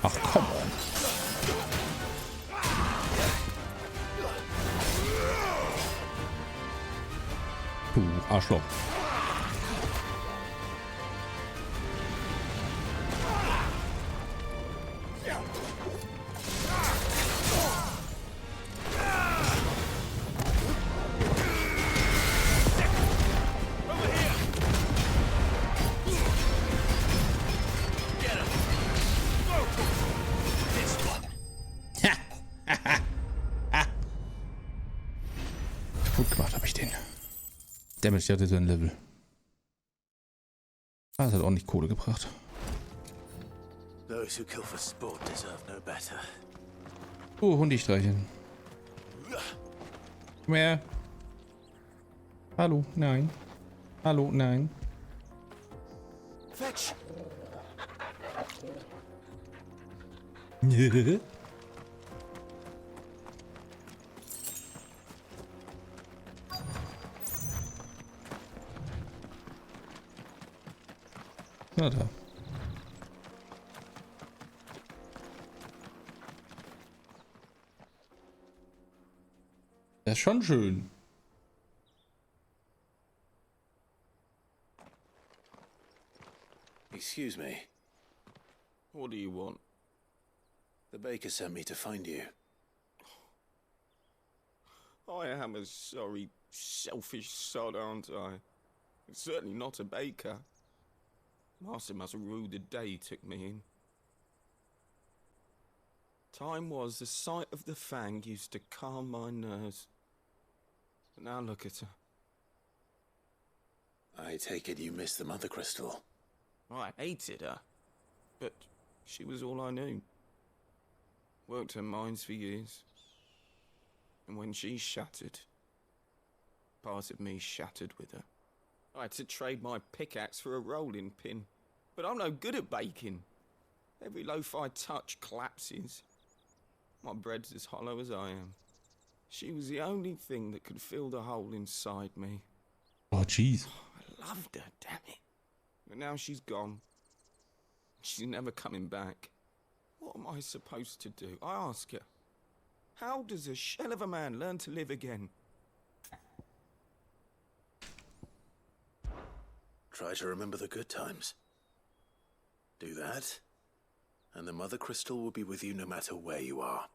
Ach komm. Du Arschloch. Gut gemacht habe ich den. Damit ich hatte so ein Level. Das hat auch nicht Kohle gebracht. Those who kill for sport deserve no better. Oh, Hundi streicheln. Komm her. Hallo, nein. Hallo, nein. Fetch! Na da. Das ist schon schön. Excuse me. What do you want? The baker sent me to find you. I am a sorry, selfish sod, aren't I? Certainly not a baker. Master must have ruled the day he took me in. Time was the sight of the fang used to calm my nerves. But now look at her. I take it you missed the Mother Crystal. I hated her, but she was all I knew. Worked her mines for years. And when she shattered, part of me shattered with her. I had to trade my pickaxe for a rolling pin. But I'm no good at baking. Every loaf I touch collapses. My bread's as hollow as I am. She was the only thing that could fill the hole inside me. Oh, jeez. I loved her, damn it. But now she's gone. She's never coming back. What am I supposed to do? I ask her. How does a shell of a man learn to live again? Try to remember the good times. Do that, and the Mother Crystal will be with you no matter where you are.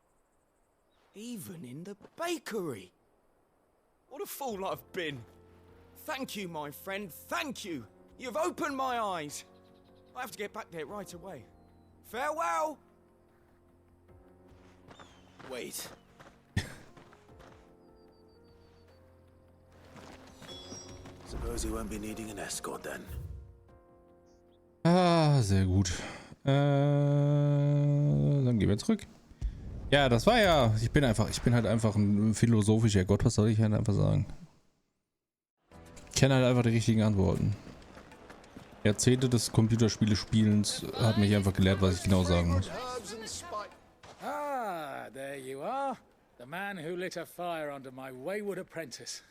Even in the bakery. What a fool I've been. Thank you, my friend, thank you. You've opened my eyes. I have to get back there right away. Farewell! Wait. Suppose you won't be needing an escort then. Ah, sehr gut. Dann gehen wir zurück. Ja, das war ja. Ich bin halt einfach ein philosophischer Gott, was soll ich halt einfach sagen? Ich kenne halt einfach die richtigen Antworten. Jahrzehnte des Computerspiele-Spielens hat mich einfach gelehrt, was ich genau sagen muss. Ah, there you are. The man who lit a fire under my wayward apprentice.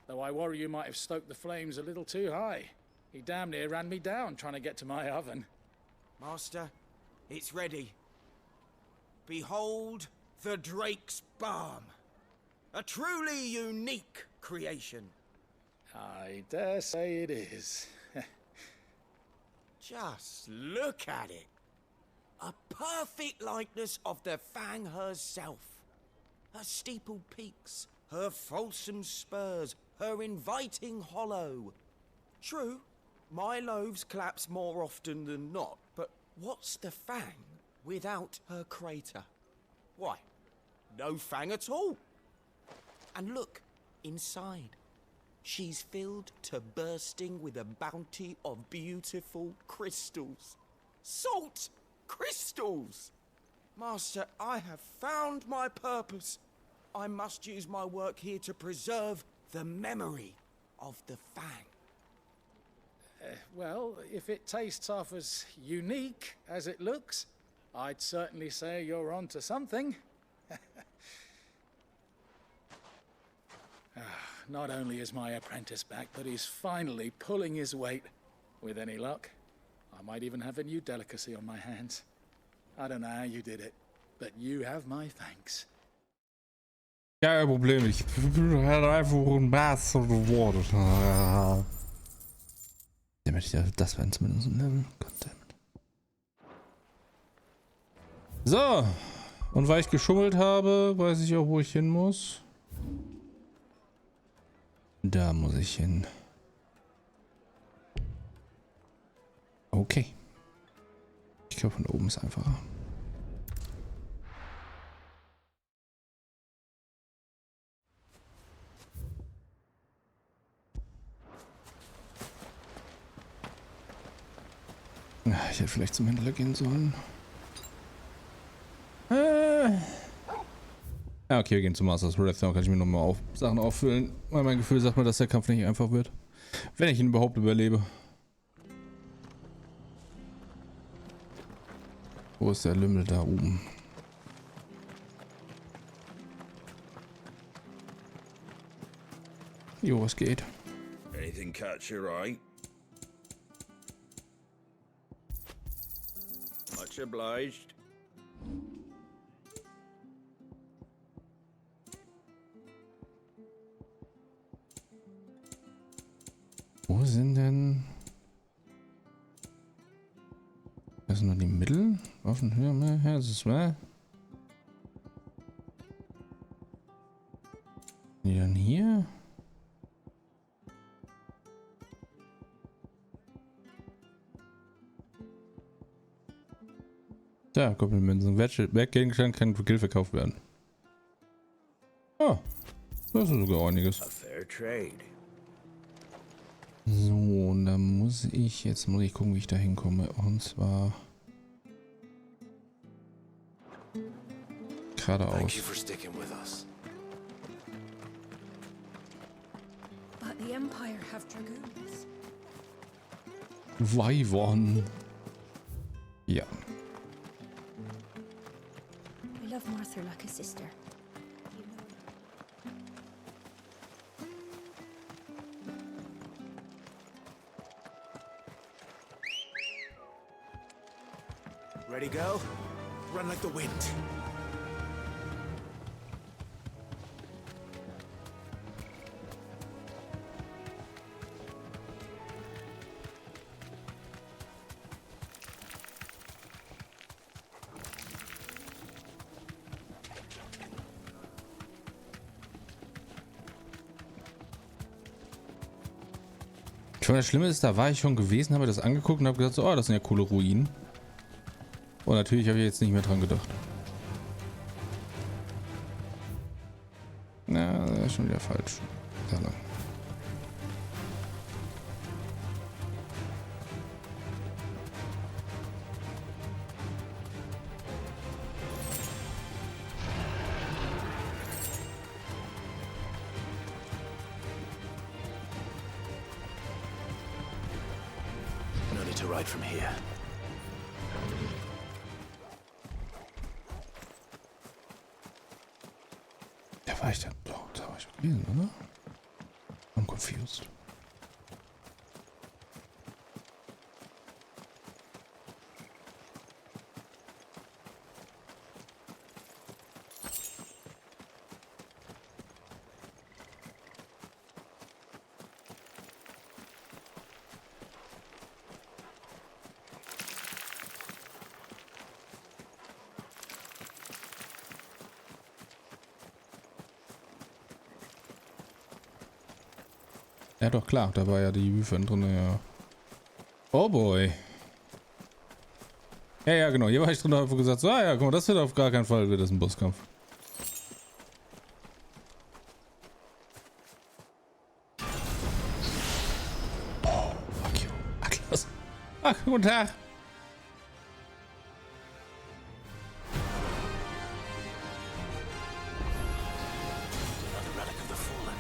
Though I worry you might have stoked the flames a little too high. He damn near ran me down trying to get to my oven. Master, it's ready. Behold the Drake's Balm. A truly unique creation. I dare say it is. Just look at it. A perfect likeness of the Fang herself. her steepled peaks, her fulsome spurs, her inviting hollow. True, my loaves collapse more often than not, but what's the Fang without her crater? Why, no Fang at all. And look, inside. She's filled to bursting with a bounty of beautiful crystals. Salt crystals! Master, I have found my purpose. I must use my work here to preserve the memory of the Fang. Well, if it tastes half as unique as it looks, I'd certainly say you're onto something. Not only is my apprentice back, but he's finally pulling his weight. With any luck, I might even have a new delicacy on my hands. I don't know how you did it, but you have my thanks. Kein Problem, ich hätte einfach ein Master geworden. Das wäre zumindest ein Level. Goddammit. So, und weil ich geschummelt habe, weiß ich auch, wo ich hin muss. Da muss ich hin. Okay. Ich glaube, von oben ist einfacher. Ich hätte vielleicht zum Händler gehen sollen. Ja, okay, wir gehen zum Masters Wrath. Da kann ich mir nochmal Sachen auffüllen, weil mein Gefühl sagt mir, dass der Kampf nicht einfach wird. Wenn ich ihn überhaupt überlebe. Wo ist der Lümmel? Da oben. Jo, was geht? Anything catch your eye? Much obliged. Wo sind denn... Das sind nur die Mittel? Waffenhöhe, mehr, das ist mehr. Die dann hier? Da, Komplimente. Wertgegenstand kann für Geld verkauft werden. Ah, das ist sogar einiges. A fair trade. So, und dann muss ich gucken, wie ich da hinkomme. Und zwar geradeaus. Thank you for sticking with us. But the Empire have dragoons. Weivon. Ja. I love Martha like a sister. Ready, go? Run like the wind. Ich meine, das Schlimme ist, da war ich schon gewesen, habe das angeguckt und habe gesagt, so, oh, das sind ja coole Ruinen. Und natürlich habe ich jetzt nicht mehr dran gedacht. Na, das ist schon wieder falsch. Da lang. No need to ride from here. Da war ich dann. Doch, da war ich gewesen, oder? I'm confused. Ja doch, klar, da war ja die Wyvern drin, ja. Oh boy. Ja, genau, hier war ich drin und habe gesagt, so, ja, guck mal, das wird auf gar keinen Fall, wird das ein Bosskampf. Oh, fuck you. Atlas. Ach, guten Tag. Another relic of the fallen.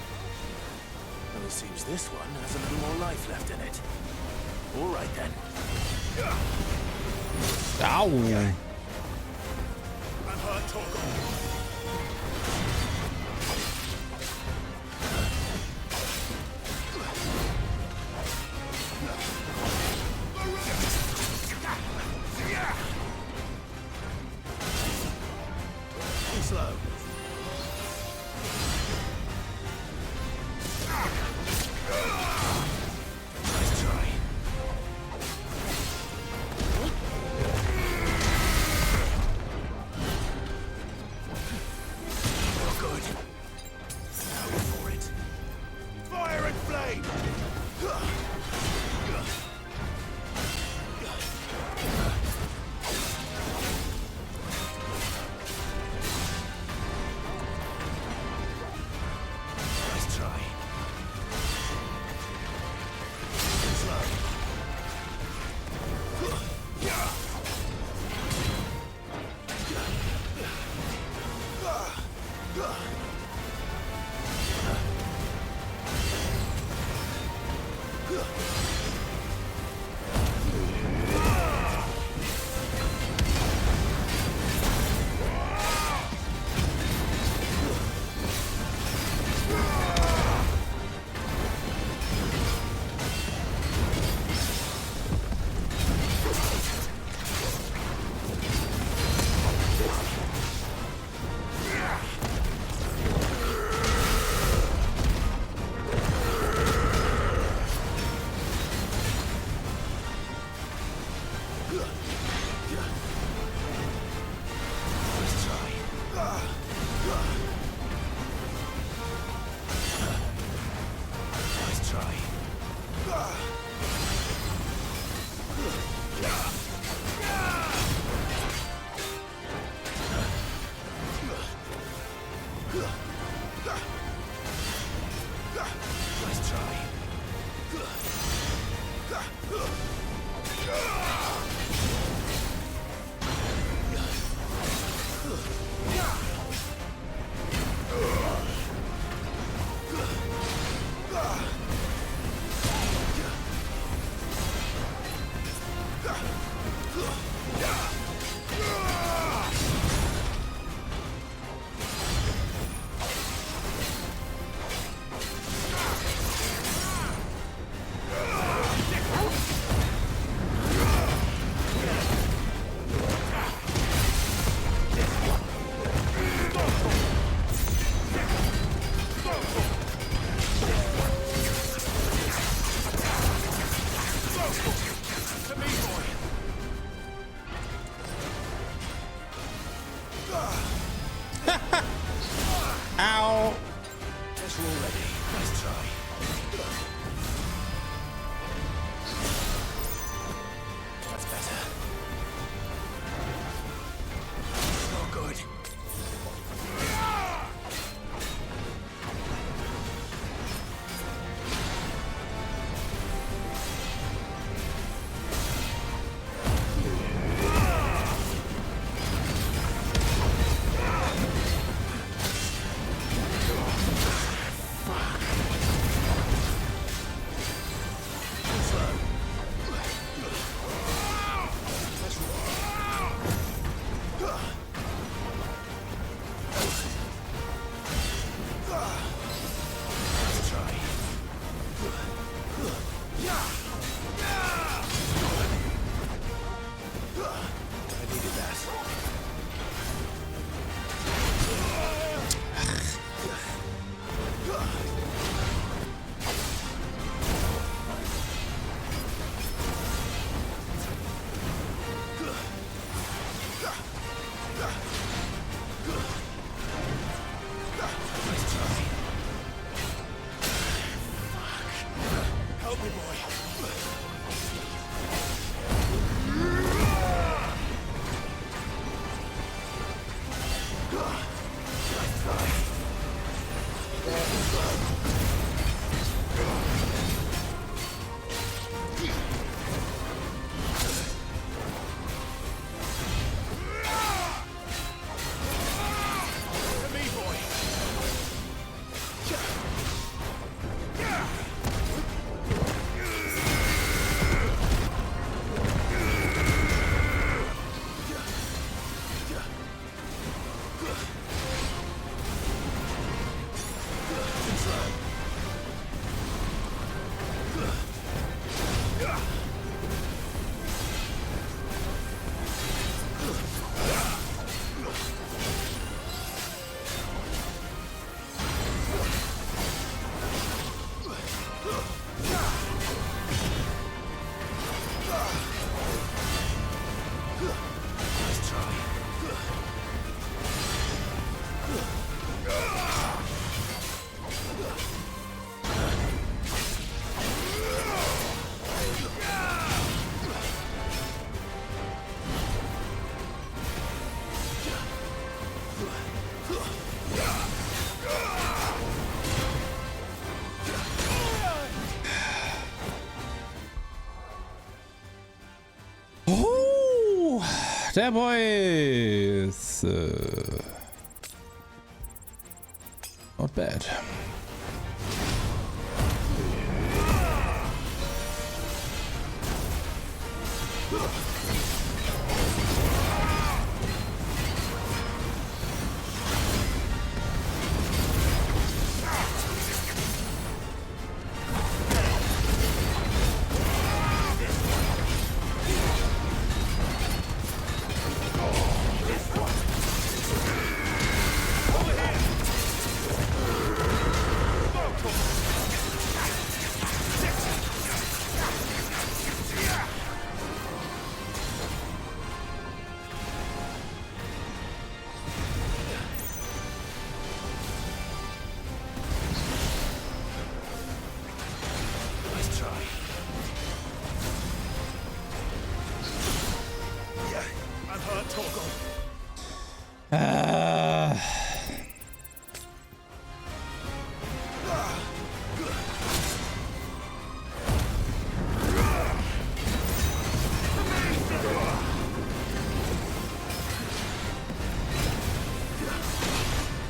Well, it seems this one has a little more life left in it. All right then. Ow. I'm hurt, Torgo. Too slow. Nice try. Oh, good. Now for it. Fire and flame! Nice try. Slow. Nice try. Nice try. Nice try. Ow. Test roll ready. Nice try. That's better. Oh, good. der Boys. Not bad.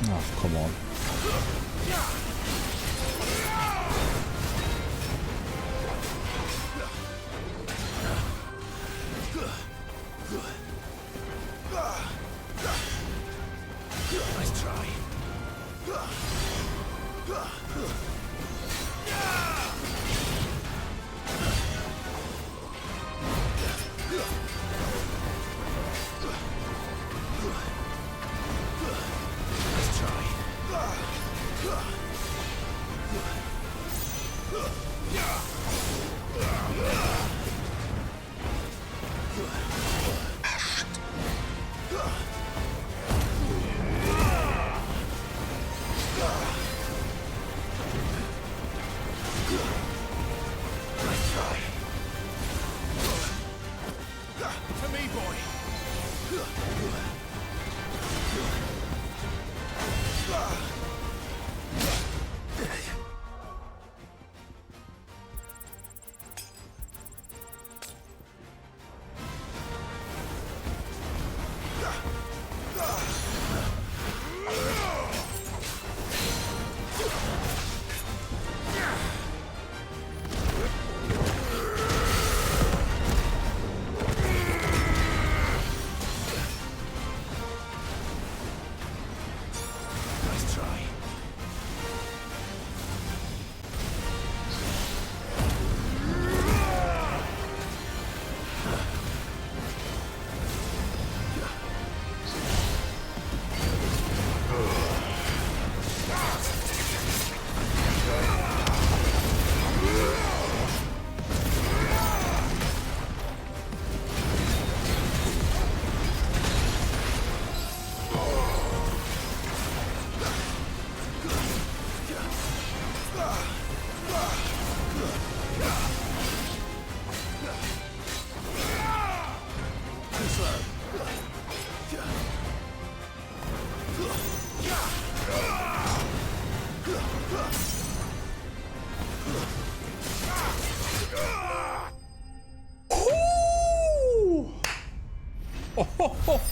Ach, come on. Nice try.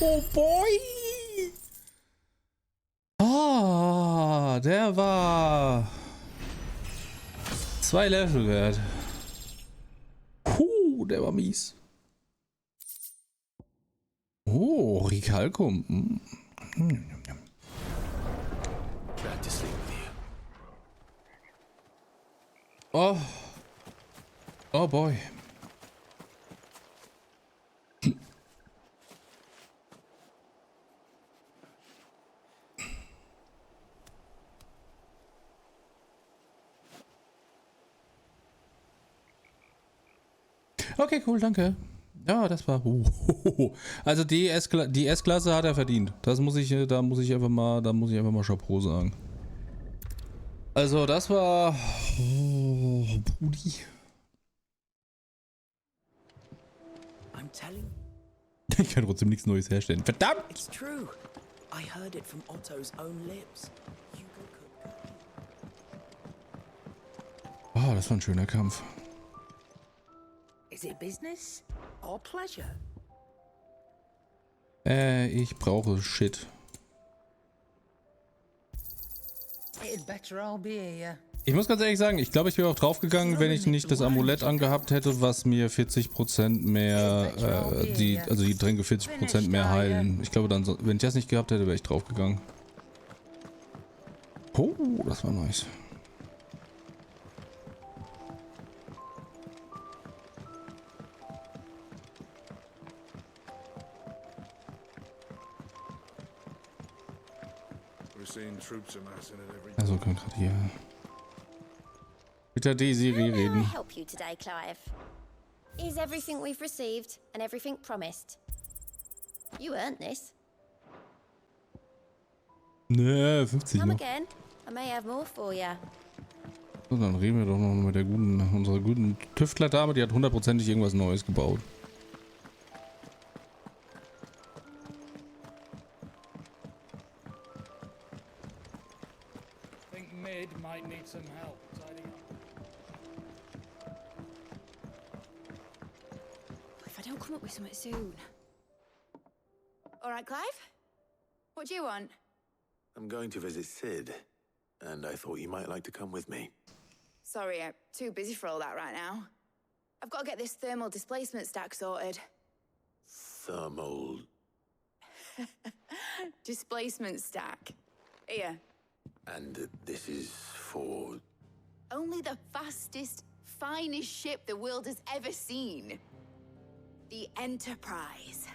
Oh boy! Ah, der war 2 Level wert. Der war mies. Oh, Ricalcum. Glad to sleep with you. Oh. Oh boy. Okay, cool, danke. Ja, das war. Also die S-Klasse hat er verdient. Da muss ich einfach mal Chapeau sagen. Also das war. Brudi. Ich kann trotzdem nichts Neues herstellen. Verdammt! It's true. I heard it from Otto's own lips. Oh, das war ein schöner Kampf. Is it business or pleasure? Ich brauche Shit. It'd better all be here. Ich muss ganz ehrlich sagen, ich glaube, ich wäre auch draufgegangen, wenn ich nicht das Amulett angehabt hätte, was mir 40% mehr, die Tränke 40% mehr heilen. Ich glaube, dann, wenn ich das nicht gehabt hätte, wäre ich draufgegangen. Oh, das war nice. Also können gerade hier mit der Desiree How may I reden. help you today, Clive? Is everything we've received and everything promised? You earned this. Ne, 50 Come noch. again. I may have more for you. So, dann reden wir doch noch mit der unserer guten Tüftler-Dame, die hat hundertprozentig irgendwas Neues gebaut. I think Mid might need some help tidying up. If I don't come up with something soon. All right, Clive? What do you want? I'm going to visit Sid, and I thought you might like to come with me. Sorry, I'm too busy for all that right now. I've got to get this thermal displacement stack sorted. Thermal... Displacement stack. Here. And this is for... Only the fastest, finest ship the world has ever seen. The Enterprise.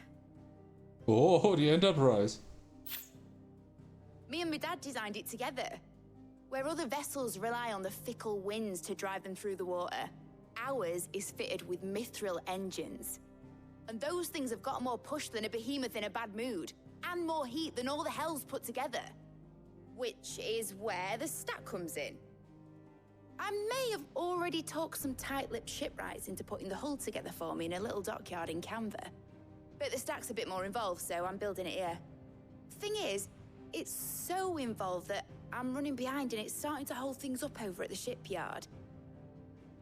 Oh, die Enterprise. Me and my dad designed it together. Where other vessels rely on the fickle winds to drive them through the water, ours is fitted with mithril engines. And those things have got more push than a behemoth in a bad mood, and more heat than all the hells put together. Which is where the stack comes in. I may have already talked some tight-lipped shipwrights into putting the hull together for me in a little dockyard in Canva. But the stack's a bit more involved, so I'm building it here. Thing is, it's so involved that I'm running behind and it's starting to hold things up over at the shipyard.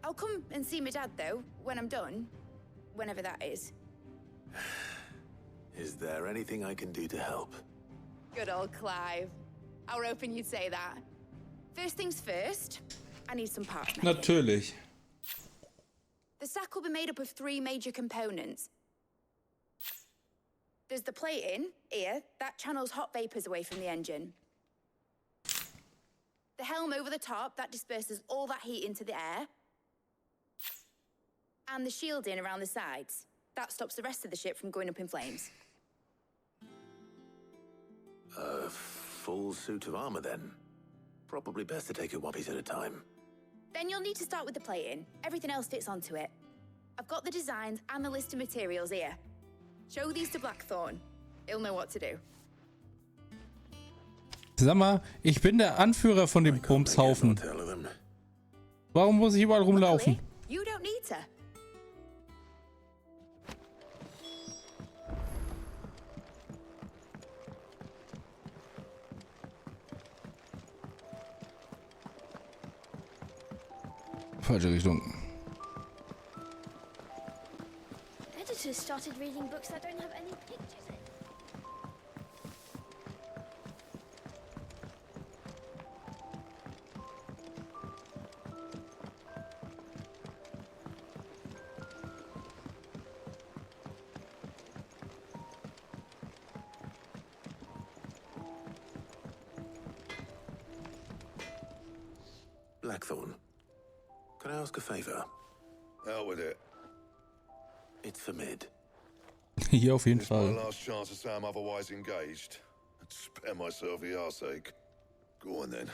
I'll come and see my dad, though, when I'm done. Whenever that is. Is there anything I can do to help? Good old Clive. I were hoping you'd say that. First things first, I need some parts made. Natürlich. The stack will be made up of 3 major components. There's the plating, here, that channels hot vapors away from the engine. The helm over the top, that disperses all that heat into the air. And the shielding around the sides. That stops the rest of the ship from going up in flames. A full suit of armor, then. Probably best to take it one piece at a time. Then you'll need to start with the plating. Everything else fits onto it. I've got the designs and the list of materials here. Show these to Blackthorn. He'll know what to do. Sag mal, ich bin der Anführer von dem Bumshaufen. Warum muss ich überall rumlaufen? You don't need to. Falsche Richtung. Editors started reading books that don't have any pictures in. Blackthorn, can I ask a favor? Out with it. It's for Mid. Hier auf jeden It's Fall. my last chance to say I'm otherwise engaged. I'd spare myself the arseache. Go on then.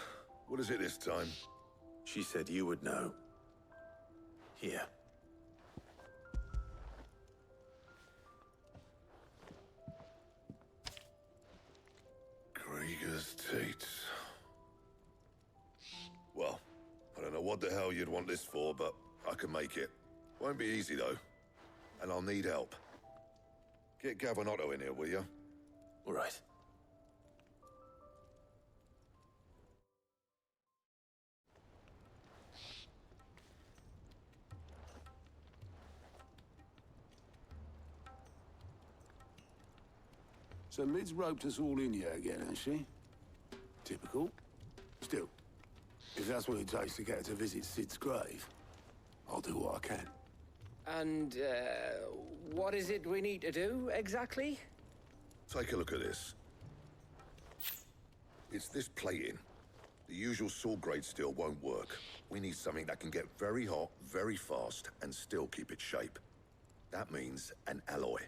What is it this time? She said you would know. Here. Krieger's Teats. Well, I don't know what the hell you'd want this for, but I can make it. Won't be easy though. And I'll need help. Get Gavin-Otto in here, will you? All right. So Mid's roped us all in here again, has she? Typical. Still, if that's what it takes to get her to visit Sid's grave, I'll do what I can. And, what is it we need to do, exactly? Take a look at this. It's this plating. The usual sword grade steel won't work. We need something that can get very hot, very fast, and still keep its shape. That means an alloy.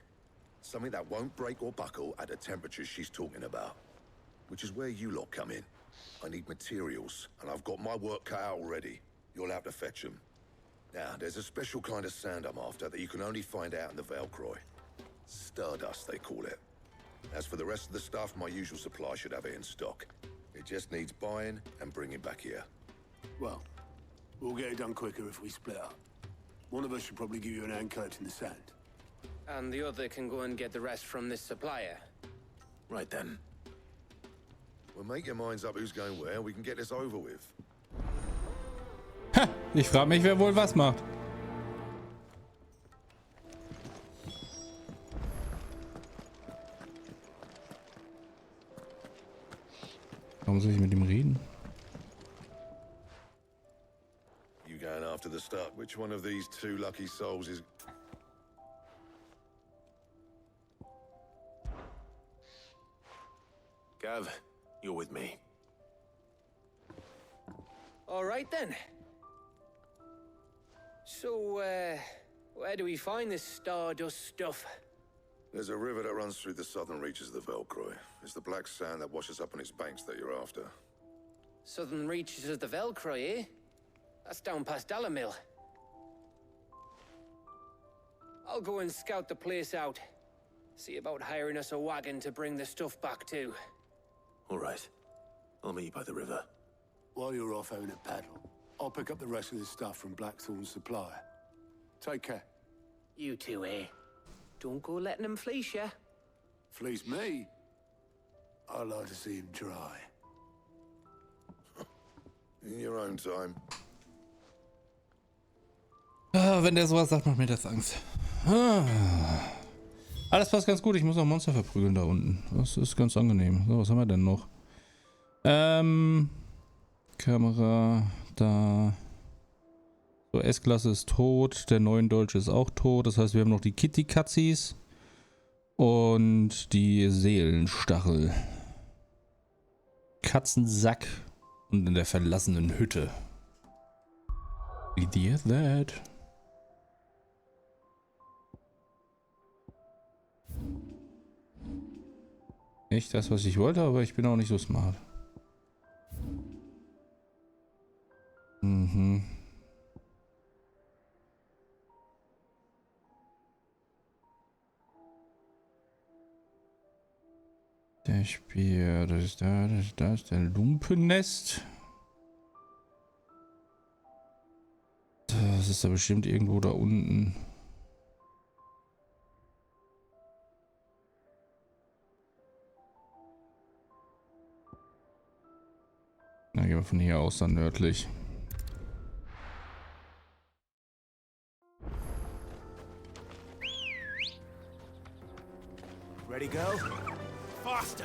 Something that won't break or buckle at the temperatures she's talking about. Which is where you lot come in. I need materials, and I've got my work cut out already. You'll have to fetch them. Now, there's a special kind of sand I'm after that you can only find out in the Velcroy. Stardust, they call it. As for the rest of the stuff, my usual supply should have it in stock. It just needs buying and bringing back here. Well, we'll get it done quicker if we split up. One of us should probably give you an hand collecting the sand. And the other can go and get the rest from this supplier. Right then. Well, make your minds up who's going where, and we can get this over with. Ha! Ich frage mich, wer wohl was macht. Warum soll ich mit ihm reden? You going after the start? Which one of these two lucky souls is... Gav, you're with me. All right, then. So, where do we find this stardust stuff? There's a river that runs through the southern reaches of the Velcroy. It's the black sand that washes up on its banks that you're after. Southern reaches of the Velcroy, eh? That's down past Dalamil. I'll go and scout the place out. See about hiring us a wagon to bring the stuff back to. All right. I'll meet you by the river. While you're off having a paddle, I'll pick up the rest of this stuff from Blackthorn's supplier. Take care. You two, eh? Don't go letting him fleece ya. Fleece me? I'd like to see him try. In your own time. Ah, wenn der sowas sagt, macht mir das Angst. Ah. Alles passt ganz gut. Ich muss noch Monster verprügeln da unten. Das ist ganz angenehm. So, was haben wir denn noch? Kamera, da. So, S-Klasse ist tot. Der neuen Dolch ist auch tot. Das heißt, wir haben noch die Kitty-Katzis. Und die Seelenstachel. Katzensack. Und in der verlassenen Hütte. Wie dir that? Nicht das, was ich wollte, aber ich bin auch nicht so smart. Mhm. Der Speer, das ist da, das ist das, der Lumpennest. Das ist da bestimmt irgendwo da unten. Dann gehen wir von hier aus dann nördlich. Ready, go? Faster!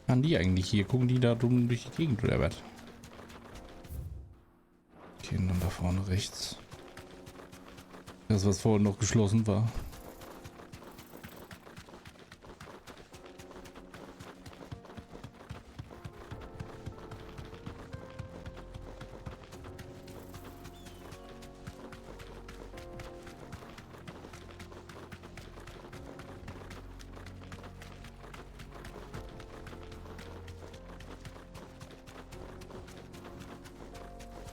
Waren die eigentlich hier? Gucken die da dumm durch die Gegend oder was? Okay, und dann da vorne rechts. Das, was vorhin noch geschlossen war.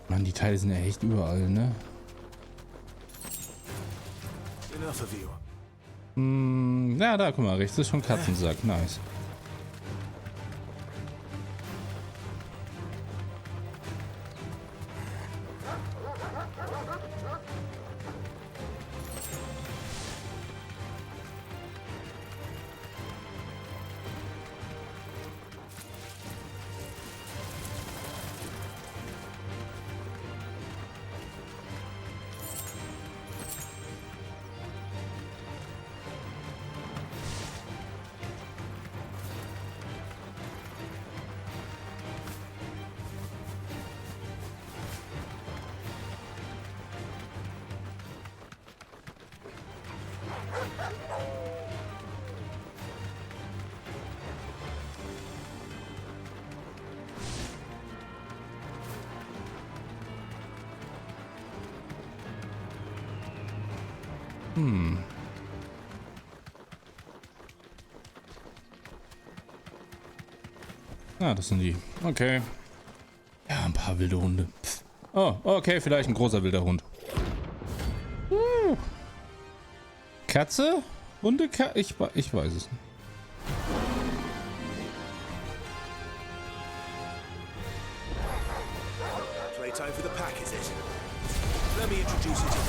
Mann, die Teile sind ja echt überall, ne? Enough of you. Ja, da, guck mal, rechts ist schon Katzensack. Nice. Ah, das sind die. Okay. Ja, ein paar wilde Hunde. Pff. Oh, okay, vielleicht ein großer wilder Hund. Katze? Hunde? Ich weiß es nicht. Playtime for the pack, is it? Let me introduce you to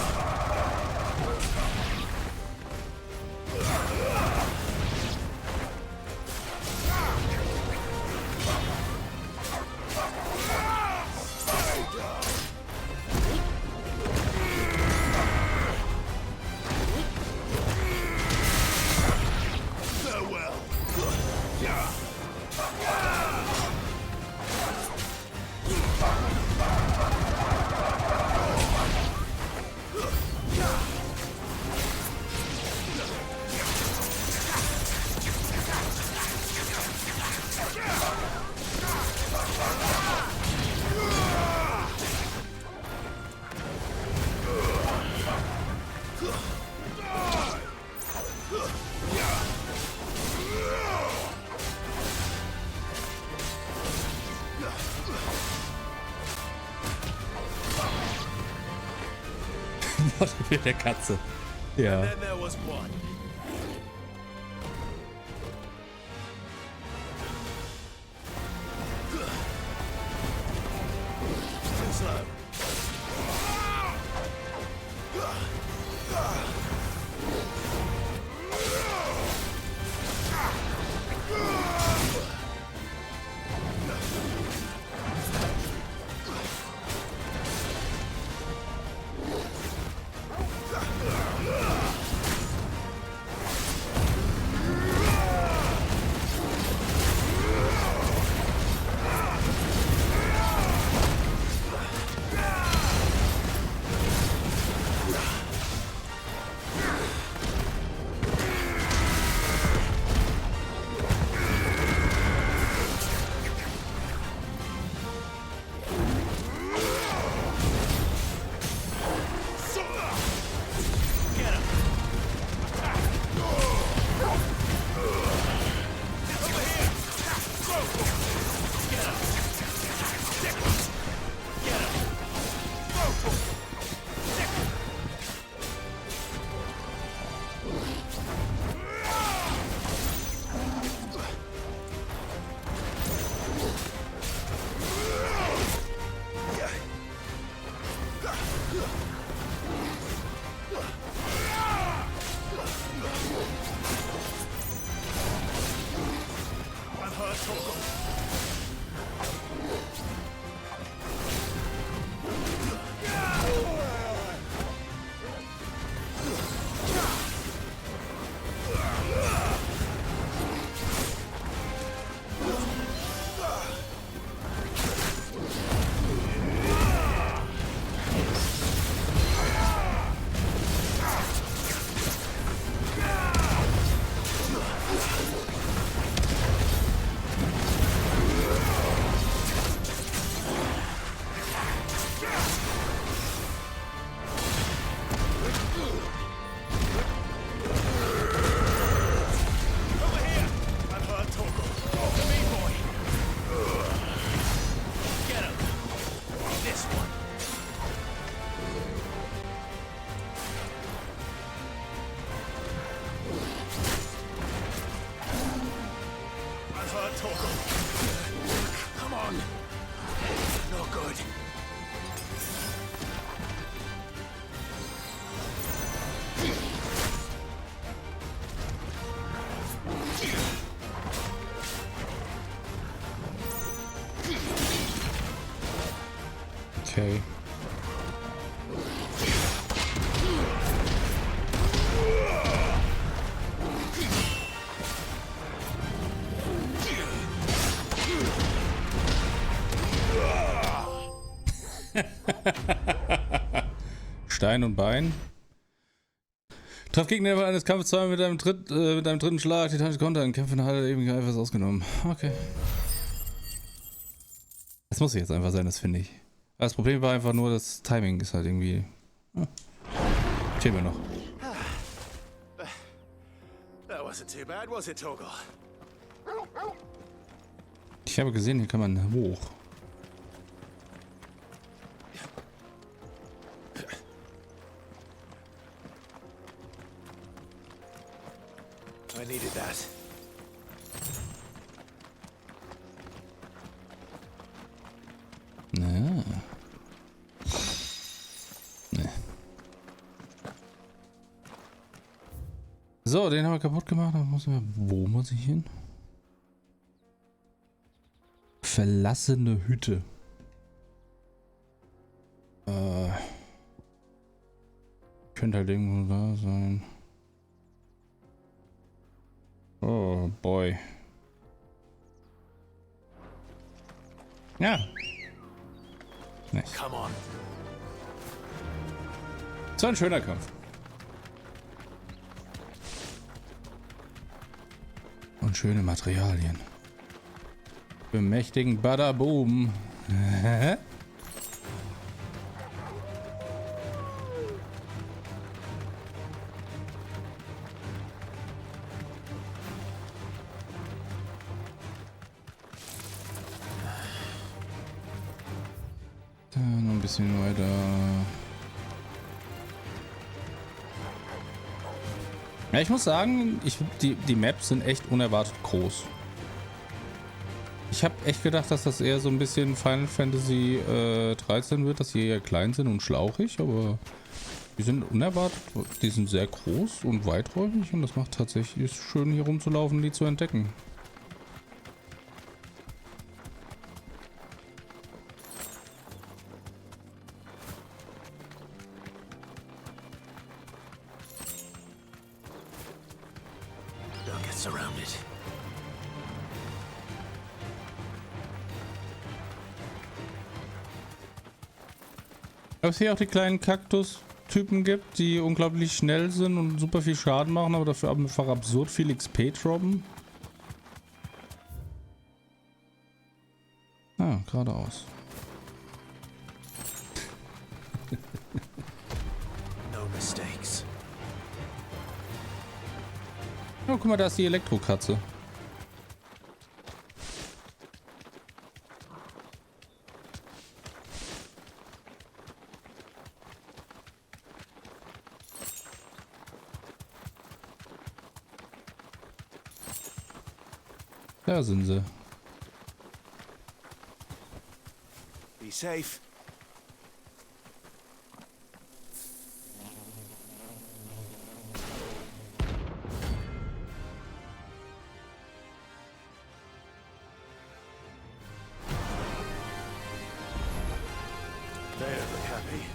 Mit der Katze. Ja. And then there was one. Too slow. Come on. No good. Okay. Stein und Bein. Traf Gegner innerhalb eines Kampfes zweimal mit einem dritten Schlag. Die Teil Konter in Kämpfen hat er eben etwas ausgenommen. Okay. Das muss jetzt einfach sein, das finde ich. Das Problem war einfach nur, das Timing ist halt irgendwie... Stehen wir noch. That wasn't too bad, was it, Torgal? Ich habe gesehen, hier kann man hoch. I needed that. Na. Nee. So, den haben wir kaputt gemacht. Wo muss ich hin? Verlassene Hütte. Könnte halt irgendwo da sein. Oh boy. Ja. Nice. Come on. So ein schöner Kampf. Und schöne Materialien. Bemächtigen Badaboom. Dann noch ein bisschen weiter. Ja, ich muss sagen, die Maps sind echt unerwartet groß. Ich habe echt gedacht, dass das eher so ein bisschen Final Fantasy 13 wird, dass die eher klein sind und schlauchig, aber die sind unerwartet, die sind sehr groß und weiträumig und das macht tatsächlich schön hier rumzulaufen, die zu entdecken. Don't get surrounded. Ob es hier auch die kleinen Kaktus-Typen gibt, die unglaublich schnell sind und super viel Schaden machen, aber dafür einfach absurd viel XP droppen. Ah, geradeaus. No mistakes. Oh, guck mal, da ist die Elektrokatze. Da sind sie. Be safe. They don't look happy.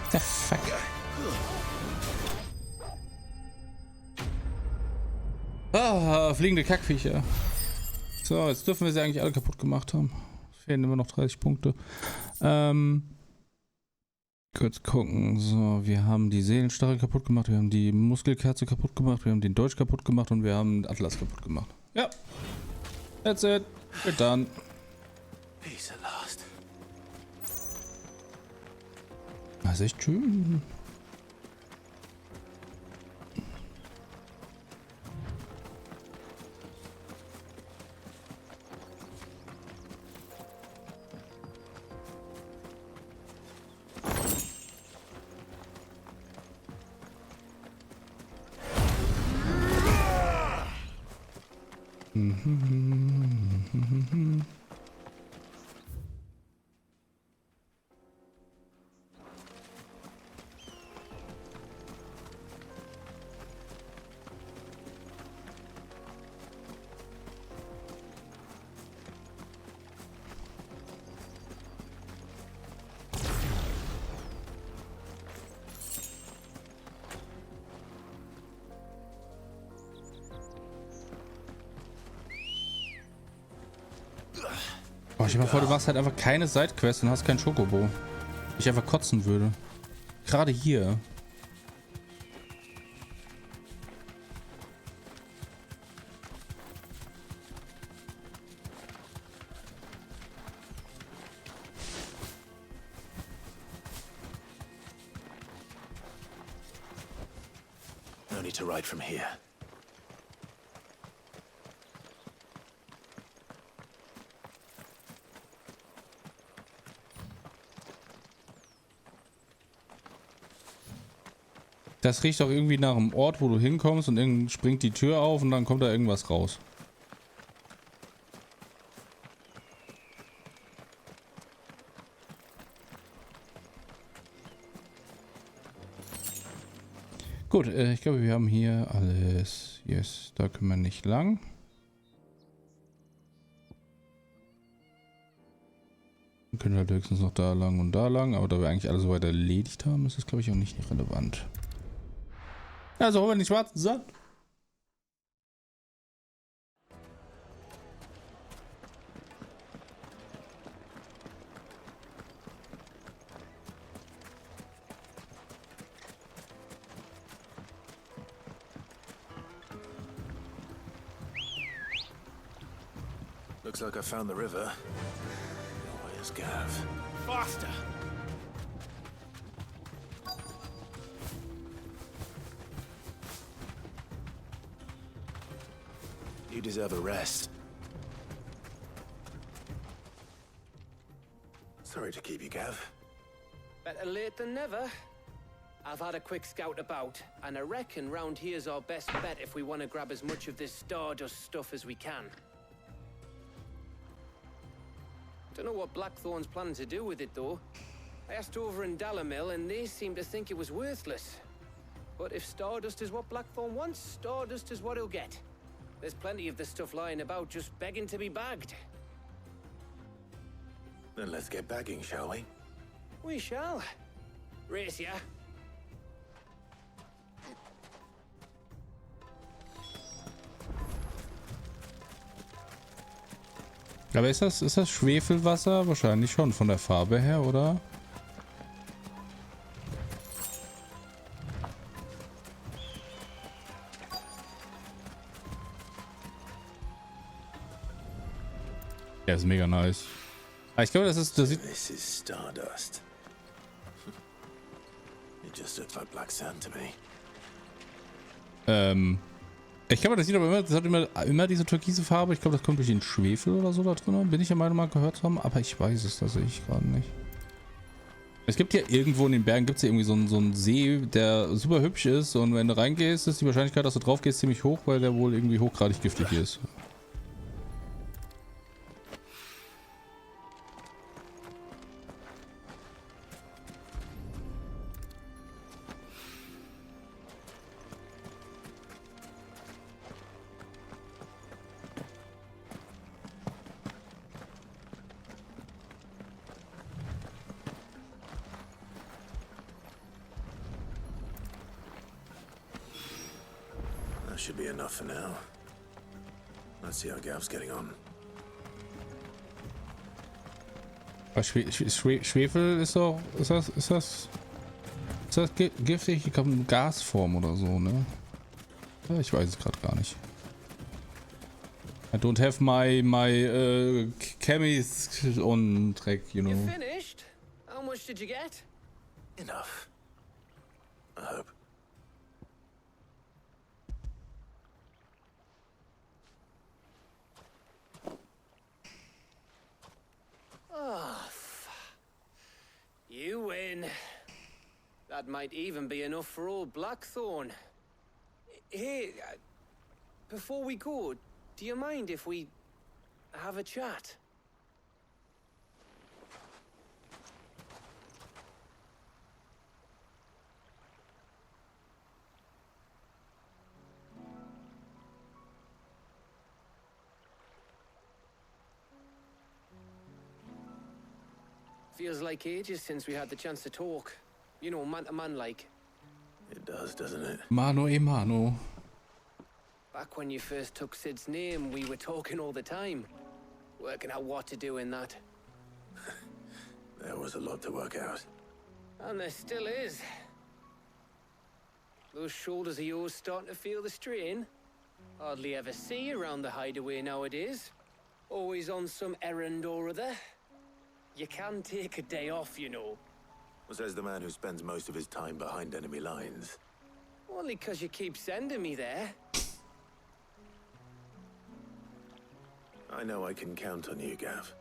The fuck? Ah, fliegende Kackviecher. So, jetzt dürfen wir sie eigentlich alle kaputt gemacht haben. Es fehlen immer noch 30 Punkte. Kurz gucken. So, wir haben die Seelenstarre kaputt gemacht, wir haben die Muskelkerze kaputt gemacht, wir haben den Dolch kaputt gemacht und wir haben den Atlas kaputt gemacht. Ja. That's it. We're done. Peace at last. Das ist echt schön. Boah, stell dir mal vor, du machst halt einfach keine Sidequest und hast kein Schokobo. Ich einfach kotzen würde. Gerade hier. No need to ride from here. Das riecht doch irgendwie nach einem Ort, wo du hinkommst und dann springt die Tür auf und dann kommt da irgendwas raus. Gut, ich glaube, wir haben hier alles. Yes, da können wir nicht lang. Wir können halt höchstens noch da lang und da lang, aber da wir eigentlich alles soweit erledigt haben, ist das, glaube ich, auch nicht relevant. Also holen wir den schwarzen Sand. Looks like I found the river. Where's Gav? Faster! You deserve a rest. Sorry to keep you, Gav. Better late than never. I've had a quick scout about, and I reckon round here's our best bet if we want to grab as much of this Stardust stuff as we can. Don't know what Blackthorn's planning to do with it, though. I asked over in Dalamil, and they seem to think it was worthless. But if Stardust is what Blackthorn wants, Stardust is what he'll get. There's plenty of this stuff lying about, just begging to be bagged. Then let's get bagging, shall we? We shall. Race ya. Aber ist das Schwefelwasser? Wahrscheinlich schon von der Farbe her, oder? Ja, ist mega nice. Aber ich glaube, das sieht... This is Stardust. It just looks like black sand to me. Ich glaube, das sieht aber immer, das hat immer diese türkise Farbe. Ich glaube, das kommt durch den Schwefel oder so da drin. Bin ich ja mal gehört haben, aber ich weiß es, das sehe ich gerade nicht. Es gibt ja irgendwo in den Bergen gibt's ja irgendwie so einen See, der super hübsch ist, und wenn du reingehst, ist die Wahrscheinlichkeit, dass du drauf gehst, ziemlich hoch, weil der wohl irgendwie hochgradig giftig ist. That should be enough for now. Let's see how Gav's getting on. Schwefel ist doch... Ist das giftig? Ich glaube, in Gasform oder so, ne? Ja, ich weiß es gerade gar nicht. I don't have my chemis on track, you know. You finished? How much did you get? Enough. I hope. Oh, you win. That might even be enough for old Blackthorn. Hey, before we go, Do you mind if we have a chat? Feels like ages since we had the chance to talk. You know, man to man like. It does, doesn't it? Mano e mano. Back when you first took Sid's name, we were talking all the time. Working out what to do in that. There was a lot to work out. And there still is. Those shoulders of yours starting to feel the strain. Hardly ever see you around the hideaway nowadays. Always on some errand or other. You can take a day off, you know. Says the man who spends most of his time behind enemy lines. Only 'cause you keep sending me there. I know I can count on you, Gav.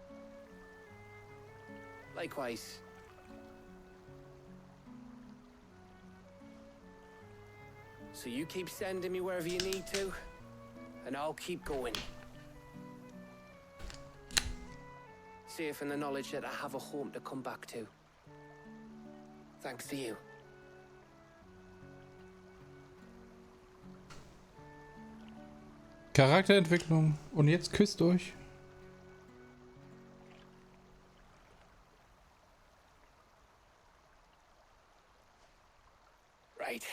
Likewise. So you keep sending me wherever you need to, and I'll keep going. Safe in the knowledge that I have a home to come back to. Thanks to you. Charakterentwicklung. Und jetzt küsst euch. Right.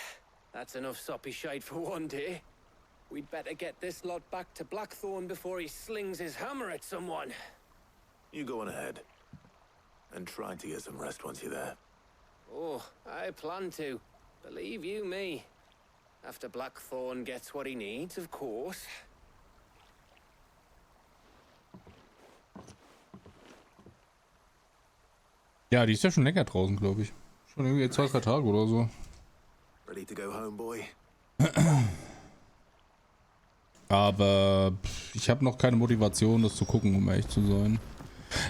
That's enough soppy shite for one day. We'd better get this lot back to Blackthorn before he slings his hammer at someone. You go on ahead. And try to get some rest once you're there. Oh, I plan to. Believe you me. After Blackthorn gets what he needs, of course. Ja, die ist ja schon länger draußen, glaube ich. Schon irgendwie 2-3 Tage oder so. Ready to go home, boy? Aber ich habe noch keine Motivation, das zu gucken, um ehrlich zu sein.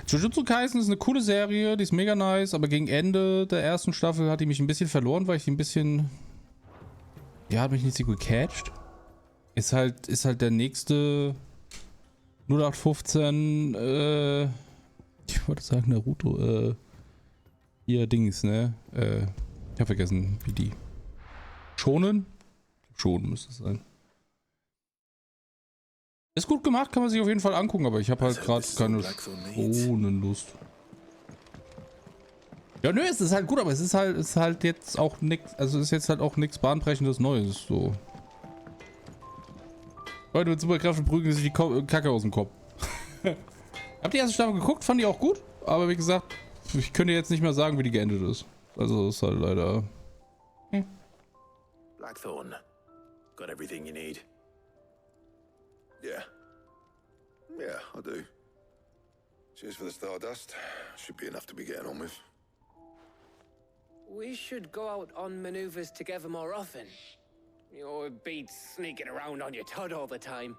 Jujutsu Kaisen ist eine coole Serie, die ist mega nice, aber gegen Ende der ersten Staffel hat die mich ein bisschen verloren, weil ich die ein bisschen... Ja, hat mich nicht so gecatcht. Ist halt der nächste 0815, ich wollte sagen Naruto, hier Dings, ne? Ich hab vergessen, wie die. Shonen? Shonen müsste es sein. Ist gut gemacht, kann man sich auf jeden Fall angucken, aber ich habe halt gerade keine Schonenlust. Ja, nö, es ist halt gut, aber es ist halt jetzt auch nichts, also es ist jetzt halt auch nichts bahnbrechendes Neues, so. Leute mit Superkräften prügeln sich die Kacke aus dem Kopf. Habt ihr die erste Staffel geguckt? Fand die auch gut, aber wie gesagt, ich könnte jetzt nicht mehr sagen, wie die geendet ist. Also ist halt leider... Blackthorn. Got everything you need? Yeah. Yeah, I do. Cheers for the Stardust. Should be enough to be getting on with. We should go out on maneuvers together more often. You know, it beats sneaking around on your Todd all the time.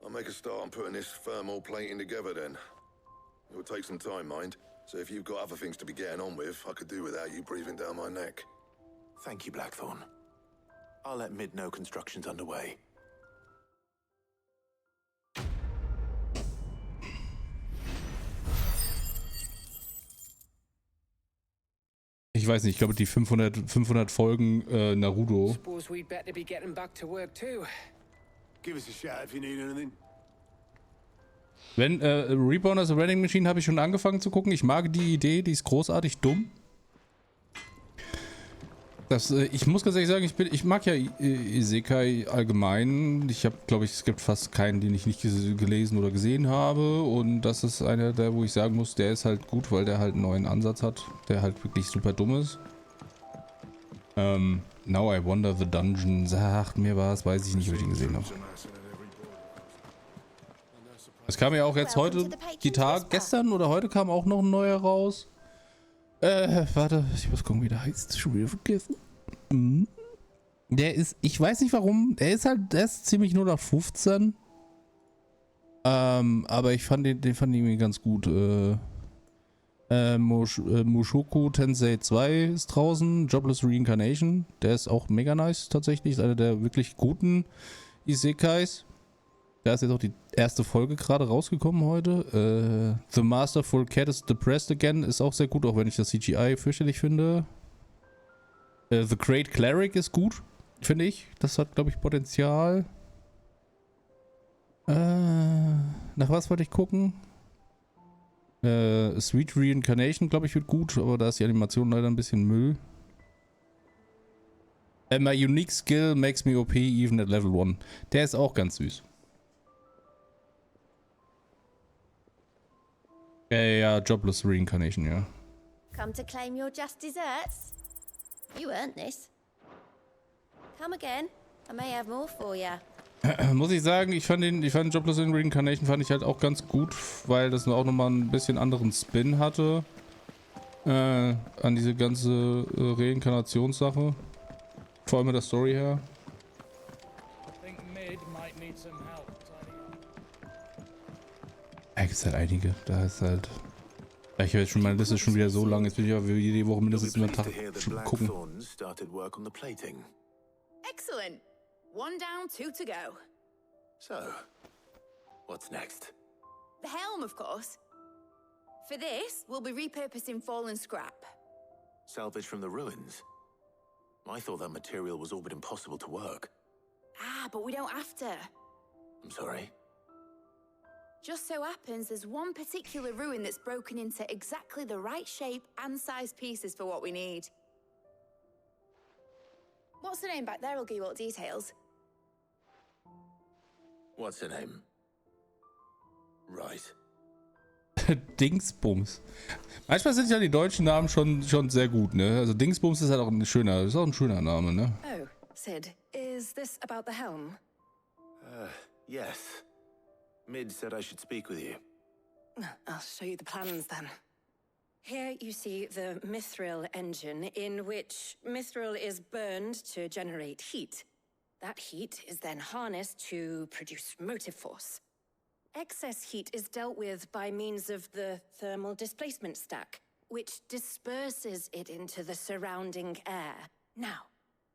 I'll make a start on putting this thermal plating together then. It'll take some time, mind. So if you've got other things to be getting on with, I could do without you breathing down my neck. Thank you, Blackthorn. I'll let Mid know construction's underway. Ich weiß nicht, ich glaube die 500 Folgen Naruto. Suppose we'd better be getting back to work too. Give us a shout if you need anything. Wenn Reborn as a Running Machine habe ich schon angefangen zu gucken. Ich mag die Idee, die ist großartig dumm. Ich muss ganz ehrlich sagen, ich mag ja Isekai allgemein. Ich habe, glaube ich, es gibt fast keinen, den ich nicht gelesen oder gesehen habe. Und das ist einer der, wo ich sagen muss, der ist halt gut, weil der halt einen neuen Ansatz hat, der halt wirklich super dumm ist. Now I Wonder the Dungeon sagt mir was, weiß ich nicht, ob ich den gesehen habe. Es kam ja auch jetzt heute, gestern oder heute kam auch noch ein neuer raus. Warte, ich muss gucken, wie der heißt. Schon wieder vergessen. Der ist, ich weiß nicht warum, der ist ziemlich 0815. Aber ich fand den fand ich irgendwie ganz gut. Mushoku Tensei 2 ist draußen. Jobless Reincarnation. Der ist auch mega nice tatsächlich. Ist einer der wirklich guten Isekais. Da ist jetzt auch die erste Folge gerade rausgekommen heute. The Masterful Cat is Depressed Again ist auch sehr gut, auch wenn ich das CGI fürchterlich finde. The Great Cleric ist gut, finde ich. Das hat, glaube ich, Potenzial. Nach was wollte ich gucken? Sweet Reincarnation, glaube ich, wird gut, aber da ist die Animation leider ein bisschen Müll. My unique skill makes me OP even at level 1. Der ist auch ganz süß. Ja, Jobless Reincarnation, ja. Come to claim your just desserts? You earned this. Come again. I may have more for you. Muss ich sagen, ich fand Jobless Reincarnation fand ich halt auch ganz gut, weil das auch nochmal ein bisschen anderen Spin hatte. An diese ganze Reinkarnationssache. Vor allem mit der Story her. Da gibt es halt einige. Da ist halt. Ja, ich habe jetzt schon, meine Liste ist schon wieder so lang. Jetzt bin ich ja jede Woche mindestens einen Tag gucken. Excellent. One down, 2 to go. So, what's next? The helm, of course. For this, we'll be repurposing fallen scrap. Salvage from the ruins? I thought that material was all but impossible to work. Ah, but we don't have to. I'm sorry? Just so happens there's one particular ruin that's broken into exactly the right shape and size pieces for what we need. What's the name back there? I'll give you all details. What's her name? Right. Dingsbums. Manchmal sind ja die deutschen Namen schon sehr gut, ne? Also Dingsbums ist halt auch ein schöner Name, ne? Oh, Sid, is this about the helm? Yes. Mid said I should speak with you. I'll show you the plans then. Here you see the mithril engine, in which mithril is burned to generate heat. That heat is then harnessed to produce motive force. Excess heat is dealt with by means of the thermal displacement stack, which disperses it into the surrounding air. Now,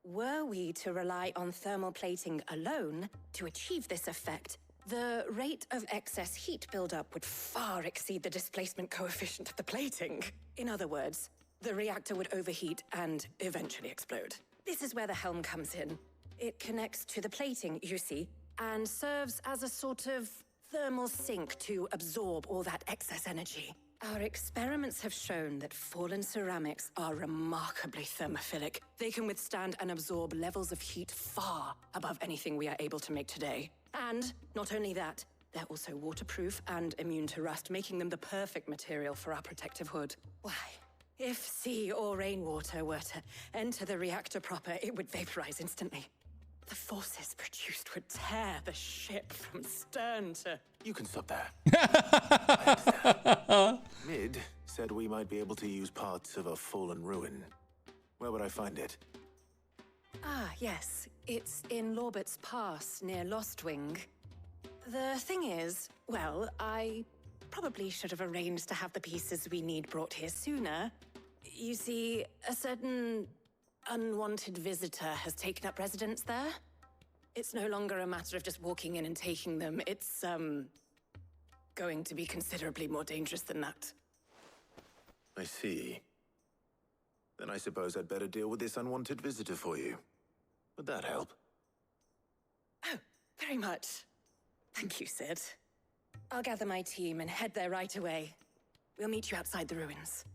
were we to rely on thermal plating alone to achieve this effect, the rate of excess heat buildup would far exceed the displacement coefficient of the plating. In other words, the reactor would overheat and eventually explode. This is where the helm comes in. It connects to the plating, you see, and serves as a sort of thermal sink to absorb all that excess energy. Our experiments have shown that fallen ceramics are remarkably thermophilic. They can withstand and absorb levels of heat far above anything we are able to make today. And not only that, they're also waterproof and immune to rust, making them the perfect material for our protective hood. Why, if sea or rainwater were to enter the reactor proper, it would vaporize instantly. The forces produced would tear the ship from stern to... You can stop there. Mid said we might be able to use parts of a fallen ruin. Where would I find it? Ah, yes. It's in Lorbert's Pass, near Lostwing. The thing is, well, I probably should have arranged to have the pieces we need brought here sooner. You see, a certain unwanted visitor has taken up residence there. It's no longer a matter of just walking in and taking them. It's, going to be considerably more dangerous than that. I see. Then I suppose I'd better deal with this unwanted visitor for you. Would that help? Oh, very much. Thank you, Sid. I'll gather my team and head there right away. We'll meet you outside the ruins.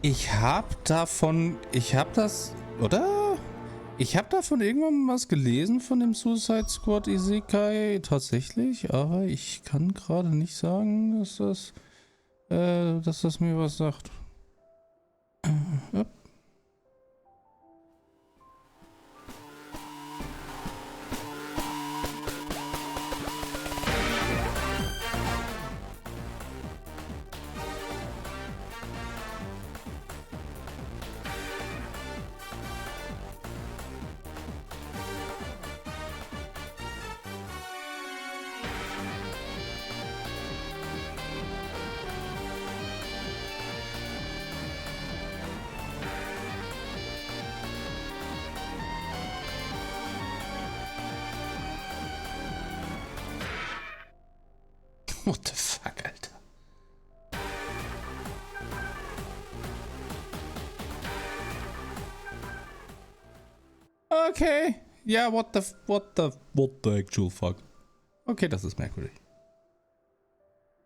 Ich hab davon irgendwann was gelesen von dem Suicide Squad Isekai, tatsächlich, aber ich kann gerade nicht sagen, dass das mir was sagt. Ja. What the fuck, Alter? Okay. Ja, what the actual fuck? Okay, das ist merkwürdig.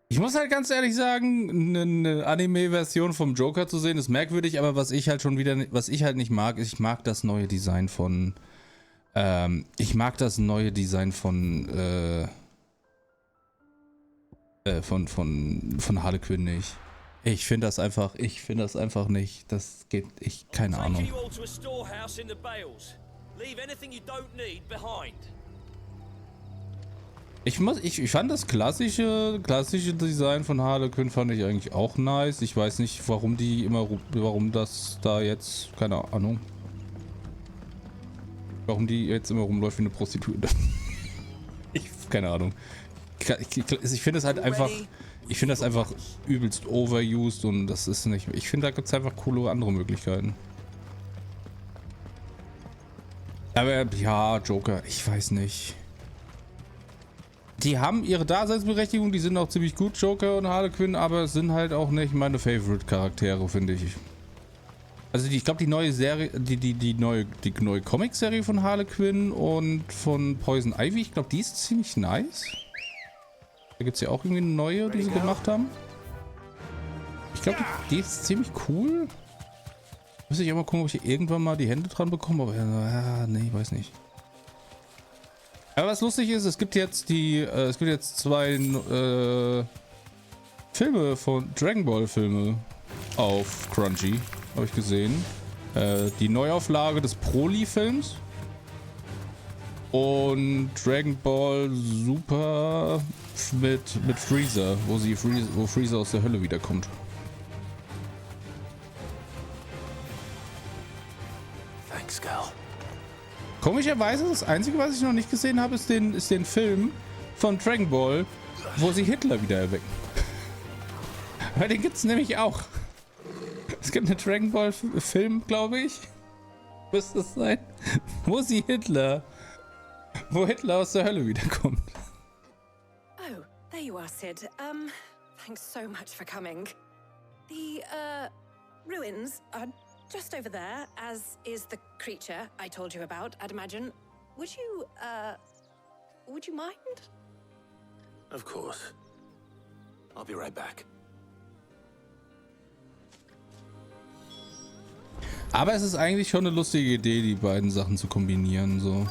Ich muss halt ganz ehrlich sagen, eine Anime-Version vom Joker zu sehen, ist merkwürdig, aber was ich halt nicht mag, ist, ich mag das neue Design von Harley Quinn nicht. Ich finde das einfach nicht. Das geht, keine Ahnung. Ich fand das klassische Design von Harley Quinn fand ich eigentlich auch nice. Ich weiß nicht, warum das da jetzt, keine Ahnung. Warum die jetzt immer rumläuft wie eine Prostituierte. Keine Ahnung. Ich finde das halt einfach, übelst overused und das ist nicht, ich finde, da gibt es einfach coole andere Möglichkeiten. Aber ja, Joker, ich weiß nicht. Die haben ihre Daseinsberechtigung, die sind auch ziemlich gut, Joker und Harley Quinn, aber es sind halt auch nicht meine Favorite-Charaktere, finde ich. Also ich glaube, die neue Serie, die neue Comic-Serie von Harley Quinn und von Poison Ivy, ich glaube, die ist ziemlich nice. Da gibt es ja auch irgendwie eine neue, die sie gemacht haben. Ich glaube, die ist ziemlich cool. Muss ich aber gucken, ob ich irgendwann mal die Hände dran bekomme, aber nee, weiß nicht. Aber was lustig ist, es gibt jetzt zwei Filme von Dragon Ball Filme auf Crunchy, habe ich gesehen. Die Neuauflage des Broly-Films und Dragon Ball Super mit Freezer, wo Freezer aus der Hölle wiederkommt. Thanks, girl. Komischerweise, das Einzige, was ich noch nicht gesehen habe, ist den Film von Dragon Ball, wo sie Hitler wieder erwecken. Weil den gibt es nämlich auch. Es gibt einen Dragon Ball Film, glaube ich. Müsste es sein. Wo Hitler aus der Hölle wiederkommt. Oh, there you are, Sid. Thanks so much for coming. The, ruins are just over there, as is the creature I told you about, I'd imagine. Would you mind? Of course. I'll be right back. Aber es ist eigentlich schon eine lustige Idee, die beiden Sachen zu kombinieren, so.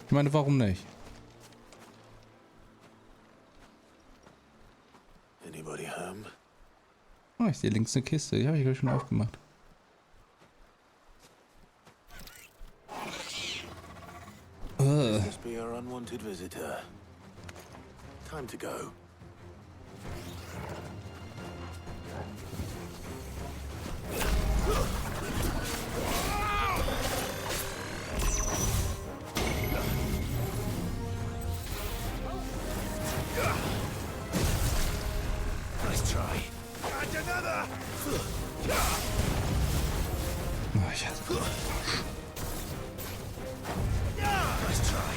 Ich meine, warum nicht? Anybody home? Oh, ich sehe links eine Kiste, die habe ich gleich schon aufgemacht. This must be our unwanted visitor. Time to go. Nice try. And another. Oh, ich hasse das. Nice try.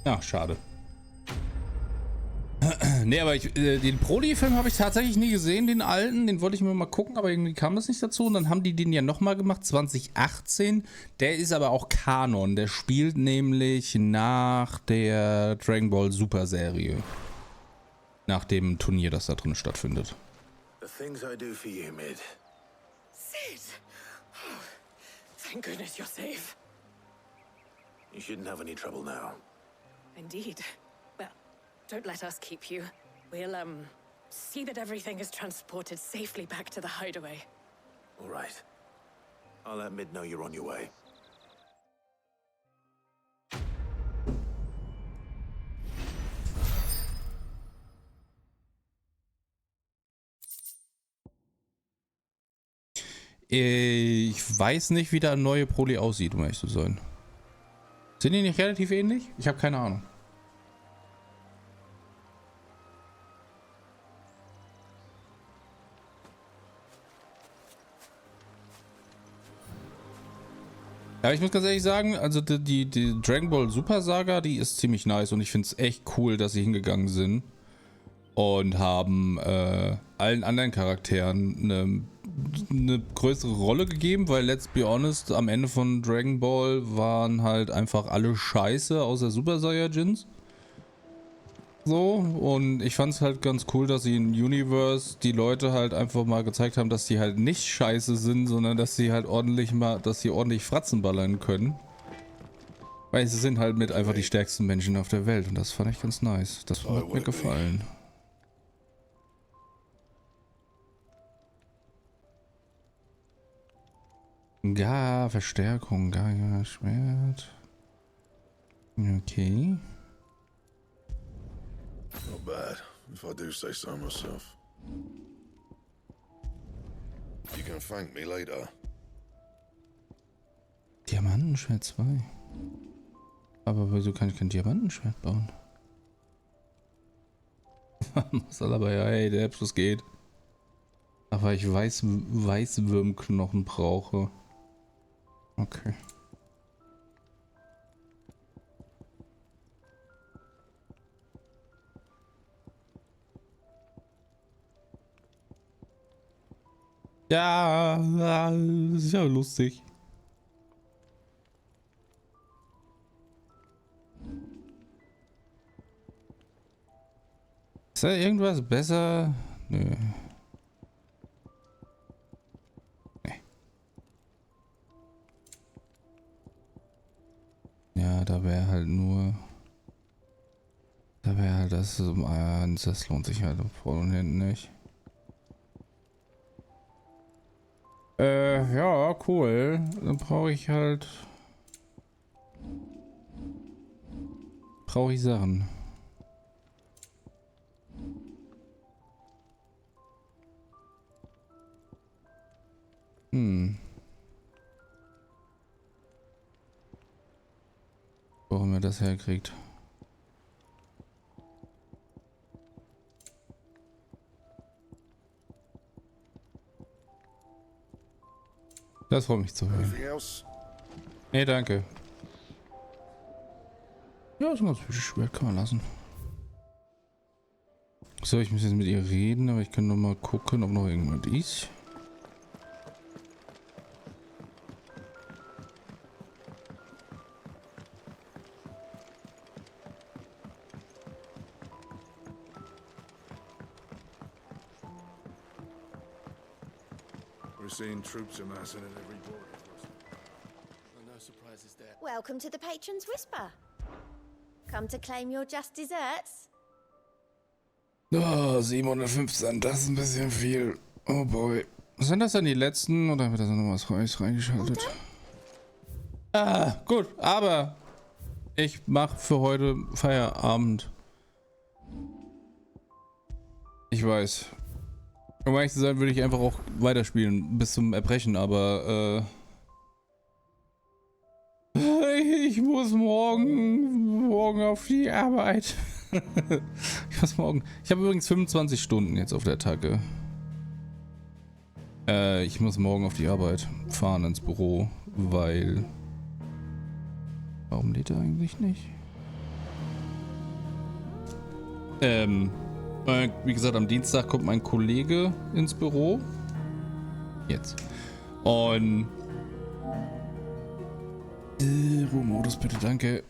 Ach, schade. Nee, aber den Prodi-Film habe ich tatsächlich nie gesehen, den alten. Den wollte ich mir mal gucken, aber irgendwie kam das nicht dazu. Und dann haben die den ja nochmal gemacht, 2018. Der ist aber auch Kanon. Der spielt nämlich nach der Dragon Ball Super Serie. Nach dem Turnier, das da drin stattfindet. The things I do for you, Mid. Sid! Oh, thank goodness you're safe. You shouldn't have any trouble now. Indeed. Well, don't let us keep you. We'll, see that everything is transported safely back to the hideaway. All right. I'll let Mid know you're on your way. Ich weiß nicht, wie der neue Proli aussieht, um ehrlich zu sein. Sind die nicht relativ ähnlich? Ich habe keine Ahnung. Ja, ich muss ganz ehrlich sagen, also die Dragon Ball Super Saga, die ist ziemlich nice und ich finde es echt cool, dass sie hingegangen sind und haben allen anderen Charakteren eine größere Rolle gegeben, weil let's be honest, am Ende von Dragon Ball waren halt einfach alle scheiße außer Super Saiyajins. So, und ich fand es halt ganz cool, dass sie in Universe die Leute halt einfach mal gezeigt haben, dass die halt nicht scheiße sind, sondern dass sie halt ordentlich Fratzen ballern können. Weil sie sind halt mit einfach die stärksten Menschen auf der Welt und das fand ich ganz nice. Das hat mir gefallen. Ja, Verstärkung, ja, Schwert. Okay. Not bad, if I do say so myself. You can thank me later. Diamantenschwert 2. Aber wieso kann ich kein Diamantenschwert bauen? Soll aber ja, hey, der Abschluss geht. Aber ich Weißwürmknochen brauche. Okay. Ja, das ist ja lustig. Ist da irgendwas besser? Nö. Nee. Ja, da wäre halt nur... Da wäre halt das... Das lohnt sich halt vorne und hinten nicht. Ja, cool. Dann brauche ich halt... Brauche ich Sachen. Warum er das herkriegt. Das freut mich zu hören. Nee, danke. Ja, ist ein ganz hübsches Schwert, kann man lassen. So, ich muss jetzt mit ihr reden, aber ich kann noch mal gucken, ob noch irgendjemand ist. We're seeing troops amassing at every border. No surprises there. Welcome to the Patron's Whisper. Come to claim your just desserts? Oh, 715, das ist ein bisschen viel. Oh boy. Sind das dann die letzten oder wird da noch was reingeschaltet? Ah, gut, aber ich mache für heute Feierabend. Ich weiß. Um ehrlich zu sein, würde ich einfach auch weiterspielen bis zum Erbrechen, aber ich muss morgen auf die Arbeit. Ich muss morgen. Ich habe übrigens 25 Stunden jetzt auf der Attacke. Ich muss morgen auf die Arbeit fahren ins Büro, weil... Warum lädt er eigentlich nicht? Wie gesagt, am Dienstag kommt mein Kollege ins Büro. Jetzt. Und Ruhemodus bitte, danke.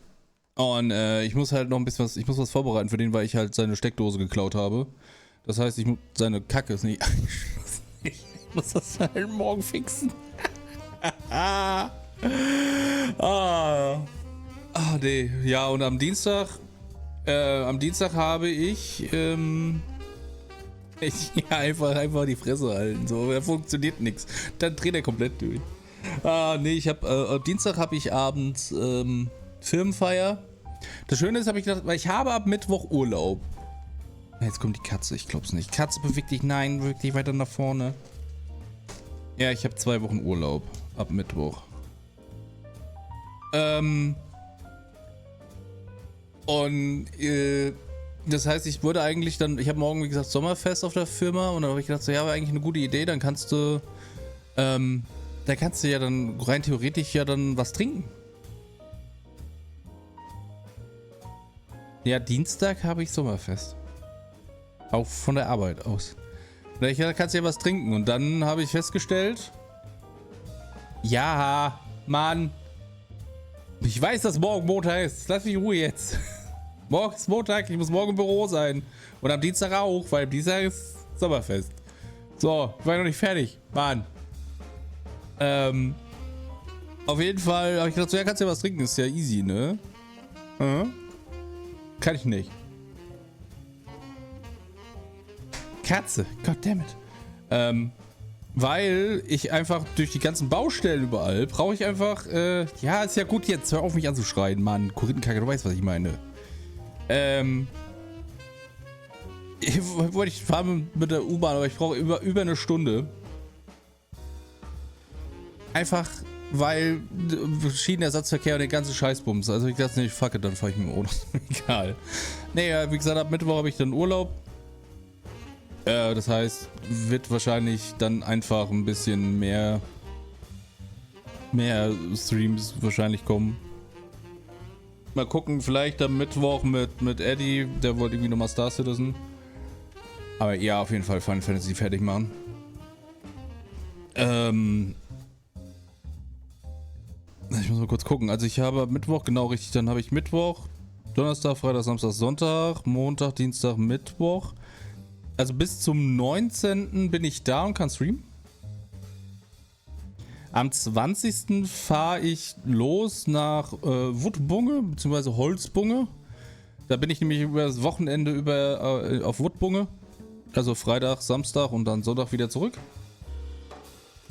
Und ich muss halt noch ein bisschen was vorbereiten für den, weil ich halt seine Steckdose geklaut habe. Das heißt, seine Kacke ist nicht angeschlossen. Ich muss das halt morgen fixen. Nee. Ja, und am Dienstag habe ich, einfach die Fresse halten. So, da funktioniert nichts. Dann dreht er komplett durch. Nee, Dienstag habe ich abends, Firmenfeier. Das Schöne ist, habe ich gedacht, weil ich habe ab Mittwoch Urlaub. Jetzt kommt die Katze, ich glaub's nicht. Katze, beweg dich, nein, beweg dich weiter nach vorne. Ja, ich habe 2 Wochen Urlaub ab Mittwoch. Das heißt, ich habe morgen, wie gesagt, Sommerfest auf der Firma und dann habe ich gedacht, so, ja, war eigentlich eine gute Idee, dann kannst du ja dann rein theoretisch ja dann was trinken. Ja, Dienstag habe ich Sommerfest. Auch von der Arbeit aus. Da kannst du ja was trinken. Und dann habe ich festgestellt, ja, Mann, ich weiß, dass morgen Montag ist. Lass mich in Ruhe jetzt. Morgen ist Montag, ich muss morgen im Büro sein. Und am Dienstag auch, weil am Dienstag ist Sommerfest. So, ich war noch nicht fertig. Mann. Auf jeden Fall habe ich gedacht, so, ja, kannst du ja was trinken. Ist ja easy, ne? Kann ich nicht. Katze, goddammit. Weil ich einfach durch die ganzen Baustellen überall brauche ich einfach, ja, ist ja gut jetzt, hör auf mich anzuschreien, Mann. Korinthenkacke, du weißt, was ich meine. Ich fahre mit der U-Bahn, aber ich brauche über eine Stunde. Einfach, weil Schienenersatzverkehr und den ganzen Scheißbums. Also ich dachte nicht, fuck it, dann fahre ich mit dem Auto. Egal. Nee, wie gesagt, ab Mittwoch habe ich dann Urlaub. Das heißt, wird wahrscheinlich dann einfach ein bisschen mehr Streams wahrscheinlich kommen. Mal gucken, vielleicht am Mittwoch mit Eddie, der wollte irgendwie nochmal Star Citizen. Aber ja, auf jeden Fall Final Fantasy fertig machen. Ich muss mal kurz gucken. Also ich habe Mittwoch, genau richtig, dann habe ich Mittwoch, Donnerstag, Freitag, Samstag, Sonntag, Montag, Dienstag, Mittwoch. Also bis zum 19. bin ich da und kann streamen. Am 20. fahre ich los nach Woodbunge, beziehungsweise Holzbunge. Da bin ich nämlich über das Wochenende auf Woodbunge. Also Freitag, Samstag und dann Sonntag wieder zurück.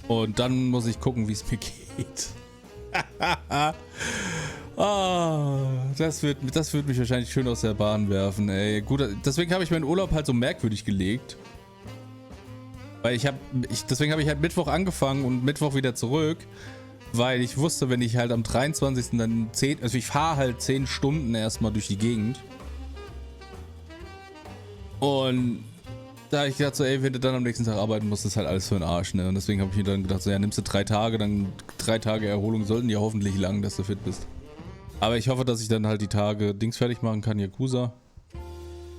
Und dann muss ich gucken, wie es mir geht. Das wird mich wahrscheinlich schön aus der Bahn werfen, ey. Gut, deswegen habe ich meinen Urlaub halt so merkwürdig gelegt. Weil deswegen habe ich halt Mittwoch angefangen und Mittwoch wieder zurück. Weil ich wusste, wenn ich halt am 23. dann also ich fahre halt 10 Stunden erstmal durch die Gegend. Und da habe ich gedacht so, ey, wenn du dann am nächsten Tag arbeiten musst, ist halt alles für den Arsch, ne? Und deswegen habe ich mir dann gedacht so, ja, nimmst du 3 Tage, dann 3 Tage Erholung sollten ja hoffentlich lang, dass du fit bist. Aber ich hoffe, dass ich dann halt die Tage Dings fertig machen kann, Yakuza.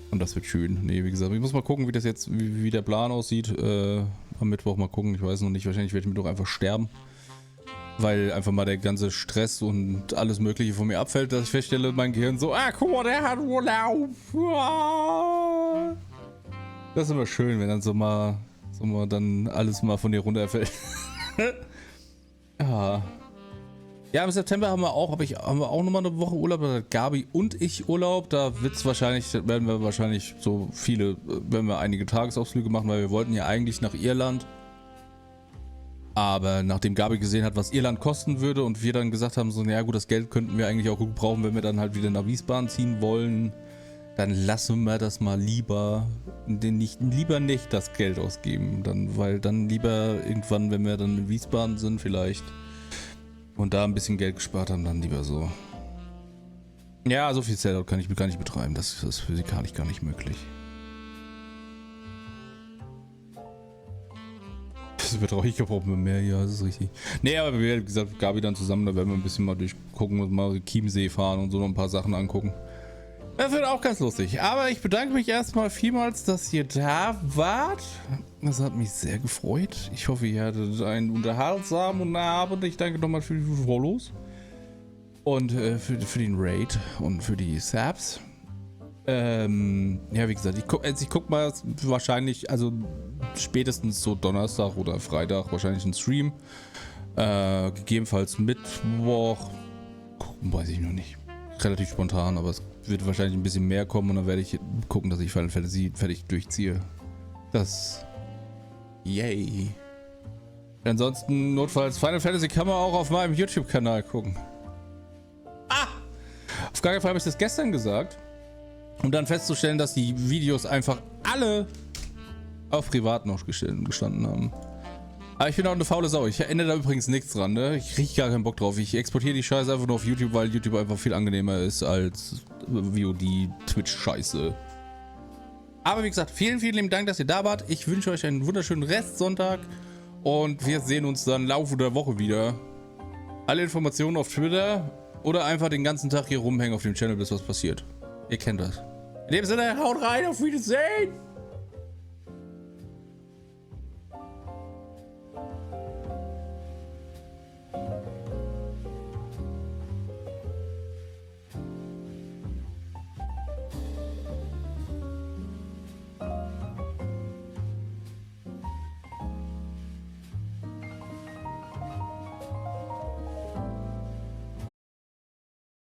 Und das wird schön. Nee, wie gesagt, ich muss mal gucken, wie das jetzt, wie der Plan aussieht. Am Mittwoch mal gucken, ich weiß noch nicht, wahrscheinlich werde ich Mittwoch einfach sterben. Weil einfach mal der ganze Stress und alles Mögliche von mir abfällt, dass ich feststelle, mein Gehirn so, guck mal, der hat Urlaub. Das ist immer schön, wenn dann so mal dann alles mal von dir runterfällt. Ja. Ja, im September haben wir auch nochmal eine Woche Urlaub, da hat Gabi und ich Urlaub. Da werden wir wahrscheinlich einige Tagesausflüge machen, weil wir wollten ja eigentlich nach Irland. Aber nachdem Gabi gesehen hat, was Irland kosten würde und wir dann gesagt haben, so, naja gut, das Geld könnten wir eigentlich auch gut brauchen, wenn wir dann halt wieder nach Wiesbaden ziehen wollen, dann lassen wir das mal lieber nicht das Geld ausgeben. Weil dann lieber irgendwann, wenn wir dann in Wiesbaden sind vielleicht und da ein bisschen Geld gespart haben, dann lieber so. Ja, so viel Sellout kann ich gar nicht betreiben, das ist physikalisch gar nicht möglich. Das wird auch ich gebraucht mit mehr, ja, das ist richtig. Nee, aber wie gesagt, Gabi dann zusammen, da werden wir ein bisschen mal durchgucken und mal Chiemsee fahren und so noch ein paar Sachen angucken. Das wird auch ganz lustig. Aber ich bedanke mich erstmal vielmals, dass ihr da wart. Das hat mich sehr gefreut. Ich hoffe, ihr hattet einen unterhaltsamen Abend. Ich danke nochmal für die Follows. Und für den Raid und für die Subs. Ja, wie gesagt, ich guck mal wahrscheinlich, also spätestens so Donnerstag oder Freitag wahrscheinlich einen Stream. Gegebenenfalls Mittwoch. Weiß ich noch nicht. Relativ spontan, aber es wird wahrscheinlich ein bisschen mehr kommen und dann werde ich gucken, dass ich Final Fantasy fertig durchziehe. Das. Yay. Ansonsten, notfalls, Final Fantasy kann man auch auf meinem YouTube-Kanal gucken. Auf gar keinen Fall habe ich das gestern gesagt. Um dann festzustellen, dass die Videos einfach alle auf privat noch gestanden haben. Aber ich bin auch eine faule Sau. Ich ändere da übrigens nichts dran, ne? Ich kriege gar keinen Bock drauf. Ich exportiere die Scheiße einfach nur auf YouTube, weil YouTube einfach viel angenehmer ist als VOD, Twitch-Scheiße. Aber wie gesagt, vielen, vielen lieben Dank, dass ihr da wart. Ich wünsche euch einen wunderschönen Restsonntag und wir sehen uns dann im Laufe der Woche wieder. Alle Informationen auf Twitter oder einfach den ganzen Tag hier rumhängen auf dem Channel, bis was passiert. Ihr kennt das. In dem Sinne, haut rein, auf Wiedersehen!